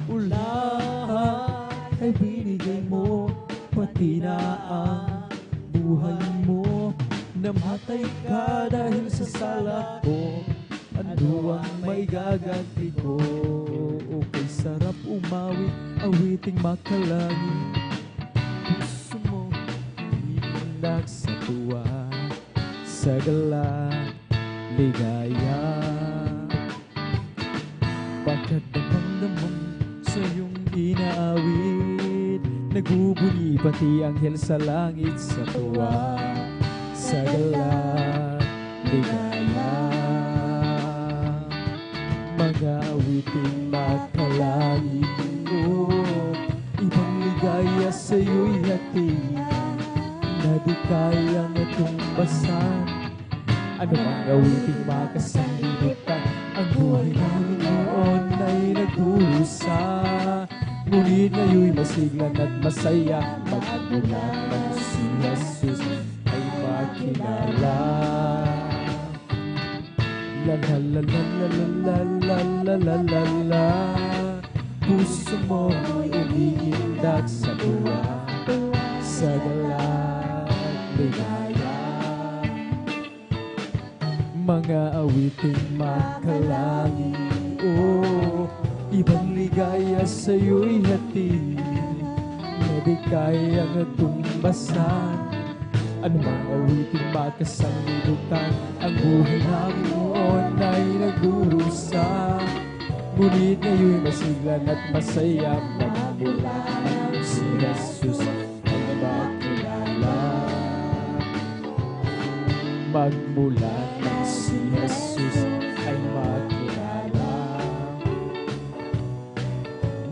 O lahat ay binigay mo, pati na ang buhay mo. Namatay ka dahil sa sala ko, ano ang maigaganti ko? Okay, sarap umawit, awiting makalangit. Puso mo itindak sa tuwa, sa gala, ligaya. Bakit damang-damang sa iyong inaawit, nagbubunyi pati anghel sa langit sa tuwa, sa gala, ligaya. Mga awiting makalangit ko, ibang ligaya sa iyo'y hatid, na na di kayang tumbasan. Ano mang awiting makasanlibutan, ang buhay namin noon ay nagdurusa. Ngunit ngayon'y masiglan at masaya, magmula ng si Jesus ay makilala. La la la la la la la la la la la. Puso mo'y umiindak sa tuwa, sa galak ligaya. Mga awiting makalangin, oh, ibang ligaya sa'yo'y hatid, na di kayang tumbasan. Ano mang awiting makasanlibutan, ang buhay namin noon ay nagdurusa. Ngunit ngayon'y masiglan at masaya, magmula ng si Jesus ay makilala. Magmula ng si Jesus ay makilala.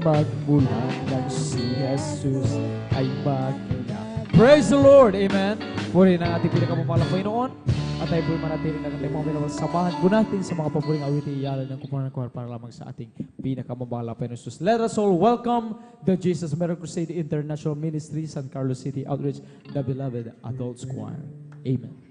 Magmula ng si Jesus ay makilala. Praise the Lord! Amen! Puri ng ating pinakamamalang Panginoon. At tayo po'y manatiling ng ating mga minamahal. Samahan po natin sa mga paboring awitin iyalan ng kumpulan ng kwar para lamang sa ating pinakamamalang Panginoon Jesus. Let us all welcome the Jesus Miracle Crusade International Ministry, San Carlos City Outreach, the beloved Adults Choir. Amen.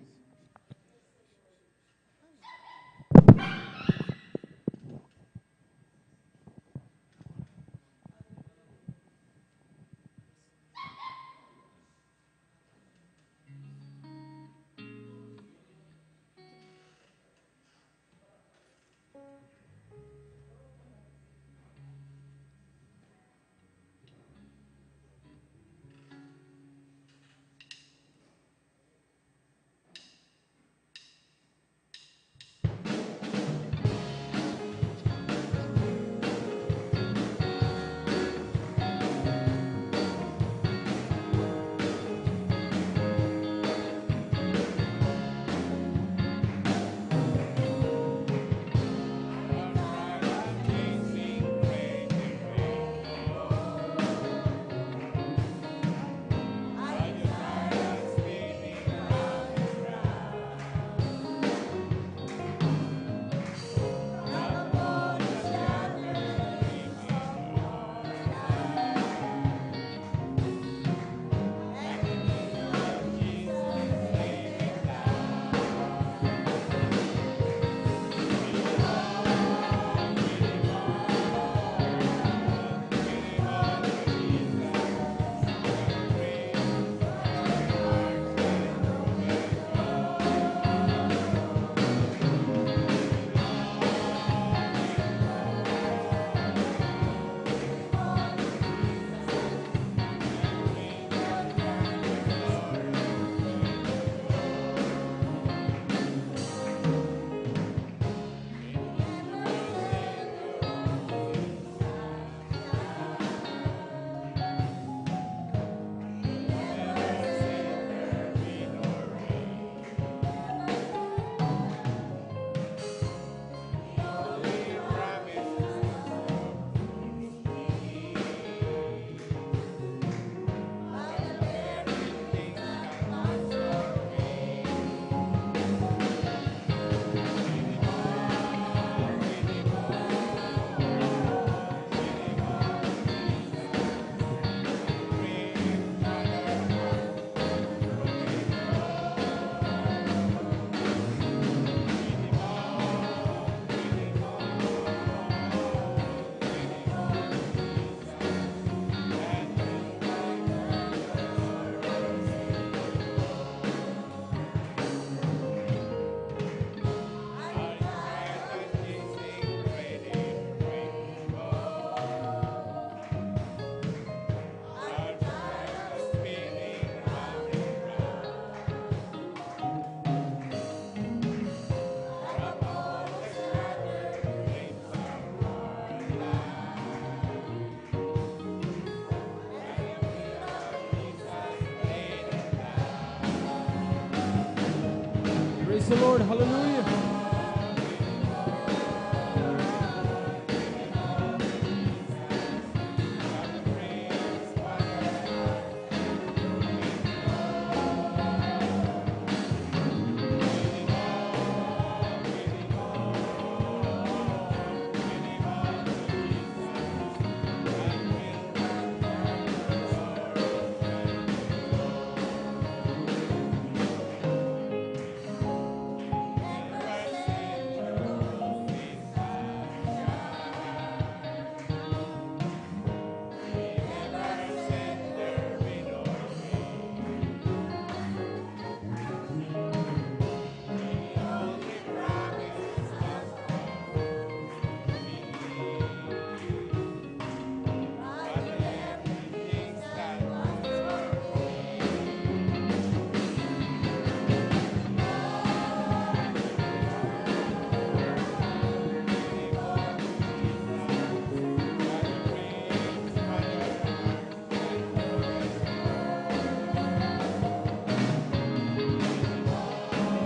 Praise the Lord. Hallelujah.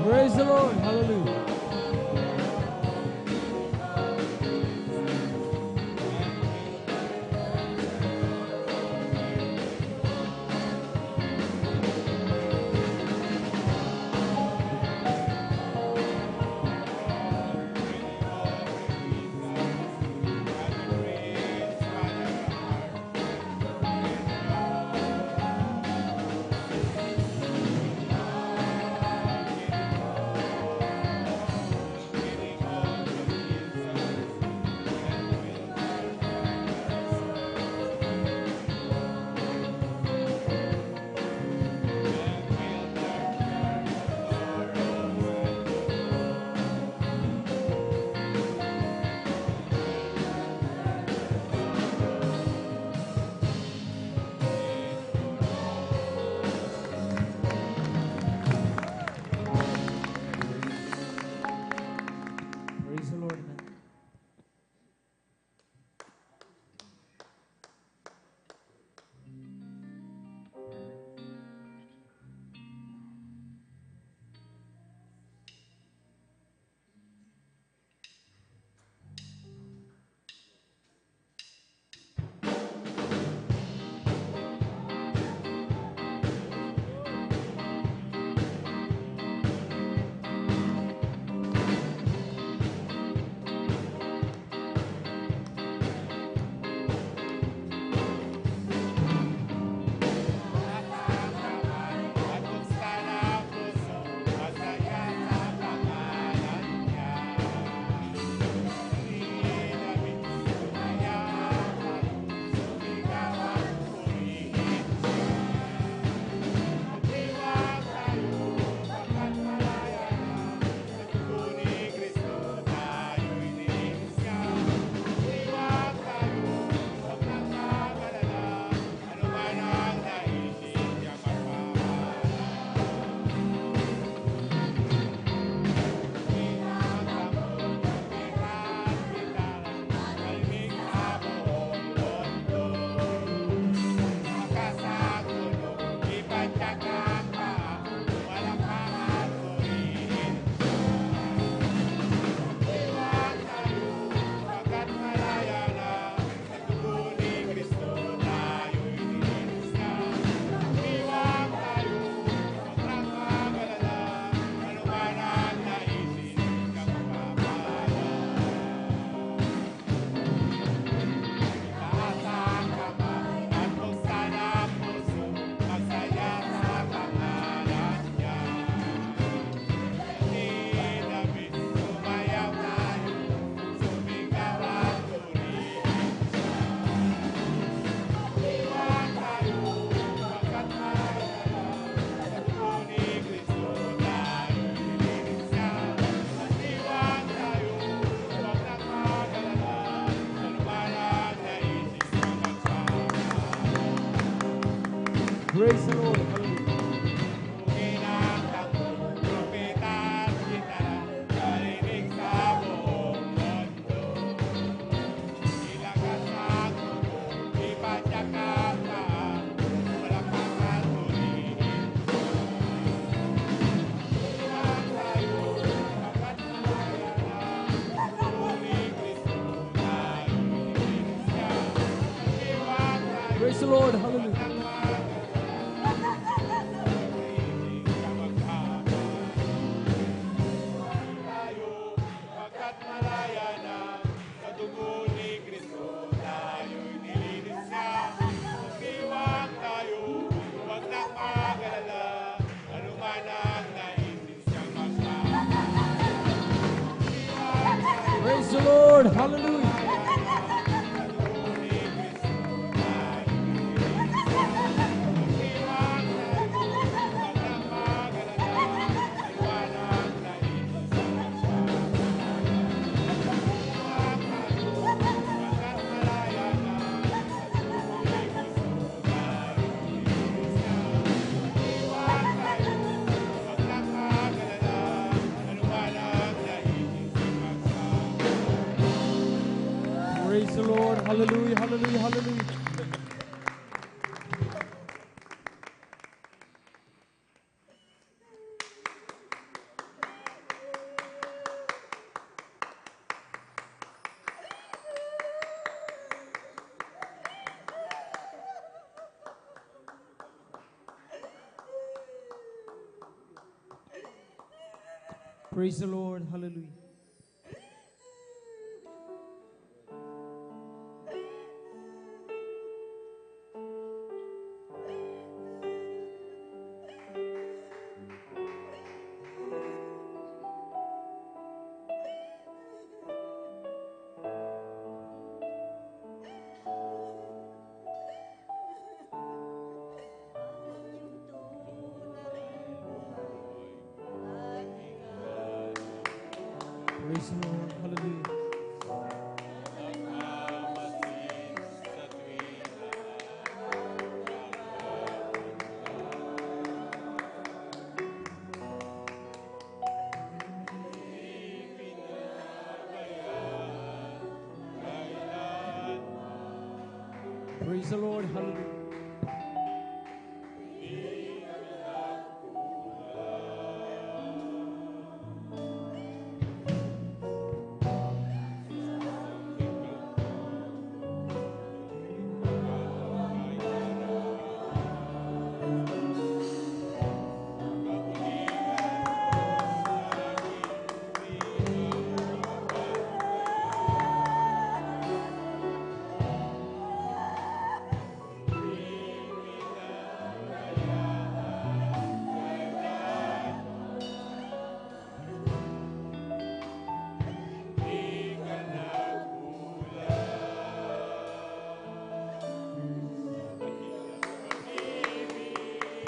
Praise the Lord. Hallelujah. Praise the Lord. Amen. Praise the Lord. Hallelujah. Praise the Lord. Hallelujah. Praise the Lord. Hallelujah. Praise the Lord. Hallelujah, hallelujah, hallelujah. Praise the Lord. Hallelujah. Praise the Lord. Hallelujah. Praise the Lord. Hallelujah.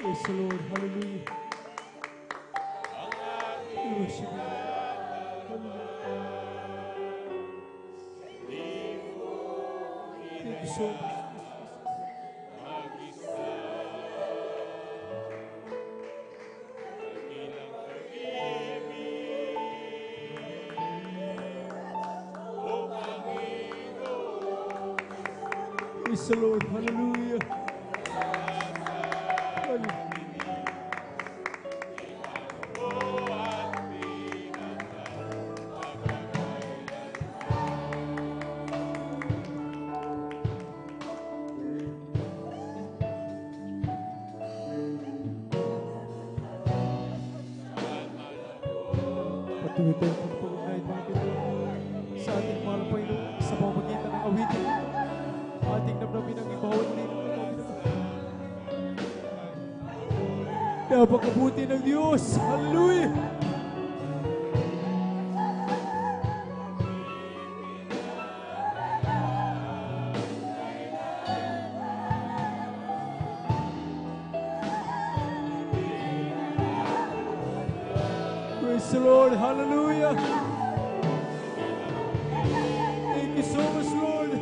Praise the Lord. Hallelujah. We worship you. Thank you so much. Praise the Lord. Hallelujah. Patuloy tayong magpaugnay, mga Pinoy, sa ating mahal na Panginoon sa pamamagitan ng awitin ito. Ating namnamin ang ibawat din ng mga Pinoy. Napakabuti ng Diyos. Hallelujah! Praise the Lord. Hallelujah. Thank you so much, Lord.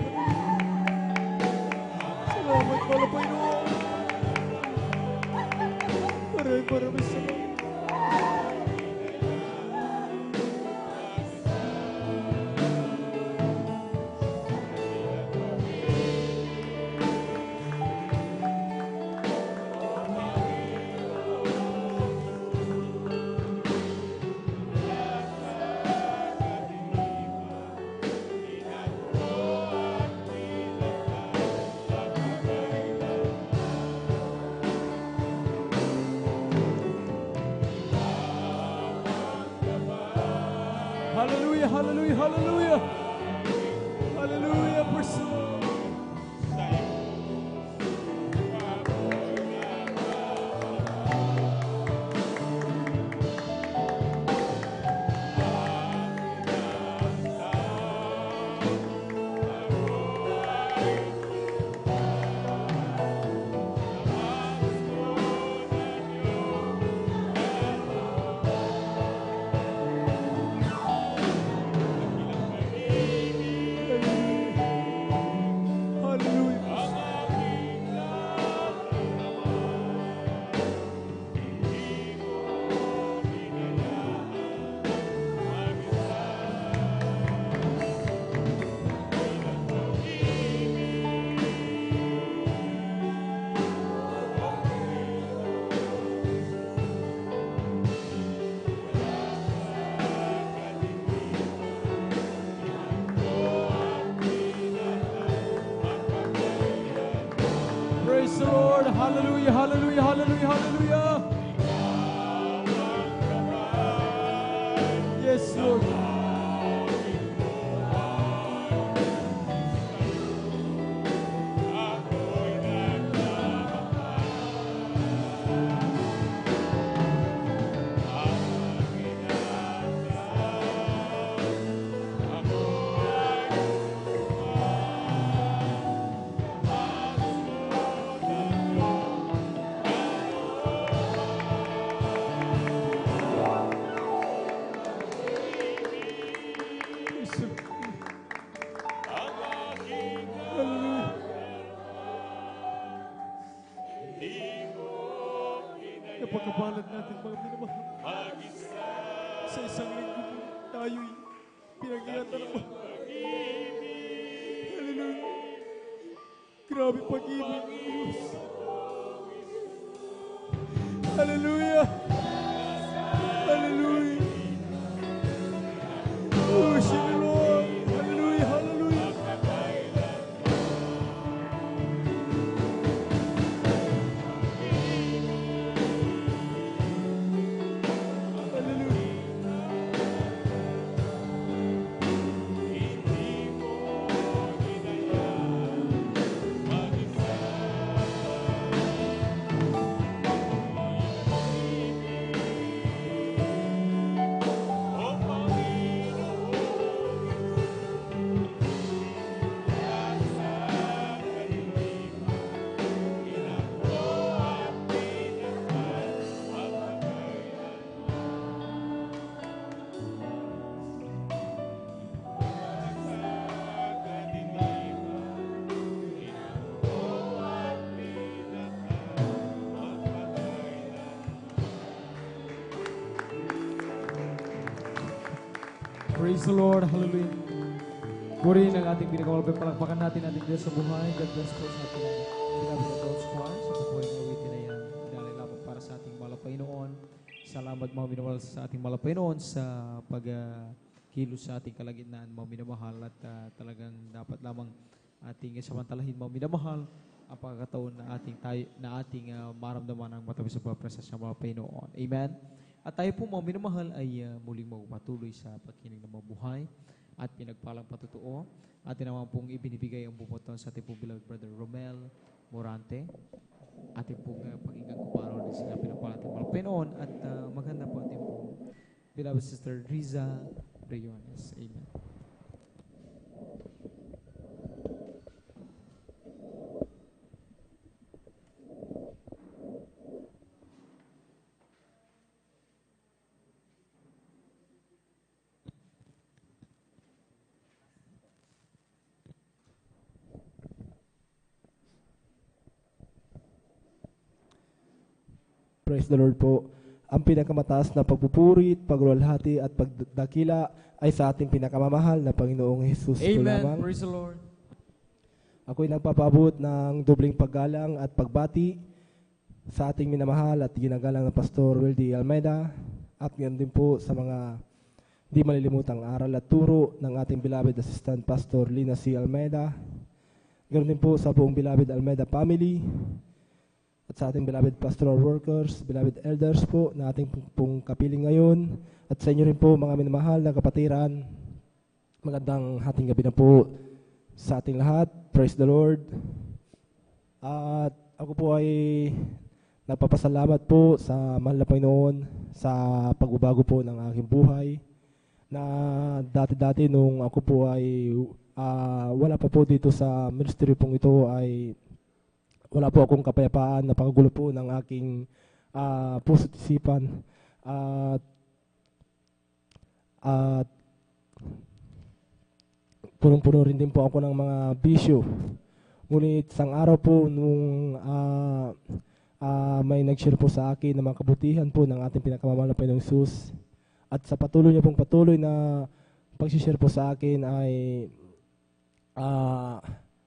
Salamat pala, Panginoon. Maraming salamat. Hallelujah, hallelujah, hallelujah. Hallelujah, praise the Lord. Praise the Lord. Hallelujah, hallelujah, hallelujah, hallelujah. Sa isang linggo po tayo'y pinag-ingatan mo. Hallelujah. Grabe pag-ibig ng Diyos. Hallelujah. Hallelujah. Worship the Lord. Hallelujah. Hallelujah. Praise the Lord. Hallelujah. Purihin ang ating pinakamalapit. Palakpakan natin ating Diyos sa buhay. God bless po sa ating pinabit na God's Choir. Sa papuling awitin na yan. Pinalilapag para sa ating mahal na Panginoon. Salamat mga minamahal sa ating mahal na Panginoon sa pagkilos sa ating kalagitnaan mga minamahal. At talagang dapat lamang ating samantalahin mga minamahal ang pagkakataon na ating maramdaman ang matamis sa presensya ng mga Panginoon. Amen. At tayo po mga minamahal ay muling magpatuloy sa pagkinig ng mabuhay at pinagpalang patutuo. Atin naman pong ibinibigay ang bumuton sa ating pong beloved brother Romel Morante. Ating pong pakinggan kung paano din sila pinagpalang ating mga Panginoon. At maganda po ating pong beloved sister Riza Briones. Amen. Praise the Lord po. Ang pinakamataas na pagpupuri, pagluwalhati at pagdakila ay sa ating pinakamamahal na Panginoong Hesus po lamang. Amen. Praise the Lord. Ako'y nagpapaabot ng dobling paggalang at pagbati sa ating minamahal at ginagalang na Pastor Wildy Almeida at ngayon din po sa mga di malilimutang aral at turo ng ating beloved Assistant Pastor Lina C. Almeida. Ngayon din po sa buong beloved Almeida family at sa ating beloved pastoral workers, beloved elders po na ating pong kapiling ngayon at sa inyo rin po mga minamahal na kapatiran. Magandang hating gabi na po sa ating lahat. Praise the Lord. At ako po ay nagpapasalamat po sa mahal na Panginoon sa pagbabago po ng aking buhay na dati-dati nung ako po ay wala pa po dito sa ministry pong ito ay wala po akong kapayapaan, napakagulo po ng aking puso at isipan. At punong-puno rin din po ako ng mga bisyo. Ngunit isang araw po nung may nag-share po sa akin ng mga kabutihan po ng ating pinakamamahal na Panginoong Hesus. At sa patuloy niya pong patuloy na pag-share po sa akin ay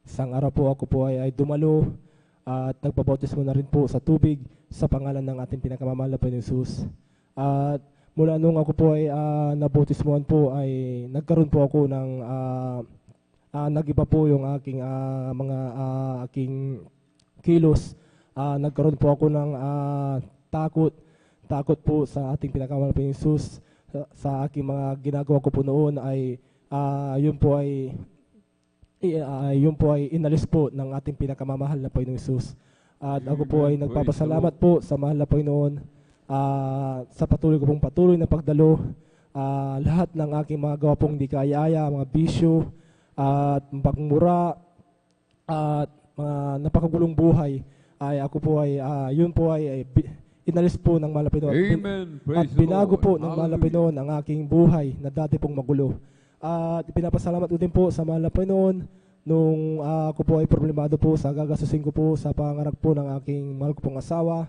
isang araw po ako po ay dumalo at nagpabautismo na rin po sa tubig sa pangalan ng ating pinakamamahal na Panginoong Hesus. At mula nung ako po ay nabautismohan po ay nagkaroon po ako ng nag-iba po yung aking aking kilos. Nagkaroon po ako ng takot po sa ating pinakamamahal na Panginoong Hesus. Sa aking mga ginagawa ko po noon ay yun po ay inalis po ng ating pinakamamahal na Panginoong Hesus. At ako po ay nagpapasalamat po sa mahal na Panginoon sa patuloy ko pong patuloy na pagdalo. Lahat ng aking mga gawa pong di kaya-aya, mga bisyo at pagmura at mga napakagulong buhay ay ako po ay yun po ay inalis po ng mahal na Panginoon. Amen. At binago po ng mahal na Panginoon ang aking buhay na dati pong magulo. At pinapasalamat ko din po sa mahal na Panginoon nung ako po ay problemado po sa gagastusin ko po sa pangarap po ng aking mahal ko pong asawa.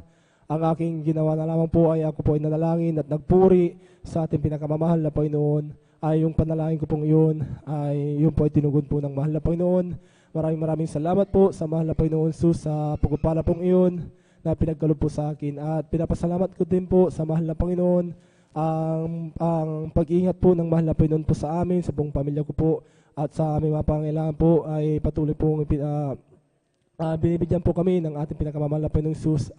Ang aking ginawa na lamang po ay ako po ay nanalangin at nagpuri sa ating pinakamamahal na Panginoon. Ay yung panalangin ko pong iyon ay yun po ay tinugon po ng mahal na Panginoon. Maraming salamat po sa mahal na Panginoon Jesus sa pagpapala pong iyon na pinagkaloob po sa akin. At pinapasalamat ko din po sa mahal na Panginoon ang pag-iingat po ng mahal na Panginoon po sa amin, sa buong pamilya ko po at sa aming mga pangailangan po ay patuloy pong binibigyan po kami ng ating pinakamamahal na Panginoong Jesus.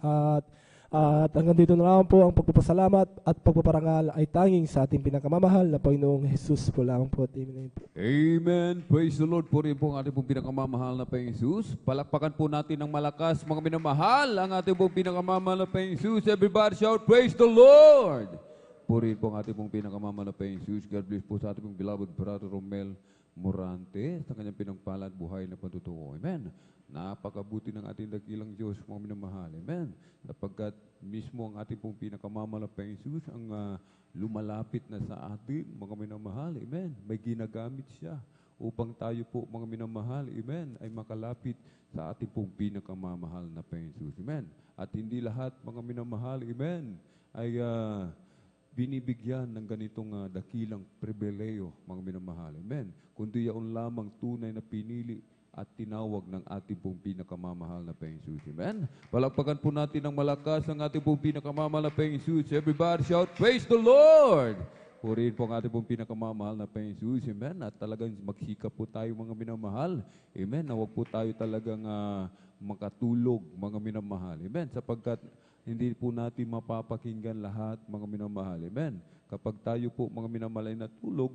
At hanggang dito na lang po ang pagpapasalamat at pagpaparangal ay tanging sa ating pinakamamahal na Panginoong Jesus po lamang po. Amen. Amen. Praise the Lord po rin po ang ating pong pinakamamahal na Panginoong Jesus. Palakpakan po natin ng malakas, mga minamahal, ang ating pong pinakamamahal na Panginoong Jesus. Everybody shout, praise the Lord! Puri po ang ating pong pinakamamahal na Panginoong Jesus. God bless po sa ating pong beloved brother Romel Morante sa kanyang pinagpalad buhay na patutuo. Amen. Napakabuti ng ating dakilang Diyos, mga minamahal. Amen. Sapagkat mismo ang ating pong pinakamamahal na Panginoong Jesus ang lumalapit na sa atin, mga minamahal. Amen. May ginagamit siya upang tayo po, mga minamahal, amen, ay makalapit sa ating pong pinakamamahal na Panginoong Jesus. Amen. At hindi lahat, mga minamahal, amen, ay binibigyan ng ganitong dakilang pribileyo, mga minamahal. Amen. Kundi yaon lamang tunay na pinili at tinawag ng ating pong pinakamamahal na Panginoong Jesus. Amen. Palakpakan po natin ng malakas ang ating pong pinakamamahal na Panginoong Jesus. Everybody shout, praise the Lord! Purihin po ang ating pong pinakamamahal na Panginoong Jesus. Amen. At talagang magsikap po tayo, mga minamahal. Amen. Na huwag po tayo talagang makatulog, mga minamahal. Amen. Sapagkat hindi po natin mapapakinggan lahat, mga minamahal. Amen. Kapag tayo po, mga minamahal, ay natulog,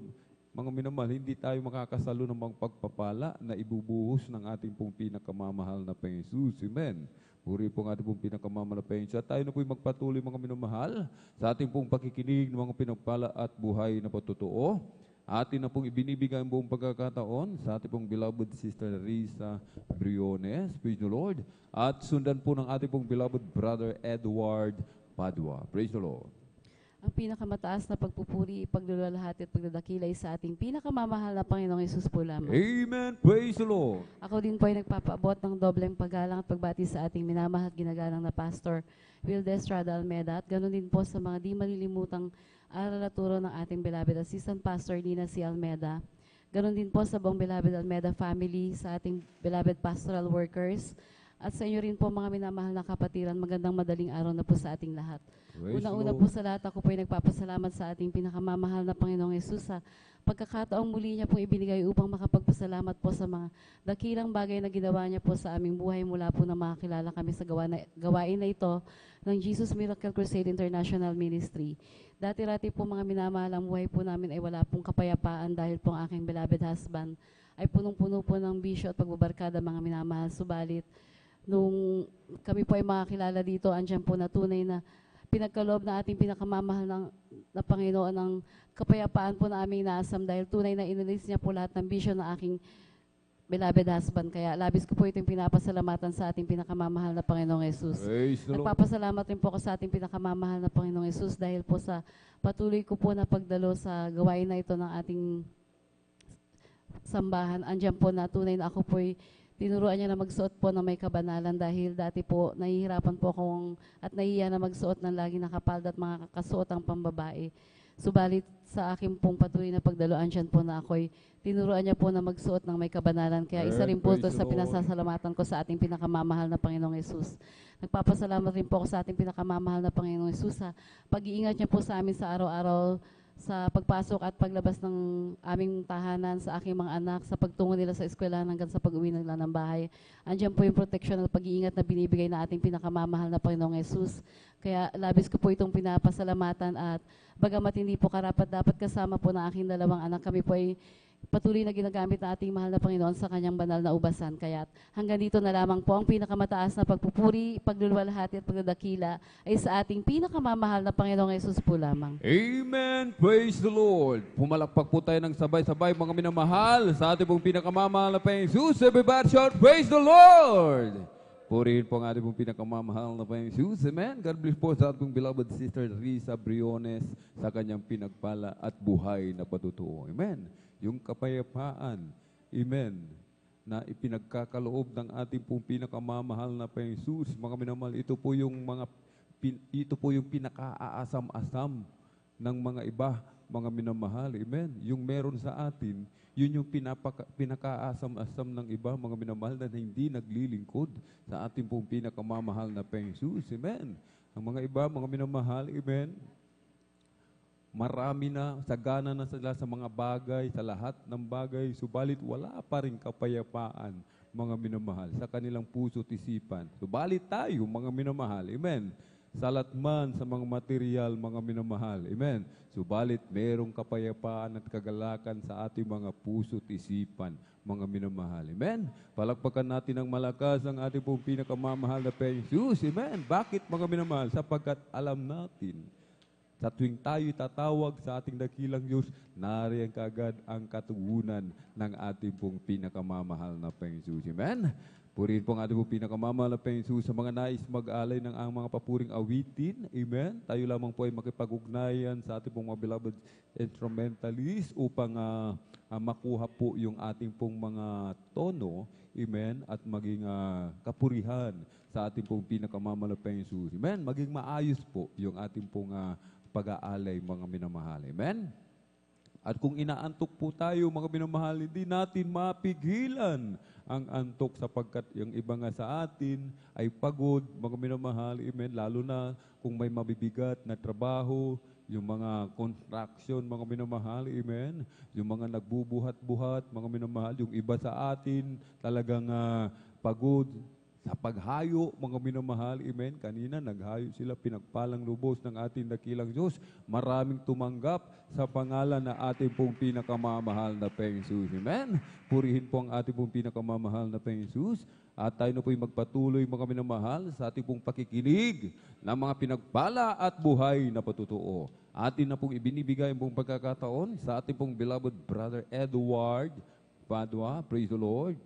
mga minamahal, hindi tayo makakasalo ng mga pagpapala na ibubuhos ng ating pong pinakamamahal na Panginoong Jesus. Amen. Puri po ang ating pong pinakamamahal na Panginoon. At tayo na po'y magpatuloy, mga minamahal, sa ating pong pakikinig ng mga pinagpala at buhay na patutuo. Atin na pong ibinibigay ang buong pagkakataon sa ating pong beloved Sister Risa Briones. Praise the Lord. At sundan po ng ating pong beloved Brother Edward Padua. Praise the Lord. Ang pinakamataas na pagpupuri, pagluluwalhati at pagdadakilay sa ating pinakamamahal na Panginoong Hesus po lamang. Amen. Praise the Lord. Ako din po ay nagpapaabot ng dobleng paggalang at pagbati sa ating minamahal at ginagalang na Pastor Wilde Estrada Almeda at ganoon din po sa mga di malilimutang aral at turo ng ating beloved Assistant Pastor Nina C. Almeda. Ganoon din po sa buong beloved Almeda family, sa ating beloved pastoral workers, at sa inyo rin po, mga minamahal na kapatiran. Magandang madaling araw na po sa ating lahat. Una-una po sa lahat, ako po ay nagpapasalamat sa ating pinakamamahal na Panginoong Hesus sa pagkakataong muli niya pong ibinigay upang makapagpasalamat po sa mga dakilang bagay na ginawa niya po sa aming buhay mula po na makakilala kami sa gawain na ito ng Jesus Miracle Crusade International Ministry. Dati-rati po, mga minamahal, ang buhay po namin ay wala pong kapayapaan dahil po ang aking beloved husband ay punong-puno po ng bisyo at pagbabarkada, mga minamahal. Subalit, nung kami po ay makakilala dito, andyan po na tunay na pinagkaloob na ating pinakamamahal na Panginoon ng kapayapaan po na aming naasam dahil tunay na inalis niya po lahat ng bisyo ng aking beloved husband. Kaya labis ko po itong pinapasalamatan sa ating pinakamamahal na Panginoong Hesus. Nagpapasalamat rin po ako sa ating pinakamamahal na Panginoong Hesus dahil po sa patuloy ko po na pagdalo sa gawain na ito ng ating sambahan. Andyan po na tunay na ako po'y tinuruan niya na magsuot po na may kabanalan dahil dati po nahihirapan po akong at nahihiya na magsuot ng lagi nakapalda at mga kakasuot ang pambabae. Subalit sa akin pong patuloy na pagdaluan siyan po na ako'y tinuruan niya po na magsuot ng may kabanalan. Kaya isa rin po ito sa pinasasalamatan ko sa ating pinakamamahal na Panginoong Hesus. Nagpapasalamat rin po ako sa ating pinakamamahal na Panginoong Hesus sa pag-iingat niya po sa amin sa araw-araw, sa pagpasok at paglabas ng aming tahanan, sa aking mga anak, sa pagtungo nila sa eskwelahan hanggang sa pag-uwi nila ng bahay. Andiyan po yung protection at pag-iingat na binibigay na ating pinakamamahal na Panginoong Hesus. Kaya labis ko po itong pinapasalamatan at bagamat hindi po karapat dapat kasama po ng aking dalawang anak, kami po ay patuloy na ginagamit na ating mahal na Panginoon sa kanyang banal na ubasan. Kaya hanggang dito na lamang po ang pinakamataas na pagpupuri, pagluluwalhati at pagdadakila ay sa ating pinakamamahal na Panginoong Hesus po lamang. Amen. Praise the Lord. Pumalakpak po tayo ng sabay-sabay, mga minamahal, sa ating pong pinakamamahal na Panginoong Hesus. Everybody shout, praise the Lord! Purihin po ang ating pong pinakamamahal na Panginoong Hesus. Amen. God bless po sa ating beloved Sister Risa Briones sa kanyang pinagpala at buhay na patutuo. Amen. Yung kapayapaan, amen, na ipinagkakaloob ng ating pong pinakamamahal na Panginoong Hesus. Mga minamahal, ito po yung mga ito po yung pinaka-aasam-asam ng mga iba, mga minamahal. Amen. Yung meron sa atin, yun yung pinaka-asam-asam ng iba, mga minamahal, na hindi naglilingkod sa ating pong pinakamamahal na Panginoong Jesus. Amen. Ang mga iba, mga minamahal, amen, marami na, sagana na sila sa mga bagay, sa lahat ng bagay, subalit wala pa rin kapayapaan, mga minamahal, sa kanilang puso at isipan. Subalit tayo, mga minamahal, amen, salat man sa mga material, mga minamahal, amen, subalit merong kapayapaan at kagalakan sa ating mga puso at isipan, mga minamahal, amen. Palakpakan natin ng malakas ang ating pong pinakamamahal na Panginoong Jesus, amen. Bakit, mga minamahal? Sapagkat alam natin, sa tuwing tayo tatawag sa ating dakilang Diyos, nariyan kaagad ang katugunan ng ating pong pinakamamahal na Panginoong Jesus. Amen? Purihin po ang ating pong pinakamamahal na Panginoong Jesus sa mga nais mag-alay ng ang mga papuring awitin. Amen? Tayo lamang po ay makipag-ugnayan sa ating pong mga beloved instrumentalist upang makuha po yung ating pong mga tono. Amen? At maging kapurihan sa ating pong pinakamamahal na Panginoong Jesus. Amen? Maging maayos po yung ating pong pag-aalay, mga minamahal. Amen? At kung inaantok po tayo, mga minamahal, hindi natin mapigilan ang antok sapagkat yung iba nga sa atin ay pagod, mga minamahal. Amen? Lalo na kung may mabibigat na trabaho, yung mga construction, mga minamahal. Amen? Yung mga nagbubuhat-buhat, mga minamahal. Yung iba sa atin talagang pagod sa paghayo, mga minamahal, amen. Kanina naghayo sila, pinagpalang lubos ng ating dakilang Diyos. Maraming tumanggap sa pangalan na ating pong pinakamamahal na Panginoong Jesus. Amen. Purihin po ang ating pong pinakamamahal na Panginoong Jesus. At tayo na po'y magpatuloy, mga minamahal, sa ating pong pakikinig ng mga pinagpala at buhay na patutuo. Atin na pong ibinibigay ang pong pagkakataon sa ating pong beloved brother Edward Padua. Praise the Lord.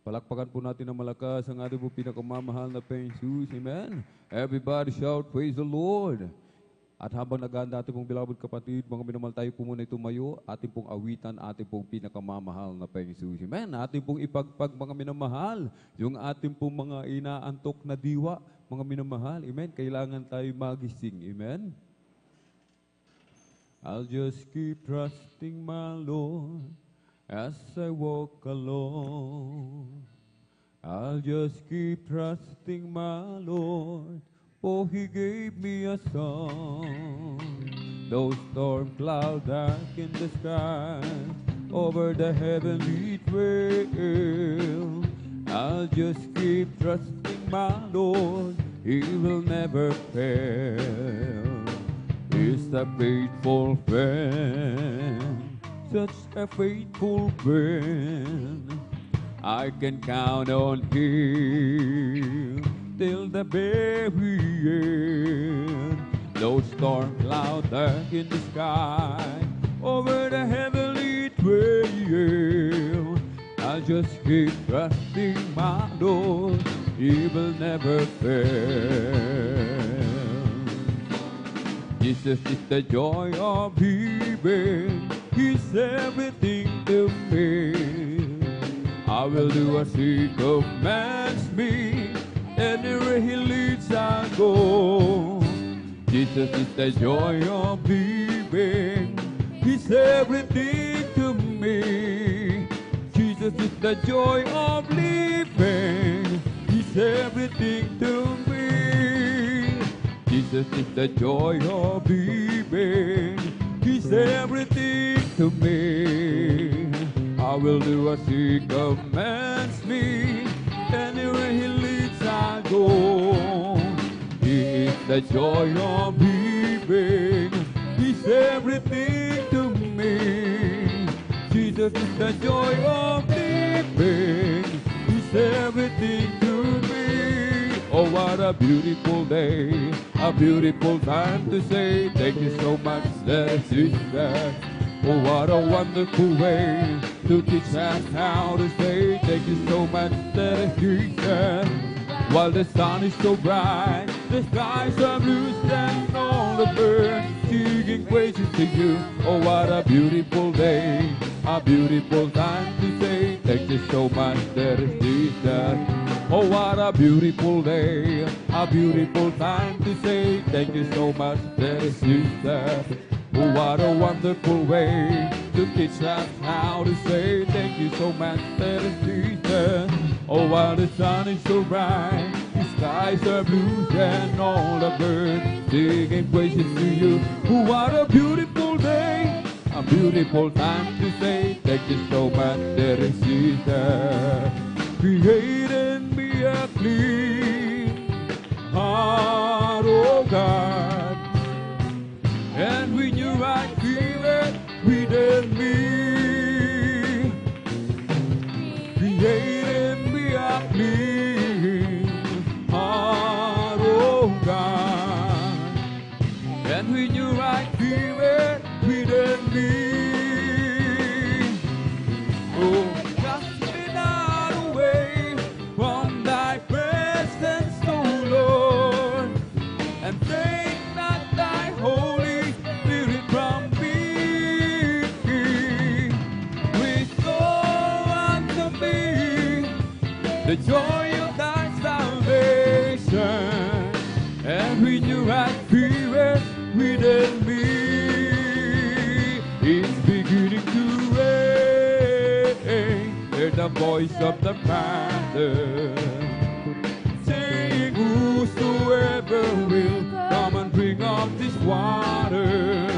Palakpakan po natin ng malakas ang ating po pinakamamahal na Panginoong Jesus. Amen. Everybody shout, praise the Lord. At habang naganda ating pong beloved kapatid, mga minamahal, tayo po muna tumayo, ating pong awitan, ating pong pinakamamahal na Panginoong Jesus. Amen. Ating pong ipagpag, mga minamahal, yung ating pong mga inaantok na diwa, mga minamahal. Amen. Kailangan tayo magising. Amen. I'll just keep trusting my Lord as I walk alone. I'll just keep trusting my Lord, for He gave me a song. Those storm clouds darken the sky over the heavenly trail. I'll just keep trusting my Lord, He will never fail. He's a faithful friend, such a faithful friend. I can count on Him till the very end. Those storm clouds darken the sky over the heavenly trail. I'll just keep trusting my Lord, He will never fail. Jesus is the joy of living, He's everything to me. I will do as He commands me, anywhere He leads I go. Jesus is the joy of living, He's everything to me. Jesus is the joy of living, He's everything to me. Jesus is the joy of living, He's everything to me. I will do as He commands me, anywhere He leads I go. He is the joy of living, He's everything to me. Jesus is the joy of living, He's everything to me. Oh, what a beautiful day, a beautiful time to say thank you so much, that is that. Oh, what a wonderful way to teach us how to say thank you so much, that is Jesus. While the sun is so bright, the skies are blue, and all the birds singing praises to you. Oh, what a beautiful day, a beautiful time to say Thank you so much, there is Jesus. Oh, what a beautiful day, a beautiful time to say thank you so much, there is Jesus. Oh, what a wonderful way to teach us how to say thank you so much, there is Jesus. Oh, while the sun is so bright, the skies are blue, and all the birds singing praises to you. Oh, what a beautiful day, a beautiful time to say thank you so much, there is Jesus. Create in me a clean heart, oh God, and renew right spirit within me. Create in me a clean heart, oh God, and renew right spirit within me. Oh, cast me not away from thy presence, O Lord, and take not thy Holy Spirit from me. Restore unto me the joy of thy salvation, and renew thy spirit within me. It's beginning to rain. Hear the voice of the Father saying, whosoever will come and bring up this water,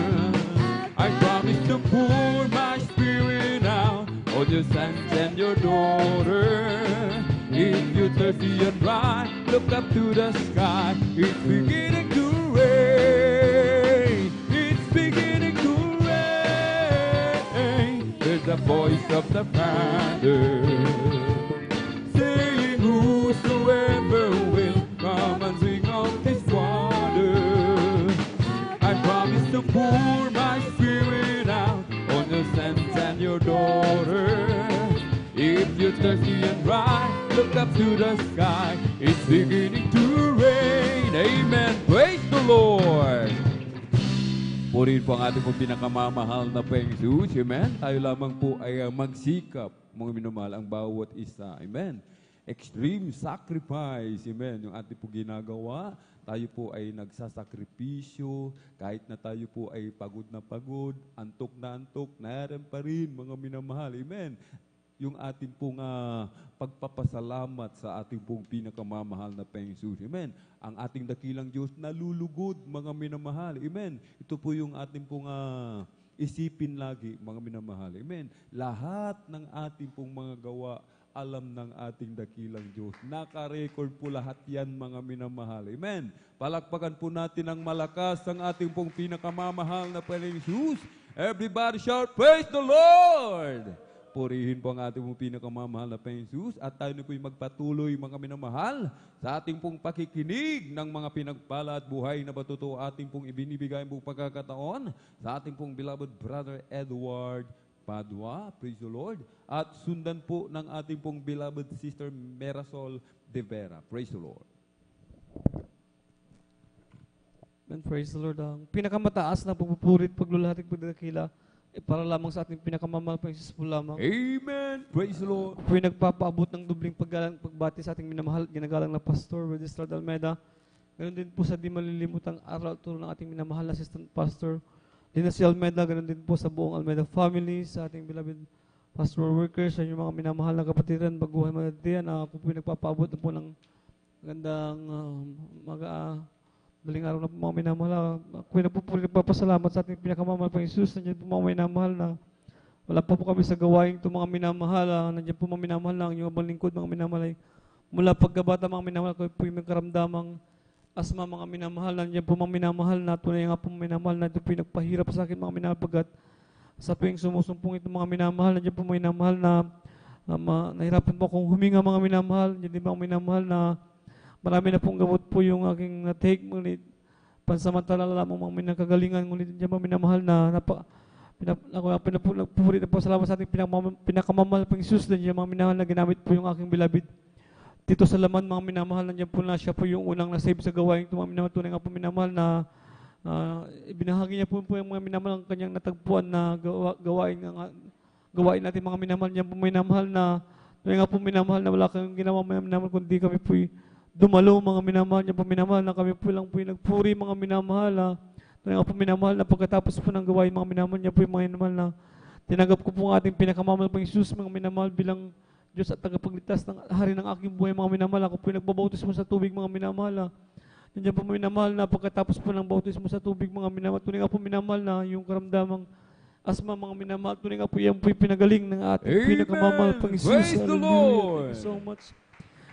I promise to pour my spirit out on your sons and your daughters. If you're thirsty and dry, look up to the sky. It's beginning to rain. It's beginning to rain. There's the voice of the Father saying, whosoever will come and drink of this water, I promise to pour my spirit out on your sons and your daughters. If you're thirsty and dry, look up to the sky. It's beginning to rain. Amen. Praise the Lord. Purihin po ang ating pong pinakamamahal na Panginoong Jesus. Amen. Tayo lamang po ay magsikap, mga minamahal, ang bawat isa. Amen. Extreme sacrifice. Amen. Yung ating po ginagawa, tayo po ay nagsasakripisyo, kahit na tayo po ay pagod, antok, naran pa rin, mga minamahal. Amen. Yung ating pong pagpapasalamat sa ating pong pinakamamahal na Panginoong Jesus. Amen. Ang ating dakilang Diyos nalulugod, mga minamahal. Amen. Ito po yung ating pong isipin lagi, mga minamahal. Amen. Lahat ng ating pong mga gawa, alam ng ating dakilang Diyos. Naka-record po lahat yan, mga minamahal. Amen. Palakpakan po natin ang malakas ang ating pong pinakamamahal na Panginoong Jesus. Everybody shout, praise the Lord! Purihin po ang ating pong pinakamamahal na Panginoong Jesus at tayo na po'y magpatuloy, mga minamahal, sa ating pong pakikinig ng mga pinagpala at buhay na batuto ating pong ibinibigay pong pagkakataon sa ating pong beloved brother Edward Padua, praise the Lord, at sundan po ng ating pong beloved sister Merasol De Vera, praise the Lord. And praise the Lord. Ang pinakamataas na pagpupurit, paglulahatig, pagdadakila, para lamang sa ating pinakamamahal pa Jesus po lamang. Amen. Praise the Lord. Ako'y nagpapaabot ng dubling paggalang, pagbati sa ating minamahal, ginagalang na Pastor Registrad Almeida. Ganoon din po sa di malilimutang aral turo ng ating minamahal na Assistant Pastor Lina C. Almeida. Ganoon din po sa buong Almeida family, sa ating beloved pastoral workers, sa inyong mga minamahal na kapatiran, baguhay manadian. Ako po nagpapaabot na po ng magandang daling araw na po, mga minamahal. Ako'y nagpapasalamat sa ating pinakamamahal pang Jesus. Nandiyan po mga minamahal na wala pa po kami sa gawain itong mga minamahal. Nandiyan po mga minamahal na ang inyong abang lingkod, mga minamahal. Mula pagkabata, mga minamahal, ako'y po yung magkaramdamang asma, mga minamahal. Nandiyan po mga minamahal na tunay nga po mga minamahal na ito po yung nagpahirap sa akin, mga minamahal, pagkat sa tuwing sumusumpong itong mga minamahal, nandiyan po mga minamahal na nahirapan po akong huminga, mga minamahal. Nandiyan din mga minamahal na marami na pong gamot po yung aking na-take, ngunit pansamantala lamang mga minakagalingan, ngunit dyan mga minamahal na pinapuri na po salamat sa ating pinakamamahal pang Jesus. Nandiyan mga minamahal na ginamit po yung aking beloved Tito Salaman, mga minamahal. Nandiyan po na siya po yung unang na-save sa gawain ito, mga minamahal. Tunay nga po minamahal na ibinahagi niya po yung mga minamahal ang kanyang natagpuan na gawain gawain natin mga minamahal niya po minamahal na kaya nga po minamahal na wala kang ginawa minamahal kundi kami po'y dumalo mga minamahal niya po minamahal na kami po lang po'y nagpuri mga minamahal na kaya nga po minamahal na pagkatapos po ng gawain mga minamahal niya po'y mga minamahal na tinanggap ko po ang ating pinakamamahal pang Jesus mga minamahal bilang Diyos at tagapagligtas ng hari ng aking buhay mga minamahal. Ako po'y nagbabautismo sa tubig mga minamahal. Nandiyan po minamahal na pagkatapos po ng bautismo sa tubig mga minamahal. Tunay nga po minamahal na yung karamdamang asma mga minamahal. Tunay nga po yan po'y pinagaling ng ating pinakamamahal pang Jesus. Praise the Lord! Thank you so much.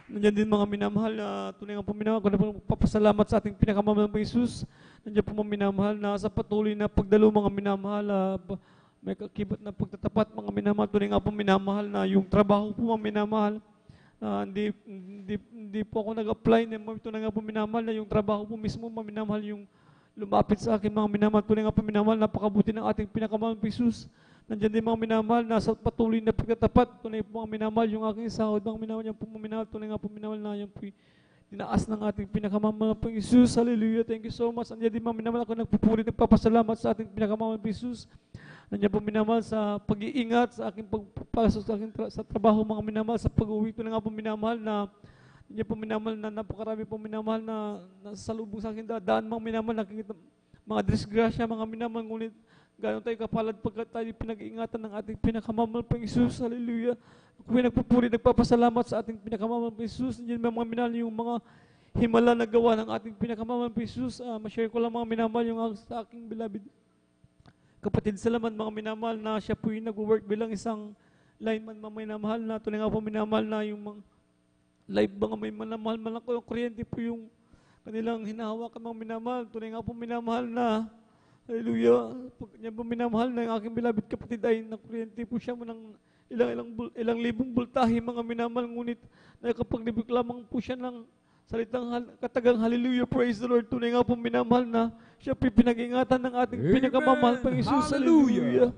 Nandiyan din mga minamahal na tunay nga po minamahal. Kung na po papasalamat sa ating pinakamamahal pang Jesus. Nandiyan po mga minamahal na sa patuloy na pagdalo mga minamahal. May kakibat na pagtatapat mga minamahal. Tunay nga po minamahal na yung trabaho po mga minamahal. Hindi po ako nag-apply. Tunay nga po minamahal na yung trabaho po mismo mga minamahal yung lumapit sa akin mga minamahal. Tunay nga po minamahal, napakabuti ng ating pinakamamahal Jesus. Nandiyan din mga minamahal na sa patuloy na pagtatapat. Tunay po mga minamahal yung aking sahod mga minamahal. Yan po mga minamahal. Tunay nga po minamahal na yan po tinaas ng ating pinakamamahal pang Jesus. Hallelujah. Thank you so much. Nandiyan din mga minamahal ako nagpupuri, nagpapasalamat sa ating pinakamamahal pang Jesus. Nandiyan po minamahal sa pag-iingat, sa aking pagpasok sa aking sa trabaho mga minamahal, sa pag-uwi ko na nga po minamahal na nandiyan po minamahal na napakarami po minamahal na nasalubong sa aking daan mga minamahal, nakikita mga disgrasya mga minamahal, ngunit gano'n tayo kapalad pagkat tayo pinag-iingatan ng ating pinakamamahal pang Jesus. Hallelujah. Kung nagpupuri, nagpapasalamat sa ating pinakamamahal pang Jesus, nandiyan mga minamahal yung mga himala na gawa ng ating pinakamamahal pang Jesus. Ma-share ko lang mga minamahal yung sa aking beloved kapatid Salaman mga minamahal na siya po yung nag-work bilang isang lineman mga minamahal na tunay nga po minamahal na yung mga live mga may minamahal man ako yung kuryente po yung kanilang hinahawakan mga minamahal. Tunay nga po minamahal na hallelujah. Pag niya po minamahal na yung aking beloved kapatid ay na kuryente po siya mo ng ilang libong voltahe mga minamahal, ngunit nakapaglibig lamang po siya ng salitang katagang hallelujah, praise the Lord. Tunay nga po minamahal na siya pinag-ingatan ng ating pinakamamahal pang Jesus. Hallelujah.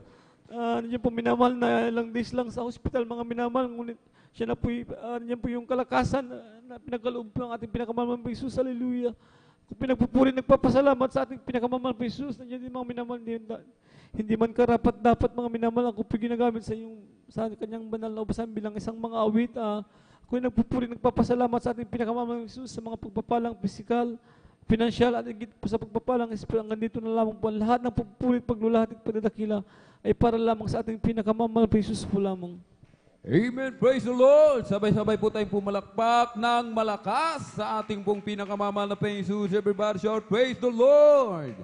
Nandiyan po minamahal na ilang days lang sa hospital mga minamahal, ngunit siya na po, nandiyan po yung kalakasan na pinagkaloob po ng ating pinakamamahal pang Jesus. Hallelujah. Kung pinagpupuri, nagpapasalamat sa ating pinakamamahal pang Jesus, nandiyan din mga minamahal, hindi man karapat dapat mga minamahal, ako po ginagamit sa kanyang banal na ubasan bilang isang mga awit. Kung nagpupuri, nagpapasalamat sa ating pinakamamahal Jesus sa mga pagpapalang pisikal, pinansyal at higit po sa pagpapalang espiritual. Hanggang dito na lamang po lahat ng pagpupuri, paglulahat at pagdadakila ay para lamang sa ating pinakamamahal Jesus po lamang. Amen. Praise the Lord. Sabay-sabay po tayong pumalakpak ng malakas sa ating pong pinakamamahal na Panginoong Jesus. Everybody shout, praise the Lord.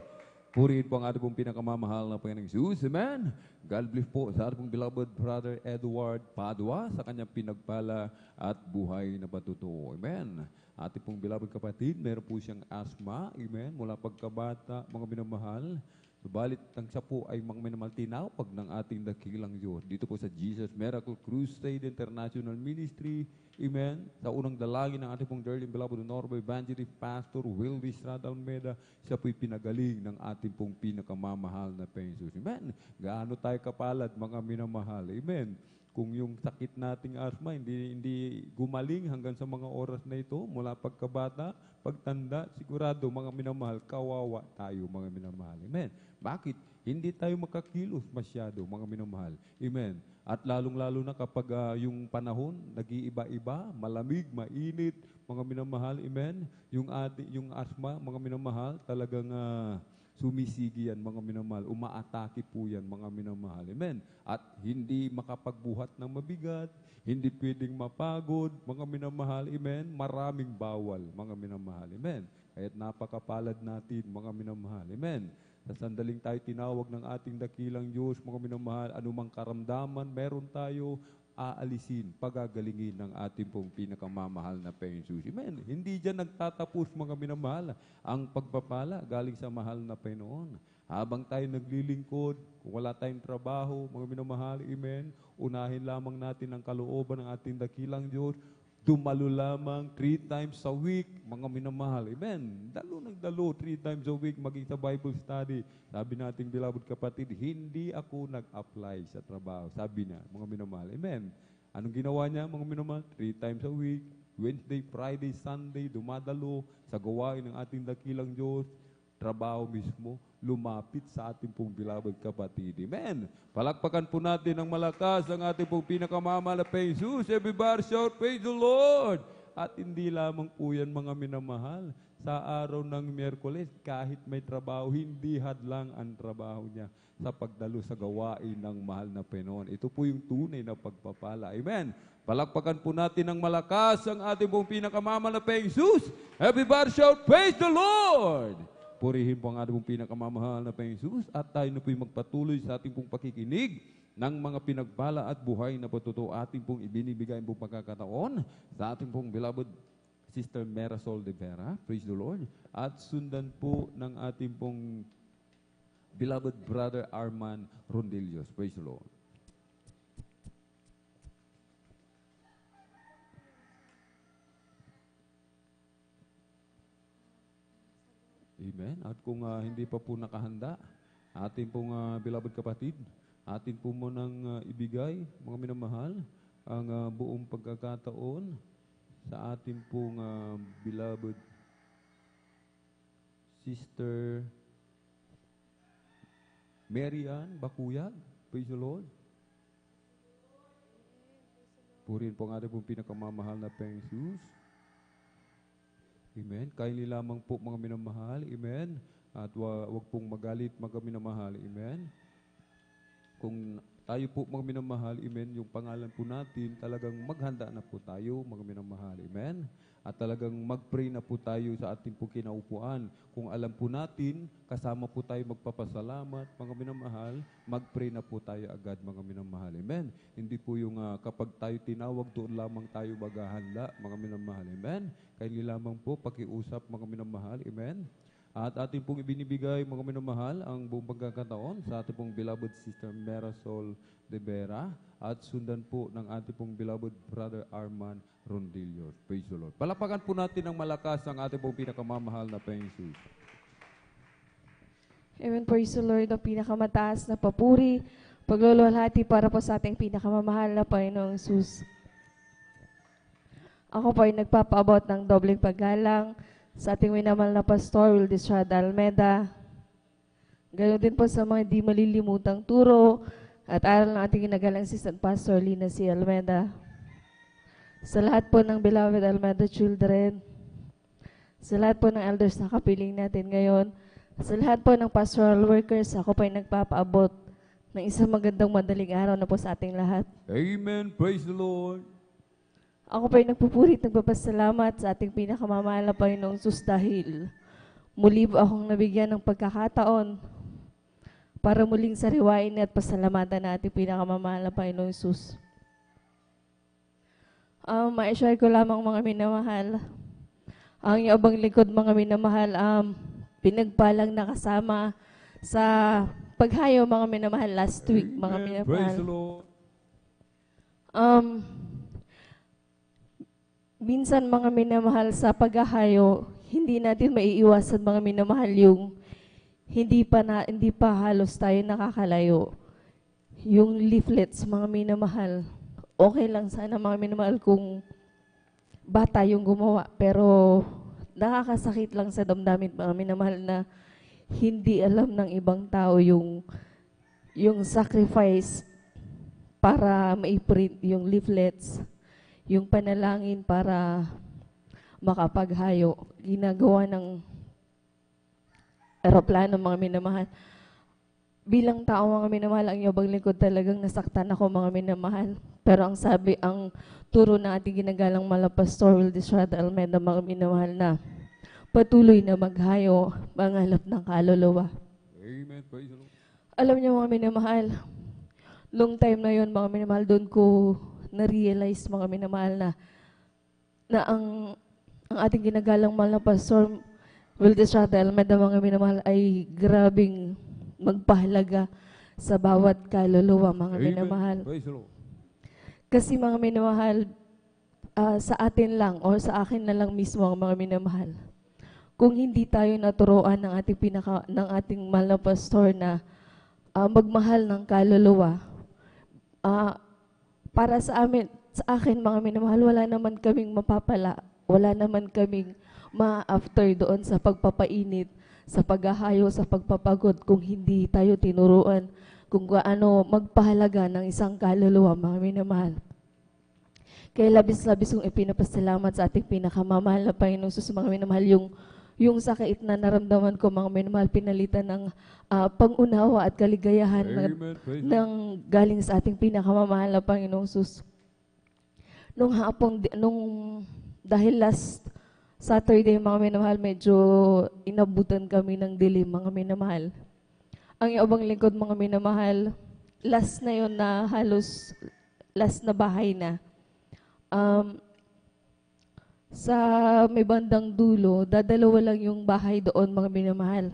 Purihin po ang ating pong pinakamamahal na Panginoong Jesus. Amen. God bless po sa ating pong beloved brother Edward Padua sa kanyang pinagpala at buhay na patutuo. Amen. Ating pong beloved kapatid, meron po siyang asthma. Amen. Mula pagkabata, mga minamahal. Subalit, ang siya po ay mga minamahal tinawag ng ating dakilang Diyos. Dito po sa Jesus Miracle Crusade International Ministry. Amen. Sa unang dalangin ng ating pong dearly beloved Honorable Evangelist Pastor Wilby Estrada Almeida, siya po'y pinagaling ng ating pong pinakamamahal na Panginoon. Amen. Gaano tayo kapalad, mga minamahal. Amen. Kung yung sakit nating asthma hindi gumaling hanggang sa mga oras na ito, mula pagkabata, pagtanda, sigurado mga minamahal, kawawa tayo mga minamahal. Amen. Bakit? Hindi tayo makakilos masyado mga minamahal. Amen. At lalong-lalo na kapag yung panahon, nag-iiba-iba, malamig, mainit, mga minamahal. Amen. Yung asthma, mga minamahal, talagang sumisigi yan, mga minamahal. Umaatake po yan, mga minamahal. Amen. At hindi makapagbuhat ng mabigat, hindi pwedeng mapagod, mga minamahal. Amen. Maraming bawal, mga minamahal. Amen. Kaya't napakapalad natin, mga minamahal. Amen. Sa sandaling tayo tinawag ng ating dakilang Diyos, mga minamahal, anumang karamdaman, meron tayo aalisin, pagagalingin ng ating pong pinakamamahal na Panginoon. Amen. Hindi dyan nagtatapos, mga minamahal, ang pagpapala galing sa mahal na Panginoon. Habang tayo naglilingkod, kung wala tayong trabaho, mga minamahal, amen, unahin lamang natin ang kalooban ng ating dakilang Diyos. Dumalo lamang 3 times a week, mga minamahal. Amen. Dalo 3 times a week, maging sa Bible study. Sabi nating beloved kapatid, hindi ako nag-apply sa trabaho. Sabi niya, mga minamahal. Amen. Anong ginawa niya, mga minamahal? 3 times a week, Wednesday, Friday, Sunday, dumadalo sa gawain ng ating dakilang Diyos. trabaho mismo lumapit sa ating pong beloved kapatid. Amen. Palakpakan po natin ng malakas ang ating pong pinakamamahal na Jesus. Everybody shout, praise the Lord! At hindi lamang po yan mga minamahal. Sa araw ng Miyerkules, kahit may trabaho, hindi hadlang ang trabaho niya sa pagdalo sa gawain ng mahal na Panginoon. Ito po yung tunay na pagpapala. Amen. Palakpakan po natin ng malakas ang ating pong pinakamamahal na Jesus. Everybody shout, praise the Lord! Purihin po ang ating pong pinakamamahal na Jesus at tayo na po yung magpatuloy sa ating pong pakikinig ng mga pinagpala at buhay na patuto ating pong ibinibigay pong pagkakataon sa ating pong beloved Sister Marisol de Vera. Praise the Lord. At sundan po ng ating pong beloved Brother Arman Rondillos. Praise the Lord. Amen. At kung hindi pa po nakahanda, ating pong beloved kapatid, atin po munang ibigay, mga minamahal, ang buong pagkakataon sa ating pong beloved Sister Mary Ann Bakuyag. Praise the Lord. Purihin po ang ating pong pinakamamahal na Jesus. Amen. Kaili lamang po mga minamahal. Amen. At wag pong magalit mga minamahal. Amen. Kung tayo po mga minamahal, amen, yung pangalan po natin, talagang maghanda na po tayo mga minamahal. Amen. At talagang mag-pray na po tayo sa ating po kinaupuan. Kung alam po natin, kasama po tayo magpapasalamat, mga minamahal, mag-pray na po tayo agad, mga minamahal. Amen. Hindi po yung kapag tayo tinawag, doon lamang tayo maghahanda, mga minamahal. Amen. Kaya lamang po, pakiusap, mga minamahal. Amen. At ating pong ibinibigay, mga minamahal, ang buong pagkakataon sa ating pong beloved Sister Marisol de Vera at sundan po ng ating pong beloved Brother Arman Rondillos. Praise the Lord. Palapakan po natin ng malakas ang ating pong pinakamamahal na Panginoon. Amen. Praise the Lord. Ang pinakamataas na papuri, pagluluwalhati para po sa ating pinakamamahal na Panginoong Jesus. Ako po ay nagpapaabot ng dobleng paggalang sa ating minamahal na Pastor Wildy Estrada Almeida. Ganoon din po sa mga di malilimutang turo at aral ng ating ginagalang Assistant Pastor Lina C. Almeida. Sa lahat po ng beloved Almeida children, sa lahat po ng elders na kapiling natin ngayon, sa lahat po ng pastoral workers, ako po ay nagpapaabot ng isang magandang madaling araw na po sa ating lahat. Amen. Praise the Lord. Ako po ay nagpupurit, nagpapasalamat sa ating pinakamamahal na Panginoong Jesus dahil muli po akong nabigyan ng pagkakataon para muling sariwain at pasalamatan na ating pinakamamahal na Panginoong Jesus. Ma-share ko lamang mga minamahal. Ang iabang likod mga minamahal, pinagpalang nakasama sa paghayo mga minamahal last week, mga minamahal. Praise the Lord. Minsan mga minamahal sa paghahayo, hindi natin maiiwasan mga minamahal yung hindi pa halos tayo nakakalayo. Yung leaflets mga minamahal, okay lang sana mga minamahal kung bata yung gumawa, pero nakakasakit lang sa damdamin mga minamahal na hindi alam ng ibang tao yung sacrifice para maiprint yung leaflets, yung panalangin para makapaghayo, ginagawa ng eroplano mga minamahal. Bilang tao mga minamahal, ang yabang lingkod talagang nasaktan ako mga minamahal. Pero ang turo na ating ginagalang mala Pastor Wildy Estrada Almeida mga minamahal na patuloy na maghayo, mangalap ng kaluluwa. Amen. Praise the Lord. Alam niyo mga minamahal, long time na yun mga minamahal, doon ko na-realize mga minamahal na ang ating ginagalang mahal na Pastor Wildy Estrada Almeida mga minamahal ay grabing magpahalaga sa bawat kaluluwa mga minamahal. Kasi mga minamahal, sa atin lang o sa akin na lang mismo ang mga minamahal. Kung hindi tayo naturoan ng ating mahal na pastor na magmahal ng kaluluwa, para sa akin mga minamahal, wala naman kaming mapapala, wala naman kaming ma-after doon sa pagpapainit sa paghahayo, sa pagpapagod kung hindi tayo tinuruan kung gaano magpahalaga ng isang kaluluwa, mga minamahal. Kaya labis-labis kong ipinapasalamat sa ating pinakamamahal na Panginoon Sus, mga minamahal, yung sakit na naramdaman ko, mga minamahal, pinalitan ng pangunawa at kaligayahan ng galing sa ating pinakamamahal na Panginoong Sus. Dahil last Saturday, mga minamahal, medyo inabutan kami ng dilim, mga minamahal. Ang ibang lingkod, mga minamahal, last na yun na halos last na bahay na. Sa may bandang dulo, dadalawa lang yung bahay doon, mga minamahal.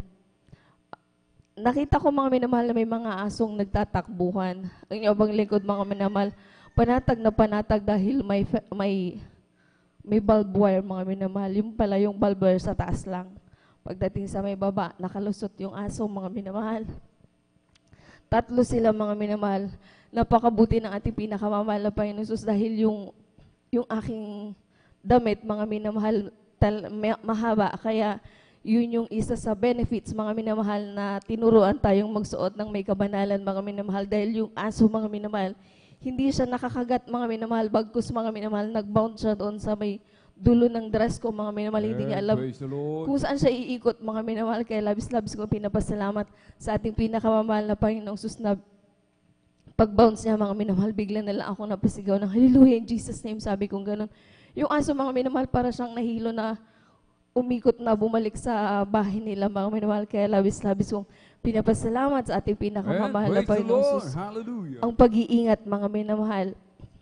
Nakita ko, mga minamahal, na may mga asong nagtatakbuhan. Ang ibang lingkod, mga minamahal, panatag na panatag dahil may bulb wire, mga minamahal. Yung pala yung bulb wire sa taas lang. Pagdating sa may baba, nakalusot yung aso, mga minamahal. 3 sila, mga minamahal. Napakabuti ng ating pinakamamahal na Panginoon Jesus dahil yung aking damit, mga minamahal, mahaba. Kaya yun yung isa sa benefits, mga minamahal, na tinuruan tayong magsuot ng may kabanalan, mga minamahal. Dahil yung aso, mga minamahal, hindi siya nakakagat, mga minamahal. Bagkus, mga minamahal, nag-bound siya doon sa may dulo ng dress ko, mga minamahal. Hindi niya alam kung saan siya iikot, mga minamahal. Kaya labis-labis ko pinapasalamat sa ating pinakamamahal na Panginoong Sus na pag-bounce niya, mga minamahal, bigla na lang ako napasigaw ng hallelujah in Jesus name, sabi kong ganun. Yung aso, mga minamahal, para siyang nahilo na umikot na bumalik sa bahay nila, mga minamahal. Kaya labis-labis kong pinapasalamat sa ating pinakamamahal na Panginoong Sus. Ang pag-iingat, mga minamahal.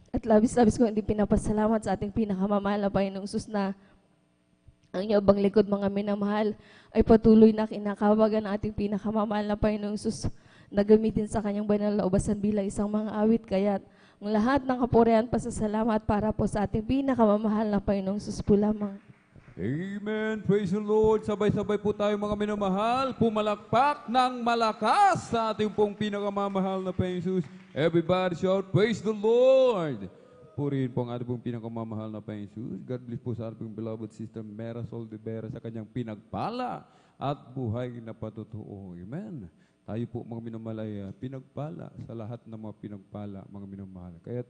At labis-labis kong hindi pinapasalamat sa ating pinakamamahal na Panginoong Sus na ang inyong likod, mga minamahal, ay patuloy na kinakawagan ng ating pinakamamahal na Panginoong Sus na gamitin sa kanyang banal na ubasan bilang isang mga awit. Kaya ang lahat ng kapurihan, pasasalamat para po sa ating pinakamamahal na Panginoong Sus po lamang. Amen. Praise the Lord. Sabay-sabay po tayo, mga minamahal. Pumalakpak ng malakas sa ating pong pinakamamahal na Panginoong Jesus. Everybody shout, praise the Lord. Purihin po ang ating pong pinakamamahal na Panginoong Jesus. God bless po sa ating beloved sister Marisol de Vera sa kanyang pinagpala at buhay na patutuo. Amen. Tayo po, mga minamahal, ay pinagpala sa lahat ng mga pinagpala, mga minamahal. Kaya,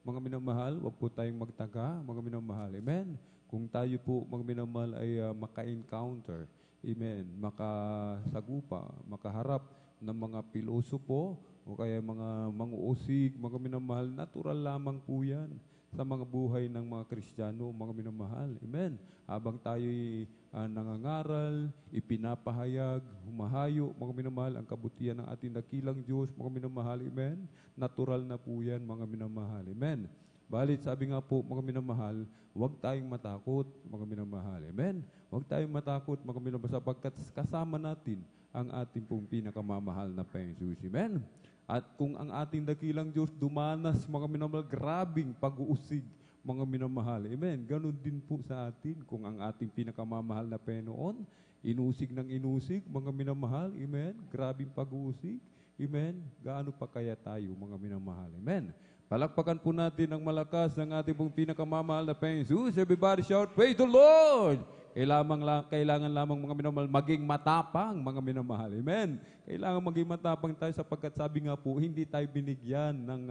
mga minamahal, huwag po tayong magtaka, mga minamahal. Amen. Kung tayo po, mga minamahal, ay maka-encounter, amen, makasagupa, makaharap ng mga pilosopo o kaya mga manguusig, mga minamahal, natural lamang po yan sa mga buhay ng mga Kristiyano, mga minamahal. Amen. Habang tayo'y nangangaral, ipinapahayag, humahayo, mga minamahal, ang kabutihan ng ating dakilang Diyos, mga minamahal. Amen. Natural na po yan, mga minamahal. Amen. Balit, sabi nga po, mga minamahal, huwag tayong matakot, mga minamahal. Amen. Huwag tayong matakot, mga minamahal, sapagkat kasama natin ang ating pong pinakamamahal na Panginoon Jesus. Amen. At kung ang ating dakilang Diyos dumanas, mga minamahal, grabing pag-uusig, mga minamahal. Amen. Ganon din po sa atin kung ang ating pinakamamahal na Panginoon, inusig ng inusig, mga minamahal. Amen. Grabing pag-uusig. Amen. Gaano pa kaya tayo, mga minamahal. Amen. Palakpakan po natin ng malakas ng ating pong pinakamamahal na Panginoon Jesus. Everybody shout, praise the Lord! Kailangan lamang, mga minamahal, maging matapang, mga minamahal. Amen. Kailangan maging matapang tayo sapagkat sabi nga po, hindi tayo binigyan ng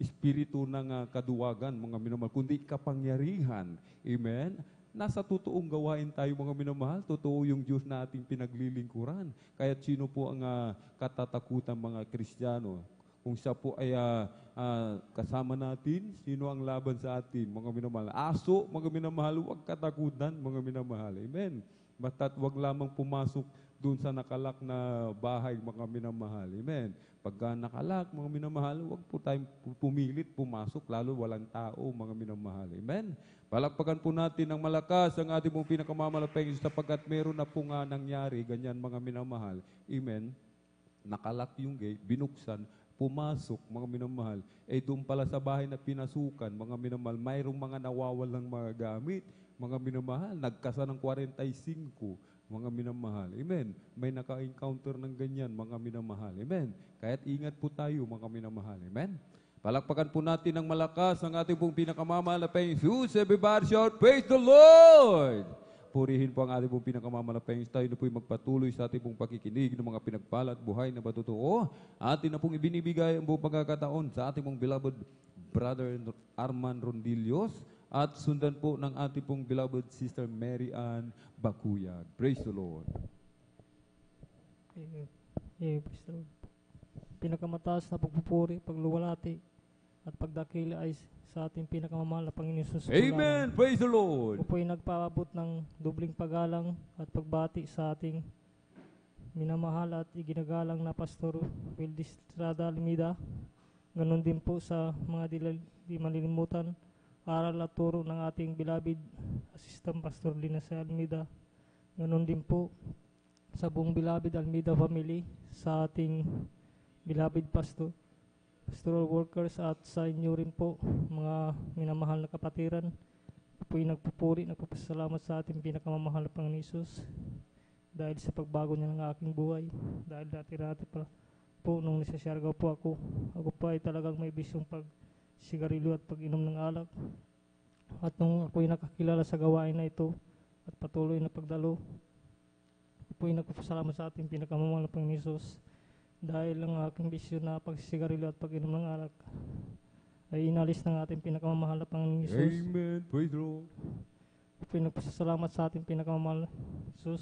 espiritu ng kaduwagan, mga minamahal, kundi kapangyarihan. Amen. Nasa totoong gawain tayo, mga minamahal. Totoo yung Diyos na ating pinaglilingkuran. Kaya sino po ang katatakutan, mga Kristiyano? Kung siya po ay kasama natin, sino ang laban sa atin, mga minamahal? Aso, mga minamahal, huwag katakutan, mga minamahal. Amen. Basta't huwag lamang pumasok doon sa nakalak na bahay, mga minamahal. Amen. Pagka nakalak, mga minamahal, huwag po tayong pumilit pumasok, lalo walang tao, mga minamahal. Amen. Palakpakan po natin ng malakas ang ating pong pinakamamahal sapagkat meron na po nga nangyari, ganyan, mga minamahal. Amen. Nakalak yung gate, binuksan, pumasok, mga minamahal, doon pala sa bahay na pinasukan, mga minamahal, mayroong mga nawawalang mga gamit, mga minamahal, nagkasa ng 45, mga minamahal. Amen. May naka-encounter ng ganyan, mga minamahal. Amen. Kaya't ingat po tayo, mga minamahal. Amen. Palakpakan po natin ng malakas ang ating pong pinakamamahal na Panginoon Jesus. Everybody shout, praise the Lord! Purihin po ang ating pong pinakamamalapayang tayo na po'y magpatuloy sa ating pong pakikinig ng mga pinagpala at buhay na matutoo. Atin na pong ibinibigay ang buong pagkakataon sa ating pong beloved Brother Arman Rondillos at sundan po ng ating pong beloved Sister Mary Ann Bakuyag. Praise the Lord. Praise the Lord. Pinakamataas na pagpupuri, pagluwalhati at pagdakila ay sa ating pinakamamahal na Panginoon Jesus. Amen. Praise the Lord. Ako po'y nagpaabot ng dubling paggalang at pagbati sa ating minamahal at iginagalang na Pastor Wildy Estrada Almeida. Ganon din po sa mga di malilimutan, aral at turo ng ating beloved Assistant Pastor Lina C. Almeida. Ganon din po sa buong beloved Almeida family, sa ating beloved pastoral workers at sa inyo rin po, mga minamahal na kapatiran. Po'y nagpupuri, nagpapasalamat sa ating pinakamamahal na Panginoon Hesus dahil sa pagbago niya ng aking buhay. Dahil dati-dati pa po, nung nasasyargaw po ako pa ay talagang may bisyong pagsigarilyo at pag-inom ng alak. At nung ako'y nakakilala sa gawain na ito at patuloy na pagdalo, po'y nagpapasalamat sa ating pinakamamahal na Panginoon Hesus dahil ang aking bisyo na pagsisigarilyo at pag-inom ng alak ay inalis ng ating pinakamamahal na Panginoon Hesus. Amen. Praise the Lord. Pinagpasalamat sa ating pinakamamahal na Hesus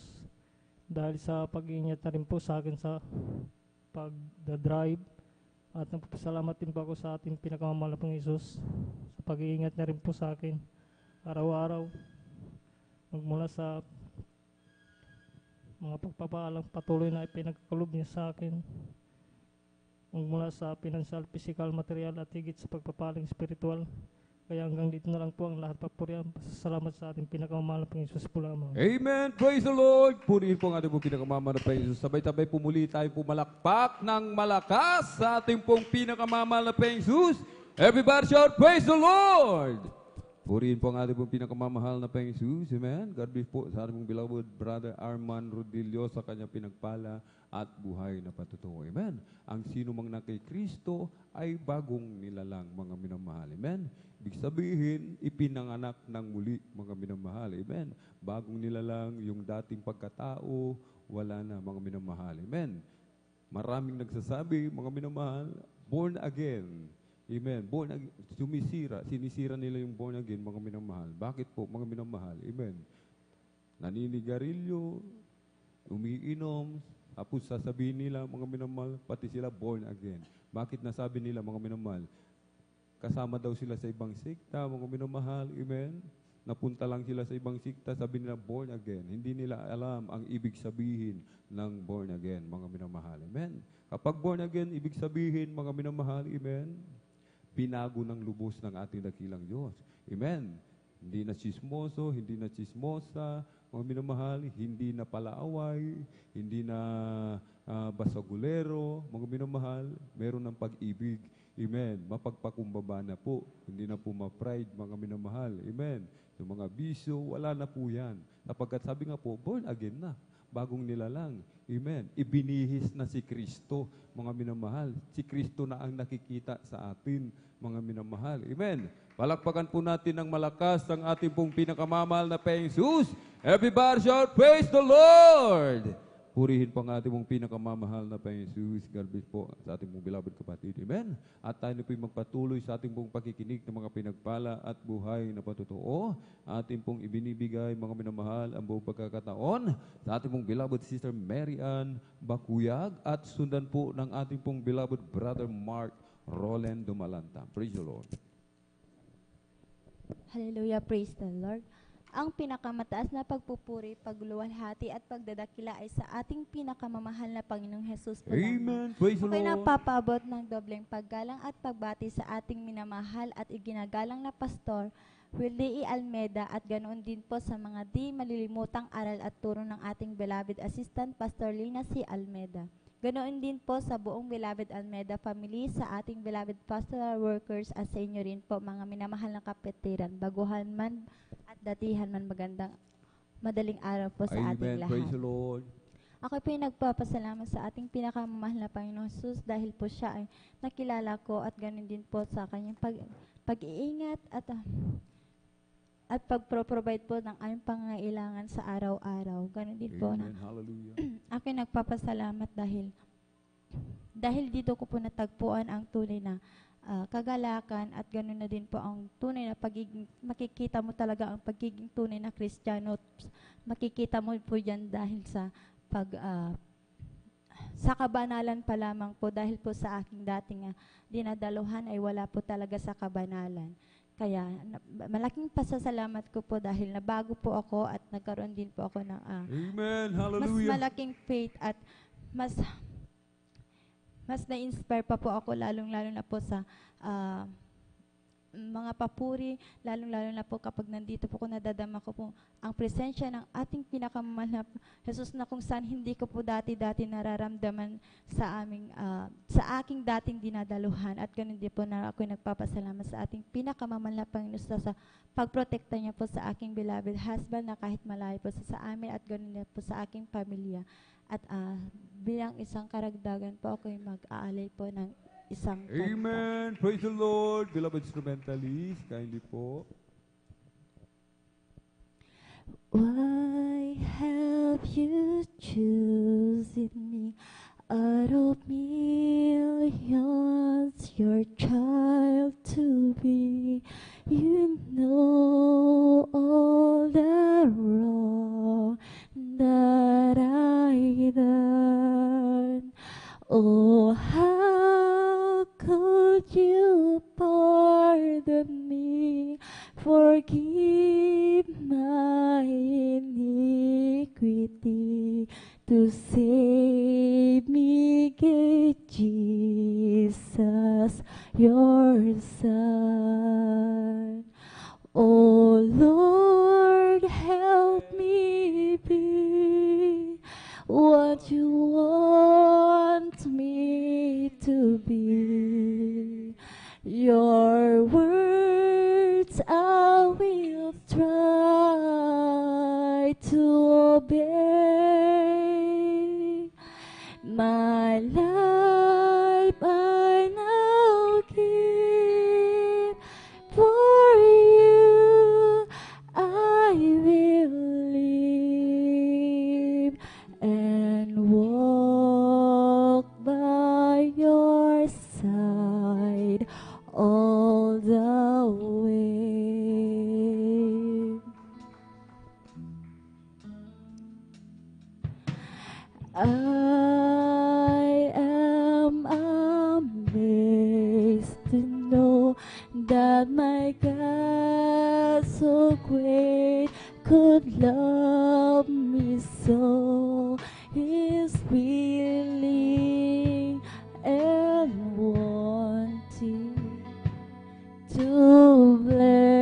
dahil sa pag-iingat na rin po sa akin sa pag-drive, at nagpapasalamat din po ako sa ating pinakamamahal na Panginoon Hesus sa pag-iingat na rin po sa akin araw-araw magmula sa mga pagpapaalang patuloy na ipinagkalob niya sa akin mula sa financial, physical, material at higit sa pagpapaling spiritual. Kaya hanggang dito na lang po ang lahat papurihan. Pasasalamat sa ating pinakamamahal na Panginoon Hesus po lamang. Amen. Praise the Lord. Purihin po ang ating pong pinakamamahal na Panginoon Hesus. Sabay-sabay pumuli tayo pumalakpak ng malakas sa ating pong pinakamamahal na Panginoon Hesus. Everybody shout, praise the Lord. Purihin po ang ating pong pinakamamahal na Panginoon Hesus. Amen. God bless po sa ating pong beloved Brother Arman Rodillo sa kanyang pinagpala at buhay na patutungo. Amen. Ang sino mang na kay Kristo ay bagong nilalang, mga minamahal. Amen. Ibig sabihin, ipinanganak ng muli, mga minamahal. Amen. Bagong nilalang, yung dating pagkatao, wala na, mga minamahal. Amen. Maraming nagsasabi, mga minamahal, born again. Amen. Born again, sinisira nila yung born again, mga minamahal. Bakit po, mga minamahal? Amen. Naninigarilyo, umiinom, tapos sasabihin nila, mga minamahal, pati sila born again. Bakit nasabi nila, mga minamahal? Kasama daw sila sa ibang sikta, mga minamahal. Amen. Napunta lang sila sa ibang sikta, sabi nila born again. Hindi nila alam ang ibig sabihin ng born again, mga minamahal. Amen. Kapag born again, ibig sabihin, mga minamahal, amen, binago ng lubos ng ating dakilang Diyos. Amen. Hindi na chismoso, hindi na chismosa, mga minamahal, hindi na palaaway, hindi na basagulero, mga minamahal, meron ng pag-ibig. Amen. Mapagpakumbaba na po, hindi na po ma-pride, mga minamahal. Amen. Yung mga bisyo, wala na po yan. Sapagkat sabi nga po, born again na. Bagong nilalang. Amen. Ibinihis na si Kristo, mga minamahal. Si Kristo na ang nakikita sa atin, mga minamahal. Amen. Palakpakan po natin ng malakas ang ating pong pinakamamahal na Panginoon Hesus. Everybody shout, praise the Lord! Purihin po ang ating pong pinakamamahal na Panginoon Hesus. God bless po sa ating pong beloved kapatid. Amen. At tayo po magpatuloy sa ating pong pakikinig ng mga pinagpala at buhay na patotoo. Ating pong ibinibigay, mga minamahal, ang buong pagkakataon sa ating pong beloved Sister Mary Ann Bakuyag at sundan po ng ating pong beloved Brother Mark Roland Dumalanta. Praise the Lord. Hallelujah, praise the Lord. Ang pinakamataas na pagpupuri, pagluwalhati at pagdadakila ay sa ating pinakamamahal na Panginoong Hesus po Amen. lamang. Praise the Ako'y Lord. nagpapaabot ng dobleng paggalang at pagbati sa ating minamahal at iginagalang na Pastor Wildy E. Almeida at ganoon din po sa mga di malilimutang aral at turo ng ating beloved Assistant Pastor Lina C. Almeida. Ganoon din po sa buong beloved Almeida family, sa ating beloved pastoral workers at sa inyo rin po, mga minamahal na kapatiran, baguhan man at datihan man, magandang madaling araw po sa ating Amen. lahat. Praise the Lord. Ako po ay nagpapasalamat sa ating pinakamamahal na Panginoong Hesus dahil po siya ay nakilala ko at ganoon din po sa kanyang pag-iingat at at pagpro-provide po ng aming pangangailangan sa araw-araw. Ganun din po na Amen. Hallelujah. ako nagpapasalamat dahil dito ko po natagpuan ang tunay na kagalakan at ganoon na din po ang tunay na pagiging, makikita mo talaga ang pagiging tunay na Kristiyano. Makikita mo po yan dahil sa sa kabanalan pa lamang po, dahil po sa aking dating dinadaluhan ay wala po talaga sa kabanalan. Kaya malaking pasasalamat ko po dahil nabago po ako at nagkaroon din po ako ng Amen. mas Hallelujah. malaking faith at mas na-inspire pa po ako lalong-lalo na po sa mga papuri, lalong-lalo na po kapag nandito po ko, nadadama ko po ang presensya ng ating pinakamamahal na Jesus, na kung saan hindi ko po dati-dati nararamdaman sa aking dating dinadaluhan. At ganun din po na ako nagpapasalamat sa ating pinakamamahal na Panginoon sa pagprotekta niya po sa aking beloved husband na kahit malayo po sa amin, at ganun din po sa aking pamilya. At bilang isang karagdagan po, ako ay mag-aalay po ng isang kanta. Amen. Praise the Lord. Beloved instrumentalist, kindly po. Why have you chosen me out of millions, your child to be? You know all the wrong that I done. Oh, how could you pardon me, forgive my iniquity, to save me, gave Jesus, your Son. Oh Lord, help me be what you want me to be. Your words I will try to obey. My life I now give, for you I will live and walk by your side all the way. I am amazed to know that my God so great could love me so. He's willing and wanting to bless.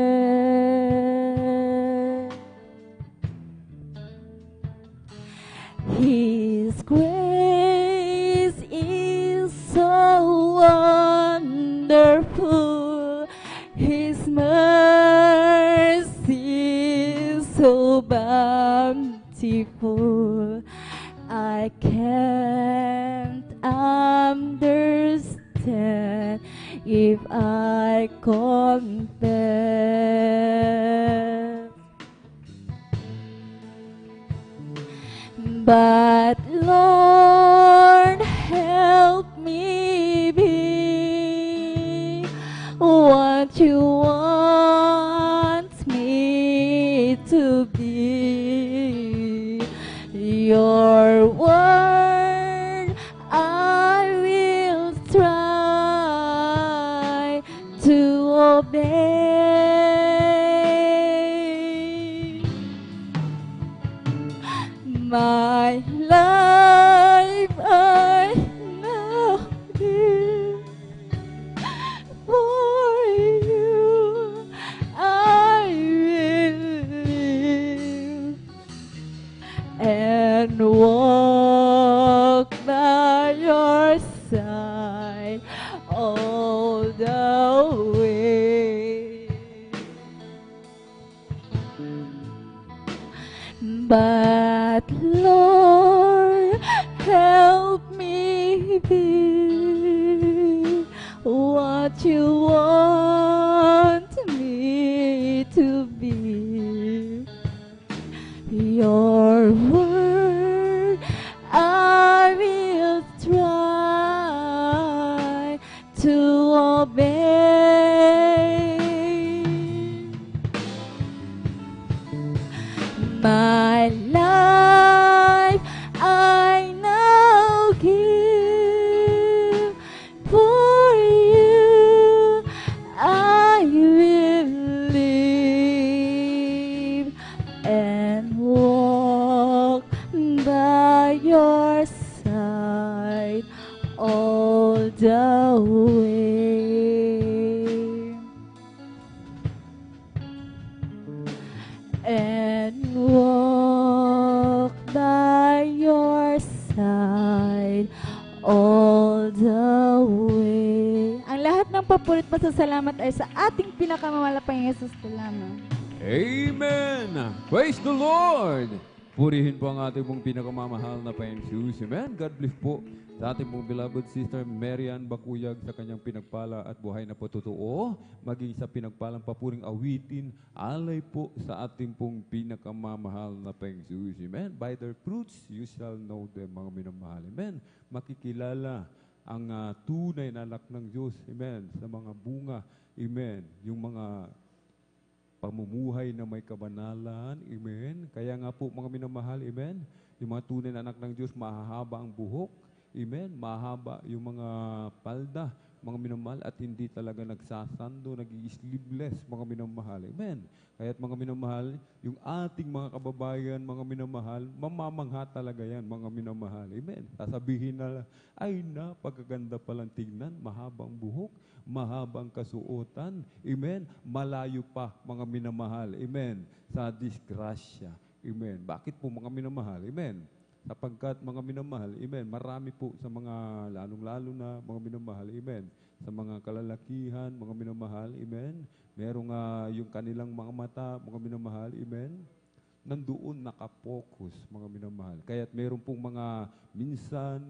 His grace is so wonderful, His mercy is so bountiful. I can't understand if I confess. But Lord, help me be what you want me to be. Your word I will try to obey. My life I now give, for you I will live and walk by your side all the way. But Lord, help me be what you want me to be. word I will try to obey. My life I now give for you. I will live and walk by your side all the way. And walk by your side all the way. Ang lahat ng papurit pasasalamat ay sa ating pinakamamalapang Yesus lamang. Amen! Praise the Lord! Purihin po ang ating pong pinakamamahal na Panginoong Jesus. Amen. God bless po sa ating pong beloved sister Marian Bakuyag sa kanyang pinagpala at buhay na patotoo, maging sa pinagpalang papuring awitin, alay po sa ating pong pinakamamahal na Panginoong Jesus. Amen. By their fruits, you shall know them, mga minamahal. Amen. Makikilala ang tunay na anak ng Diyos. Amen. Sa mga bunga. Amen. Yung mga pamumuhay na may kabanalan, amen. Kaya nga po mga minamahal, amen. Yung mga tunay na anak ng Diyos, mahahaba ang buhok, amen. Mahaba yung mga palda, mga minamahal, at hindi talaga nagsasando, nag-i-sleeveless, mga minamahal, amen. Kaya't mga minamahal, yung ating mga kababayan, mga minamahal, mamamangha talaga yan, mga minamahal, amen. Sasabihin na, ay napakaganda palang tignan, mahabang buhok, mahabang kasuotan, amen. Malayo pa, mga minamahal, amen, sa disgrasya, amen. Bakit po mga minamahal, amen? Sapagkat mga minamahal, amen, marami po sa mga lalong-lalo na mga minamahal, amen, sa mga kalalakihan, mga minamahal, amen, merong yung kanilang mga mata, mga minamahal, amen, nandoon nakapokus, mga minamahal. Kaya't meron pong mga minsan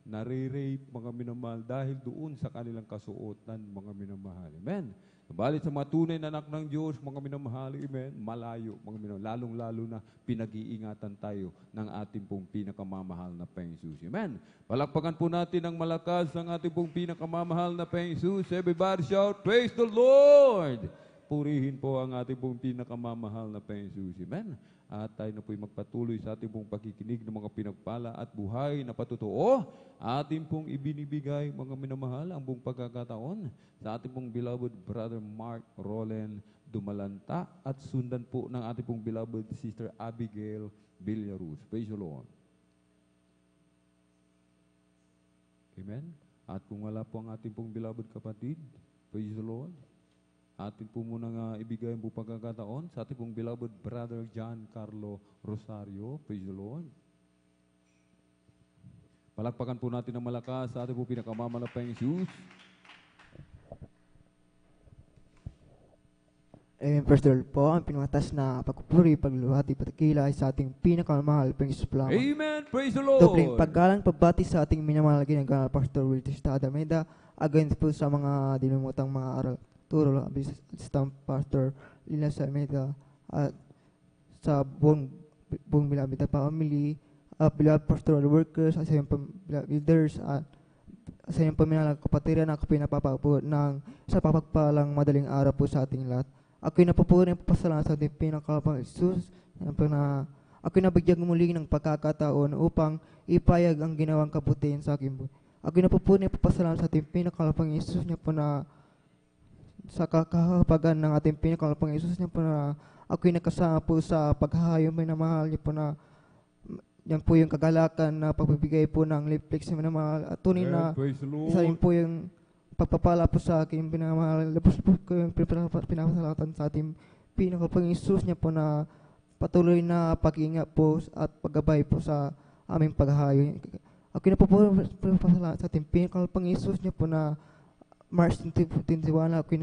nare-rape, mga minamahal, dahil doon sa kanilang kasuotan, mga minamahal. Amen. Balit sa mga tunay na anak ng Diyos, mga minamahal, amen, malayo, mga minamahal, lalong-lalo na pinag-iingatan tayo ng ating pong pinakamamahal na Panginoong Jesus. Amen. Palakpakan po natin ng malakas ang ating pong pinakamamahal na Panginoong Jesus. Everybody shout, praise the Lord! Purihin po ang ating pong pinakamamahal na Panginoong Jesus. Amen. At tayo na po'y magpatuloy sa ating pong pagkikinig ng mga pinagpala at buhay na patotoo. Ating pong ibinibigay, mga minamahal, ang buong pagkakataon sa ating pong beloved brother Mark Roland Dumalanta at sundan po ng ating pong beloved sister Abigail Villaruz. Praise the Lord. Amen. At kung wala po ang ating pong beloved kapatid, praise the Lord. Atin po munang ibigay ang buong pagkakataon sa ating pong beloved brother John Carlo Rosario. Praise the Lord. Palakpakan po natin ng malakas sa ating pong pinakamamalapang Jesus. Amen. First of all po, ang pinamatas na pagpupuri, pagluhati, patakila ay sa ating pinakamahal pang Jesus lamang. Amen. Praise the Lord. Dobling paggalang, pagbati sa ating minamahal ginagawa Pastor Wilty Stada Meda, against po sa mga dinumutang mga aral. Turo lang, Assistant Pastor Lina Sameda at sa buong bilabita family, beloved pastoral workers, sa iyong leaders, at sa iyong paminalang kapatiran na ako pinapapapot ng sa papagpalang madaling araw po sa ating lahat. Ako'y napupuri ng papasalamat sa ating pinakapang Jesus, ako'y nabigyan muli ng pagkakataon upang ipayag ang ginawang kabutihan sa aking buhay. Ako'y napupuri ng papasalamat sa ating pinakapang Jesus niya po na sa kakahapagan ng ating pinakalapang Isus niya po na ako'y nakasama po sa paghahayo minamahal niya po na yan po yung kagalakan na pagbibigay po ng Liplex na minamahal at tunay na isa rin po yung pagpapala po sa aking pinamahal. Lapos po ko yung pinapasalatan sa ating pinakalapang Isus niya po na patuloy na pag-ingat po at paggabay po sa aming paghahayo. Ako'y na po sa ating pinakalapang Isus niya po na March 21 ako'y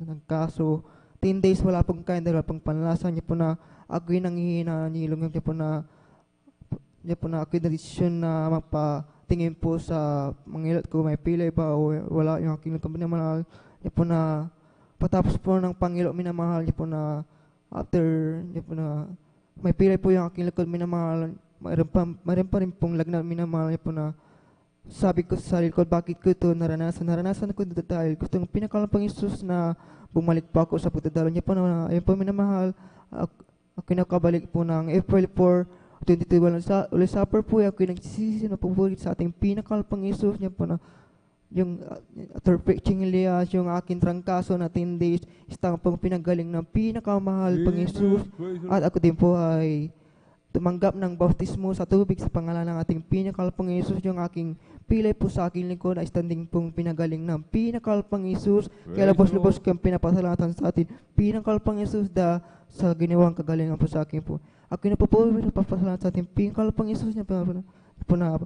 nagkaso. 10 days wala pong kain dahil wala pong panlasa. Niya po na ako'y nanghihina nilong. Niya po na ako'y na-desisyon na mapatingin po sa mangilot ko may pilay ba o wala yung aking minamahal. Niya po na patapos po ng pangilot minamahal. Niya po na after niya po na may pilay po yung aking likod, minamahal. Mayroon pa rin pong lagnat, minamahal niya po na sabi ko sa sarili ko, bakit ko ito naranasan? Naranasan ko ito dahil gusto ng pinakalang Panginoon na bumalik pa ako sa pagdadalo niya po na ayun po minamahal. Ako nakabalik po ng April 4, 2021 ulit supper po. Ako nagsisisi na pupulit sa ating pinakalang Panginoon niya po na yung after preaching Elias, yung aking trangkaso na 10 days, istang pong pinagaling ng pinakamahal Panginoon. At ako din po ay tumanggap ng bautismo sa tubig sa pangalan ng ating pinakalpang Isus. Yung aking pilay po sa aking lingkod ay standing pong pinagaling ng pinakalpang Isus. Kaya labos-labos kang pinapasalatan sa atin pinakalpang Isus sa ginawang kagalingan po sa akin po. Ako na po papasalatan sa ating pinakalpang Isus niya po na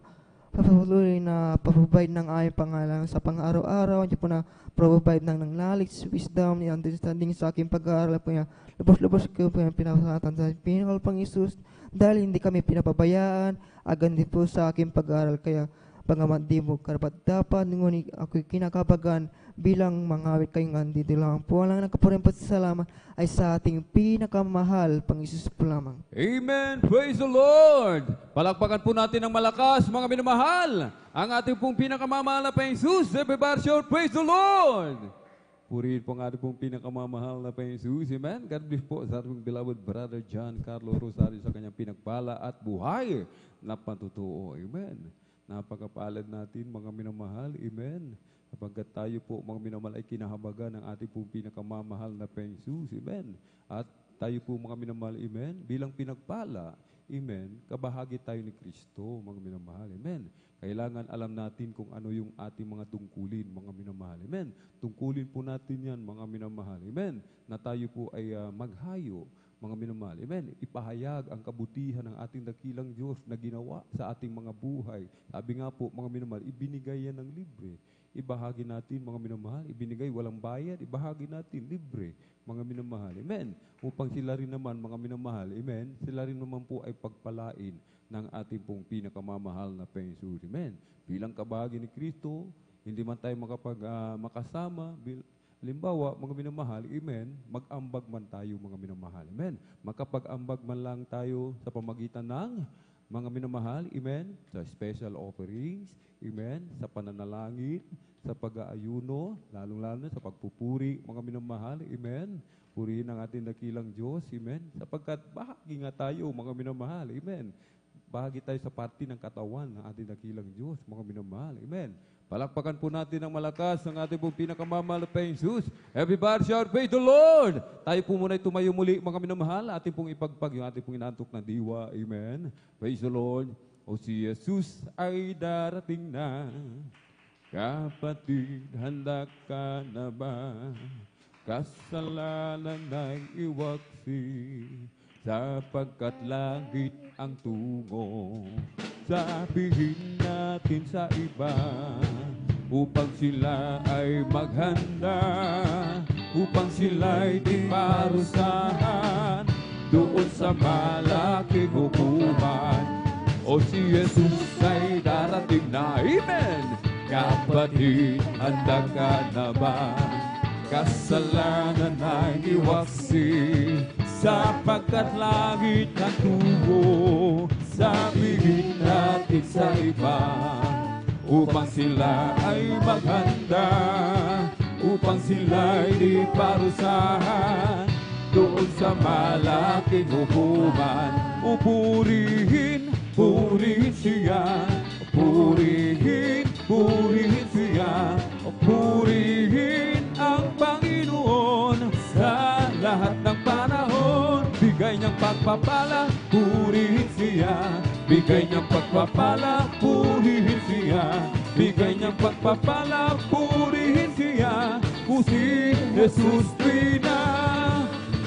papatuloy na provide ng aming pangalan sa pang-araw-araw. Niya po na provide ng knowledge, wisdom, understanding sa aking pag-aaral po niya. Labos-labos ko po yung pinapasalatan sa ating pinakalpang Isus. Dahil hindi kami pinapabayaan, agan din po sa aking pag-aaral. Kaya pangaman di mo karapat-dapat, ngunit ako'y kinakabagan bilang mga awit kayong andito lang po. Ang nagkapurin pasasalamat ay sa ating pinakamahal, Pang-Isus po lamang. Amen! Praise the Lord! Palakpakan po natin ng malakas, mga minamahal, ang ating pong pinakamamahal na Pang-Isus. Everybody shout, praise the Lord! Purihin po ang ating pong pinakamamahal na Pang-Isus. Amen. God bless po sa ating beloved brother John Carlo Rosario sa kanyang pinagpala at buhay na patutuo. Amen. Napakapalad natin mga minamahal. Amen. Kapagkat tayo po mga minamahal ay kinahabagan ng ating pong pinakamamahal na Pang-Isus. Amen. At tayo po mga minamahal. Amen. Bilang pinagpala. Amen. Kabahagi tayo ni Kristo mga minamahal. Amen. Kailangan alam natin kung ano yung ating mga tungkulin, mga minamahal. Amen. Tungkulin po natin yan, mga minamahal. Amen. Na tayo po ay maghayo, mga minamahal. Amen. Ipahayag ang kabutihan ng ating dakilang Diyos na ginawa sa ating mga buhay. Sabi nga po, mga minamahal, ibinigay yan ng libre. Ibahagi natin, mga minamahal. Ibinigay walang bayad, ibahagi natin libre, mga minamahal. Amen. Upang sila rin naman, mga minamahal. Amen. Sila rin naman po ay pagpalain ng ating pong pinakamamahal na Pang-Isus. Amen. Bilang kabahagi ni Kristo, hindi man tayo makasama. Halimbawa, mga minamahal, amen, mag-ambag man tayo, mga minamahal. Amen. Makapag-ambag man lang tayo sa pamagitan ng mga minamahal, amen, sa special offerings, amen, sa pananalangin, sa pag-aayuno, lalong-lalo sa pagpupuri, mga minamahal, amen. Purihin ang ating dakilang Diyos, amen, sapagkat bahagi nga tayo, mga minamahal, amen. Bahagi tayo sa parte ng katawan ng ating dakilang Diyos, mga minamahal. Amen. Palakpakan po natin ng malakas ang ating pong pinakamamahal na Pang-Isus. Everybody shout, praise the Lord! Tayo po muna tumayo muli, mga minamahal. Ating pong ipagpag yung ating pong inaantok na diwa. Amen. Praise the Lord. O si Jesus ay darating na. Kapatid, handa ka na ba? Kasalanan ay iwaksi. Sapagkat langit ang tungo, sabihin natin sa iba, upang sila ay maghanda, upang sila'y di parusahan, doon sa malaking hukuman. O si Jesus ay darating na, amen! Kapatid, handa ka na ba? Kasalanan ay iwaksi, sapagkat langit ang tubo, sabihin natin sa iba, upang sila ay maghanda, upang sila ay di parusahan, doon sa malaking hukuman. Purihin, purihin siya, purihin, purihin siya, purihin ang Panginoon sa lahat ng panahon. Bigay niyang pagpapala, purihin siya. Bigay niyang pagpapala, purihin siya. Bigay niyang pagpapala, purihin siya. Kung si Jesus pina,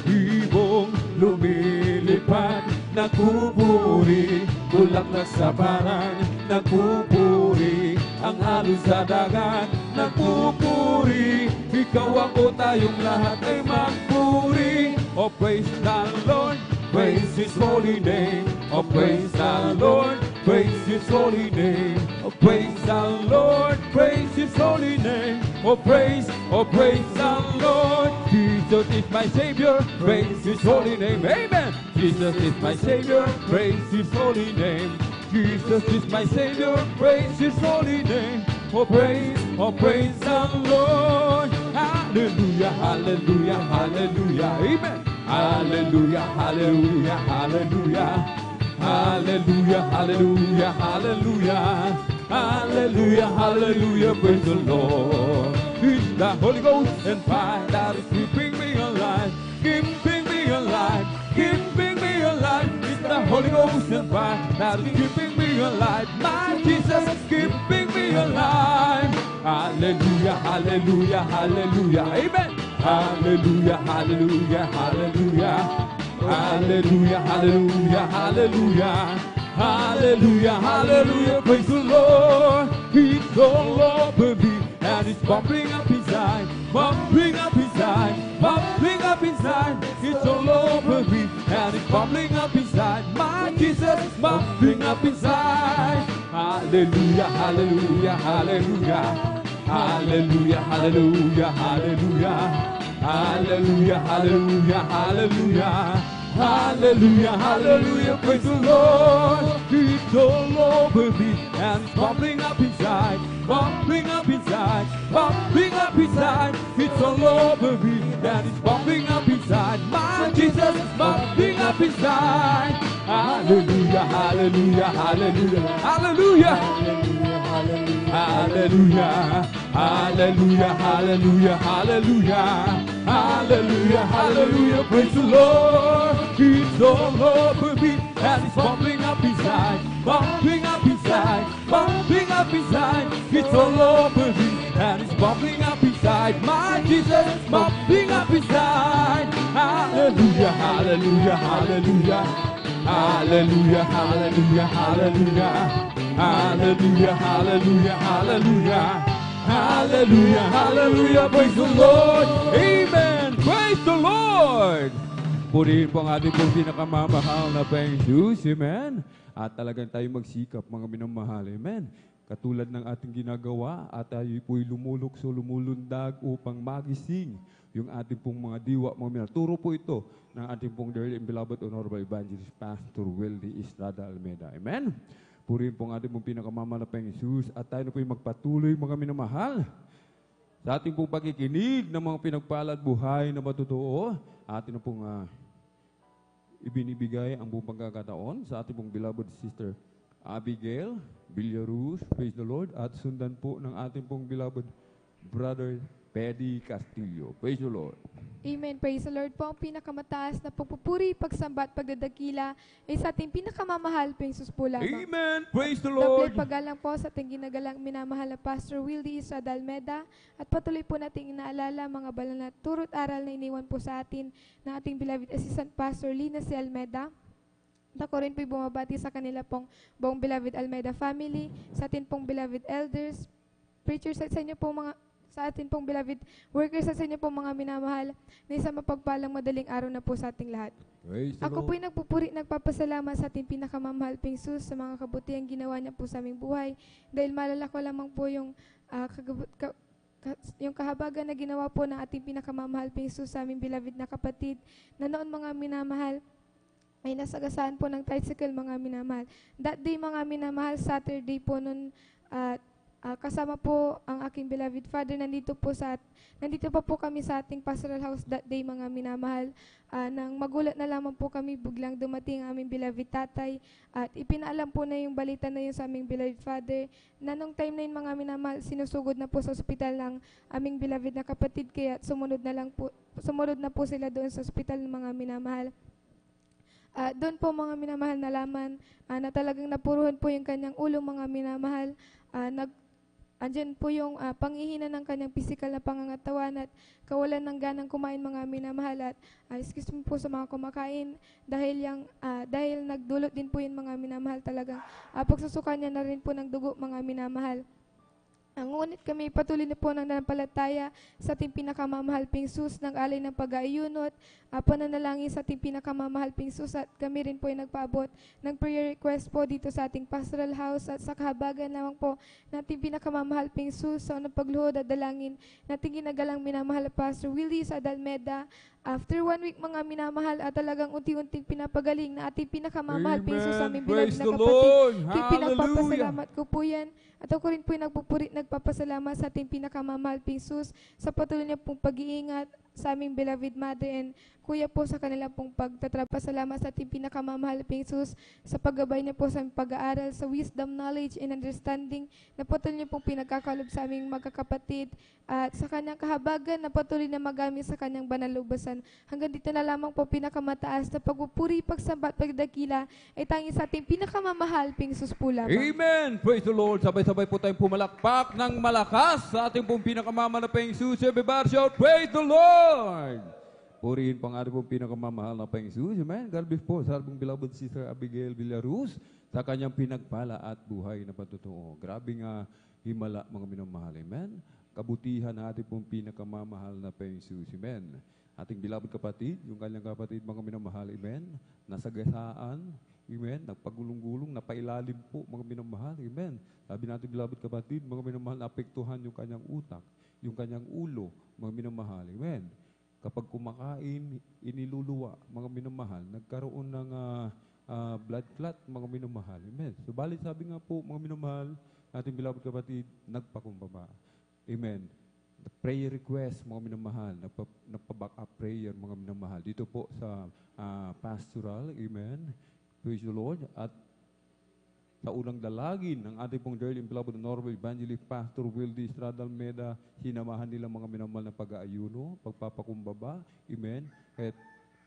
ibong lumilipad, nagpupuri, bulaklak sa parang, nagpupuri, ang alon sa dagat, nagpupuri, ikaw ako tayong lahat ay magpuri. Oh, praise the Lord, praise His holy name. Oh, praise the Lord, praise His holy name. Oh, praise the Lord, praise His holy name. Oh, praise the Lord. Jesus Jesus is my Savior, praise His holy name. Amen. Jesus is my Savior, praise His holy name. Jesus is my Savior, praise His holy name. Oh praise the Lord. Hallelujah, hallelujah, hallelujah. Amen. Hallelujah, hallelujah, hallelujah. Hallelujah, hallelujah, hallelujah. Hallelujah, hallelujah, praise the Lord. It's the Holy Ghost and fire that is keeping me alive, keeping me alive, keeping me alive. It's the Holy Ghost and fire that is keeping me alive. My Jesus is keeping me alive. Hallelujah, hallelujah, hallelujah. Amen. Hallelujah, hallelujah, hallelujah. Hallelujah, hallelujah, hallelujah. Hallelujah, hallelujah, praise the Lord. He's all over me and it's bumping up inside, bumping up inside, bumping up inside. It's all over me and it's bubbling up inside. My Jesus is bumping up inside. Hallelujah, hallelujah, hallelujah. Hallelujah, hallelujah, hallelujah. Hallelujah, hallelujah, hallelujah. Hallelujah, hallelujah, praise the Lord. It's all over me and it's bubbling up inside, bubbling up inside, bubbling up inside. It's all over me and it's bubbling up inside. My Jesus is bubbling up inside. Hallelujah, hallelujah, hallelujah, hallelujah. Hallelujah, hallelujah, hallelujah, hallelujah. Hallelujah, hallelujah, praise the Lord. It's all over me and it's bubbling up inside, bubbling up inside, bubbling up inside. It's all over me and it's bubbling up inside. My Jesus is bubbling up inside. Hallelujah, hallelujah, hallelujah. Hallelujah, hallelujah, hallelujah. Hallelujah, hallelujah, hallelujah. Hallelujah, hallelujah, praise the Lord. Amen, praise the Lord. Purihin po ang ating pong pinakamamahal na Panginoong Jesus, amen. At talagang tayo magsikap, mga minamahal, amen. Katulad ng ating ginagawa at tayo po'y lumulukso, lumulundag upang magising yung ating pong mga diwa, mga minamahal. Turo po ito ng ating pong dearly and beloved Honorable Evangelist Pastor Wildy Estrada Almeida, amen. Purihin po ang ating pong pinakamamahal na Panginoong Jesus at tayo na po'y magpatuloy, mga minamahal, sa ating pong pagkikinig ng mga pinagpalad buhay na matotoo. Atin na pong ibinibigay ang buong pagkakataon sa ating pong beloved sister Abigail Villaruz, praise the Lord, at sundan po ng ating pong beloved brother Paddy Castillo, praise the Lord. Amen, praise the Lord po. Ang pinakamataas na pagpupuri, pagsamba at pagdadakila ay sa ating pinakamamahal po Jesus po lamang. Amen, praise the Lord. Doble paggalang po sa ating ginagalang minamahal na Pastor Wildy Estrada Almeida at patuloy po nating inaalala mga banal na turo't aral na iniwan po sa atin ng ating beloved Assistant Pastor Lina C. Almeida. At ako rin po'y bumabati sa kanila pong buong beloved Almeida family, sa atin pong beloved elders, preachers, sa inyo pong mga sa atin pong beloved workers, sa inyo pong mga minamahal, na isang mapagpalang madaling araw na po sa ating lahat. Ako po'y nagpapasalamat sa ating pinakamamahal ping Jesus sa mga kabutiang ginawa niya po sa aming buhay, dahil malala ko lamang po yung yung kahabagan na ginawa po ng ating pinakamamahal ping Jesus sa aming beloved na kapatid, na noon mga minamahal, ay nasagasaan po ng tricycle, mga minamahal. That day, mga minamahal, Saturday po noon, kasama po ang aking beloved father, nandito pa po kami sa ating pastoral house that day, mga minamahal. Nang magulat na lamang po kami, biglang dumating ang aming beloved tatay at ipinaalam po na yung balita na yun sa aming beloved father, na nung time na yun, mga minamahal, sinusugod na po sa ospital ng aming beloved na kapatid, kaya sumunod na po sila doon sa ospital ng mga minamahal. Doon po, mga minamahal, nalaman na talagang napuruhan po yung kanyang ulo, mga minamahal. Andyan po yung panghihina ng kanyang physical na pangangatawan at kawalan ng ganang kumain, mga minamahal. At excuse me po sa mga kumakain, dahil nagdulot din po yun, mga minamahal, talagang pagsusukan niya na rin po ng dugo, mga minamahal. Ngunit kami patuloy na po ng nanampalataya sa ating pinakamamahal ping Jesus ng alay ng pag-aayunot, pananalangin sa ating pinakamamahal ping Jesus, at kami rin po ay nagpaabot ng prayer request po dito sa ating pastoral house, at sa kahabagan lamang po ng ating pinakamamahal ping Jesus sa unang pagluhod at dalangin nating ginagalang minamahal na Pastor Willie sa Dalmeda. After 1 week mga minamahal, at talagang unti-unting pinapagaling na ating pinakamamahal ping Jesus sa aming bilad na kapatid. Pinagpapasalamat ko po yan. At ako rin po nagpapasalamat sa ating pinakamamahal ping Jesus sa patuloy niya pong pag-iingat sa aming beloved mother and kuya po sa kanila pong pagtatrapasalamat sa ating pinakamamahal ping Jesus sa paggabay niya po sa aming pag-aaral, sa wisdom, knowledge, and understanding na patuloy niya pong pinagkakalob sa aming magkakapatid, at sa kanyang kahabagan na patuloy na magamit sa kanyang banal na ubasan. Hanggang dito na lamang po pinakamataas na pagpupuri, pagsamba at pagdakila ay tanging sa ating pinakamamahal ping Jesus po lamang. Amen! Praise the Lord! Sabay-sabay po tayong pumalakpak ng malakas sa ating pong pinakamamahal na ping Jesus. Everybody shout, praise the Lord! Purihin pang ating pong pinakamamahal na ping Jesus. Amen! God bless po sa ating beloved sister Abigail Villaruz sa kanyang pinagpala at buhay na patutuo. Grabe nga himala mga minamahal. Amen! Kabutihan na ating pong pinakamamahal na ping Jesus. Amen! Ating beloved kapatid, yung kanyang kapatid mga minamahal. Amen! Nasagasaan. Amen. Nagpagulong-gulong, napailalim po mga minamahal. Amen. Sabi natin, beloved kapatid, mga minamahal, naapektuhan yung kanyang utak, yung kanyang ulo, mga minamahal. Amen. Kapag kumakain, iniluluwa, mga minamahal, nagkaroon ng blood clot, mga minamahal. Amen. Subalit, sabi nga po, mga minamahal, ating beloved kapatid, nagpakumbaba. Amen. Prayer request, mga minamahal, nagpa-back up prayer, mga minamahal. Dito po sa pastoral. Amen. Praise the Lord. At sa unang dalagin ng ating pong dearly beloved Honorable Evangelist Pastor Wildy Estrada Almeida, sinamahan nila mga minamahal na pag-aayuno, pagpapakumbaba. Amen. At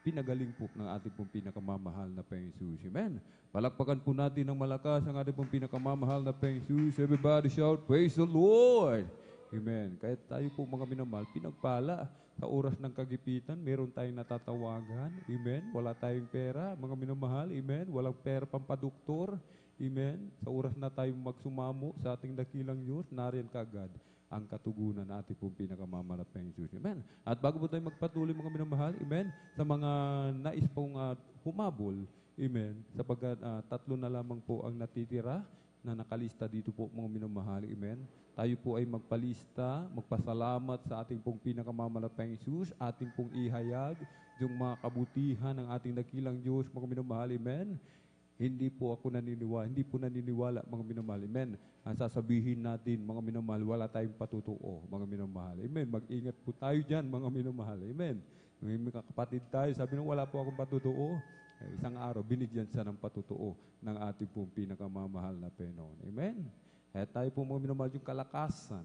pinagaling po ng ating pong pinakamamahal na Panginoon Jesus. Amen. Palakpakan po natin ng malakas ang ating pong pinakamamahal na Panginoon Jesus. Everybody shout, praise the Lord. Amen. Kahit tayo po mga minamahal, pinagpala sa oras ng kagipitan, meron tayong natatawagan. Amen. Wala tayong pera, mga minamahal. Amen. Walang pera pampaduktor. Amen. Sa oras na tayong magsumamo sa ating dakilang Diyos, nariyan kaagad ang katugunan na ating pong pinakamamahal na Panginoon Jesus. Amen. At bago po tayo magpatuloy mga minamahal, amen, sa mga nais pong humabol, amen, sapagkat 3 na lamang po ang natitira na nakalista dito po mga minamahal, amen. Tayo po ay magpalista, magpasalamat sa ating pong pinakamamahal na Panginoon Jesus, ating pong ihayag yung mga kabutihan ng ating dakilang Diyos, mga minamahal, amen. Hindi po naniniwala, mga minamahal, amen. Ang sasabihin natin, mga minamahal, wala tayong patutuo, mga minamahal, amen. Mag-ingat po tayo dyan, mga minamahal, amen. May mga kapatid tayo, sabi nung wala po akong patutuo, isang araw, binigyan siya ng patutuo ng ating pong pinakamamahal na Panginoon. Amen. Kaya tayo po mga minamahal yung kalakasan.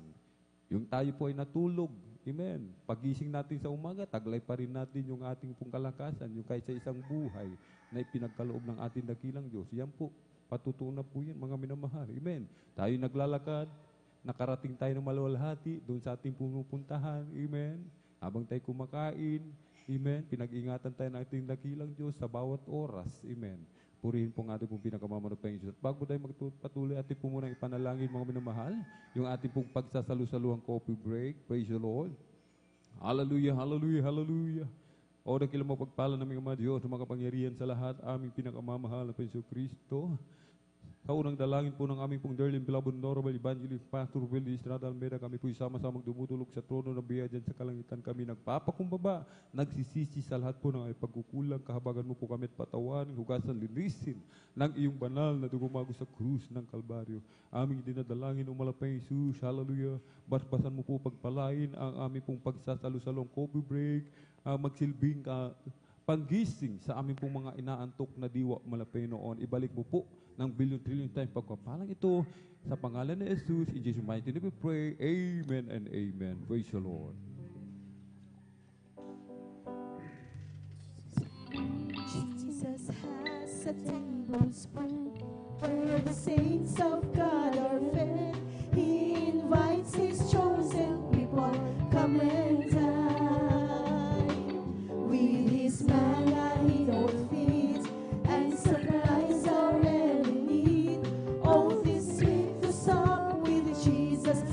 Yung tayo po ay natulog. Amen. Pagising natin sa umaga, taglay pa rin natin yung ating pong kalakasan, yung kahit sa isang buhay na ipinagkaloob ng ating dakilang Diyos. Yan po, patutuo na po yan, mga minamahal. Amen. Tayo naglalakad, nakarating tayo ng maluwalhati doon sa ating pupuntahan. Amen. Habang tayo kumakain, amen, pinag-ingatan tayo ng ating dakilang Diyos sa bawat oras. Amen. Purihin po ang ating pong pinakamamahal na Panginoon. At bago tayo magpatuloy, ating po munang ipanalangin mga minamahal, yung ating pong pagsasalu-saluhang coffee break. Praise the Lord. Hallelujah, hallelujah, hallelujah. O dakilang mapagpala naming Ama Diyos, mga kapangyarihan sa lahat, aming pinakamamahal na Panginoon Kristo. Sa unang dalangin po ng aming pong dearly beloved Honorable Evangelist Pastor Wildy Estrada Almeida, kami po sama-samang dumutulog sa trono ng biyaya dyan sa kalangitan. Kami nagpapakumbaba, nagsisisi sa lahat po ng ay pagkukulang. Kahabagan mo po kami at patawan, hugasan, linisin ng iyong banal na dugumago sa krus ng Kalbaryo. Aming dinadalangin, umalapay Jesus, hallelujah. Basbasan mo po pagpalain ang aming pong pagsasalusalong coffee break, magsilbing panggising sa aming pong mga inaantok na diwa malapay noon. Ibalik mo po ng bilyon-trilyon tayong pagpapalang ito sa pangalan ni Jesus. In Jesus' mighty name we pray. Amen and amen. Praise the Lord. Jesus has a table spread where the saints of God are fed. He invites His chosen people, come and dine. With His manna He don't feed and supplies our every need. Oh, this sweet to sup with Jesus.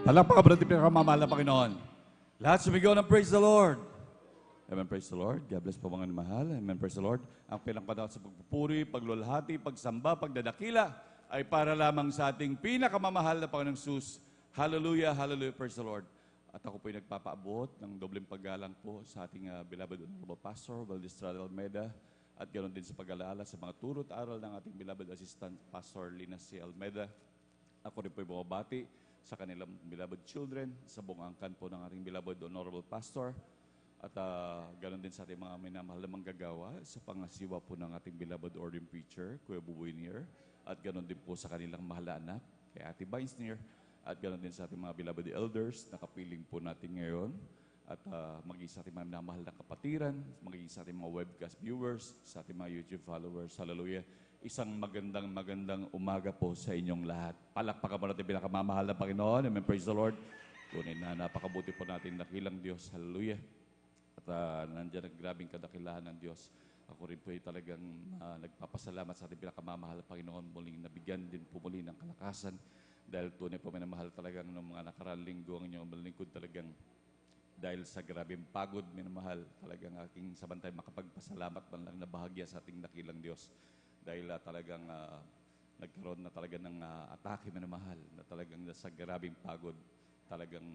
Palakpakan natin pinakamamahal na Panginoon. Lahat sumigaw ng praise the Lord. Amen, praise the Lord. God bless po mga mahal. Amen, praise the Lord. Ang pinangkadaot sa pagpupuri, paglulhati, pagsamba, pagdadakila ay para lamang sa ating pinakamamahal na Panginoong Sus. Hallelujah, hallelujah, praise the Lord. At ako po ay nagpapaabot ng dobleng paggalang po sa ating beloved Honorable Pastor, Valdez Almeida, at ganoon din sa pag-alaala sa mga turo at aral ng ating beloved Assistant Pastor Lina C. Almeida. Ako rin po ay bumabati sa kanilang beloved children, sa buong angkan po ng ating beloved Honorable Pastor, at ganoon din sa ating mga minamahal na manggagawa sa pangasiwa po ng ating beloved ordained preacher, Kuya Buboy Nier, at ganoon din po sa kanilang mahal na anak, kay Ate Vines Nier, at ganoon din sa ating mga beloved elders na kapiling po natin ngayon, at maging sa ating mga minamahal na kapatiran, maging sa ating mga webcast viewers, sa ating mga YouTube followers. Hallelujah. Isang magandang umaga po sa inyong lahat. Palakpakan po natin pinakamamahal na Panginoon. Amen. Praise the Lord. Tunay na napakabuti po natin dakilang Diyos. Hallelujah. At nandiyan ang grabing kadakilahan ng Diyos. Ako rin po ay talagang nagpapasalamat sa ating pinakamamahal na Panginoon. Muling nabigyan din po muli ng kalakasan. Dahil tunay po minamahal talagang ng mga nakaraan linggo ang inyong malingkod talagang dahil sa grabing pagod, minamahal talagang aking sabantay makapagpasalamat man lang na bahagya sa ating dakilang Diyos. Dahil talagang nagkaroon na talaga ng atake minamahal na talagang sa grabing pagod talagang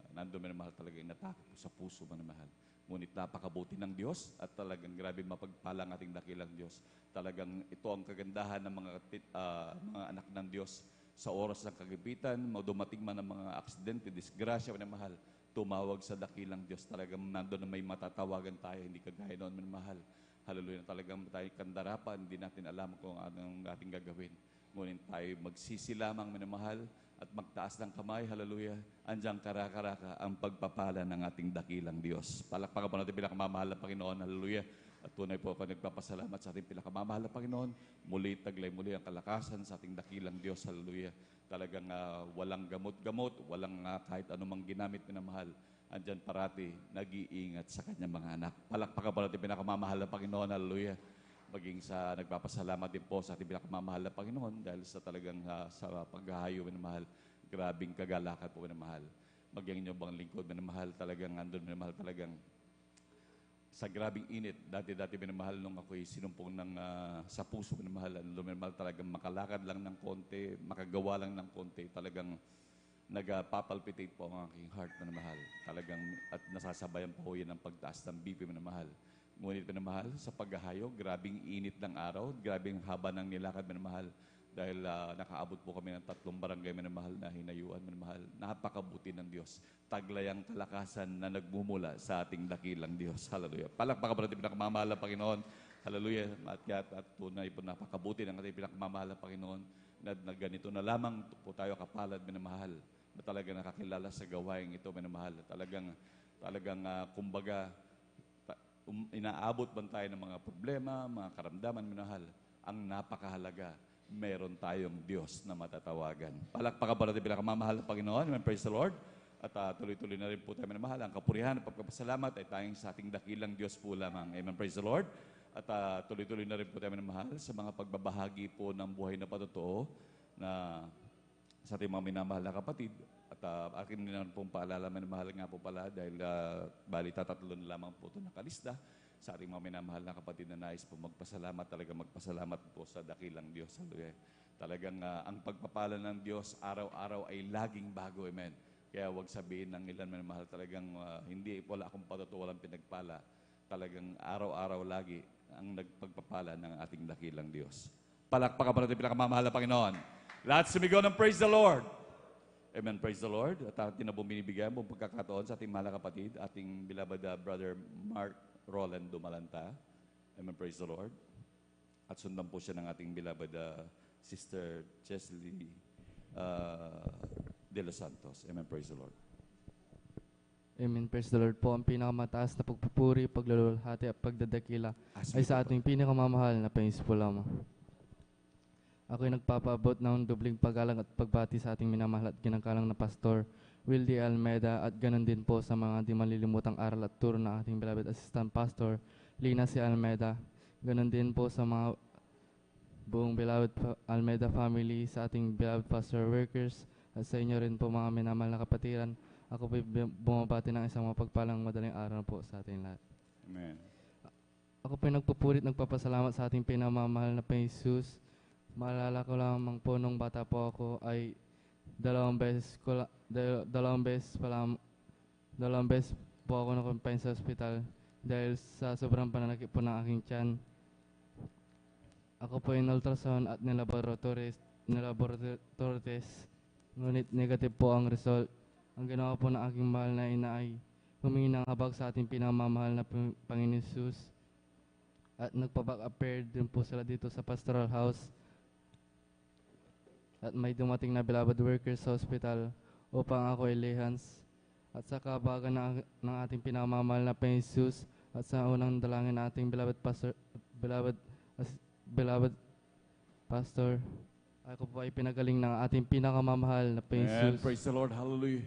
nandun minamahal talaga yung atake po sa puso minamahal. Ngunit napakabuti ng Diyos at talagang grabe mapagpalang ating dakilang Diyos. Talagang ito ang kagandahan ng mga anak ng Diyos. Sa oras ng kagipitan, dumating man ang mga aksidente, disgrasya, minamahal, tumawag sa dakilang Diyos. Talagang nandun na may matatawagan tayo, hindi kagaya noon, minamahal. Hallelujah, talagang tayo kandarapan, hindi natin alam kung anong ating gagawin. Ngunit tayo magsisi lamang, minamahal, at magtaas ng kamay, hallelujah, andyang karakaraka ang pagpapala ng ating dakilang Diyos. Palakpakan po natin pinakamamahal na Panginoon, hallelujah. At tunay po ako nagpapasalamat sa ating pinakamamahal na Panginoon. Muli, taglay muli ang kalakasan sa ating dakilang Diyos. Hallelujah. Talagang walang gamot-gamot, walang kahit anumang ginamit minamahal. Andyan parati, nag-iingat sa kanyang mga anak. Palakpakan po natin pinakamamahal na Panginoon. Hallelujah. Maging sa nagpapasalamat din po sa ating pinakamamahal na Panginoon dahil sa talagang sa paghahayo minamahal. Grabing kagalakan po minamahal. Maging inyo bang lingkod minamahal. Talagang andun minamahal talagang sa grabing init, dati minamahal nung ako'y sinumpong sa puso minamahal, minamahal talagang makalakad lang ng konti, makagawa lang ng konti, talagang nagpapalpitate po ang aking heart minamahal. Talagang, at nasasabayan po yan ang pagtaas ng BP minamahal. Ngunit minamahal, sa paghahayo, grabing init ng araw, grabing haba ng nilakad minamahal, dahil nakaabot po kami ng 3 barangay minamahal na hinayuan minamahal. Napakabuti ng Diyos. Taglayang kalakasan na nagmumula sa ating dakilang Diyos. Hallelujah. Palakpakan po natin pinakamamahal na Panginoon. Hallelujah. At tunay po napakabuti ng ating pinakamamahal na Panginoon na ganito na lamang po tayo kapalad minamahal na talaga nakakilala sa gawain ito minamahal. Talagang kumbaga inaabot man tayo ng mga problema, mga karamdaman minamahal. Ang napakahalaga, meron tayong Diyos na matatawagan. Palakpakan po natin pinakamamahal na Panginoon. Amen. Praise the Lord. At tuloy-tuloy na rin po tayo minamahal. Ang kapurihan at pagpapasalamat ay tayong sa ating dakilang Diyos po lamang. Amen. Praise the Lord. At tuloy-tuloy na rin po tayo minamahal sa mga pagbabahagi po ng buhay na patotoo na sa ating mga minamahal na kapatid. At akin din pong paalala, minamahal nga po pala dahil bali tatatlo na lamang po ito nakalista sa ating mga minamahal na kapatid na nais po magpasalamat, talagang magpasalamat po sa dakilang Diyos. Talagang ang pagpapala ng Diyos araw-araw ay laging bago. Amen. Kaya huwag sabihin ng ilan minamahal, talagang hindi, wala akong patuto, walang pinagpala. Talagang araw-araw lagi ang nagpagpapala ng ating dakilang Diyos. Palakpakan pa natin pinakamamahal na Panginoon. Lahat sumigaw ng praise the Lord. Amen, praise the Lord. At atin na po binibigyan po pagkakataon sa ating mahal na kapatid, ating beloved brother Mark Roland Dumalanta. Amen, praise the Lord. At sundan po siya ng ating beloved Sister Chesley De Los Santos. Amen, praise the Lord. Amen, praise the Lord po. Ang pinakamataas na pagpupuri, paglululhati at pagdadakila ay sa ating pinakamamahal na Panginoon po lamang. Ako'y nagpapaabot ng dobling paggalang at pagbati sa ating minamahal at ginanggalang na Pastor Will D. Almeida at ganon din po sa mga di malilimutang aral at turo ng ating beloved Assistant Pastor Lina C. Almeida. Ganon din po sa mga buong beloved Almeida family, sa ating beloved pastor workers at sa inyo rin po mga minamahal na kapatiran. Ako po bumabati ng isang mapagpalang madaling araw po sa ating lahat. Amen. Ako po nagpupurit, nagpapasalamat sa ating pinamamahal na Panginoon Jesus. Maalala ko lamang po nung bata po ako ay dalawang beses po ako nakumpay sa ospital dahil sa sobrang pananakit po ng aking tiyan. Ako po yung ultrasound at nilaboratory test, ngunit negative po ang result. Ang ginawa po ng aking mahal na ina ay humingi ng habag sa ating pinamamahal na Panginoon Jesus. At nagpa-back-up din po sila dito sa pastoral house. At may dumating na beloved workers sa hospital upang ako ilihans. At sa kabagan ng ating pinamamahal na Panginoon Jesus at sa unang dalangin na ating beloved pastor, ako po ay pinagaling ng ating pinakamamahal na Panginoon Amen. Jesus. Praise the Lord. Hallelujah.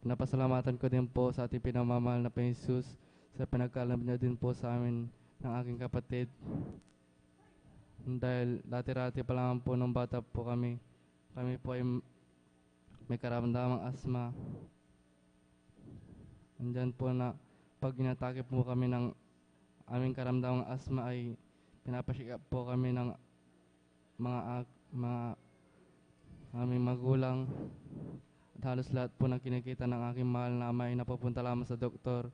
Pinapasalamatan ko din po sa ating pinamamahal na Panginoon Jesus sa pinagkaalam niya din po sa amin ng aking kapatid. Dahil dati-rati pa lang po nung bata po kami po ay may karamdamang asma. Andyan po na pag inatake po kami ng aming karamdamang asma ay pinapasikap po kami ng mga aming magulang. At halos lahat po ng kinikita ng aking mahal na ama ay napupunta lamang sa doktor.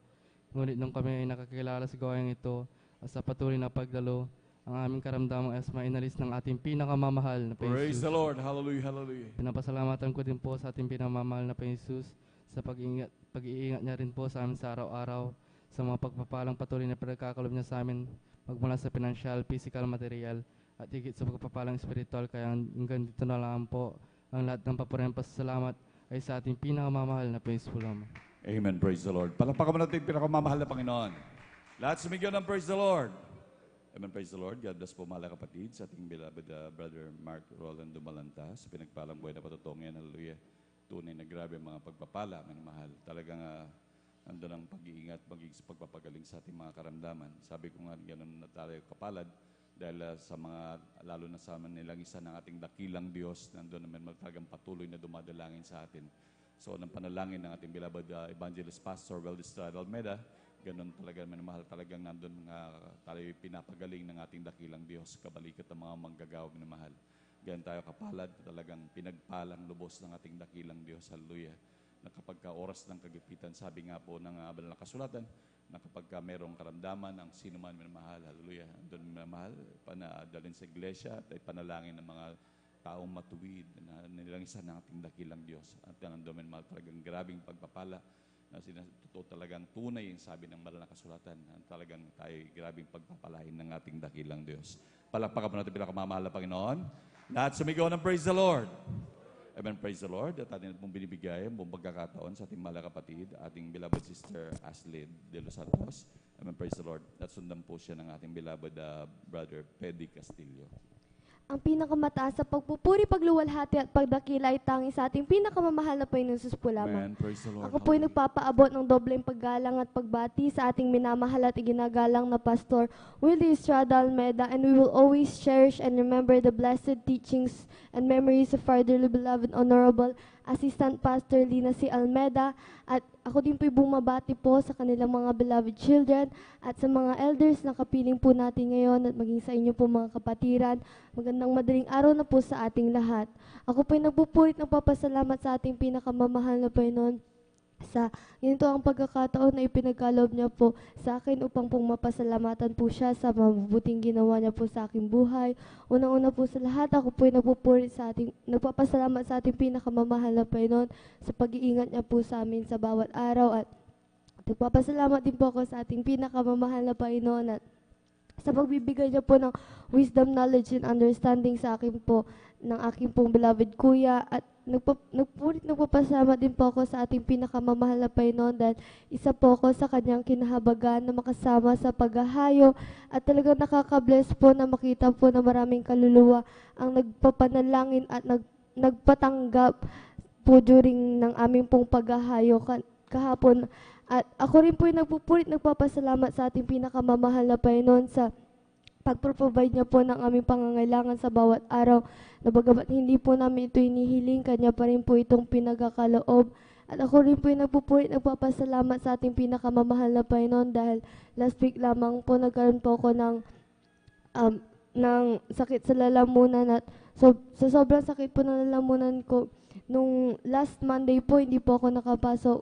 Ngunit nung kami ay nakakilala sa gawain ito at sa patuloy na pagdalo, ang aming karamdamang asma inalis ng ating pinakamamahal na Panginoon Praise Jesus. the Lord. Hallelujah. Hallelujah. Pinapasalamatan ko din po sa ating pinamamahal na Panginoon Jesus sa pag-iingat niya rin po sa amin sa araw-araw, sa mga pagpapalang patuloy na pinagkakalob niya sa amin magmula sa financial, physical, material, at higit sa pagpapalang spiritual. Kaya hanggang dito na lang po ang lahat ng papurihan pasasalamat ay sa ating pinakamamahal na Panginoon lamang. Amen. Praise the Lord. Palakpakan mo natin pinakamamahal na Panginoon. Lahat sumigyan ng praise the Lord. Amen. Praise the Lord. God bless po mga kapatid sa ating beloved Brother Mark Roland Dumalanta sa pinagpalang buhay na patutungan. Hallelujah. Tunay na grabe mga pagpapala, mga mahal. Talagang nandun ang pag-iingat, pagpapagaling sa ating mga karamdaman. Sabi ko nga, ganoon na tayo kapalad dahil sa mga, lalo na sa nilang isa ng ating dakilang Diyos, nandun naman talagang patuloy na dumadalangin sa atin. So, ng panalangin ng ating beloved Evangelist Pastor Weldis Almeida, ganun talaga, mahal talagang nandun tayo pinapagaling ng ating dakilang Diyos, kabalikat ng mga manggagawag na mahal. Ganyan tayo kapalad, talagang pinagpalang lubos ng ating dakilang Diyos. Hallelujah. Na kapag oras ng kagipitan, sabi nga po ng banal na kasulatan, na kapag merong karamdaman, ang sino man minamahal, hallelujah, doon minamahal, panadalhin sa iglesia at panalangin ng mga taong matuwid na nilangisan ng ating dakilang Diyos. At nandun minamahal talagang grabing pagpapala na totoo talagang tunay yung sabi ng banal na kasulatan. Talagang tayo grabing pagpapalain ng ating dakilang Diyos. Palakpakan po natin pinakamamahal na Panginoon. Lahat sumigaw ng praise the Lord. Amen, praise the Lord. At atin pong binibigay ang buong pagkakataon sa ating mahal na kapatid, ating beloved sister Ashley de los Santos. Amen, praise the Lord. At sundan po siya ng ating beloved brother Peddy Castillo. Ang pinakamataas sa pagpupuri, pagluwalhati at pagdakila ay tanging sa ating pinakamamahal na Panginoon Jesus po lamang. Amen. Praise the Lord. Ako po'y nagpapaabot ng dobleng paggalang at pagbati sa ating minamahal at iginagalang na Pastor Willie Estrada Almeida, and we will always cherish and remember the blessed teachings and memories of our dearly beloved Honorable Assistant Pastor Lina C. Almeida, at ako din po'y bumabati po sa kanilang mga beloved children at sa mga elders na kapiling po natin ngayon at maging sa inyo po mga kapatiran. Magandang madaling araw na po sa ating lahat. Ako po'y nagpupurit ng papasalamat sa ating pinakamamahal na Panginoon sa ganito ang pagkakataon na ipinagkaloob niya po sa akin upang pong mapasalamatan po siya sa mabubuting ginawa niya po sa aking buhay. Unang-una po sa lahat, ako po'y nagpapasalamat sa ating pinakamamahal na Panginoon sa pag-iingat niya po sa amin sa bawat araw, at nagpapasalamat din po ako sa ating pinakamamahal na Panginoon at sa pagbibigay niya po ng wisdom, knowledge, and understanding sa akin po ng aking pong beloved kuya, at nagpapasalamat din po ako sa ating pinakamamahal na Panginoon dahil isa po ako sa kanyang kinahabagan na makasama sa paghahayo, at talagang nakaka-bless po na makita po na maraming kaluluwa ang nagpapanalangin at nagpatanggap po during ng aming pong paghahayo kahapon. At ako rin po yung nagpupuri, nagpapasalamat sa ating pinakamamahal na Panginoon sa pagproprovide niya po ng aming pangangailangan sa bawat araw, na bagamat hindi po namin ito hinihiling, Kanya pa rin po itong pinagkakaloob. At ako rin po yung nagpupuri, nagpapasalamat sa ating pinakamamahal na Panginoon dahil last week lamang po nagkaroon po ako ng sakit sa lalamunan, at sa sobrang sakit po ng lalamunan ko, nung last Monday po hindi po ako nakapasok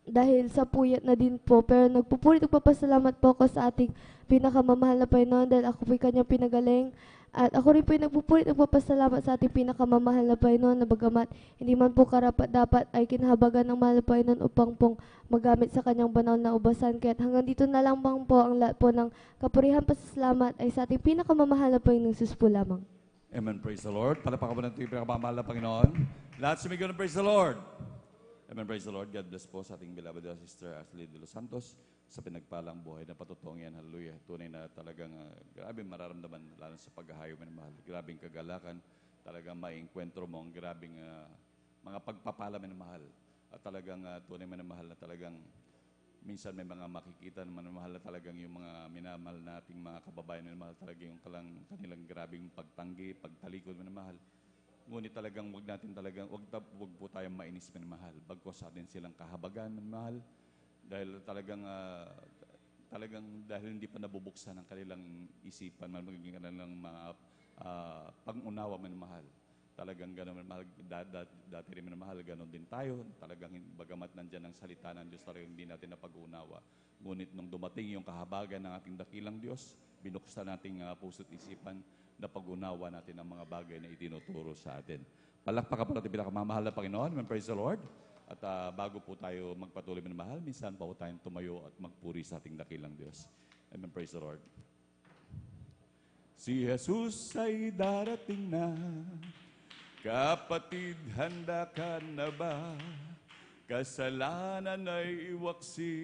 dahil sa puyat na din po. Pero nagpupuri, nagpapasalamat po ako sa ating pinakamamahal na Panginoon dahil ako po Kanya pinagaling. At ako rin po yung nagpupuri, nagpapasalamat sa ating pinakamamahal na Panginoon na bagamat hindi man po karapat-dapat ay kinahabagan ng mahal na Panginoon upang pong magamit sa Kanyang banal na ubasan. Kaya hanggang dito na lang bang po ang lahat po ng kapurihan, pasasalamat ay sa ating pinakamamahal na Panginoon Jesus po lamang. Amen. Praise the Lord. Palapakan mo natin yung pinakamamahal na Panginoon. Lahat sumigaw ng praise the Lord. Amen. Praise the Lord. God bless po sa ating beloved sister Ashley de los Santos sa pinagpalang buhay na patutong yan. Hallelujah. Tunay na talagang grabe mararamdaman lalo sa paghahayo mo ng mahal. Grabing kagalakan. Talagang maiengkwentro mo ang grabing mga pagpapala mo ng mahal. At talagang tunay mo ng mahal na talagang minsan may mga makikita naman ng mahal na talagang yung mga minamahal nating mga kababayan ng mahal. Talagang yung kanilang grabing pagtanggi, pagtalikod mo ng mahal. Ngunit talagang wag po tayong mainis ng mahal. Bagkos sa atin silang kahabagan ng mahal. Dahil talagang dahil hindi pa nabubuksan ang kanilang isipan, magiging kanilang mga pag-unawa ng mahal. Talagang gano'n mahal, dati rin mahal, gano'n din tayo. Talagang bagamat nandyan ang salita ng Diyos, talagang hindi natin napag-unawa. Ngunit nung dumating yung kahabagan ng ating dakilang Diyos, binuksan nating puso't isipan, na pag-unawa natin ang mga bagay na itinuturo sa atin. Palakpakan po natin pinakamamahal na Panginoon. Amen. Praise the Lord. At bago po tayo magpatuloy ng mahal, minsan pa po tayong tumayo at magpuri sa ating dakilang Diyos. Amen. Praise the Lord. Si Jesus ay darating na, kapatid, handa ka na ba? Kasalanan ay iwaksi,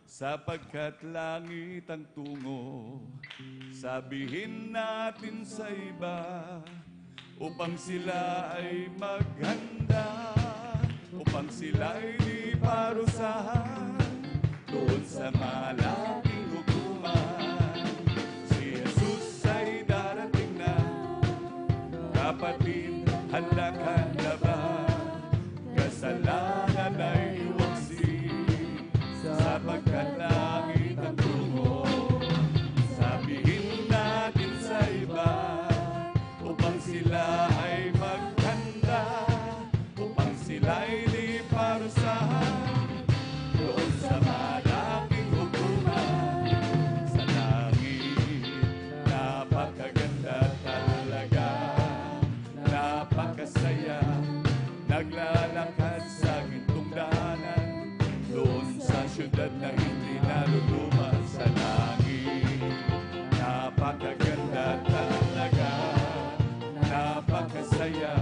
sapagkat langit ang tungo. Sabihin natin sa iba, upang sila ay maghanda, upang sila ay di parusahan doon sa malaking hukuman. Si Jesus ay darating na, kapatid, handa ka na ba? Kasalanan ay iwaksi, sapagkat langit ang tungo. Sabihin natin sa iba, upang sila ay maghanda, upang sila ay di parusahan doon sa malaking hukuman. Sa langit, napakaganda talaga, napakasaya, naglalakad sa gintong daanan, doon sa syudad na hindi naluluma. Sa langit, napakaganda talaga, napakasaya,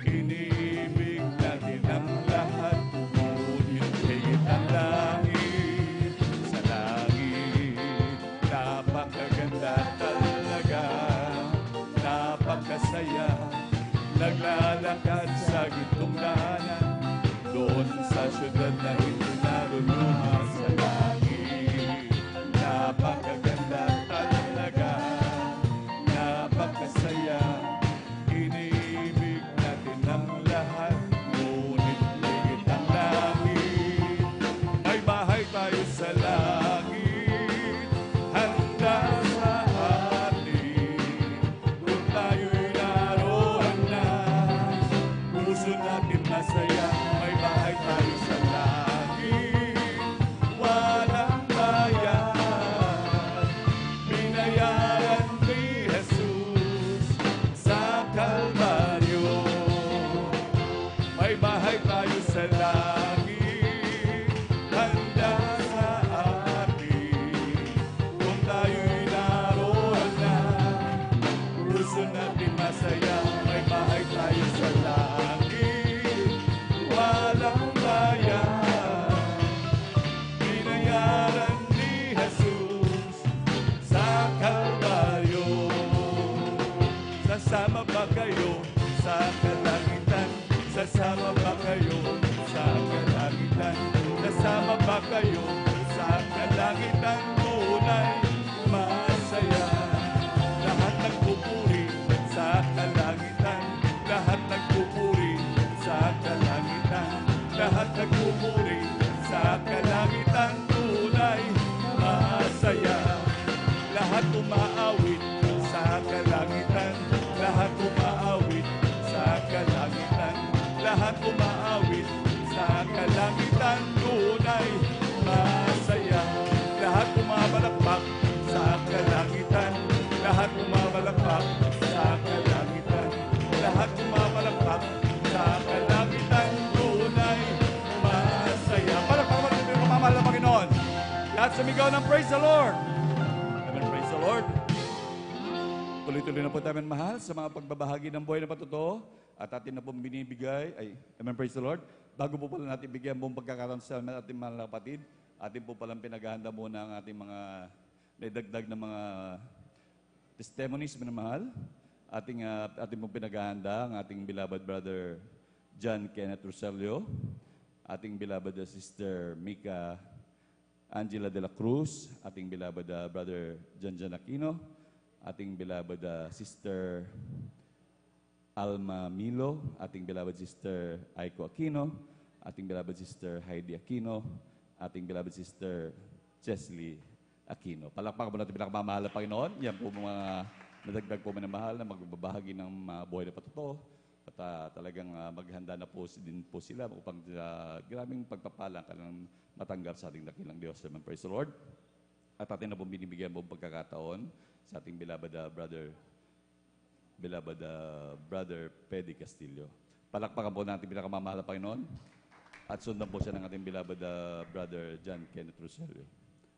iniibig natin ang lahat, ngunit higit ang langit. Sa langit, napakaganda talaga, napakasaya, naglalakad sa gintong daanan, doon sa syudad na hindi naruluma. Sa langit, napakaganda talaga, napakasaya, iniibig natin ang lahat, ngunit higit ang langit. May bahay tayo sa langit, handa sa atin, kung tayo'y naroon na, puso natin masaya. May bahay tayo sa langit, walang bayan, binayaran ni Jesus sa Kalbaryo. May bahay tayo sa langit, handa sa atin, kung tayo'y naroon na, puso natin masaya. May bahay tayo sa langit, walang bayan, binayaran ni Jesus sa Kalbaryo. Sasama ba kayo sa kalangitan? Sasama ba kayo sa kalangitan? Sasama ba kayo sa kalangitan? Tunay masaya. sumigaw ng praise the Lord. Amen, praise the Lord. Tuloy-tuloy na po tayo, mahal, sa mga pagbabahagi ng buhay na patotoo at atin na pong binibigay. Amen, praise the Lord. Bago po pala natin bigyan buong pagkakaroon sa ating mga kapatid, atin po palang pinaghahanda muna ang ating mga naidagdag na mga testimonies, minamahal. Ating pong pinaghahanda ang ating beloved brother John Kenneth Roselio, ating beloved sister Mika Angela de la Cruz, ating beloved brother John Aquino, ating beloved sister Alma Milo, ating beloved sister Aiko Aquino, ating beloved sister Heidi Aquino, ating beloved sister Chesley Aquino. Palakpakan po natin pinakamamahal na Panginoon. Yan po mga nadagdag po minamahal na magbabahagi ng buhay na patotoo. At talagang maghanda na po din po sila upang graming pagpapalang kanilang matanggap sa ating dakilang Diyos. Amen. Praise the Lord. At atin na po binibigyan po pagkakataon sa ating beloved brother Pedi Castillo. Palakpakan po natin pinakamamahal na Panginoon. At sundan po siya ng ating beloved brother John Kenneth Roselio.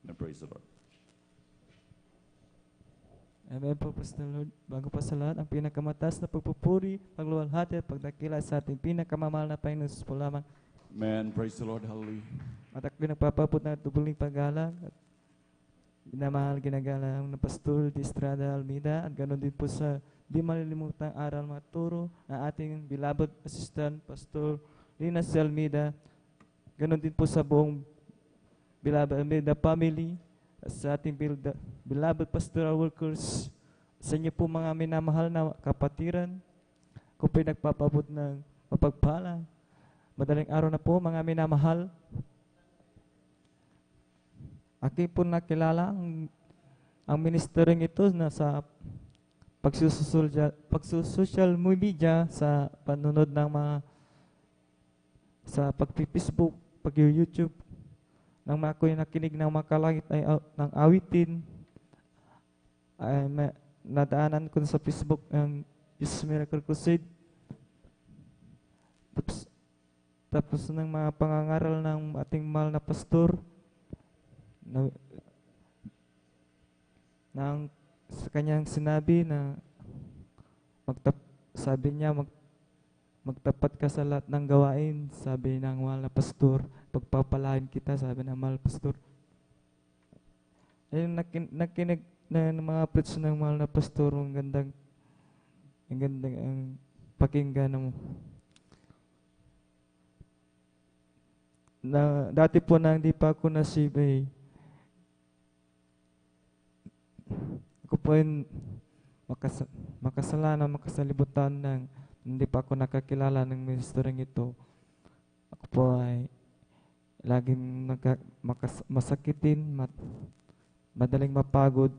Amen. Praise the Lord. Amen po, Pastor Lord. Bago pa sa lahat, ang pinakamataas na pagpupuri, pagluwalhati at pagdakila sa ating pinakamamahal na Panginoon Jesus po lamang. Amen. Praise the Lord. Hallelujah. At ako pinagpapapot na tubuling paggalang at minamahal ginagalang na Pastor de Estrada Almeida at ganoon din po sa di malilimutang aral mga turo na ating beloved assistant Pastor Lina C. Almeida. Ganoon din po sa buong beloved Almeida family, sa ating beloved pastoral workers, sa inyo po mga minamahal na kapatiran, kung pinagpapabot ng mapagpala. Madaling araw na po mga minamahal. Aking po nakilala ang ministering ito na sa pagsusocial media, sa panunod ng mga sa pag-Facebook, pag-YouTube, nang ako'y nakinig ng makalangit ay ng awitin, ay nadaanan ko sa Facebook ang Jesus Miracle Crusade. Tapos ng mga pangangaral ng ating mahal na pastor, nang sa kanyang sinabi na sabi niya magtapat ka sa lahat ng gawain, sabi ng mahal na pastor, pagpapalain kita, sabi ng mahal na pastor. Ayun, nakinig na mga preach ng mahal na pastor, ang gandang ang pakinggan mo. Na dati po na hindi pa ako nasibay, ako po ay makasalibutan ng hindi pa ako nakakilala ng ministering ito. Ako po ay laging masakitin, madaling mapagod,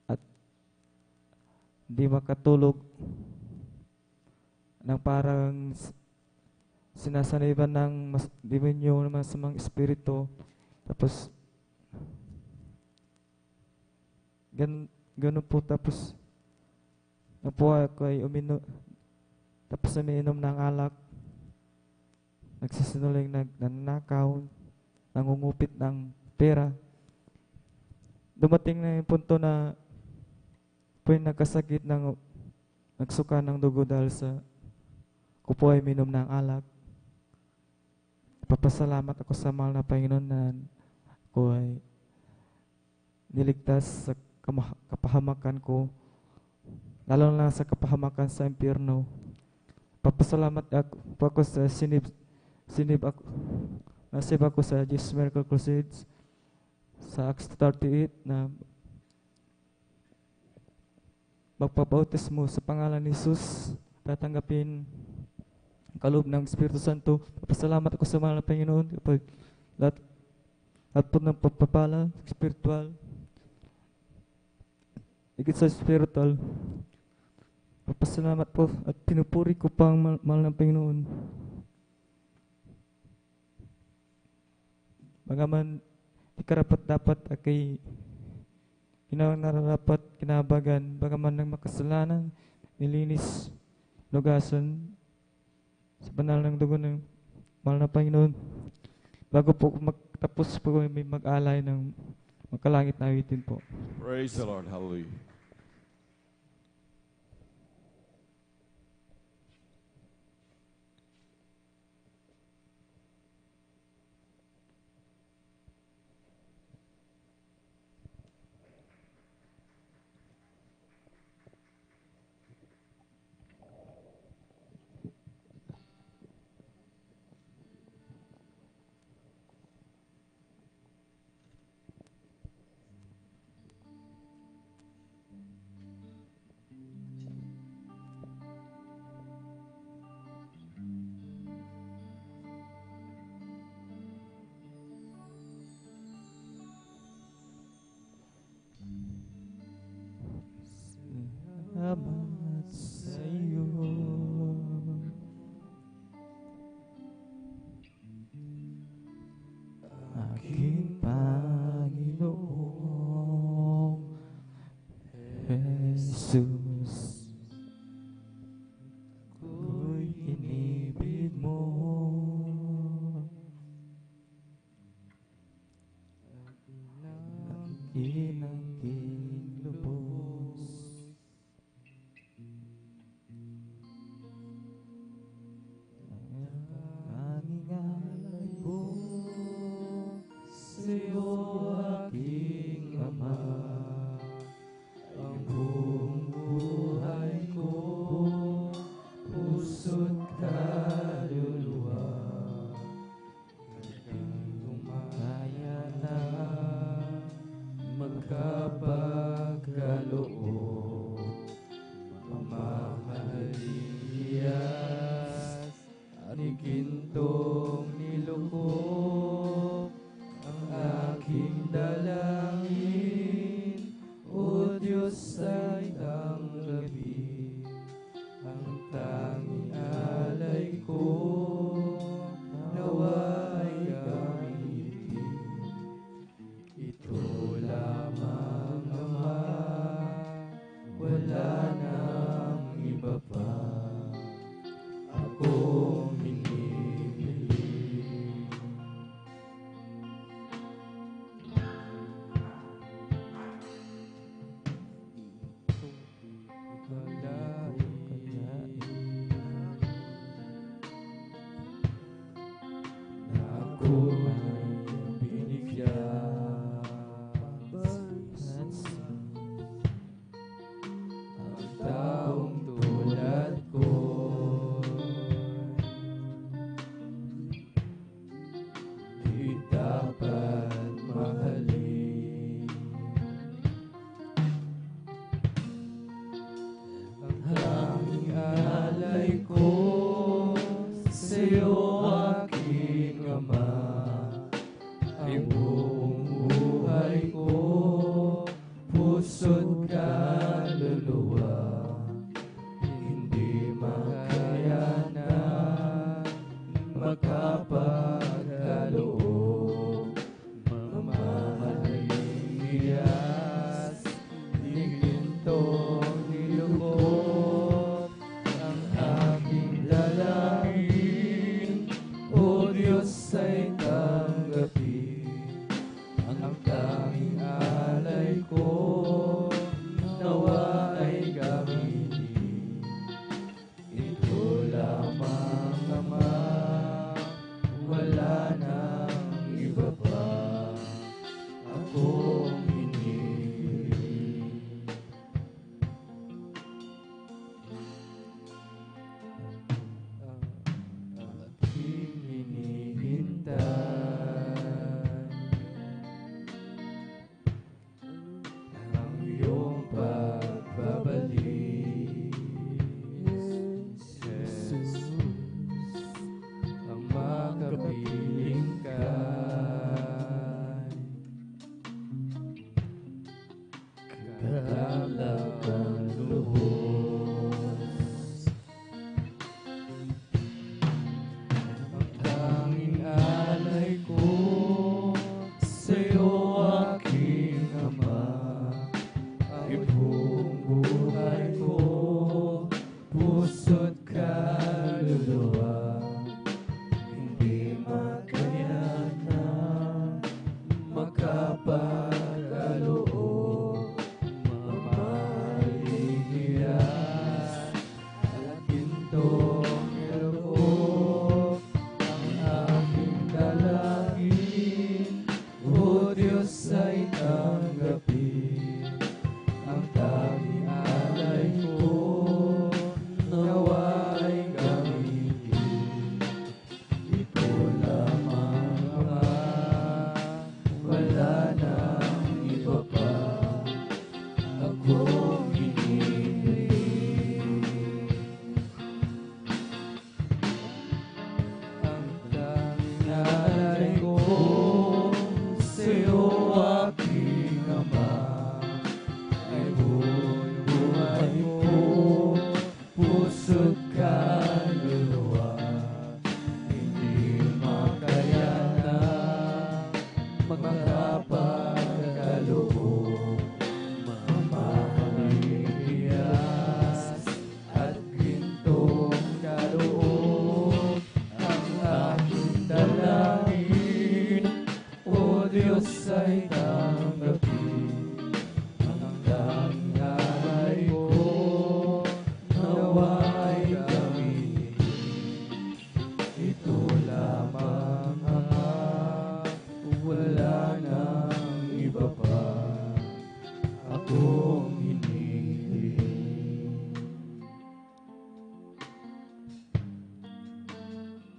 at di makatulog ng parang sinasaniban ng demonyo ng masamang espiritu. Tapos ganun po, tapos na po ako ay tapos umiinom ng alak, nagsisinungaling, nagnanakaw, nangungupit ng pera. Dumating na yung punto na po yung nagkasakit ng nagsuka ng dugo dahil sa ko po ay minom ng alak. Papasalamat ako sa mahal na Panginoon na ako ay niligtas sa kapahamakan ko, lalo na sa kapahamakan sa impyerno. Papasalamat ako sa nasib ako sa Jesus Miracle Crusades, sa Acts 38 na magpabautismo sa pangalan ni Jesus, tatanggapin ang kaloob ng Espiritu Santo. Papasalamat ako sa mahal na Panginoon kapag lahat po ng pagpapala spiritual, higit sa spiritual. Papasalamat po at pinupuri ko pa ang mahal ng Panginoon. Bagaman di karapat dapat akay nararapat kinabagan, bagaman ng makasalanan, nilinis, lugasan sa banal ng dugo ng mahal na Panginoon. bago po magtapos po kami mag-alay ng magkalangit na awitin po. Praise the Lord. Hallelujah. Salamat sa iyo. Aking Panginoong Jesus, ko'y inibig mo. Inangking lubos. Tanging alay ko sa'yo, aking Ama. Ang buong buhay ko, puso't kaluluwa. Kung makaya na magkapagkaloob, mamahaling hiyas, ni gintong nilukop, ang aking dalangin, O Diyos ay tanggapin. Ang tanging alay ko, nawa ay gamitin. Ito lamang, Ama, wala nang iba pa. Akong hinihiling. Na ako ay binigyan pansin. Ang taong tulad ko di dapat mahalin. Ang tanging alay ko sa'yo, aking Ama, ay buong buhay ko, puso't kaluluwa. Hindi makayanan magkapagkaloob, mamahaling hiyas, ni gintong nilukop, ang aking dalangin, O Diyos ay tanggapin. Ang tanging alay ko, nawa ay gamitin. Ito lamang, Ama, wala nang iba pa. Akong hinihiling. Aking hinihintay ang iyong pagbabalik, Jesus, ang makapiling kay kagalakang lubos. Ang tanging alay ko sa'yo, aking Ama, ay buong buhay ko, puso't kaluluwa. Hindi makayanan makapagkaloob, mapapahiyas at gintong kaloob ang aking dalangin. O Diyos ay tanggapin ang dangalay ko, nawa'y gawin. Ito lamang Ama, wala nang iba pa akong hinihiling.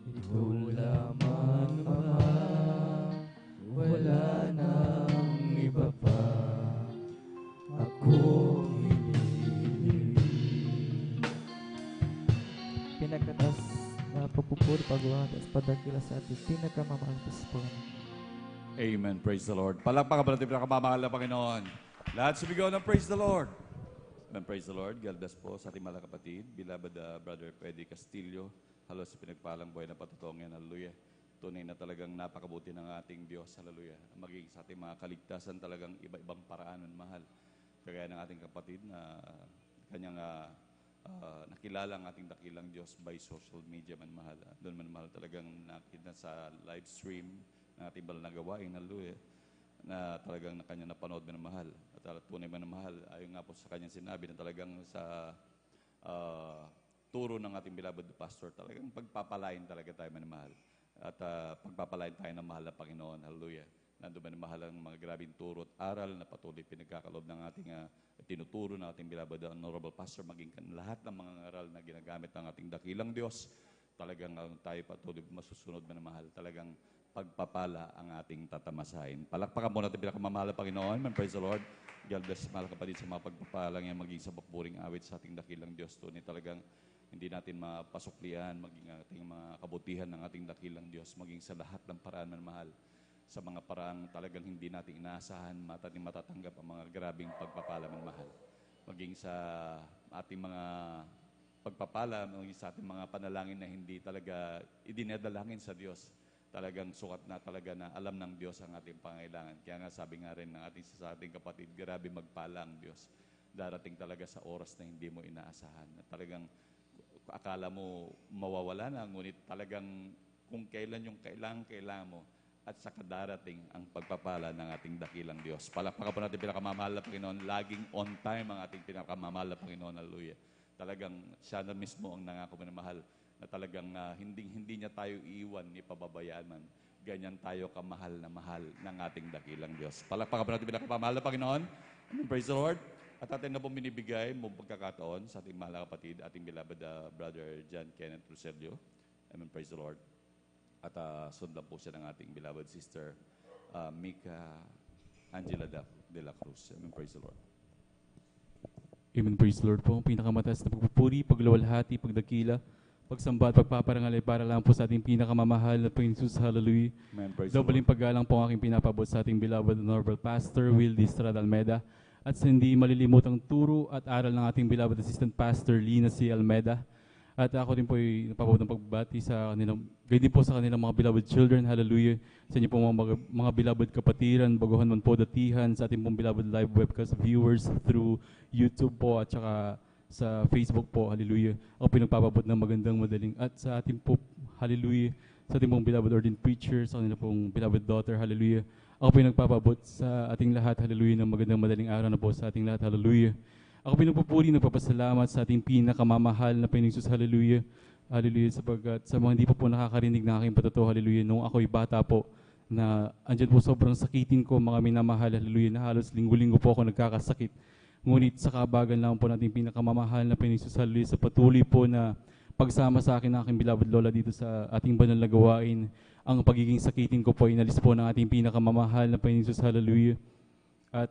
Ito lamang Ama, wala nang iba pa akong hinihiling. Pinagkatas na pagpupuri, pagwawat, at padagkila sa ating pinakamamahal na Panginoon. Amen. Praise the Lord. Palakpakan pa natin pinakamamahal na Panginoon. Lahat sumigaw ng praise the Lord. Amen. Praise the Lord. God bless po sa ating mga kapatid. Beloved Brother Eddie Castillo. Halo sa pinagpalang buhay na patutungan. Hallelujah. Tunay na talagang napakabuti ng ating Diyos. Hallelujah. Maging sa ating mga kaligtasan talagang iba-ibang paraan ng mahal. Kagaya ng ating kapatid na kanyang nakilala ang ating dakilang Diyos by social media man mahal. Doon man mahal talagang nakita sa live stream ng ating banal na gawain, hallelujah, na talagang na kanya napanood man mahal. At tunay man mahal, ayon nga po sa kanyang sinabi na talagang sa turo ng ating beloved pastor, talagang pagpapalain talaga tayo man mahal. At pagpapalain tayo ng mahal na Panginoon, hallelujah. Nandun man mahal ang mga grabing turo at aral na patuloy pinagkakalob ng ating tinuturo ng ating beloved honorable pastor, maging lahat ng mga aral na ginagamit ng ating dakilang Diyos, talagang tayo patuloy masusunod man mahal. Talagang pagpapala ang ating tatamasahin. Palakpakan mo natin pinakamamahal na Panginoon. Man, praise the Lord. God bless mahal kapatid sa mga pagpapalang yan, maging sa papuring awit sa ating dakilang Diyos. Tunay talagang hindi natin mapasuklian, maging ating mga kabutihan ng ating dakilang Diyos, maging sa lahat ng paraan man mahal. Sa mga paraang talagang hindi natin inaasahan, matatanggap ang mga grabing pagpapala man mahal. Maging sa ating mga pagpapala, maging sa ating mga panalangin na hindi talaga idinadalangin sa Diyos. Talagang sukat na talaga na alam ng Diyos ang ating pangailangan. Kaya nga sabi nga rin ng sa ating kapatid, grabe magpala ang Diyos. Darating talaga sa oras na hindi mo inaasahan. Na talagang akala mo mawawala na, ngunit talagang kung kailan yung kailangan mo, at saka darating ang pagpapala ng ating dakilang Diyos. Palakpakan po natin pinakamamahal na Panginoon. Laging on time ang ating pinakamamahal na Panginoon. Hallelujah. Talagang siya na mismo ang nangako na mahal, na talagang hindi niya tayo iiwan ni pababayaan man. Ganyan tayo kamahal na mahal ng ating dakilang Diyos. Palakpakan po natin pinakamamahal na Panginoon. Praise the Lord. At atin na pong binibigay mong pagkakataon sa ating mahal na kapatid, ating beloved Brother John Kenneth Roselio. Amen. Praise the Lord. At sundan po siya ng ating beloved sister, Mika Angela de la Cruz. Amen. Praise the Lord. Amen. Praise the Lord po. Ang pinakamataas na pagpupuri, paglawalhati, pagdakila, pagsamba at pagpaparangal ay para lang po sa ating pinakamamahal na Panginoon Jesus. Hallelujah. Amen. Praise Doubling paggalang po ang aking pinapabot sa ating beloved Honorable Pastor Wildy Estrada Almeida, at sa hindi malilimutang turo at aral ng ating beloved Assistant Pastor Lina C. Almeida. At ako din po ay napabot ng pagbati sa kanilang, gayon din po sa kanilang mga beloved children. Hallelujah. Sa inyo po mga beloved kapatiran, baguhan man po datihan, sa ating pong beloved live webcast viewers through YouTube po at saka sa Facebook po. Hallelujah. Ako pinagpapabot ng magandang madaling, at sa ating po, hallelujah, sa ating pong beloved ordained preacher, sa kanila pong beloved daughter. Hallelujah. Ako pinagpapabot sa ating lahat. Hallelujah. Ng magandang madaling araw na po sa ating lahat. Hallelujah. Ako pinagpupuri, nagpapasalamat sa ating pinakamamahal na Panginoon Jesus. Hallelujah. Hallelujah. Sapagkat sa mga hindi pa po nakakarinig ng aking patuto, hallelujah, nung ako'y bata po, na andyan po sobrang sakitin ko, mga minamahal, hallelujah, na halos linggo-linggo po ako nagkakasakit. Ngunit sa kabagan lang po natin pinakamamahal na Panginoon Jesus, hallelujah, sa patuloy po na pagsama sa akin ng aking beloved Lola dito sa ating banal na gawain, ang pagiging sakitin ko po, inalis po ng ating pinakamamahal na Panginoon Jesus, hallelujah. At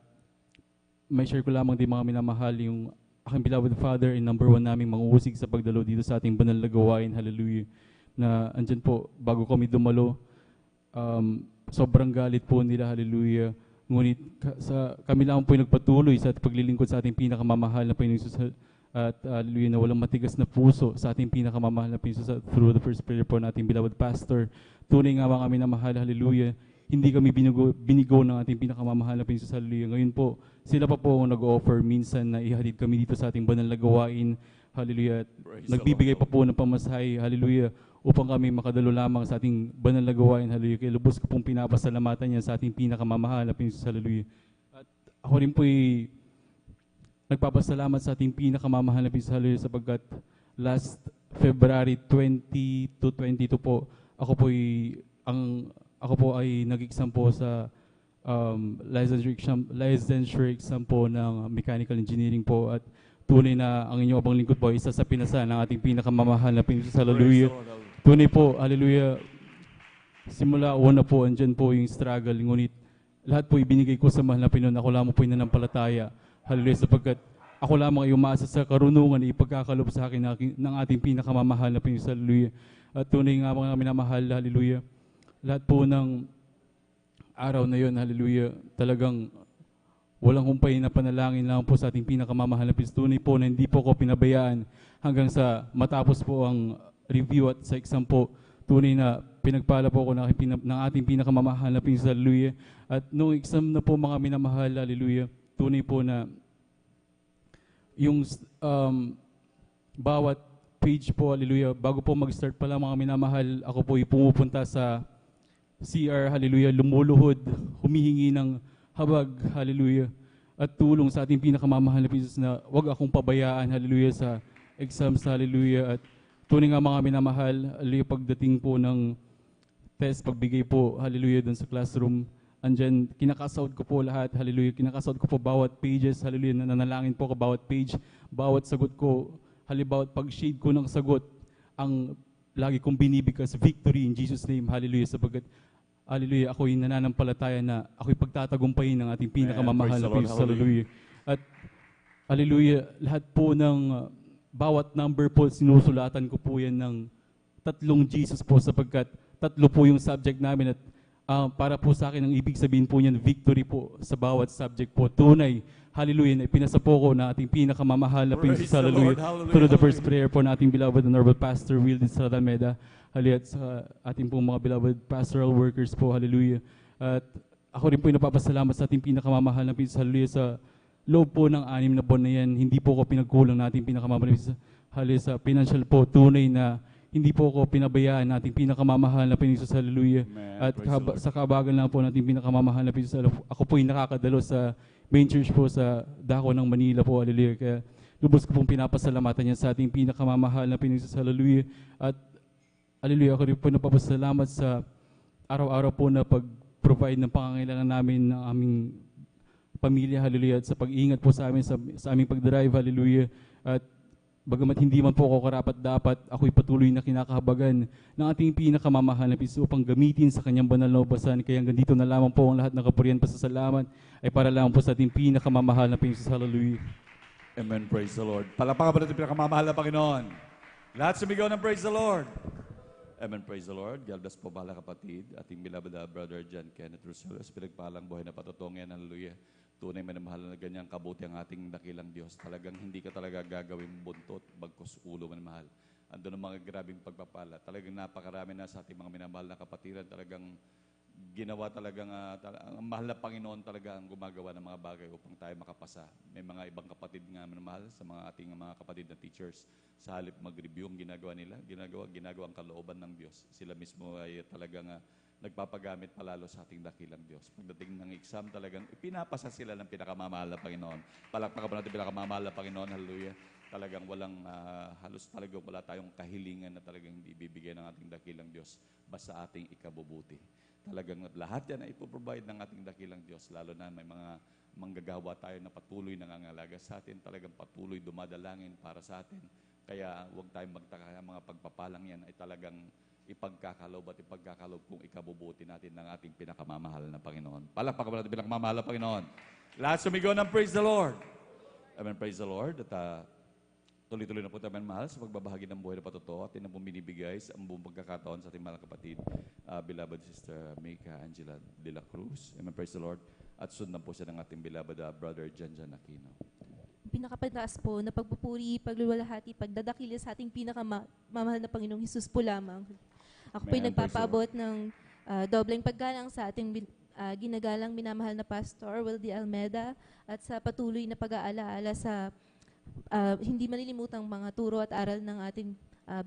may share ko lamang din mga minamahal, yung aking beloved Father and number 1 naming mangusig sa pagdalo dito sa ating banal na gawain, hallelujah, na andyan po, bago kami dumalo, sobrang galit po nila, hallelujah, ngunit kami lang po yung nagpatuloy sa paglilingkod sa ating pinakamamahal na Panginoon Jesus, at hallelujah, na walang matigas na puso sa ating pinakamamahal na Panginoon Jesus, through the first prayer po nating beloved pastor. Tunay nga mga minamahal, hallelujah, hindi kami binigo ng ating pinakamamahal na Panginoon. Hallelujah. Ngayon po, sila pa po ang nag-offer minsan na ihatid kami dito sa ating banal na gawain. Hallelujah. At nagbibigay pa po ng pamasahe. Hallelujah. Upang kami makadalo lamang sa ating banal na gawain. Hallelujah. Kaya lubos ko pong pinapasalamatan niya sa ating pinakamamahal na Panginoon. Hallelujah. At ako rin po nagpapasalamat sa ating pinakamamahal na Panginoon. Hallelujah. Sapagkat last February 20 to 22 po, ako po ay nag-exam po sa licensure exam po ng mechanical engineering po, at tunay na ang inyong abang lingkod po ay isa sa pinasa ng ating pinakamamahal na Panginoon. Hallelujah. Tunay po, hallelujah. Simula una po, andyan po yung struggle, ngunit lahat po ibinigay ko sa mahal na Panginoon. Ako lamang po yung nanampalataya. Hallelujah. Sapagkat ako lamang ay umasa sa karunungan na ipagkakalob sa akin ng ating pinakamamahal na Panginoon. Hallelujah. At tunay nga mga minamahal, hallelujah. Lahat po ng araw na yun, hallelujah, talagang walang humpay na panalangin lang po sa ating pinakamamahal na Panginoon. Tunay po na hindi po ko pinabayaan hanggang sa matapos po ang review at sa exam po. Tunay na pinagpala po ako ng ating pinakamamahal na Panginoon. Hallelujah. At nung exam na po mga minamahal, hallelujah, tunay po na yung bawat page po, hallelujah, bago po mag-start pa lang mga minamahal, ako po pumupunta sa CR, hallelujah, lumuluhod, humihingi ng habag, hallelujah, at tulong sa ating pinakamamahal na Panginoon na wag akong pabayaan, hallelujah, sa exams, hallelujah. At tunay nga mga minamahal, hallelujah, pagdating po ng test, pagbigay po, hallelujah, dun sa classroom, andyan, kinakasout ko po lahat, hallelujah, kinakasout ko po bawat pages, hallelujah, nananalangin po ko bawat page, bawat sagot ko, halimbawa, pag-shade ko ng sagot, ang lagi kong binibigkas, victory in Jesus' name, hallelujah, sabagat, hallelujah, ako'y nananampalataya na ako'y pagtatagumpayin ng ating pinakamamahal na Panginoon, hallelujah. At, hallelujah, lahat po ng bawat number po, sinusulatan ko po yan ng 3 Jesus po, sapagkat 3 po yung subject namin, at para po sa akin, ang ibig sabihin po niyan, victory po sa bawat subject po. Tunay, hallelujah, na ipinasa po ko na ating pinakamamahal na Panginoon, hallelujah. Through the first prayer po na ating beloved Honorable Pastor Will Almeida, hallelujah, at sa ating pong mga beloved pastoral workers po, hallelujah. At ako rin po napapasalamat sa ating pinakamamahal na Panginoon, hallelujah, sa loob po ng 6 na buwan na yan, hindi po ko pinagkulang na ating pinakamamahal na Panginoon, hallelujah, sa financial po, tunay na hindi po ako pinabayaan nating pinakamamahal na Panginoon, hallelujah. At sa kabagan lang po nating pinakamamahal na Panginoon, ako po yung nakakadalo sa main church po sa Dako ng Manila po, hallelujah. Kaya lubos ko pong pinapasalamatan niya sa ating pinakamamahal na Panginoon, hallelujah. At hallelujah, ako rin po napapasalamat sa araw-araw po na pag-provide ng pangangailangan namin ng aming pamilya, hallelujah. At sa pag-iingat po sa amin, sa aming pag-drive, hallelujah. At bagamat hindi man po ako karapat-dapat, ako'y patuloy na kinakahabagan ng ating pinakamamahal na Panginoon upang gamitin sa kanyang banal na ubasan. Kaya hanggang dito na lamang po ang lahat ng kapurihan pasasalamat ay para lamang po sa ating pinakamamahal na Panginoon. Hallelujah. Amen. Praise the Lord. Palakpakan po natin pinakamamahal na Panginoon. Lahat sumigaw ng praise the Lord. Amen. Praise the Lord. God bless po bahala kapatid. Ating beloved brother John Kenneth Roselos, pinagpalang buhay na patutong yan. Hallelujah. Tunay manamahal na ganyang kabuti ang ating dakilang Diyos. Talagang hindi ka talaga gagawin buntot, bagkos ulo manamahal. Ando ng mga grabing pagpapala. Talagang napakarami na sa ating mga minamahal na kapatiran. Talagang ginawa talagang, ang mahal na Panginoon talaga ang gumagawa ng mga bagay upang tayo makapasa. May mga ibang kapatid nga minamahal sa mga ating mga kapatid na teachers. Sa halip mag-review ang ginagawa nila, ginagawa ang kalooban ng Diyos. Sila mismo ay talagang nagpapagamit palalo sa ating dakilang Diyos. Pagdating ng exam, talagang ipinapasa sila ng pinakamamahal na Panginoon. Palakpakan po natin pinakamamahal na Panginoon. Hallelujah. Talagang walang, halos talagang wala tayong kahilingan na talagang hindi ibibigay ng ating dakilang Diyos basta ating ikabubuti. Talagang lahat yan ay ipoprovide ng ating dakilang Diyos, lalo na may mga manggagawa tayo na patuloy nangangalaga sa atin, talagang patuloy dumadalangin para sa atin. Kaya huwag tayong magtaka, mga pagpapalang yan ay talagang ipagkakalob at ipagkakalob kung ikabubuti natin ng ating pinakamamahal na Panginoon. Palakpakan po natin pinakamamahal na Panginoon. Lahat sumigaw ng praise the Lord. Amen, praise the Lord. At tuloy-tuloy na po tayo mahal sa pagbabahagi ng buhay na patotoo at yun ang binibigay sa buong pagkakataon sa ating mga kapatid, beloved Sister Mika Angela de la Cruz. Amen, praise the Lord. At sundan po siya ng ating beloved Brother Jan Aquino. Pinakapataas po na pagpupuri, pagluluwalhati, pagdadakila sa ating pinakamamahal na Panginoong Hesus po lamang. Ako po'y nagpapaabot ng dobleng paggalang sa ating ginagalang minamahal na Pastor Wildy Almeida at sa patuloy na pag-aalaala sa hindi malilimutang mga turo at aral ng ating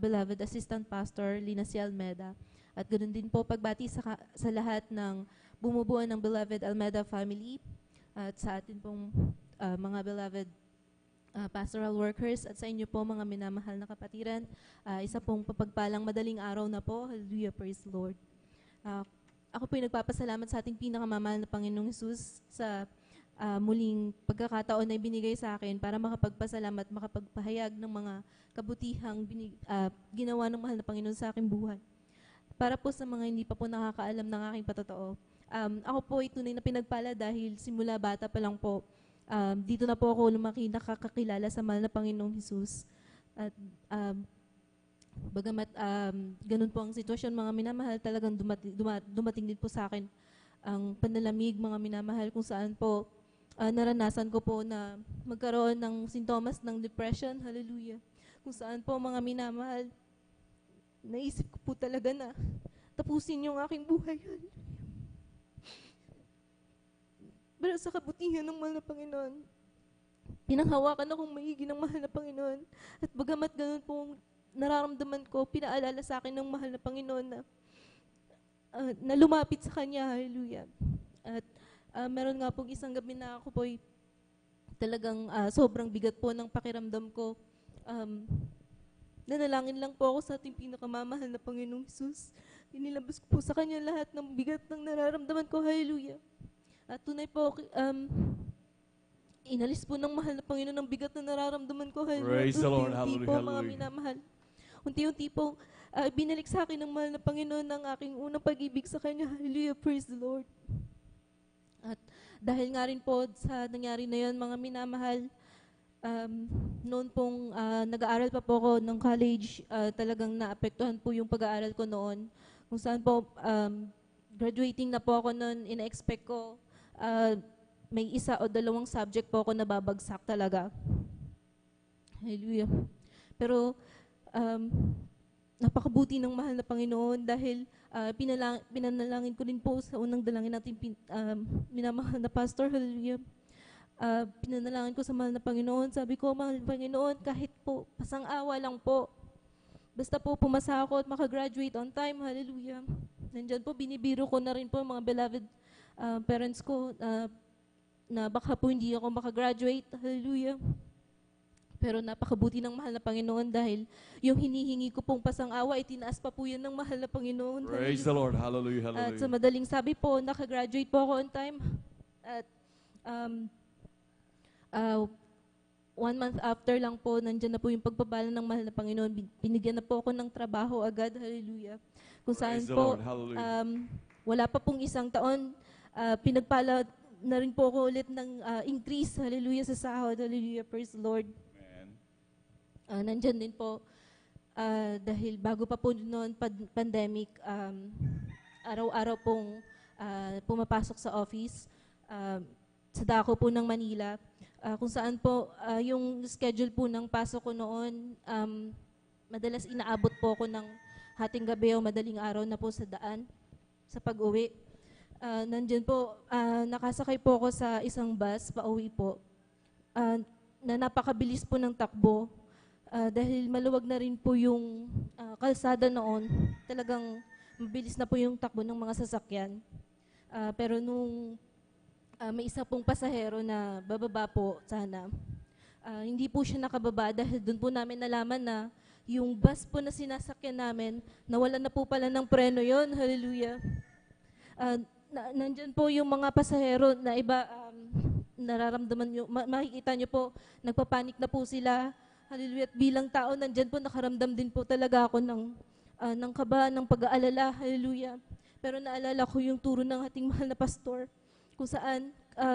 beloved Assistant Pastor Lina C. Almeida. At ganoon din po pagbati sa lahat ng bumubuo ng beloved Almeida family at sa atin pong mga beloved pastoral workers at sa inyo po mga minamahal na kapatiran. Isa pong papagpalang madaling araw na po. Hallelujah, praise the Lord. Ako po nagpapasalamat sa ating pinakamamahal na Panginoong Hesus sa muling pagkakataon na ibinigay sa akin para makapagpasalamat, makapagpahayag ng mga kabutihang ginawa ng mahal na Panginoon sa aking buhay. Para po sa mga hindi pa po nakakaalam ng aking patotoo, ako po ay tunay na pinagpala dahil simula bata pa lang po, dito na po ako lumaki nakakakilala sa mahal na Panginoong Hesus. At bagamat ganun po ang sitwasyon, mga minamahal, talagang dumating din po sa akin ang panlalamig, mga minamahal, kung saan po naranasan ko po na magkaroon ng sintomas ng depression. Hallelujah. Kung saan po, mga minamahal, naisip ko po talaga na tapusin yung aking buhay. Pero sa kabutihan ng mahal na Panginoon, pinanghawakan akong maigi ng mahal na Panginoon. At bagamat ganun pong nararamdaman ko, pinaalala sa akin ng mahal na Panginoon na lumapit sa Kanya. Hallelujah. At meron nga pong isang gabi na ako po'y talagang sobrang bigat po ng pakiramdam ko. Nanalangin lang po ako sa ating pinakamamahal na Panginoong Hesus. Inilabas ko po sa Kanya lahat ng bigat ng nararamdaman ko. Hallelujah. At tunay po, inalis po ng mahal na Panginoon ang bigat na nararamdaman ko. Praise the Lord. Unti-unti po, mga minamahal. Unti-unti po, binalik sa akin ng mahal na Panginoon ang aking unang pag-ibig sa Kanya. Hallelujah, praise the Lord. At dahil nga rin po sa nangyari na yon, mga minamahal, noon pong nag-aaral pa po ako ng college, talagang naapektuhan po yung pag-aaral ko noon. Kung saan po, graduating na po ako noon, ina-expect ko, may 1 o 2 subject po ako nababagsak talaga. Hallelujah. Pero, napakabuti ng mahal na Panginoon dahil pinanalangin ko din po sa unang dalangin natin minamahal na Pastor. Hallelujah. Pinanalangin ko sa mahal na Panginoon. Sabi ko, mahal na Panginoon, kahit po pasang-awa lang po, basta po pumasa ako at makagraduate on time. Hallelujah. Nandyan po, binibiro ko na rin po mga beloved parents ko na baka po hindi ako makagraduate. Hallelujah. Pero napakabuti ng mahal na Panginoon dahil yung hinihingi ko pong pasang-awa, itinaas pa po yan ng mahal na Panginoon. Praise the Lord. Hallelujah, hallelujah. At sa madaling sabi po, nakagraduate po ako on time. At 1 month after lang po, nandyan na po yung pagpapala ng mahal na Panginoon. Binigyan na po ako ng trabaho agad. Hallelujah. Kung saan po, wala pa pong 1 taon, pinagpala na rin po ako ulit ng increase. Hallelujah, sa sahod. Hallelujah, praise the Lord. Nandyan din po, dahil bago pa po noon pandemic, araw-araw pong pumapasok sa office, sa dako po ng Manila, kung saan po yung schedule po ng pasok ko noon, madalas inaabot po ako ng hating gabi o madaling araw na po sa daan, sa pag-uwi. Nandyan po, nakasakay po ako sa isang bus, pauwi po, na napakabilis po ng takbo. Dahil maluwag na rin po yung kalsada noon, talagang mabilis na po yung takbo ng mga sasakyan. Pero nung may isa pong pasahero na bababa po sana, hindi po siya nakababa dahil doon po namin nalaman na yung bus po na sinasakyan namin, nawalan na po pala ng preno yon. Hallelujah. Nandyan po yung mga pasahero na iba, nararamdaman nyo, makikita nyo po, nagpapanik na po sila. Hallelujah. At bilang tao, nandyan po, nakaramdam din po talaga ako ng kaba, ng pag-aalala. Hallelujah. Pero naalala ko yung turo ng ating mahal na pastor, kung saan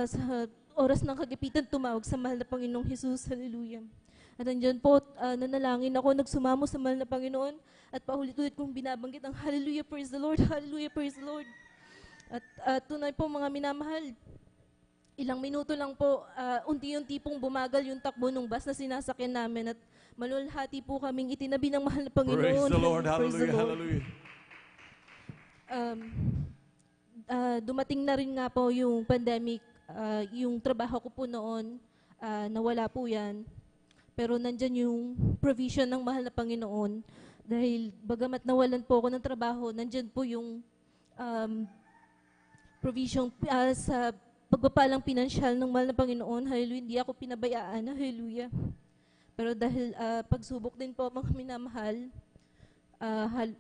sa oras ng kagipitan tumawag sa mahal na Panginoong Hesus. Hallelujah. At nandyan po, nanalangin ako, nagsumamo sa mahal na Panginoon, at paulit-ulit kong binabanggit ang Hallelujah, praise the Lord, Hallelujah, praise the Lord. At tunay po, mga minamahal, ilang minuto lang po, unti-unti pong bumagal yung takbo ng bus na sinasakyan namin at malulhati po kaming itinabi ng mahal na Panginoon. Praise the Lord, hallelujah, hallelujah. dumating na rin nga po yung pandemic, yung trabaho ko po noon, nawala po yan. Pero nandyan yung provision ng mahal na Panginoon. Dahil bagamat nawalan po ako ng trabaho, nandyan po yung provision sa pagpapalang pinansyal ng mahal na Panginoon. Hallelujah, hindi ako pinabayaan. Hallelujah. Pero dahil pagsubok din po mga minamahal,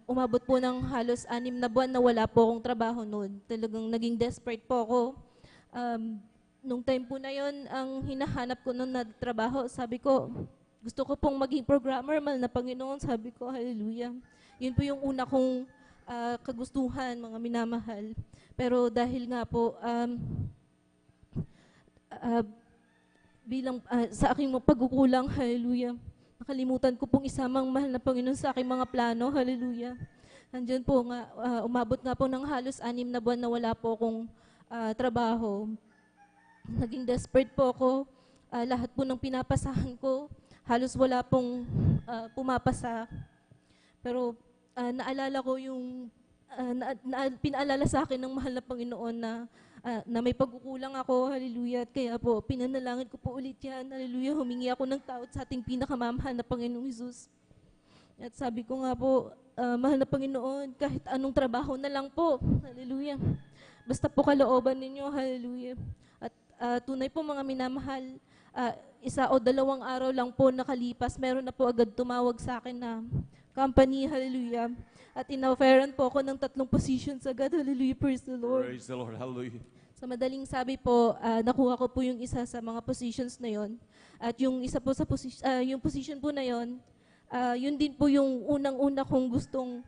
umabot po ng halos 6 na buwan na wala po akong trabaho noon. Talagang naging desperate po ako. Nung time po na yon, ang hinahanap ko nung nagtrabaho, sabi ko, gusto ko pong maging programmer, mahal na Panginoon. Sabi ko, hallelujah. Yun po yung una kong kagustuhan, mga minamahal. Pero dahil nga po, bilang sa aking pagkukulang, hallelujah, nakalimutan ko pong isamang mahal na Panginoon sa aking mga plano, hallelujah. Nandiyan po nga, umabot nga po ng halos 6 na buwan na wala po akong trabaho. Naging desperate po ako. Lahat po ng pinapasahan ko, halos wala pong pumapasa. Pero naalala ko yung, pinaalala sa akin ng mahal na Panginoon na may pagkukulang ako, hallelujah. At kaya po, pinanalangin ko po ulit yan, hallelujah. Humingi ako ng tawad sa ating pinakamamahal na Panginoong Jesus. At sabi ko nga po, mahal na Panginoon, kahit anong trabaho na lang po, hallelujah. Basta po kalooban ninyo, hallelujah. At tunay po mga minamahal, 1 o 2 araw lang po nakalipas, meron na po agad tumawag sa akin na company, hallelujah. At in-offeran po ako ng 3 positions agad, hallelujah, praise the Lord. Praise the Lord, hallelujah. Sa madaling sabi po, nakuha ko po yung isa sa mga positions na yon. At yung isa po sa yung position po na yon, yun din po yung unang-una kong gustong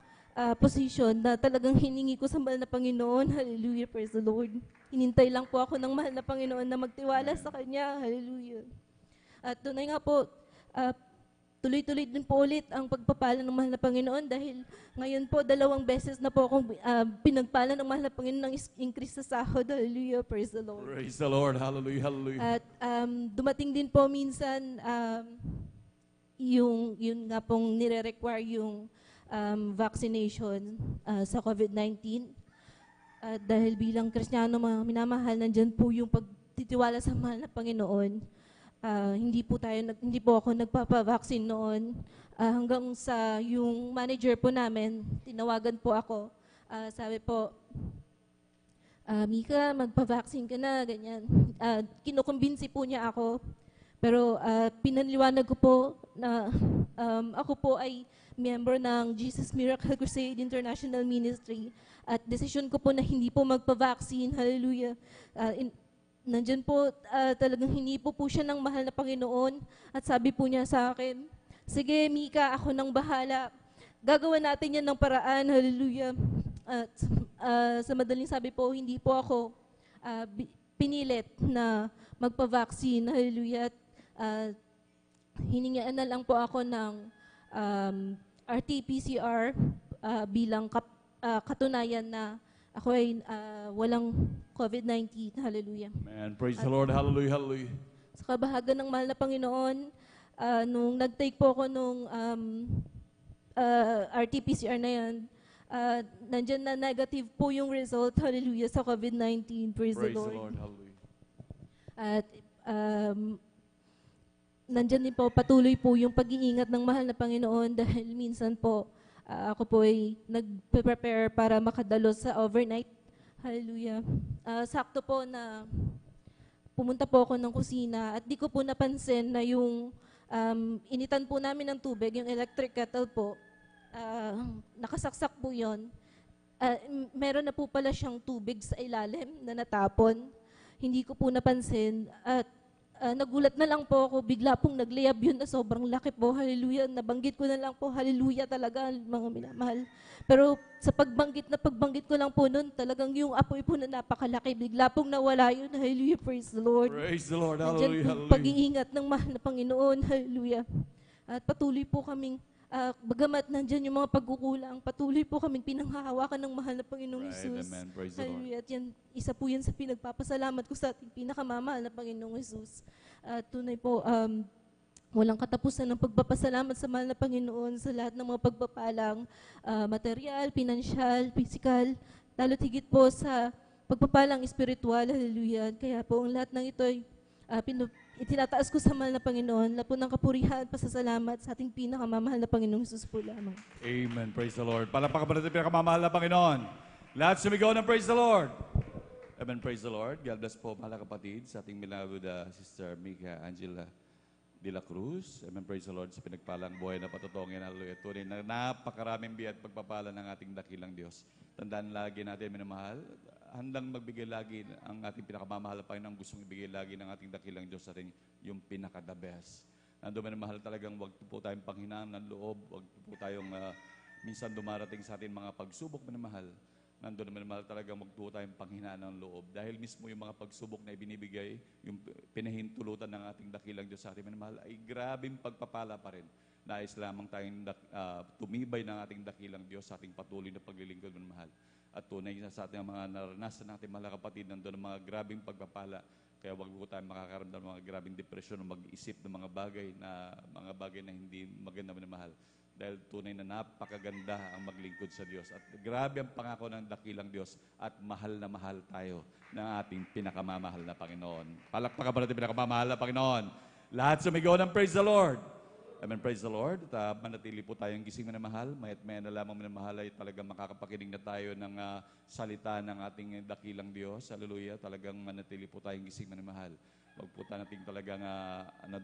position na talagang hiningi ko sa mahal na Panginoon. Hallelujah, praise the Lord. Hinintay lang po ako ng mahal na Panginoon na magtiwala sa Kanya. Hallelujah. At tunay nga po, tuloy-tuloy din po ulit ang pagpapala ng mahal na Panginoon dahil ngayon po 2 beses na po akong pinagpala ng mahal na Panginoon ng increase sa sahod. Hallelujah, praise the Lord. Praise the Lord, hallelujah, hallelujah. At dumating din po minsan yun nga pong nire-require yung vaccination sa COVID-19. Dahil bilang Kristiyano, mga minamahal, nandyan po yung pagtitiwala sa mahal na Panginoon. Hindi po ako nagpapavaccine noon. Hanggang sa yung manager po namin, tinawagan po ako. Sabi po, Mika, magpavaccine ka na, ganyan. Kinukumbinsi po niya ako. Pero pinanliwanag ko po na ako po ay member ng Jesus Miracle Crusade International Ministry at desisyon ko po na hindi po magpa-vaccine. Hallelujah. Nandyan po talagang hindi po siya ng mahal na Panginoon at sabi po niya sa akin, sige Mika, ako nang bahala. Gagawa natin yan ng paraan. Hallelujah. At sa madaling sabi po, hindi po ako pinilit na magpa-vaccine. Hallelujah. Hiningaan na lang po ako ng RT-PCR bilang katunayan na ako ay walang COVID-19. Hallelujah. Amen. Praise the Lord. Hallelujah. Hallelujah. Sa kabahagan ng mahal na Panginoon, nung nag-take po ako nung RT-PCR na yan, nandyan na negative po yung result. Hallelujah. Sa COVID-19. Praise the Lord. Hallelujah. At nandyan din po, patuloy po yung pag-iingat ng mahal na Panginoon dahil minsan po, ako po ay nag-prepare para makadalo sa overnight. Hallelujah. Sakto po na pumunta po ako ng kusina at di ko po napansin na yung initan po namin ng tubig, yung electric kettle po, nakasaksak po yun. Meron na po pala siyang tubig sa ilalim na natapon. Hindi ko po napansin at nagulat na lang po ako, bigla pong naglayab yun na sobrang laki po, hallelujah, nabanggit ko na lang po, hallelujah talaga, mga minamahal. Pero sa pagbangit ko lang po nun, talagang yung apoy po na napakalaki, bigla pong nawala yun, hallelujah, praise the Lord. Praise the Lord, Nandyan hallelujah, po hallelujah. pag-iingat ng mahal na Panginoon, hallelujah. At patuloy po kaming, bagamat nandyan yung mga pagkukulang, patuloy po kaming pinanghahawakan ng mahal na Panginoong Right, Jesus. amen. Praise the Lord. Hallelujah. At yan, isa po yan sa pinagpapasalamat ko sa ating pinakamamahal na Panginoong Jesus. Tunay po, walang katapusan ng pagpapasalamat sa mahal na Panginoon sa lahat ng mga pagpapalang material, pinansyal, physical, lalo't higit po sa pagpapalang espiritual, hallelujah. Kaya po ang lahat ng ito ay itinataas ko sa mahal na Panginoon, lahat po ng kapurihan, pasasalamat sa ating pinakamamahal na Panginoong Jesus po lamang. Amen. Praise the Lord. Palakpakan pa natin pinakamamahal na Panginoon. Lahat sumigaw ng praise the Lord. Amen. Praise the Lord. God bless po mga kapatid sa ating beloved Sister Mika Angela de la Cruz. Amen. Praise the Lord sa pinagpalang buhay na patutongin. Hallelujah. Tunay na napakaraming biyat pagpapala ng ating dakilang Diyos. Tandaan lagi natin, minamahal, handang magbigay lagi ang ating pinakamamahal na Panginoon, gustong ibigay lagi ng ating dakilang Diyos sa ating yung pinaka-the best. Nandun minamahal talagang wag po tayong panghinaan ng loob, wag po tayong minsan dumarating sa atin mga pagsubok minamahal. Nandun minamahal talagang wag po tayong panghinaan ng loob. Dahil mismo yung mga pagsubok na ibinibigay, yung pinahintulutan ng ating dakilang Diyos sa ating minamahal, ay grabing pagpapala pa rin. Nais lamang tayong tumibay ng ating dakilang Diyos sa ating patuloy na paglilingkod minamahal. At tunay na sa ating mga naranasan natin mga kapatid, nandun ang mga grabing pagpapala. Kaya wag po tayo makakaramdam ng mga grabing depresyon o mag-isip ng mga bagay na hindi maganda minamahal. Dahil tunay na napakaganda ang maglingkod sa Diyos. At grabe ang pangako ng dakilang Diyos at mahal na mahal tayo ng ating pinakamamahal na Panginoon. Palakpakan pa natin pinakamamahal na Panginoon. Lahat sumigaw ng praise the Lord. Amen. Praise the Lord. At manatili po tayong gising minamahal. Mayat maya na lamang minamahal ay talagang makakapakinig na tayo ng salita ng ating dakilang Diyos. Hallelujah. Talagang manatili po tayong gising minamahal. Huwag po natin talagang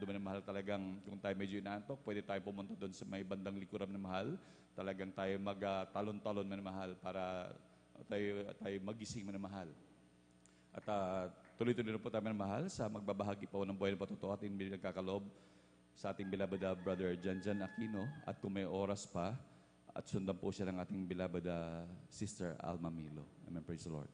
minamahal talagang kung tayo medyo inaantok, pwede tayo pumunta doon sa may bandang likuran minamahal. Talagang tayo magtalon-talon minamahal para tayo magising minamahal. At tuloy-tuloy na po tayo minamahal sa magbabahagi po ng buhay ng patutuo ating binagkakaloob sa ating beloved Brother Janjan Aquino, at kung may oras pa, at sundan po siya ng ating beloved Sister Alma Milo. Amen. Praise the Lord.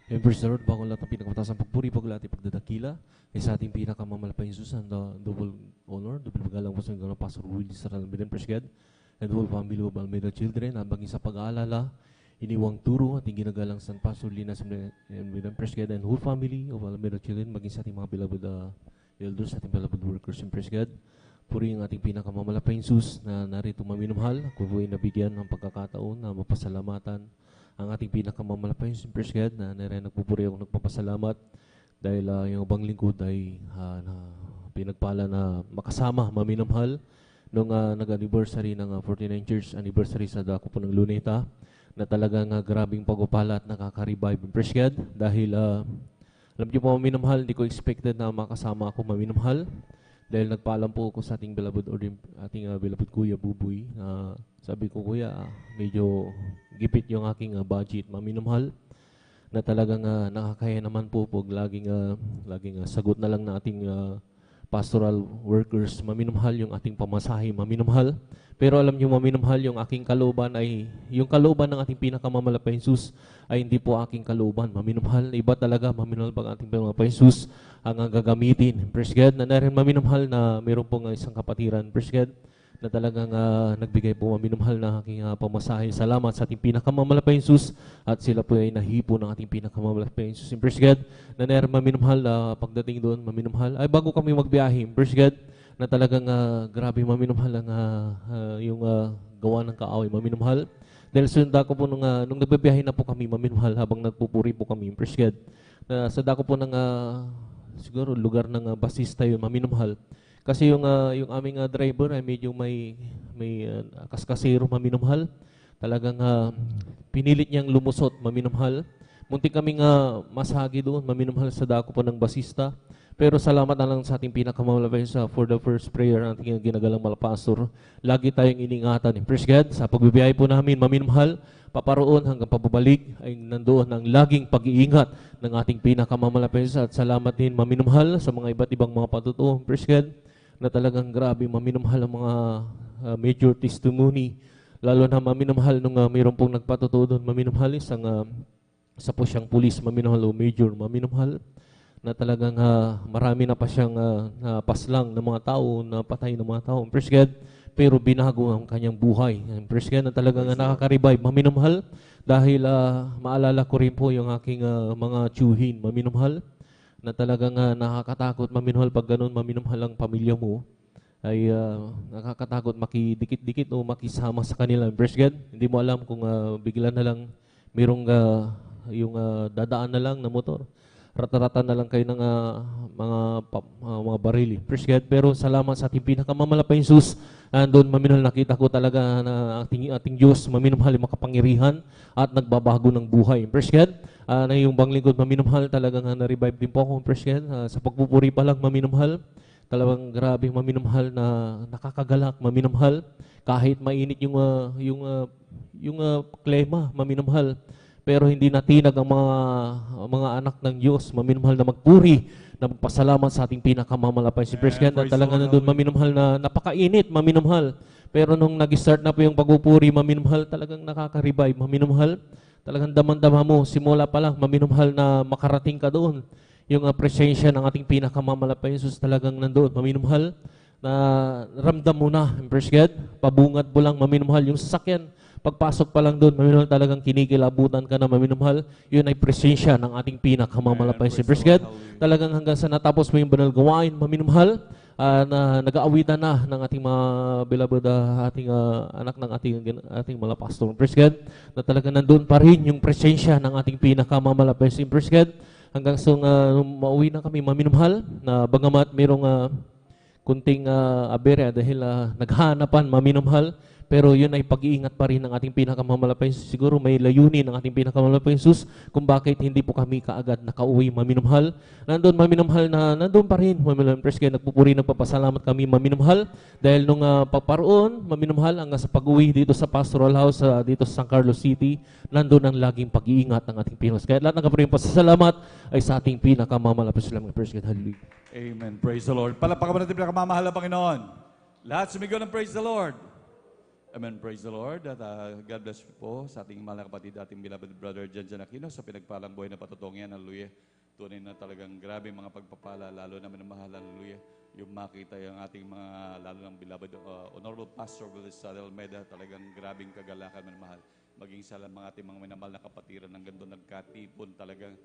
Amen. Praise the Lord. Bago lahat ng pinakamataas ang pagpuri, paglati, pagdadakila, ay sa ating pinakamamalapay Jesus and double honor, double pagalang po sa ng Pastor Willie Saral Biden, praise God, and whole family of Almeida children, habang sa pag-aalala, iniwang turo at ginagalang San Pastor Linas and praise God, and whole family of Almeida children, maging sa ating mga beloved elders, ating beloved workers, and praise God. Puri ang ating pinakamamalapay Jesus na narito maminumhal. Ako po ay nabigyan ng pagkakataon na mapasalamatan ang ating pinakamamalapay Jesus, praise God, na nagpupuri ako nagpapasalamat dahil yung ibang lingkod ay pinagpala na makasama maminumhal nung nag-anniversary ng 49 Church anniversary sa dako po ng Luneta, na talagang grabing pagpapala at nakaka-revive. Praise God. Dahil, alam niyo po, maminamahal, hindi ko expected na makasama ako maminamahal. Dahil nagpaalam po ako sa ating beloved beloved Kuya Buboy. Sabi ko, Kuya, medyo gipit yung aking budget maminamahal. Na talagang nakakaya naman po pag laging sagot na lang na ating pastoral workers, maminamahal yung ating pamasahe, maminamahal. Pero alam niyo maminamahal, yung aking kalooban ay, yung kalooban ng ating pinakamamalapay Jesus ay hindi po aking kalooban, maminamahal. Iba talaga, maminamahal pag ating pinakamamalapay Jesus ang gagamitin. Praise God, na narin maminamahal na mayroon pong isang kapatiran, praise God, na talagang nagbigay po maminamahal na aking pamasahe. Salamat sa ating pinakamamalapay Jesus, at sila po ay nahipo ng ating pinakamamalapay Jesus. Praise God, na narin maminamahal pagdating doon, maminamahal, ay bago kami magbiyahe, praise God, na talagang grabe maminamahal ang yung gawa ng kaaway, maminamahal. Dahil sunda ko po nung nagbibiyahe na po kami, maminamahal, habang nagpupuri po kami, praise God, na sa dako po ng siguro lugar ng basista yun, maminamahal. Kasi yung aming driver ay medyo may kaskasero, maminamahal. Talagang pinilit niyang lumusot, maminamahal. Muntik kaming masagi doon, maminamahal, sa dako po ng basista. Pero salamat na lang sa ating pinakamamalapay for the first prayer ng ating ginagalang malapastor. Lagi tayong iningatan. Praise God, sa pagbibiyahe po namin, maminamahal, paparoon hanggang pababalik, ay nandoon ang laging pag-iingat ng ating pinakamamalapay. At salamat din, maminamahal, sa mga iba't ibang mga patutuo. Praise God, na talagang grabe, maminamahal ang mga major testimony. Lalo na maminamahal nung mayroon pong nagpatutuo doon, maminamahal isang sa po siyang pulis, maminamahal o major, maminamahal, na talagang marami na pa siyang paslang ng mga tao, na patay ng mga tao. Praise God, pero binago ang kanyang buhay. Praise God, na talagang nakaka-revive, maminamahal, dahil maalala ko rin po yung aking mga tiyuhin, maminamahal, na talagang nakakatakot, maminamahal, pag ganun, maminamahal ang pamilya mo, ay nakakatakot makidikit-dikit o makisama sa kanila. Praise God. Hindi mo alam kung bigla na lang mayroong yung dadaan na lang na motor. Rata-rata na lang kayo ng mga barili. Praise God. Pero salamat sa ating pinakamamalapay Jesus. Andun, maminahal, nakita ko talaga na ating Diyos, maminamahal, makapangyarihan at nagbabago ng buhay. Praise God. Na yung bang lingkod, maminamahal, talagang na-revive din po ako. Praise God. Sa pagpupuri pa lang, maminamahal. Talagang grabe, maminamahal na nakakagalak, maminamahal. Kahit mainit yung klima, maminamahal. Pero hindi natinag ang mga anak ng Diyos, maminamahal na magpuri, na magpasalamat sa ating pinakamamalapay si Praise God. At talaga nandun, maminamahal na napakainit, maminamahal. Pero nung nag-start na po yung pagpupuri, maminamahal, talagang nakaka-revive, maminamahal. Talagang damang-dama mo, simula pa lang, maminamahal na makarating ka doon. Yung presensya ng ating pinakamamalapay Jesus talagang nandoon, maminamahal. Na ramdam mo na, Praise God, pabungad mo lang, maminamahal, yung sasakyan. Pagpasok pa lang doon, maminamahal, talagang kinikilabutan ka na, maminamahal. Yun ay presensya ng ating pinakamamalapay si Praise God. Talagang hanggang sa natapos mo yung banal gawain, maminamahal, na nag-aawitan na ng ating mga beloved, ating anak ng ating mga pastor. Praise God, na talagang nandun pa rin yung presensya ng ating pinakamamalapay si Praise God. Hanggang sa mauwi na kami, maminamahal, na bagamat mayroong kunting aberya dahil naghanapan, maminamahal. Pero yun ay pag-iingat pa rin ng ating pinakamamalapay Jesus. Siguro may layunin ng ating pinakamamalapay Jesus kung bakit hindi po kami kaagad nakauwi, maminamahal. Nandun, maminamahal, na nandun pa rin, maminamahal. Praise God, nagpupuri, nagpapasalamat kami, maminamahal. Dahil nung paparoon, maminamahal, hanggang sa pag-uwi dito sa pastoral house, dito sa San Carlos City, nandun ang laging pag-iingat ng ating Pinoy. Kaya lahat ng kaparing pasasalamat ay sa ating pinakamamalapay Jesus. Praise God, hallelujah. Amen. Praise the Lord. Palapakan mo natin pinakamamahal na Panginoon. Lahat sumigaw ng praise the Lord. Amen. Praise the Lord. At God bless you po sa ating mahal na kapatid, ating beloved brother Jan Aquino sa pinagpalang buhay na patutong yan. Hallelujah. Tunay na talagang grabe mga pagpapala, lalo na minamahal. Hallelujah. Yung makita yung ating mga, lalo ng beloved Honorable Pastor Willis Almeida, talagang grabing kagalakan, minamahal. Maging sa mga ating mga minamahal na kapatiran ng gando nagkatipon, talagang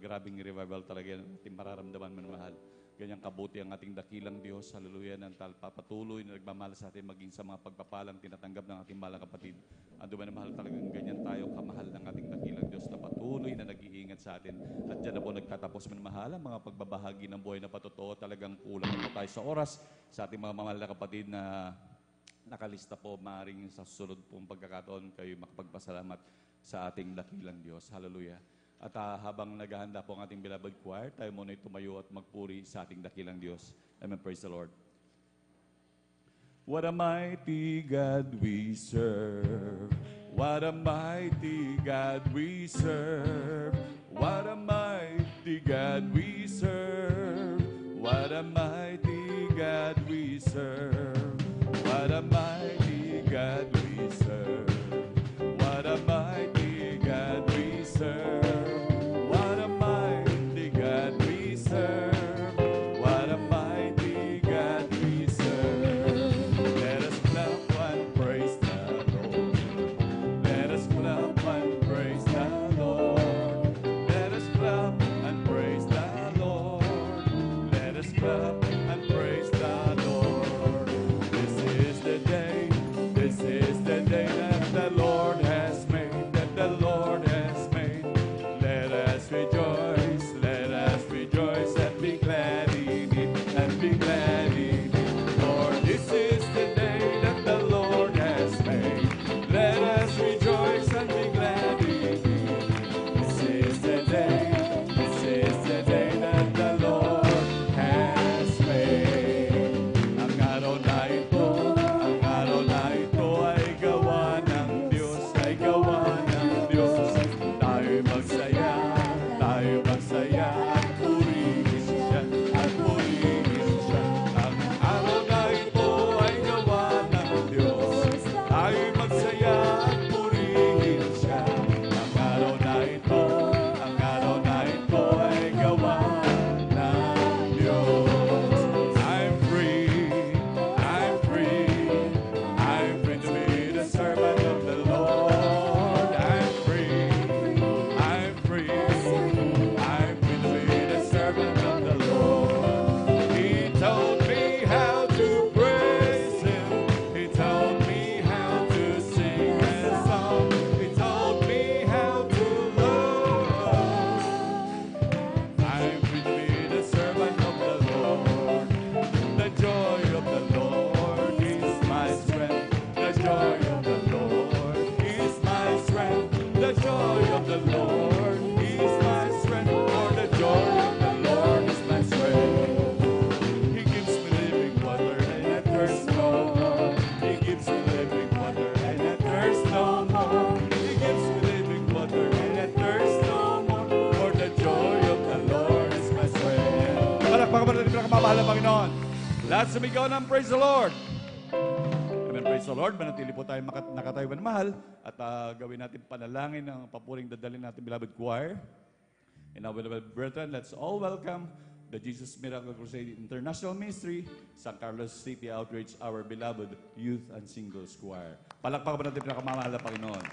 grabing revival talaga yan ating mararamdaman, minamahal. Ganyang kabuti ang ating dakilang Diyos, hallelujah, ng papatuloy na nagmamahal sa atin maging sa mga pagpapalang tinatanggap ng ating mahal na kapatid. Ando ba na mahal talagang ganyan tayo kamahal ng ating dakilang Diyos na patuloy na nag-iingat sa atin. At dyan na po nagtatapos mahal ang mga pagbabahagi ng buhay na patotoo. Talagang kulang po tayo sa oras sa ating mga mahal na kapatid na nakalista po. Maaaring sa susunod pong pagkakataon kayo makapagpasalamat sa ating dakilang Diyos. Hallelujah. At habang naghahanda po ang ating beloved choir, tayo muna tumayo at magpuri sa ating dakilang Diyos. Amen. Praise the Lord. What a mighty God we serve. What a mighty God we serve. What a mighty God we serve. What a mighty God we serve. What a mighty God we serve. What a mighty God we serve. mahal na Panginoon. Lahat sumigaw ng praise the Lord. Amen, praise the Lord. Manatili po tayo nakatayo na mahal at gawin natin panalangin ng papuring dadalhin natin beloved choir. And now, beloved brethren, let's all welcome the Jesus Miracle Crusade International Ministry, San Carlos City Outreach, our beloved Youth and Singles Choir. Palakpakan po natin pinakamamahal na Panginoon.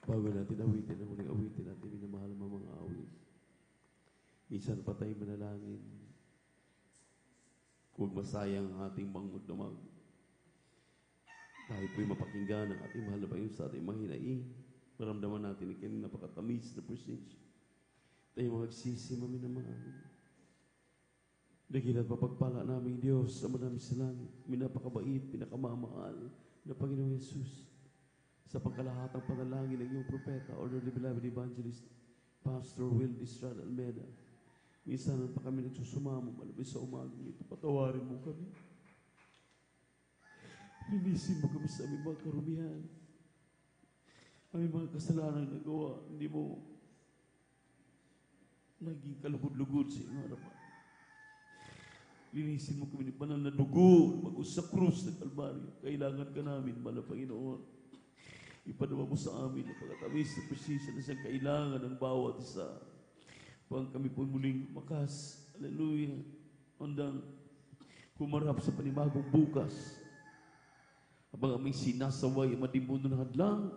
Bago natin awitin ang muling awitin natin, minamahal mo mga awit. Minsan pa tayo manalangin. Huwag masayang ang ating mangudamag. Tayo po'y mapakinggan ng ating mahal na Panginoon sa ating mga hinaing. Maramdaman natin ang kanyang napakatamis na presensya. Tayo magsisi, maminamahal. Dakilat papagpala namin Diyos sa madami sa langit. Minapakabait, pinakamamahal na Panginoong Yesus. Sa pagkalahatang panalangin ng iyong propeta, or the beloved evangelist, Pastor Will Estrada Almeida. Minsan pa kami nagsusumamo, malabis sa umagang ito, patawarin mo kami. Linisin mo kami sa aming mga karumihan. Aming mga kasalanan na nagawa, hindi mo naging kalugod-lugod sa iyong harapan. Linisin mo kami ni banal na dugo, mag-us sa krus ng Kalbaryo. Kailangan ka namin, mahal na Panginoon. Ipadama mo sa amin ang pagkatamis na presensya na siyang kailangan ng bawat isa. Pag kami po muling makas, hallelujah, handang kumarap sa panibagong bukas. Habang aming sinasaway ang madimundo ng hadlang,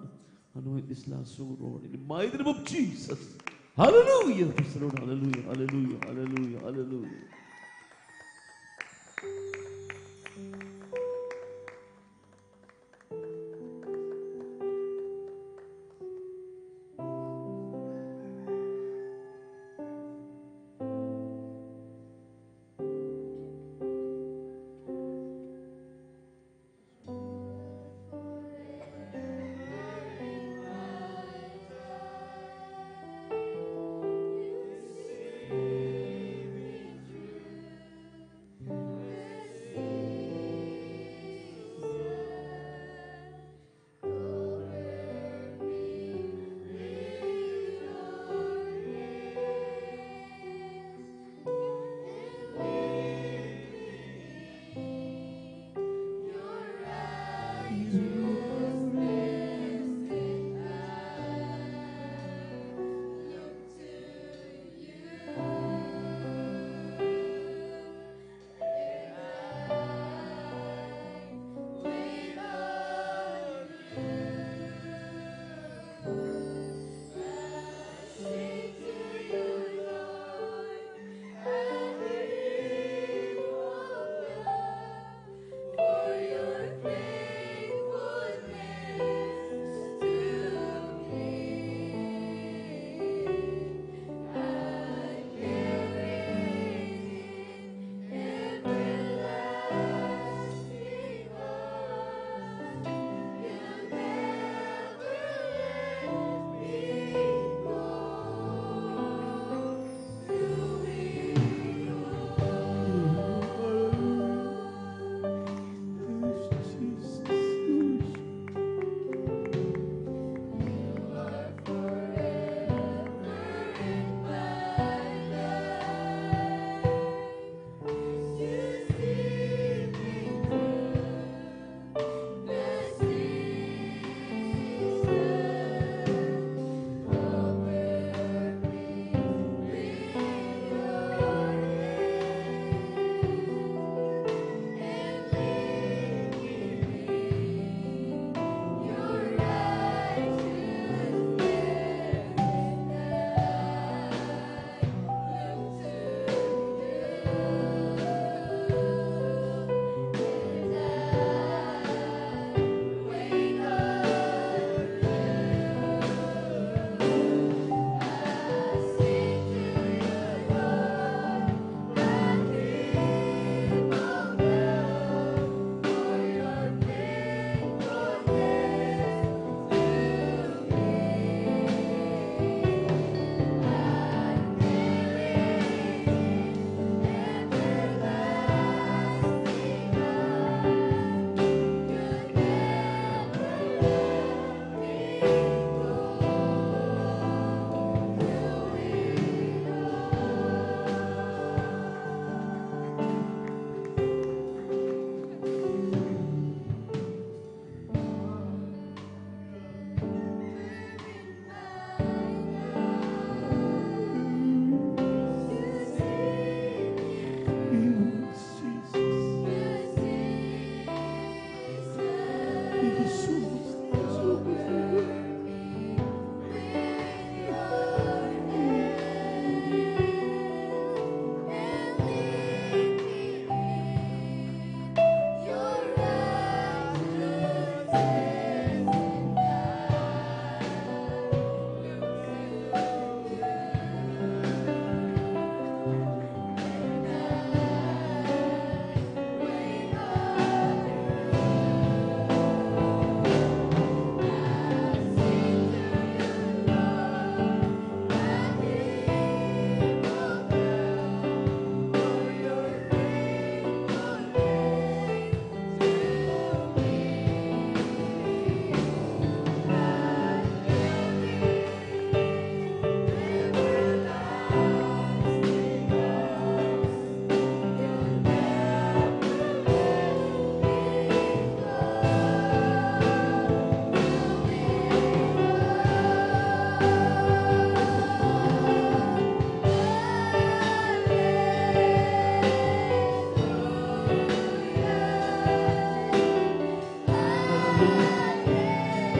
anoint this last soul, Lord, in the mighty name of Jesus. Hallelujah! Praise the Lord, hallelujah, hallelujah, hallelujah, hallelujah.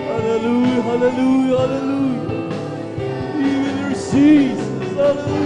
Hallelujah, hallelujah, hallelujah. Even your seasons, hallelujah.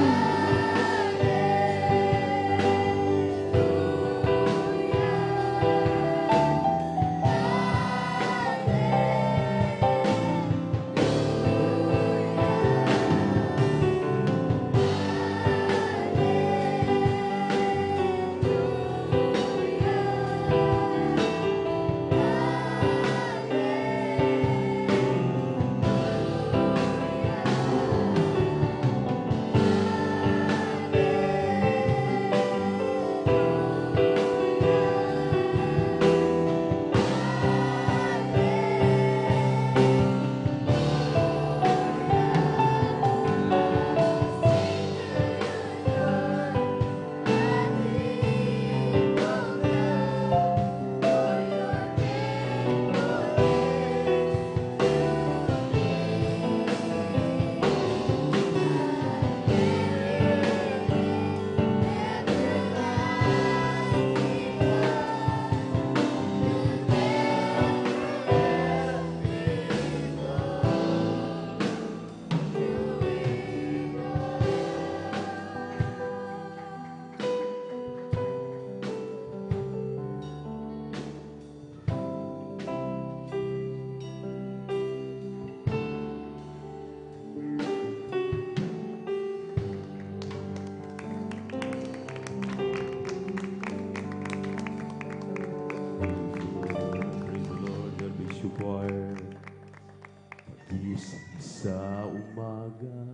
Sa umaga,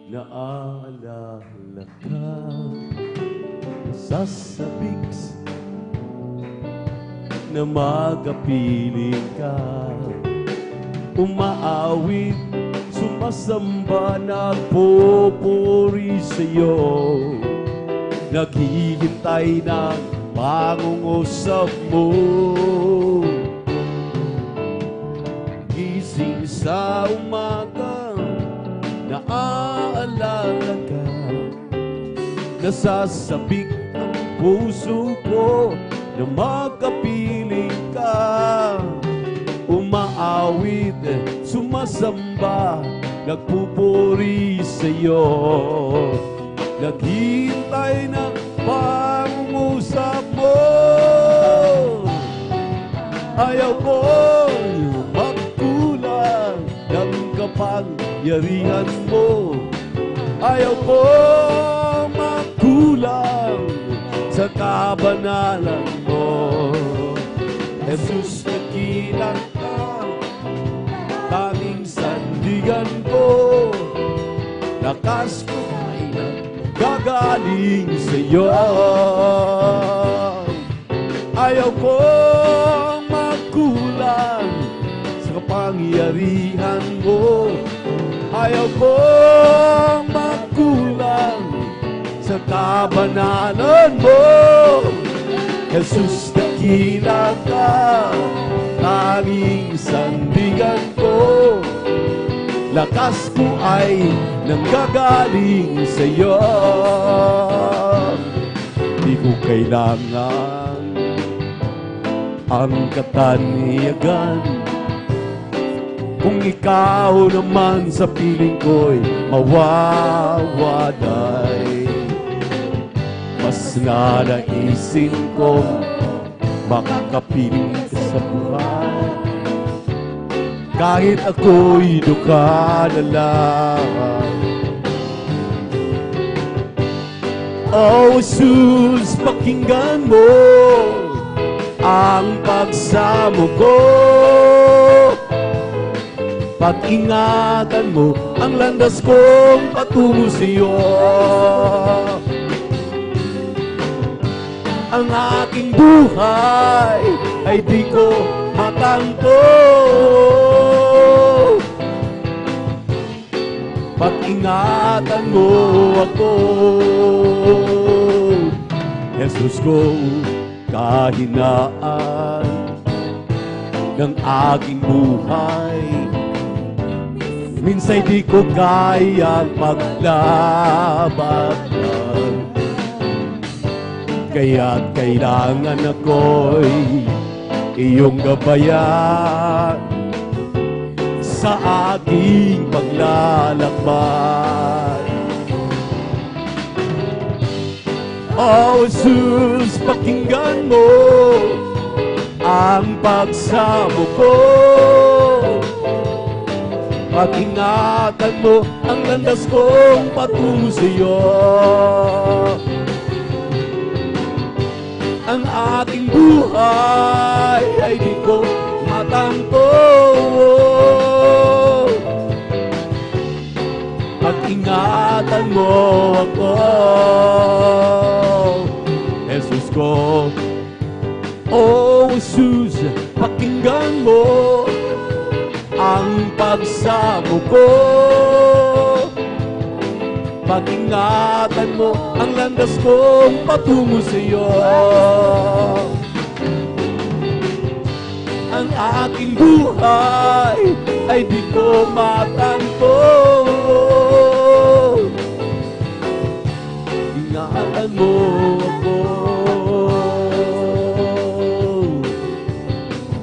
naaalala ka sa sabik na magapiling ka. Umaawit, sumasamba, nagpupuri sa'yo. Naghihintay ng pangungusap mo. Gising sa umaga, naaalala ka. Nasasabik ang puso ko na makapiling ka. Umaawit, sumasamba, nagpupuri sa'yo. Naghihintay ng pangungusap mo. Ayaw ko magkulang ng kapangyarihan mo. Ayaw ko magkulang sa kabanalan mo. Jesus, nakilang ka, tanging sandigan ko. Lakas ko ay nagagaling sa'yo. Ayaw ko magkulang sa kapangyarihan mo. Ayaw ko magkulang sa kabanalan mo. Jesus, dakila ka, tanging sandigan ko. Lakas ko ay nanggagaling sa'yo. Di ko kailangan ang kataniyagan. Kung ikaw naman sa piling ko'y mawawaday. Mas nanaisin kong makapiling ka sa buhay. Kahit ako'y duka na lang. Oh, Jesus, pakinggan mo ang pagsamo ko. Pag-ingatan mo ang landas kong patungo sa'yo. Ang aking buhay ay di ko matanto. Pag-ingatan mo ako, Jesus ko, kahinaan ng aking buhay. Minsa'y di ko kayang maglaban. Kaya't kailangan ako'y iyong gabayan sa aking paglalakbay. O Jesus, pakinggan mo ang pagsamo ko. Pag-ingatan mo ang landas kong patungo sa iyo. Ang aking buhay ay di ko matampo. Pag-ingatan mo ako, Jesus ko. Oh Jesus, pakinggan mo ang pagsamo ko. Pag-ingatan mo ang landas kong patungo sa iyo. Ang aking buhay ay di ko matanto. Ingatan mo ako.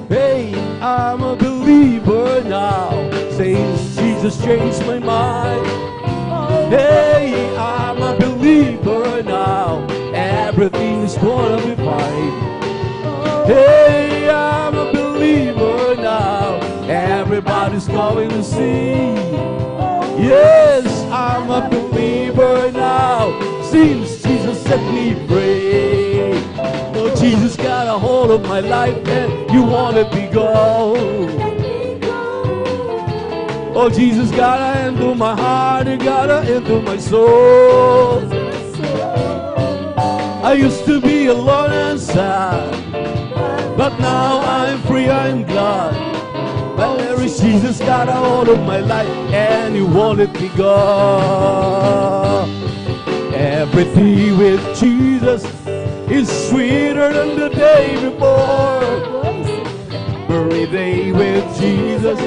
Hey, I'm a believer now. Since Jesus changed my mind. Hey, I'm a believer now. Everything is gonna be fine. Hey, I'm a believer now. Everybody's going to see. Yes, I'm a believer now. Since Jesus set me free. Oh, Jesus got a hold of my life and you want to be gone. Oh, Jesus got into my heart, you got into my soul. I used to be alone and sad, but now I'm free, I'm glad. Well, there is Jesus got a hold of my life, and you won't let me go. Every day with Jesus is sweeter than the day before. Every day with Jesus,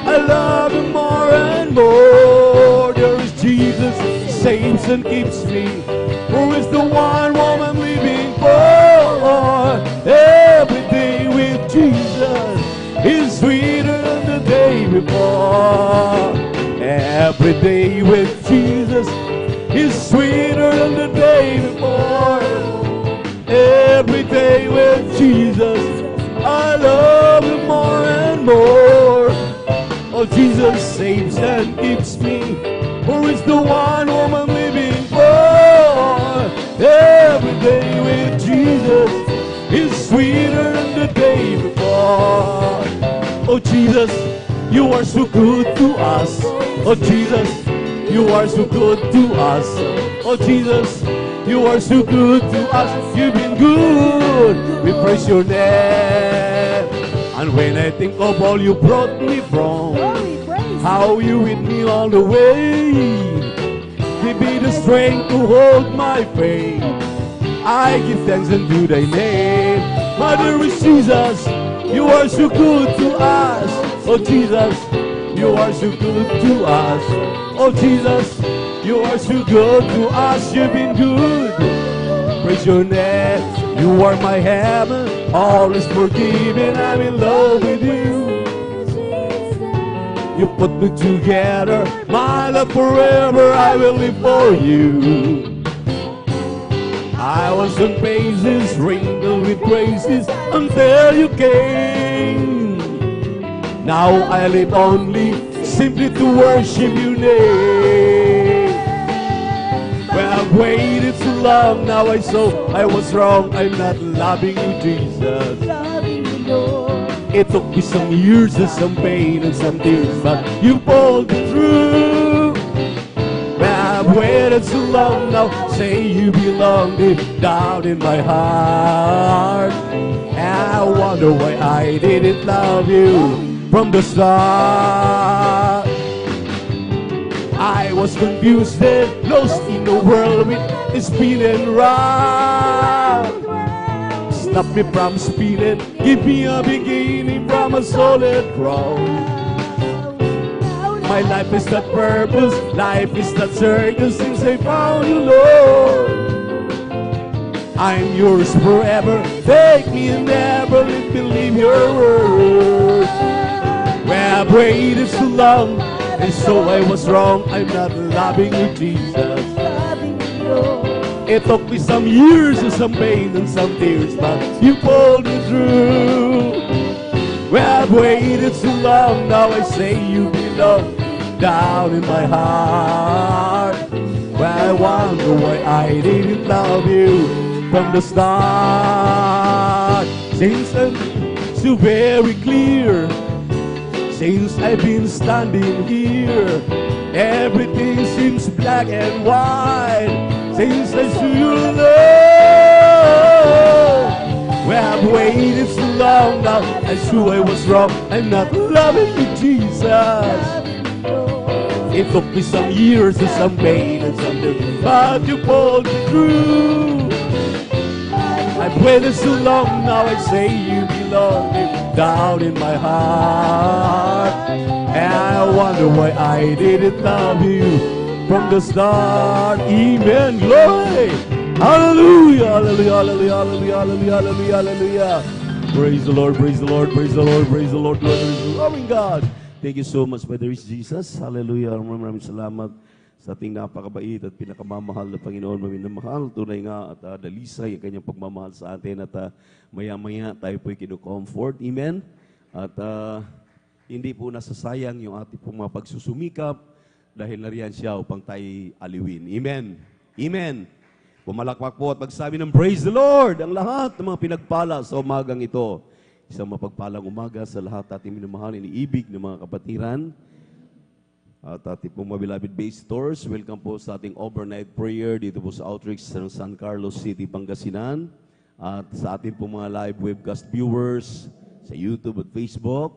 I love him more and more. There is Jesus, saves and keeps me. Who is the one woman living for? Every day with Jesus is sweeter than the day before. Every day with Jesus is sweeter than the day before. Every day with Jesus, I love him more and more. Oh, Jesus saves and keeps me. Who is the one whom I'm living for? Every day with Jesus is sweeter than the day before. Oh, Jesus, you are so good to us. Oh, Jesus, you are so good to us. Oh, Jesus, you are so good to us. You've been good. We praise your name. And when I think of all you brought me from, how you with me all the way, give me the strength to hold my faith. I give thanks unto thy name. Mother is Jesus, you are so good to us. Oh Jesus, you are so good to us. Oh Jesus, you are so good to us. You've been good. Praise your name. You are my heaven, all is forgiven. I'm in love with you. You put me together, my love forever. I will live for you. I was on praises, wrinkled with praises, until you came. Now I live only simply to worship your name. Well, I've waited so long, now I saw I was wrong. I'm not loving you, Jesus. It took me some years and some pain and some tears, but you pulled me through. Well, I've waited so long, now say you belong deep down in my heart. And I wonder why I didn't love you from the start. I was confused and lost in a world with spinning round. Stop me from spinning, give me a beginning from a solid ground. My life is not purpose, life is not circus since I found you, Lord. I'm yours forever. Take me and never let me leave your word. Where I've waited so long, and so I was wrong. I'm not loving you, Jesus. It took me some years and some pain and some tears, but you pulled me through. Where I've waited so long, now I say you belong down in my heart. Where I wonder why I didn't love you from the start. Since I'm so very clear, since I've been standing here, everything seems black and white. Since I saw your love, where I've waited so long now, I sure I was wrong. I'm not loving you, Jesus. It took me some years and some pain and some pain, but you pulled me through. I've waited so long, now I say you belong down in my heart. And I wonder why I didn't love you from the start. Amen. Glory. Hallelujah. Hallelujah. Hallelujah. Hallelujah. Hallelujah. Hallelujah. Hallelujah. Praise the Lord. Praise the Lord. Praise the Lord. Praise the Lord. Praise the loving God. Thank you so much, Brother Jesus. Hallelujah. Maraming salamat sa ating napakabait at pinakamamahal na Panginoon. Maminamahal, tunay nga at dalisay ang kanyang pagmamahal sa atin at maya-maya tayo po'y kinu-comfort. Amen. At hindi po nasasayang yung ating pong mga pagsusumikap dahil nariyan siya upang tayo aliwin. Amen. Amen. Pumalakpak po at magsabi ng praise the Lord ang lahat ng mga pinagpala sa umagang ito. Isang mapagpalang umaga sa lahat ating minamahal, iniibig ng mga kapatiran. At ating pong mga beloved visitors, welcome po sa ating overnight prayer dito po sa Outreach ng San Carlos City, Pangasinan. At sa ating pong mga live webcast viewers sa YouTube at Facebook.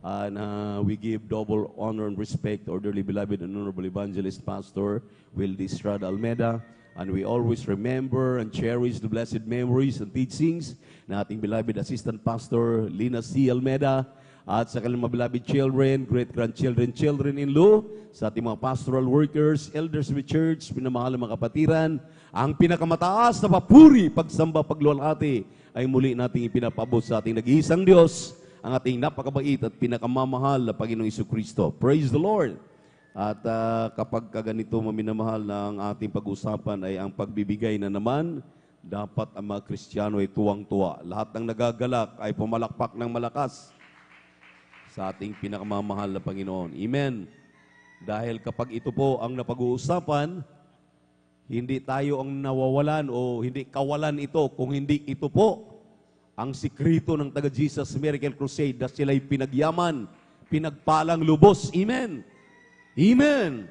And we give double honor and respect to our dearly beloved and honorable evangelist pastor, Wildy Estrada Almeida. And we always remember and cherish the blessed memories and teachings na ating beloved assistant pastor, Lina C. Almeida, at sa kanilang mga beloved children, great-grandchildren, children-in-law, sa ating mga pastoral workers, elders of the church, pinamahal ng mga kapatiran, ang pinakamataas na papuri, pagsamba, pagluwalhati, ay muli nating ipinapabot sa ating nag-iisang Diyos, ang ating napakabait at pinakamamahal na Panginoong Jesucristo. Praise the Lord! At kapag kaganito maminamahal na ang ating pag-usapan ay ang pagbibigay na naman, dapat ang mga Kristiyano ay tuwang-tuwa. Lahat ng nagagalak ay pumalakpak ng malakas sa ating pinakamamahal na Panginoon. Amen. Dahil kapag ito po ang napag-uusapan, hindi tayo ang nawawalan o hindi kawalan ito, kung hindi ito po ang sikrito ng taga-Jesus Miracle Crusade na sila'y pinagyaman, pinagpalang lubos. Amen. Amen.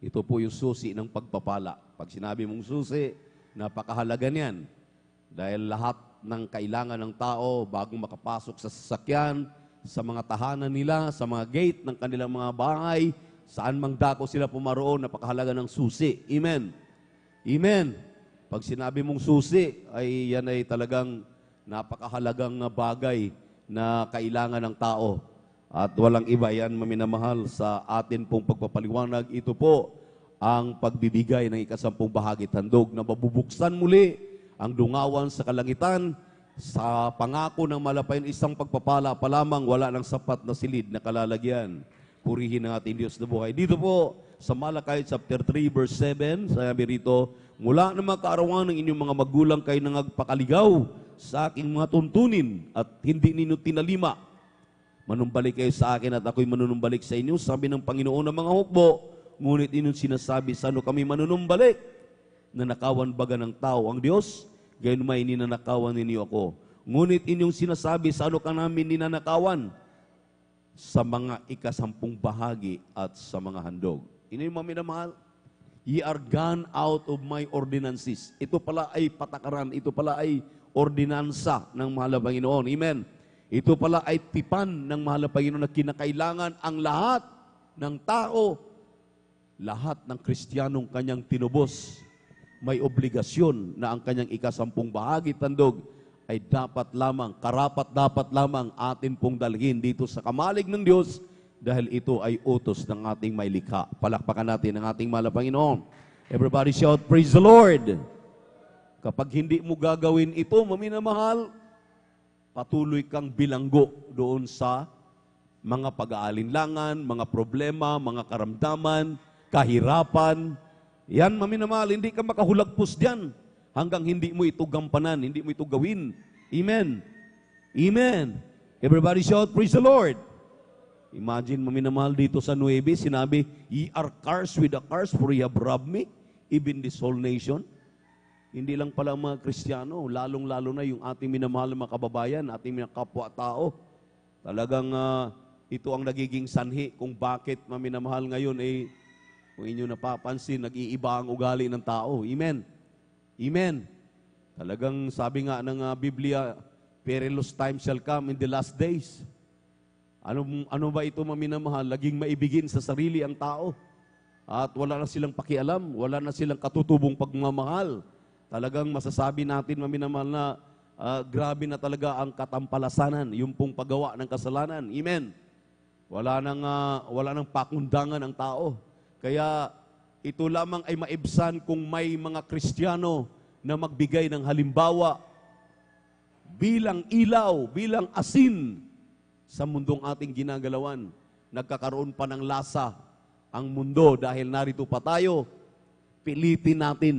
Ito po yung susi ng pagpapala. Pag sinabi mong susi, napakahalaga niyan. Dahil lahat ng kailangan ng tao bago makapasok sa sasakyan, sa mga tahanan nila, sa mga gate ng kanilang mga bahay, saan mang dako sila pumaroon, napakahalaga ng susi. Amen. Amen. Pag sinabi mong susi, ay yan ay talagang napakahalagang bagay na kailangan ng tao. At walang iba yan, maminamahal, sa atin pong pagpapaliwanag. Ito po ang pagbibigay ng ikasampung bahagi handog na mabubuksan muli ang dungawan sa kalangitan sa pangako ng malapayan isang pagpapala pa lamang, wala ng sapat na silid na kalalagyan. Purihin ang ating Diyos na buhay. Dito po sa Malakay chapter 3 verse 7, sabi rito, mula ng mga kaarawan ng inyong mga magulang kayo nang nagpakaligaw sa aking mga tuntunin at hindi ninyo tinalima. Manumbalik kayo sa akin at ako'y manunumbalik sa inyo, sabi ng Panginoon ng mga hukbo. Ngunit inyong sinasabi, sa ano kami manunumbalik? Nanakawan baga ng tao ang Diyos? Gayon may ninanakawan ninyo ako. Ngunit inyong sinasabi, sa ano ka namin ninanakawan? Sa mga ikasampung bahagi at sa mga handog. Ini yung maminamahal, ye are gone out of my ordinances. Ito pala ay patakaran, ito pala ay ordinansa ng mahal na Panginoon. Amen. Ito pala ay tipan ng mahal na Panginoon na kinakailangan ang lahat ng tao, lahat ng Kristiyanong kanyang tinubos, may obligasyon na ang kanyang ikasampung bahagi tandog ay dapat lamang, karapat dapat lamang atin pong dalhin dito sa kamalig ng Diyos dahil ito ay utos ng ating may likha. Palakpakan natin ang ating mahal na Panginoon. Everybody shout, praise the Lord! Kapag hindi mo gagawin ito, maminamahal, patuloy kang bilanggo doon sa mga pag-aalinlangan, mga problema, mga karamdaman, kahirapan. Yan, maminamahal, hindi ka makahulagpos diyan hanggang hindi mo ito gampanan, hindi mo ito gawin. Amen. Amen. Everybody shout, praise the Lord. Imagine, maminamahal, dito sa 9, sinabi, ye are cursed with a curse, for ye have robbed me, even this whole nation. Hindi lang pala mga Kristiyano, lalong-lalo na yung ating minamahal na mga kababayan, ating mga kapwa-tao. Talagang ito ang nagiging sanhi kung bakit maminamahal ngayon kung inyo napapansin, nag-iiba ang ugali ng tao. Amen. Amen. Talagang sabi nga ng Biblia, perilous times shall come in the last days. Ano ba ito maminamahal? Laging maibigin sa sarili ang tao. At wala na silang pakialam, wala na silang katutubong pagmamahal. Talagang masasabi natin, maminamahal, na grabe na talaga ang katampalasanan, yung pong paggawa ng kasalanan. Amen. Wala nang pakundangan ang tao. Kaya ito lamang ay maibsan kung may mga Kristiyano na magbigay ng halimbawa bilang ilaw, bilang asin sa mundong ating ginagalawan. Nagkakaroon pa ng lasa ang mundo dahil narito pa tayo. Pilitin natin,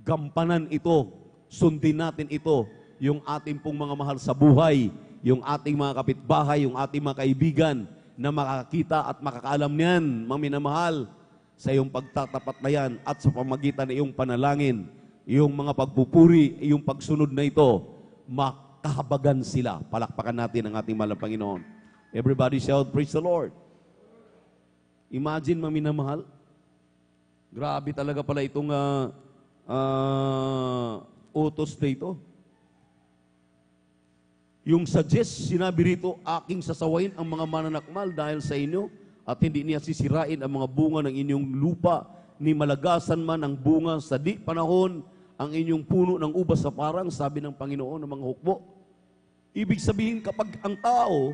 gampanan ito, sundin natin ito, yung ating pong mga mahal sa buhay, yung ating mga kapitbahay, yung ating mga kaibigan na makakita at makakaalam niyan, maminamahal, sa iyong pagtatapat na yan at sa pamagitan ng iyong panalangin, iyong mga pagpupuri, iyong pagsunod na ito, makahabagan sila. Palakpakan natin ang ating mahal na Panginoon. Everybody shout, praise the Lord. Imagine, maminamahal, grabe talaga pala itong utos na ito. Yung suggest, sinabi rito, aking sasawain ang mga mananakmal dahil sa inyo at hindi niya sisirain ang mga bunga ng inyong lupa, ni malagasan man ang bunga sa di panahon ang inyong puno ng ubas sa parang, sabi ng Panginoon ng mga hukbo. Ibig sabihin, kapag ang tao,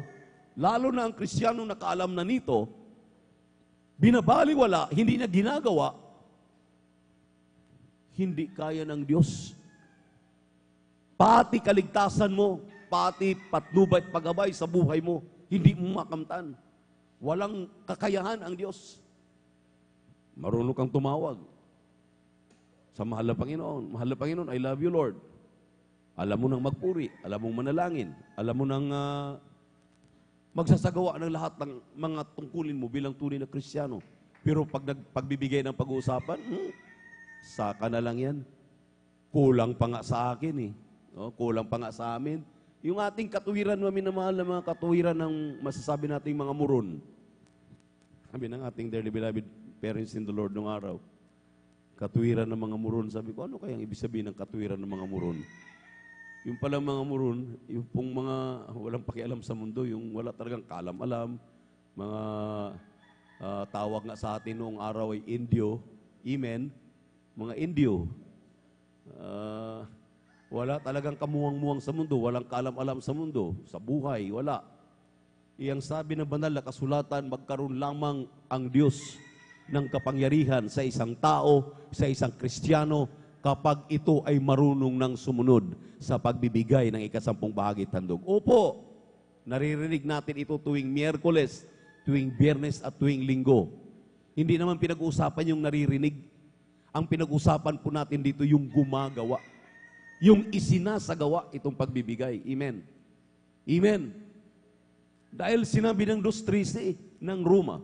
lalo na ang Kristiyano nakaalam na nito, binabaliwala, hindi na ginagawa, hindi kaya ng Diyos. Pati kaligtasan mo, pati patnubay at paggabay sa buhay mo, hindi mo makamtan. Walang kakayahan ang Diyos. Marunong kang tumawag sa mahal na Panginoon. Mahal na Panginoon, I love you, Lord. Alam mo nang magpuri, alam mong manalangin, alam mo nang magsasagawa ng lahat ng mga tungkulin mo bilang tunay na Kristiyano. Pero pag pagbibigay ng pag-uusapan, saka na lang yan. Kulang pa nga sa akin eh. No? Kulang pa nga sa amin. Yung ating katuwiran, maminamahal na mga katuwiran ng masasabi nating mga muron. Sabi ng ating dearly beloved parents in the Lord nung araw, katuwiran ng mga muron. Sabi ko, ano kayang ibig sabihin ng katuwiran ng mga muron? Yung palang mga muron, yung pong mga walang pakialam sa mundo, yung wala talagang kalam-alam, mga tawag nga sa atin noong araw ay Indio, Amen, mga Indio. Wala talagang kamuwang-muwang sa mundo, walang kaalam-alam sa mundo, sa buhay, wala. Iyang sabi ng banal na kasulatan, magkaroon lamang ang Diyos ng kapangyarihan sa isang tao, sa isang Kristiyano, kapag ito ay marunong ng sumunod sa pagbibigay ng ikasampung bahagi tandog. Opo, naririnig natin ito tuwing Miyerkules, tuwing Biyernes at tuwing Linggo. Hindi naman pinag-uusapan yung naririnig. Ang pinag-uusapan po natin dito yung gumagawa. Yung isinasagawa itong pagbibigay. Amen. Amen. Dahil sinabi ng 2:13 ng Roma,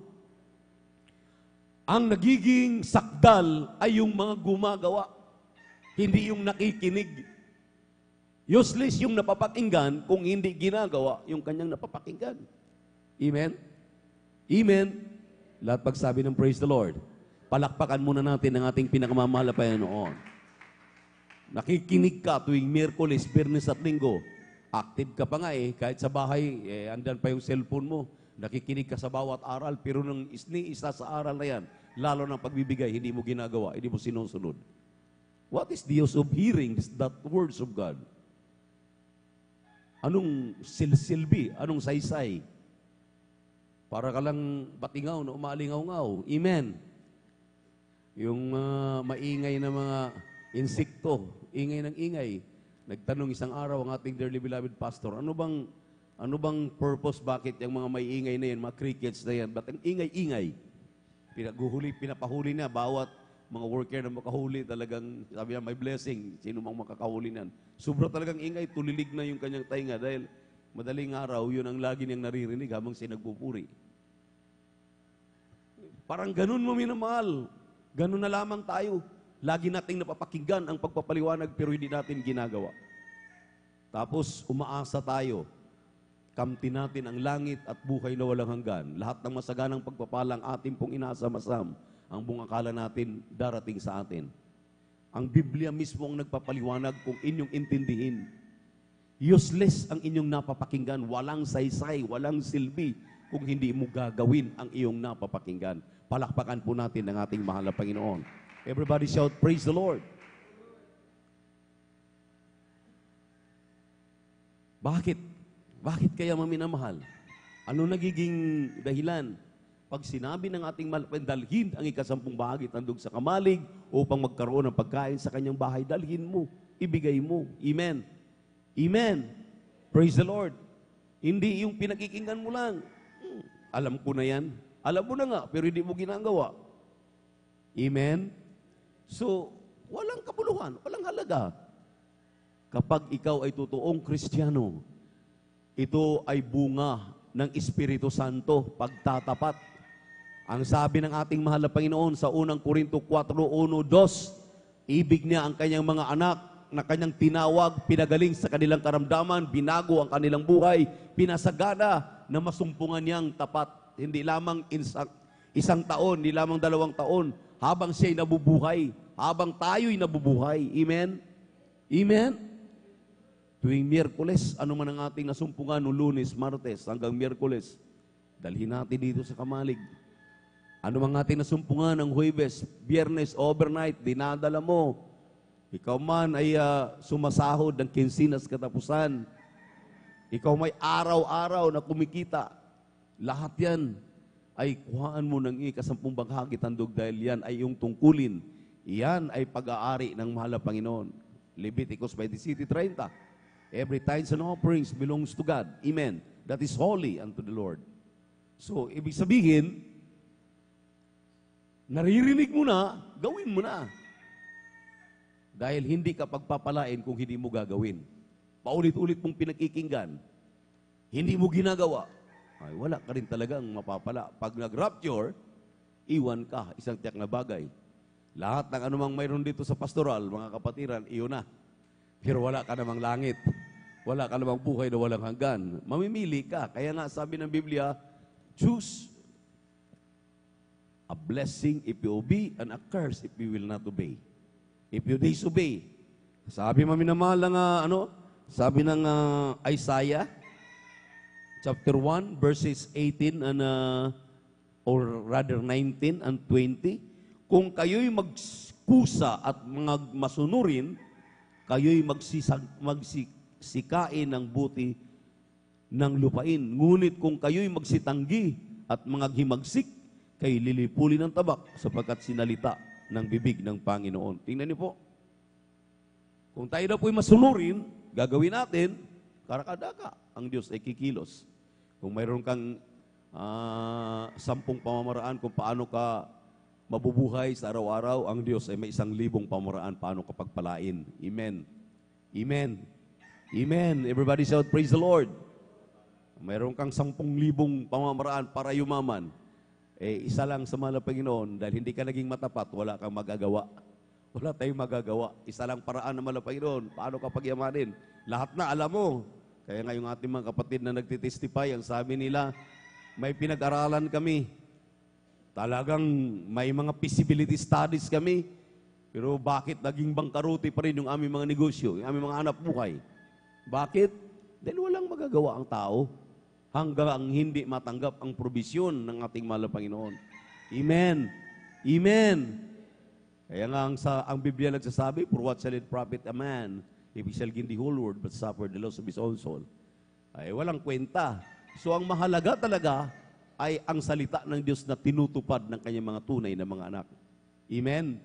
ang nagiging sakdal ay yung mga gumagawa, hindi yung nakikinig. Useless yung napapakinggan kung hindi ginagawa yung kanyang napapakinggan. Amen? Amen? Lahat pagsabi ng praise the Lord. Palakpakan muna natin ang ating pinakamamahal na Panginoon. Nakikinig ka tuwing Miyerkules, Biyernes at Linggo. Active ka pa nga kahit sa bahay, andan pa yung cellphone mo. Nakikinig ka sa bawat aral, pero nang isa sa aral na yan, lalo ng pagbibigay, hindi mo ginagawa, hindi mo sinusunod. What is the use of hearing that words of God? Anong silbi? Anong saysay? Para ka lang batingaw na umalingaw-ngaw. Amen. Yung maingay na mga insekto, ingay ng ingay. Nagtanong isang araw ang ating dearly beloved pastor, ano bang purpose, bakit yung mga may ingay na yan, mga crickets na yan, ba't ang ingay-ingay? Pinapahuli niya, bawat mga worker na makahuli, talagang sabi niya, may blessing, sino mang makakahuli niyan. Sobra talagang ingay, tulilig na yung kanyang tainga dahil madaling araw, yun ang lagi niyang naririnig habang siya nagpupuri. Parang ganun mo minamahal. Ganun na lamang tayo. Lagi nating napapakinggan ang pagpapaliwanag pero hindi natin ginagawa. Tapos umaasa tayo. Kamti natin ang langit at buhay na walang hanggan. Lahat ng masaganang pagpapalang ating pong inaasam-asam, ang buong akala natin darating sa atin. Ang Biblia mismo ang nagpapaliwanag kung inyong intindihin. Useless ang inyong napapakinggan, walang saysay, walang silbi kung hindi mo gagawin ang iyong napapakinggan. Palakpakan po natin ang ating mahal na Panginoon. Everybody shout, praise the Lord. Bakit? Bakit kaya maminamahal? Ano nagiging dahilan? Pag sinabi ng ating mahal, dalhin ang ikasampung bahagi tandog sa kamalig upang magkaroon ng pagkain sa kanyang bahay, dalhin mo, ibigay mo. Amen. Amen. Praise the Lord. Hindi yung pinakikinggan mo lang. Alam ko na yan. Alam mo na nga, pero hindi mo ginagawa. Amen? So, walang kabuluhan, walang halaga. Kapag ikaw ay totoong Kristiyano, ito ay bunga ng Espiritu Santo, pagtatapat. Ang sabi ng ating mahal na Panginoon sa unang Korinto 4:1-2, ibig niya ang kanyang mga anak na kanyang tinawag, pinagaling sa kanilang karamdaman, binago ang kanilang buhay, pinasagana na masumpungan niyang tapat. Hindi lamang isang taon, hindi lamang 2 taon, habang siya'y nabubuhay, habang tayo'y nabubuhay. Amen? Amen? Tuwing Miyerkules, ano man ang ating nasumpungan no Lunes, Martes, hanggang Miyerkules, dalhin natin dito sa kamalig. Ano mang ating nasumpungan ng Huwebes, Biyernes, overnight, dinadala mo. Ikaw man ay sumasahod ng kinsinas katapusan. Ikaw may araw-araw na kumikita. Lahat yan ay kuhaan mo ng ikasampung bahagi tandog dahil yan ay iyong tungkulin. Yan ay pag-aari ng mahal na Panginoon. Leviticus 27:30. Every tithes and offerings belongs to God. Amen. That is holy unto the Lord. So, ibig sabihin, naririnig mo na, gawin mo na. Dahil hindi ka pagpapalain kung hindi mo gagawin. Paulit-ulit mong pinakikinggan. Hindi mo ginagawa. Ay, wala ka rin talagang mapapala. Pag nag-rapture, iwan ka, isang tiyak na bagay. Lahat ng anumang mayroon dito sa pastoral, mga kapatiran, iyon na. Pero wala ka namang langit. Wala ka namang buhay na walang hanggan. Mamimili ka. Kaya nga sabi ng Biblia, choose a blessing if you obey and a curse if you will not obey. If you disobey. Sabi maminamahal ng sabi ng Isaiah chapter 1 verses 18 and or rather 19 and 20, kung kayo'y magkusa at masunurin, kayo'y magsikain ng buti ng lupain. Ngunit kung kayo'y magsitanggi at mangaghimagsik, kayo'y lilipulin ng tabak sapagkat sinalita ng bibig ng Panginoon. Tingnan niyo po. Kung tayo na po'y masunurin, gagawin natin, karakadaka, ang Diyos ay kikilos. Kung mayroon kang 10 pamamaraan kung paano ka mabubuhay sa araw-araw, ang Diyos ay may 1,000 pamamaraan paano ka pagpalain. Amen. Amen. Amen. Everybody shout, praise the Lord. Mayroon kang 10,000 pamamaraan para yumaman. Isa lang sa mahal na Panginoon, dahil hindi ka naging matapat, wala kang magagawa. Wala tayong magagawa. Isa lang paraan ng mahal na Panginoon, paano ka pagyamanin? Lahat na alam mo. Kaya nga yung ating mga kapatid na nagtitestify, ang sabi nila, may pinag-aralan kami. Talagang may mga feasibility studies kami. Pero bakit naging bangkaruti pa rin yung aming mga negosyo, yung aming mga hanap buhay? Bakit? Dahil walang magagawa ang tao hanggang hindi matanggap ang probisyon ng ating mahal na Panginoon. Amen. Amen. Kaya nga ang Biblia nagsasabi, for what shall it profit a man if he shall gain the whole world but suffer the loss of his own soul? Ay walang kwenta. So ang mahalaga talaga ay ang salita ng Diyos na tinutupad ng kanyang mga tunay na mga anak. Amen.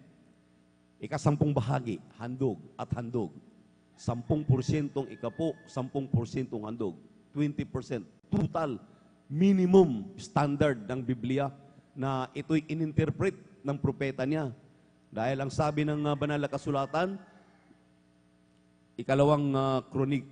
ika-10 bahagi, handog at handog. 10% ikapo, 10% handog. 20% total minimum standard ng Biblia na ito'y ininterpret ng propeta niya. Dahil ang sabi ng banal na kasulatan, ikalawang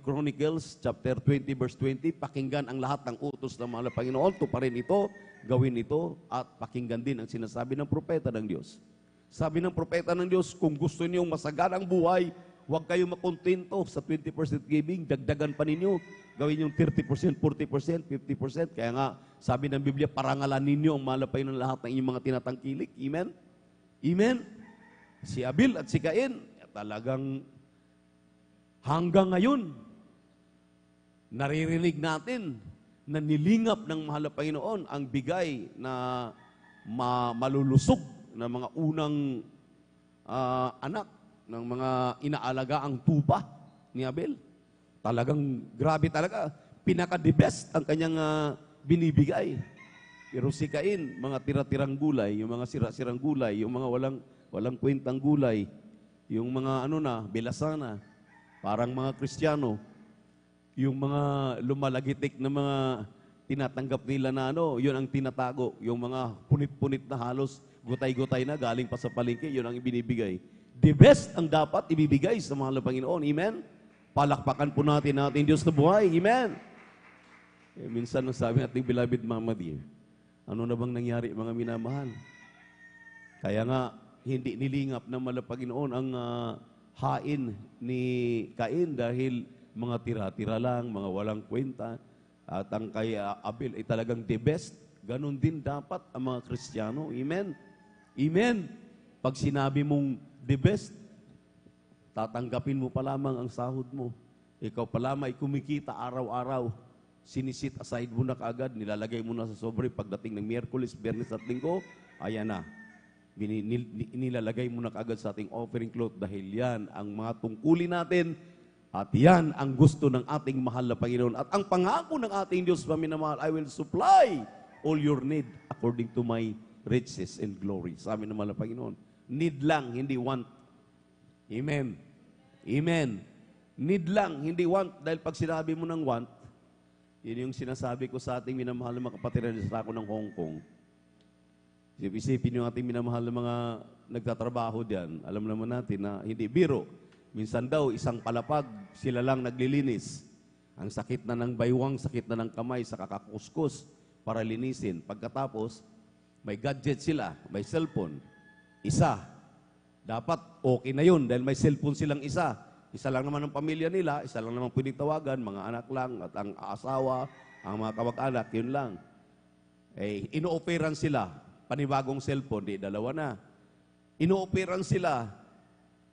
Chronicles, chapter 20, verse 20, pakinggan ang lahat ng utos ng mahal na Panginoon, tuparin ito, gawin ito, at pakinggan din ang sinasabi ng propeta ng Diyos. Sabi ng propeta ng Diyos, kung gusto niyong masaganang buhay, huwag kayong makontento sa 20% giving, dagdagan pa ninyo, gawin yung 30%, 40%, 50%. Kaya nga, sabi ng Biblia, parangalan ninyo ang mahal na Panginoon lahat ng inyong mga tinatangkilik. Amen? Amen? Si Abel at si Cain, talagang hanggang ngayon, naririnig natin na nilingap ng mahal na Panginoon ang bigay na malulusog ng mga unang anak ng mga inaalagaang tupa ni Abel. Talagang grabe talaga. Pinaka-the best ang kanyang binibigay. Pero si Cain, mga tira-tirang gulay, yung mga sira-sirang gulay, yung mga walang kwentang gulay, yung mga belasana, parang mga Kristiyano, yung mga lumalagitik na mga tinatanggap nila na yun ang tinatago. Yung mga punit-punit na halos, gutay-gutay na, galing pa sa palengke, yun ang ibinibigay. The best ang dapat ibibigay sa mahal na Panginoon. Amen? Palakpakan po natin Diyos na buhay. Amen? Minsan sabi natin, beloved Mama dear, ano na bang nangyari mga minamahal? Kaya nga, hindi nilingap ng mahal na Panginoon ang hain ni Cain dahil mga tira-tira lang, mga walang kwenta. At ang kay Abel ay talagang the best. Ganon din dapat ang mga Kristiyano. Amen? Amen? Pag sinabi mong the best, tatanggapin mo pa lamang ang sahod mo. Ikaw pa lamang ay kumikita araw-araw. Sinisit aside mo na kaagad, nilalagay mo na sa sobre pagdating ng Miyerkules, Biyernes at Linggo, ayan na. Nilalagay mo na kaagad sa ating offering cloth dahil yan ang mga tungkulin natin at yan ang gusto ng ating mahal na Panginoon. At ang pangako ng ating Diyos, paminamahal, I will supply all your need according to my riches and glory. Sabi ng mahal na Panginoon, need lang, hindi want. Amen. Amen. Need lang, hindi want. Dahil pag sinabi mo ng want, yun yung sinasabi ko sa ating minamahal na mga kapatid sa ako ng Hong Kong. Isipin yung ating minamahal na mga nagtatrabaho diyan. Alam naman natin na hindi biro. Minsan daw, isang palapag, sila lang naglilinis. Ang sakit na ng baywang, sakit na ng kamay sa kakakuskus para linisin. Pagkatapos, may gadget sila, may cellphone. Isa. Dapat okay na yun dahil may cellphone silang isa. Isa lang naman ang pamilya nila, isa lang naman pwedeng tawagan, mga anak lang, at ang asawa, ang mga kamag-anak, yun lang. Ino-operan sila, panibagong cellphone, di dalawa na. Ino-operan sila,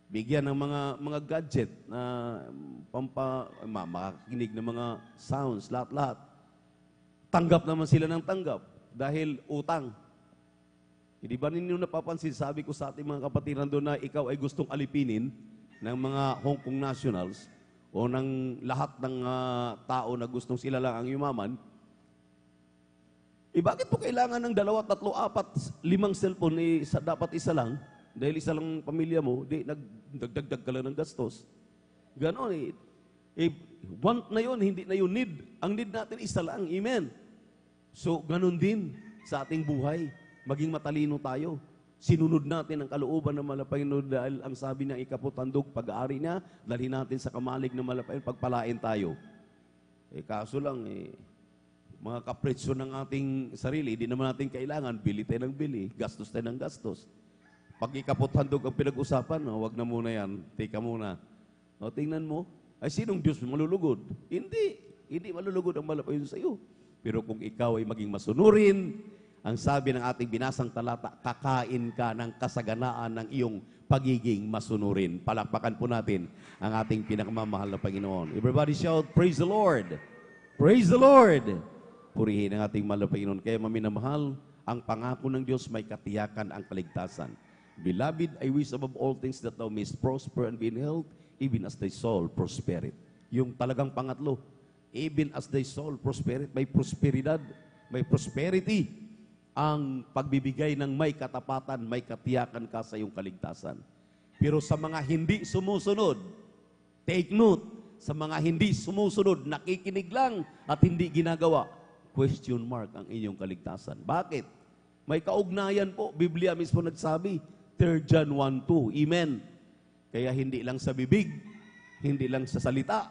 bigyan ng mga gadget na makakinig ng mga sounds, lahat-lahat. Tanggap naman sila ng tanggap dahil utang. Hindi ba ninyo napapansin, sabi ko sa ating mga kapatiran doon na ikaw ay gustong alipinin ng mga Hong Kong nationals o ng lahat ng tao na gustong sila lang ang yumaman, bakit po kailangan ng 2, 3, 4, 5 cellphone, dapat isa lang, dahil isa lang pamilya mo, nagdagdag ka lang ng gastos. Ganon want na yun, hindi na yun need. Ang need natin isa lang, amen. So, ganon din sa ating buhay, maging matalino tayo. Sinunod natin ang kalooban ng Panginoon dahil ang sabi ng ikaputandog, pag-aari niya, dalhin natin sa kamalig ng Panginoon, pagpalain tayo. Kaso lang, mga kapretsyo ng ating sarili, hindi naman natin kailangan, bili tayo ng bili, gastos tayo ng gastos. Pag ikaputandog ang pinag-usapan, wag na muna yan, teka muna. Tingnan mo, ay sinong Diyos malulugod? Hindi malulugod ang Panginoon sa iyo. Pero kung ikaw ay maging masunurin, ang sabi ng ating binasang talata, kakain ka ng kasaganaan ng iyong pagiging masunurin. Palakpakan po natin ang ating pinakamamahal na Panginoon. Everybody shout, praise the Lord! Praise the Lord! Purihin ang ating mahal na Panginoon. Kaya maminamahal, ang pangako ng Diyos may katiyakan ang kaligtasan. Beloved, I wish above all things that thou mayst prosper and be in health, even as thy soul prospereth. Yung talagang pangatlo, even as thy soul prospereth, may prosperidad, may prosperity. Ang pagbibigay ng may katapatan, may katiyakan ka sa iyong kaligtasan. Pero sa mga hindi sumusunod, take note, sa mga hindi sumusunod, nakikinig lang at hindi ginagawa, question mark ang inyong kaligtasan. Bakit? May kaugnayan po. Biblia mismo nagsabi, 3 John 1:2. Amen. Kaya hindi lang sa bibig, hindi lang sa salita.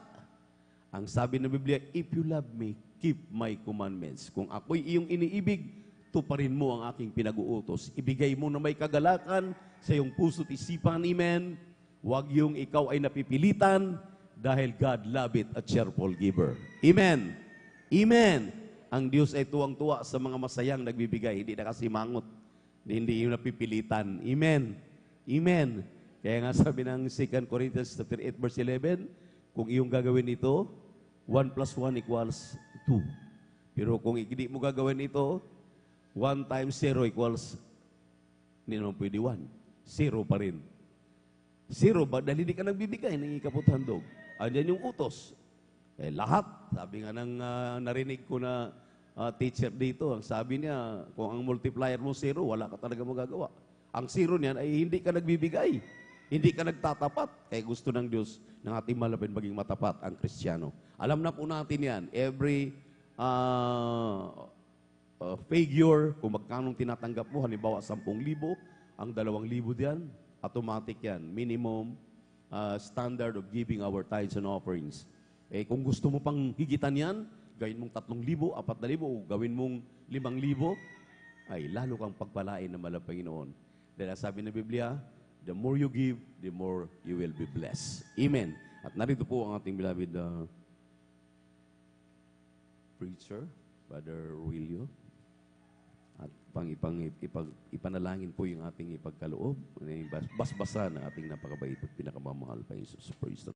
Ang sabi ng Biblia, if you love me, keep my commandments. Kung ako'y iyong iniibig, tuparin mo ang aking pinag-uutos. Ibigay mo na may kagalakan sa iyong puso't isipan. Amen. Huwag yung ikaw ay napipilitan dahil God love it a cheerful giver. Amen. Amen. Ang Diyos ay tuwang-tuwa sa mga masayang nagbibigay, hindi nakasimangot, hindi yung napipilitan. Amen. Amen. Kaya nga sabi ng 2 Corinthians 8 verse 11, kung iyong gagawin ito, 1 plus 1 equals 2. Pero kung hindi mo gagawin ito, 1 times 0 equals, hindi naman pwede 1. 0 pa rin. 0 ba? Dahil hindi ka nagbibigay ng ikaputhandog. Andiyan yung utos. Eh, lahat. Sabi nga ng narinig ko na teacher dito, ang sabi niya, kung ang multiplier mo 0, wala ka talaga magagawa. Ang 0 niyan ay hindi ka nagbibigay. Hindi ka nagtatapat. Eh, gusto ng Diyos ng ating malapit maging matapat ang Kristiyano. Alam na po natin yan. Every figure, kung magkano tinatanggap mo, halimbawa 10,000, ang 2,000 diyan, automatic yan. Minimum standard of giving our tithes and offerings. Eh, kung gusto mo pang higitan yan, gawin mong 3,000, 4,000, o gawin mong 5,000, ay lalo kang pagpalain ng malang Panginoon. Dahil sabi ng Biblia, the more you give, the more you will be blessed. Amen. At narito po ang ating beloved preacher, Brother Wilio. At ipanalangin po yung ating ipagkaloob, basbasa ng ating napakabait at pinakamamahal pa Jesus. Praise the Lord.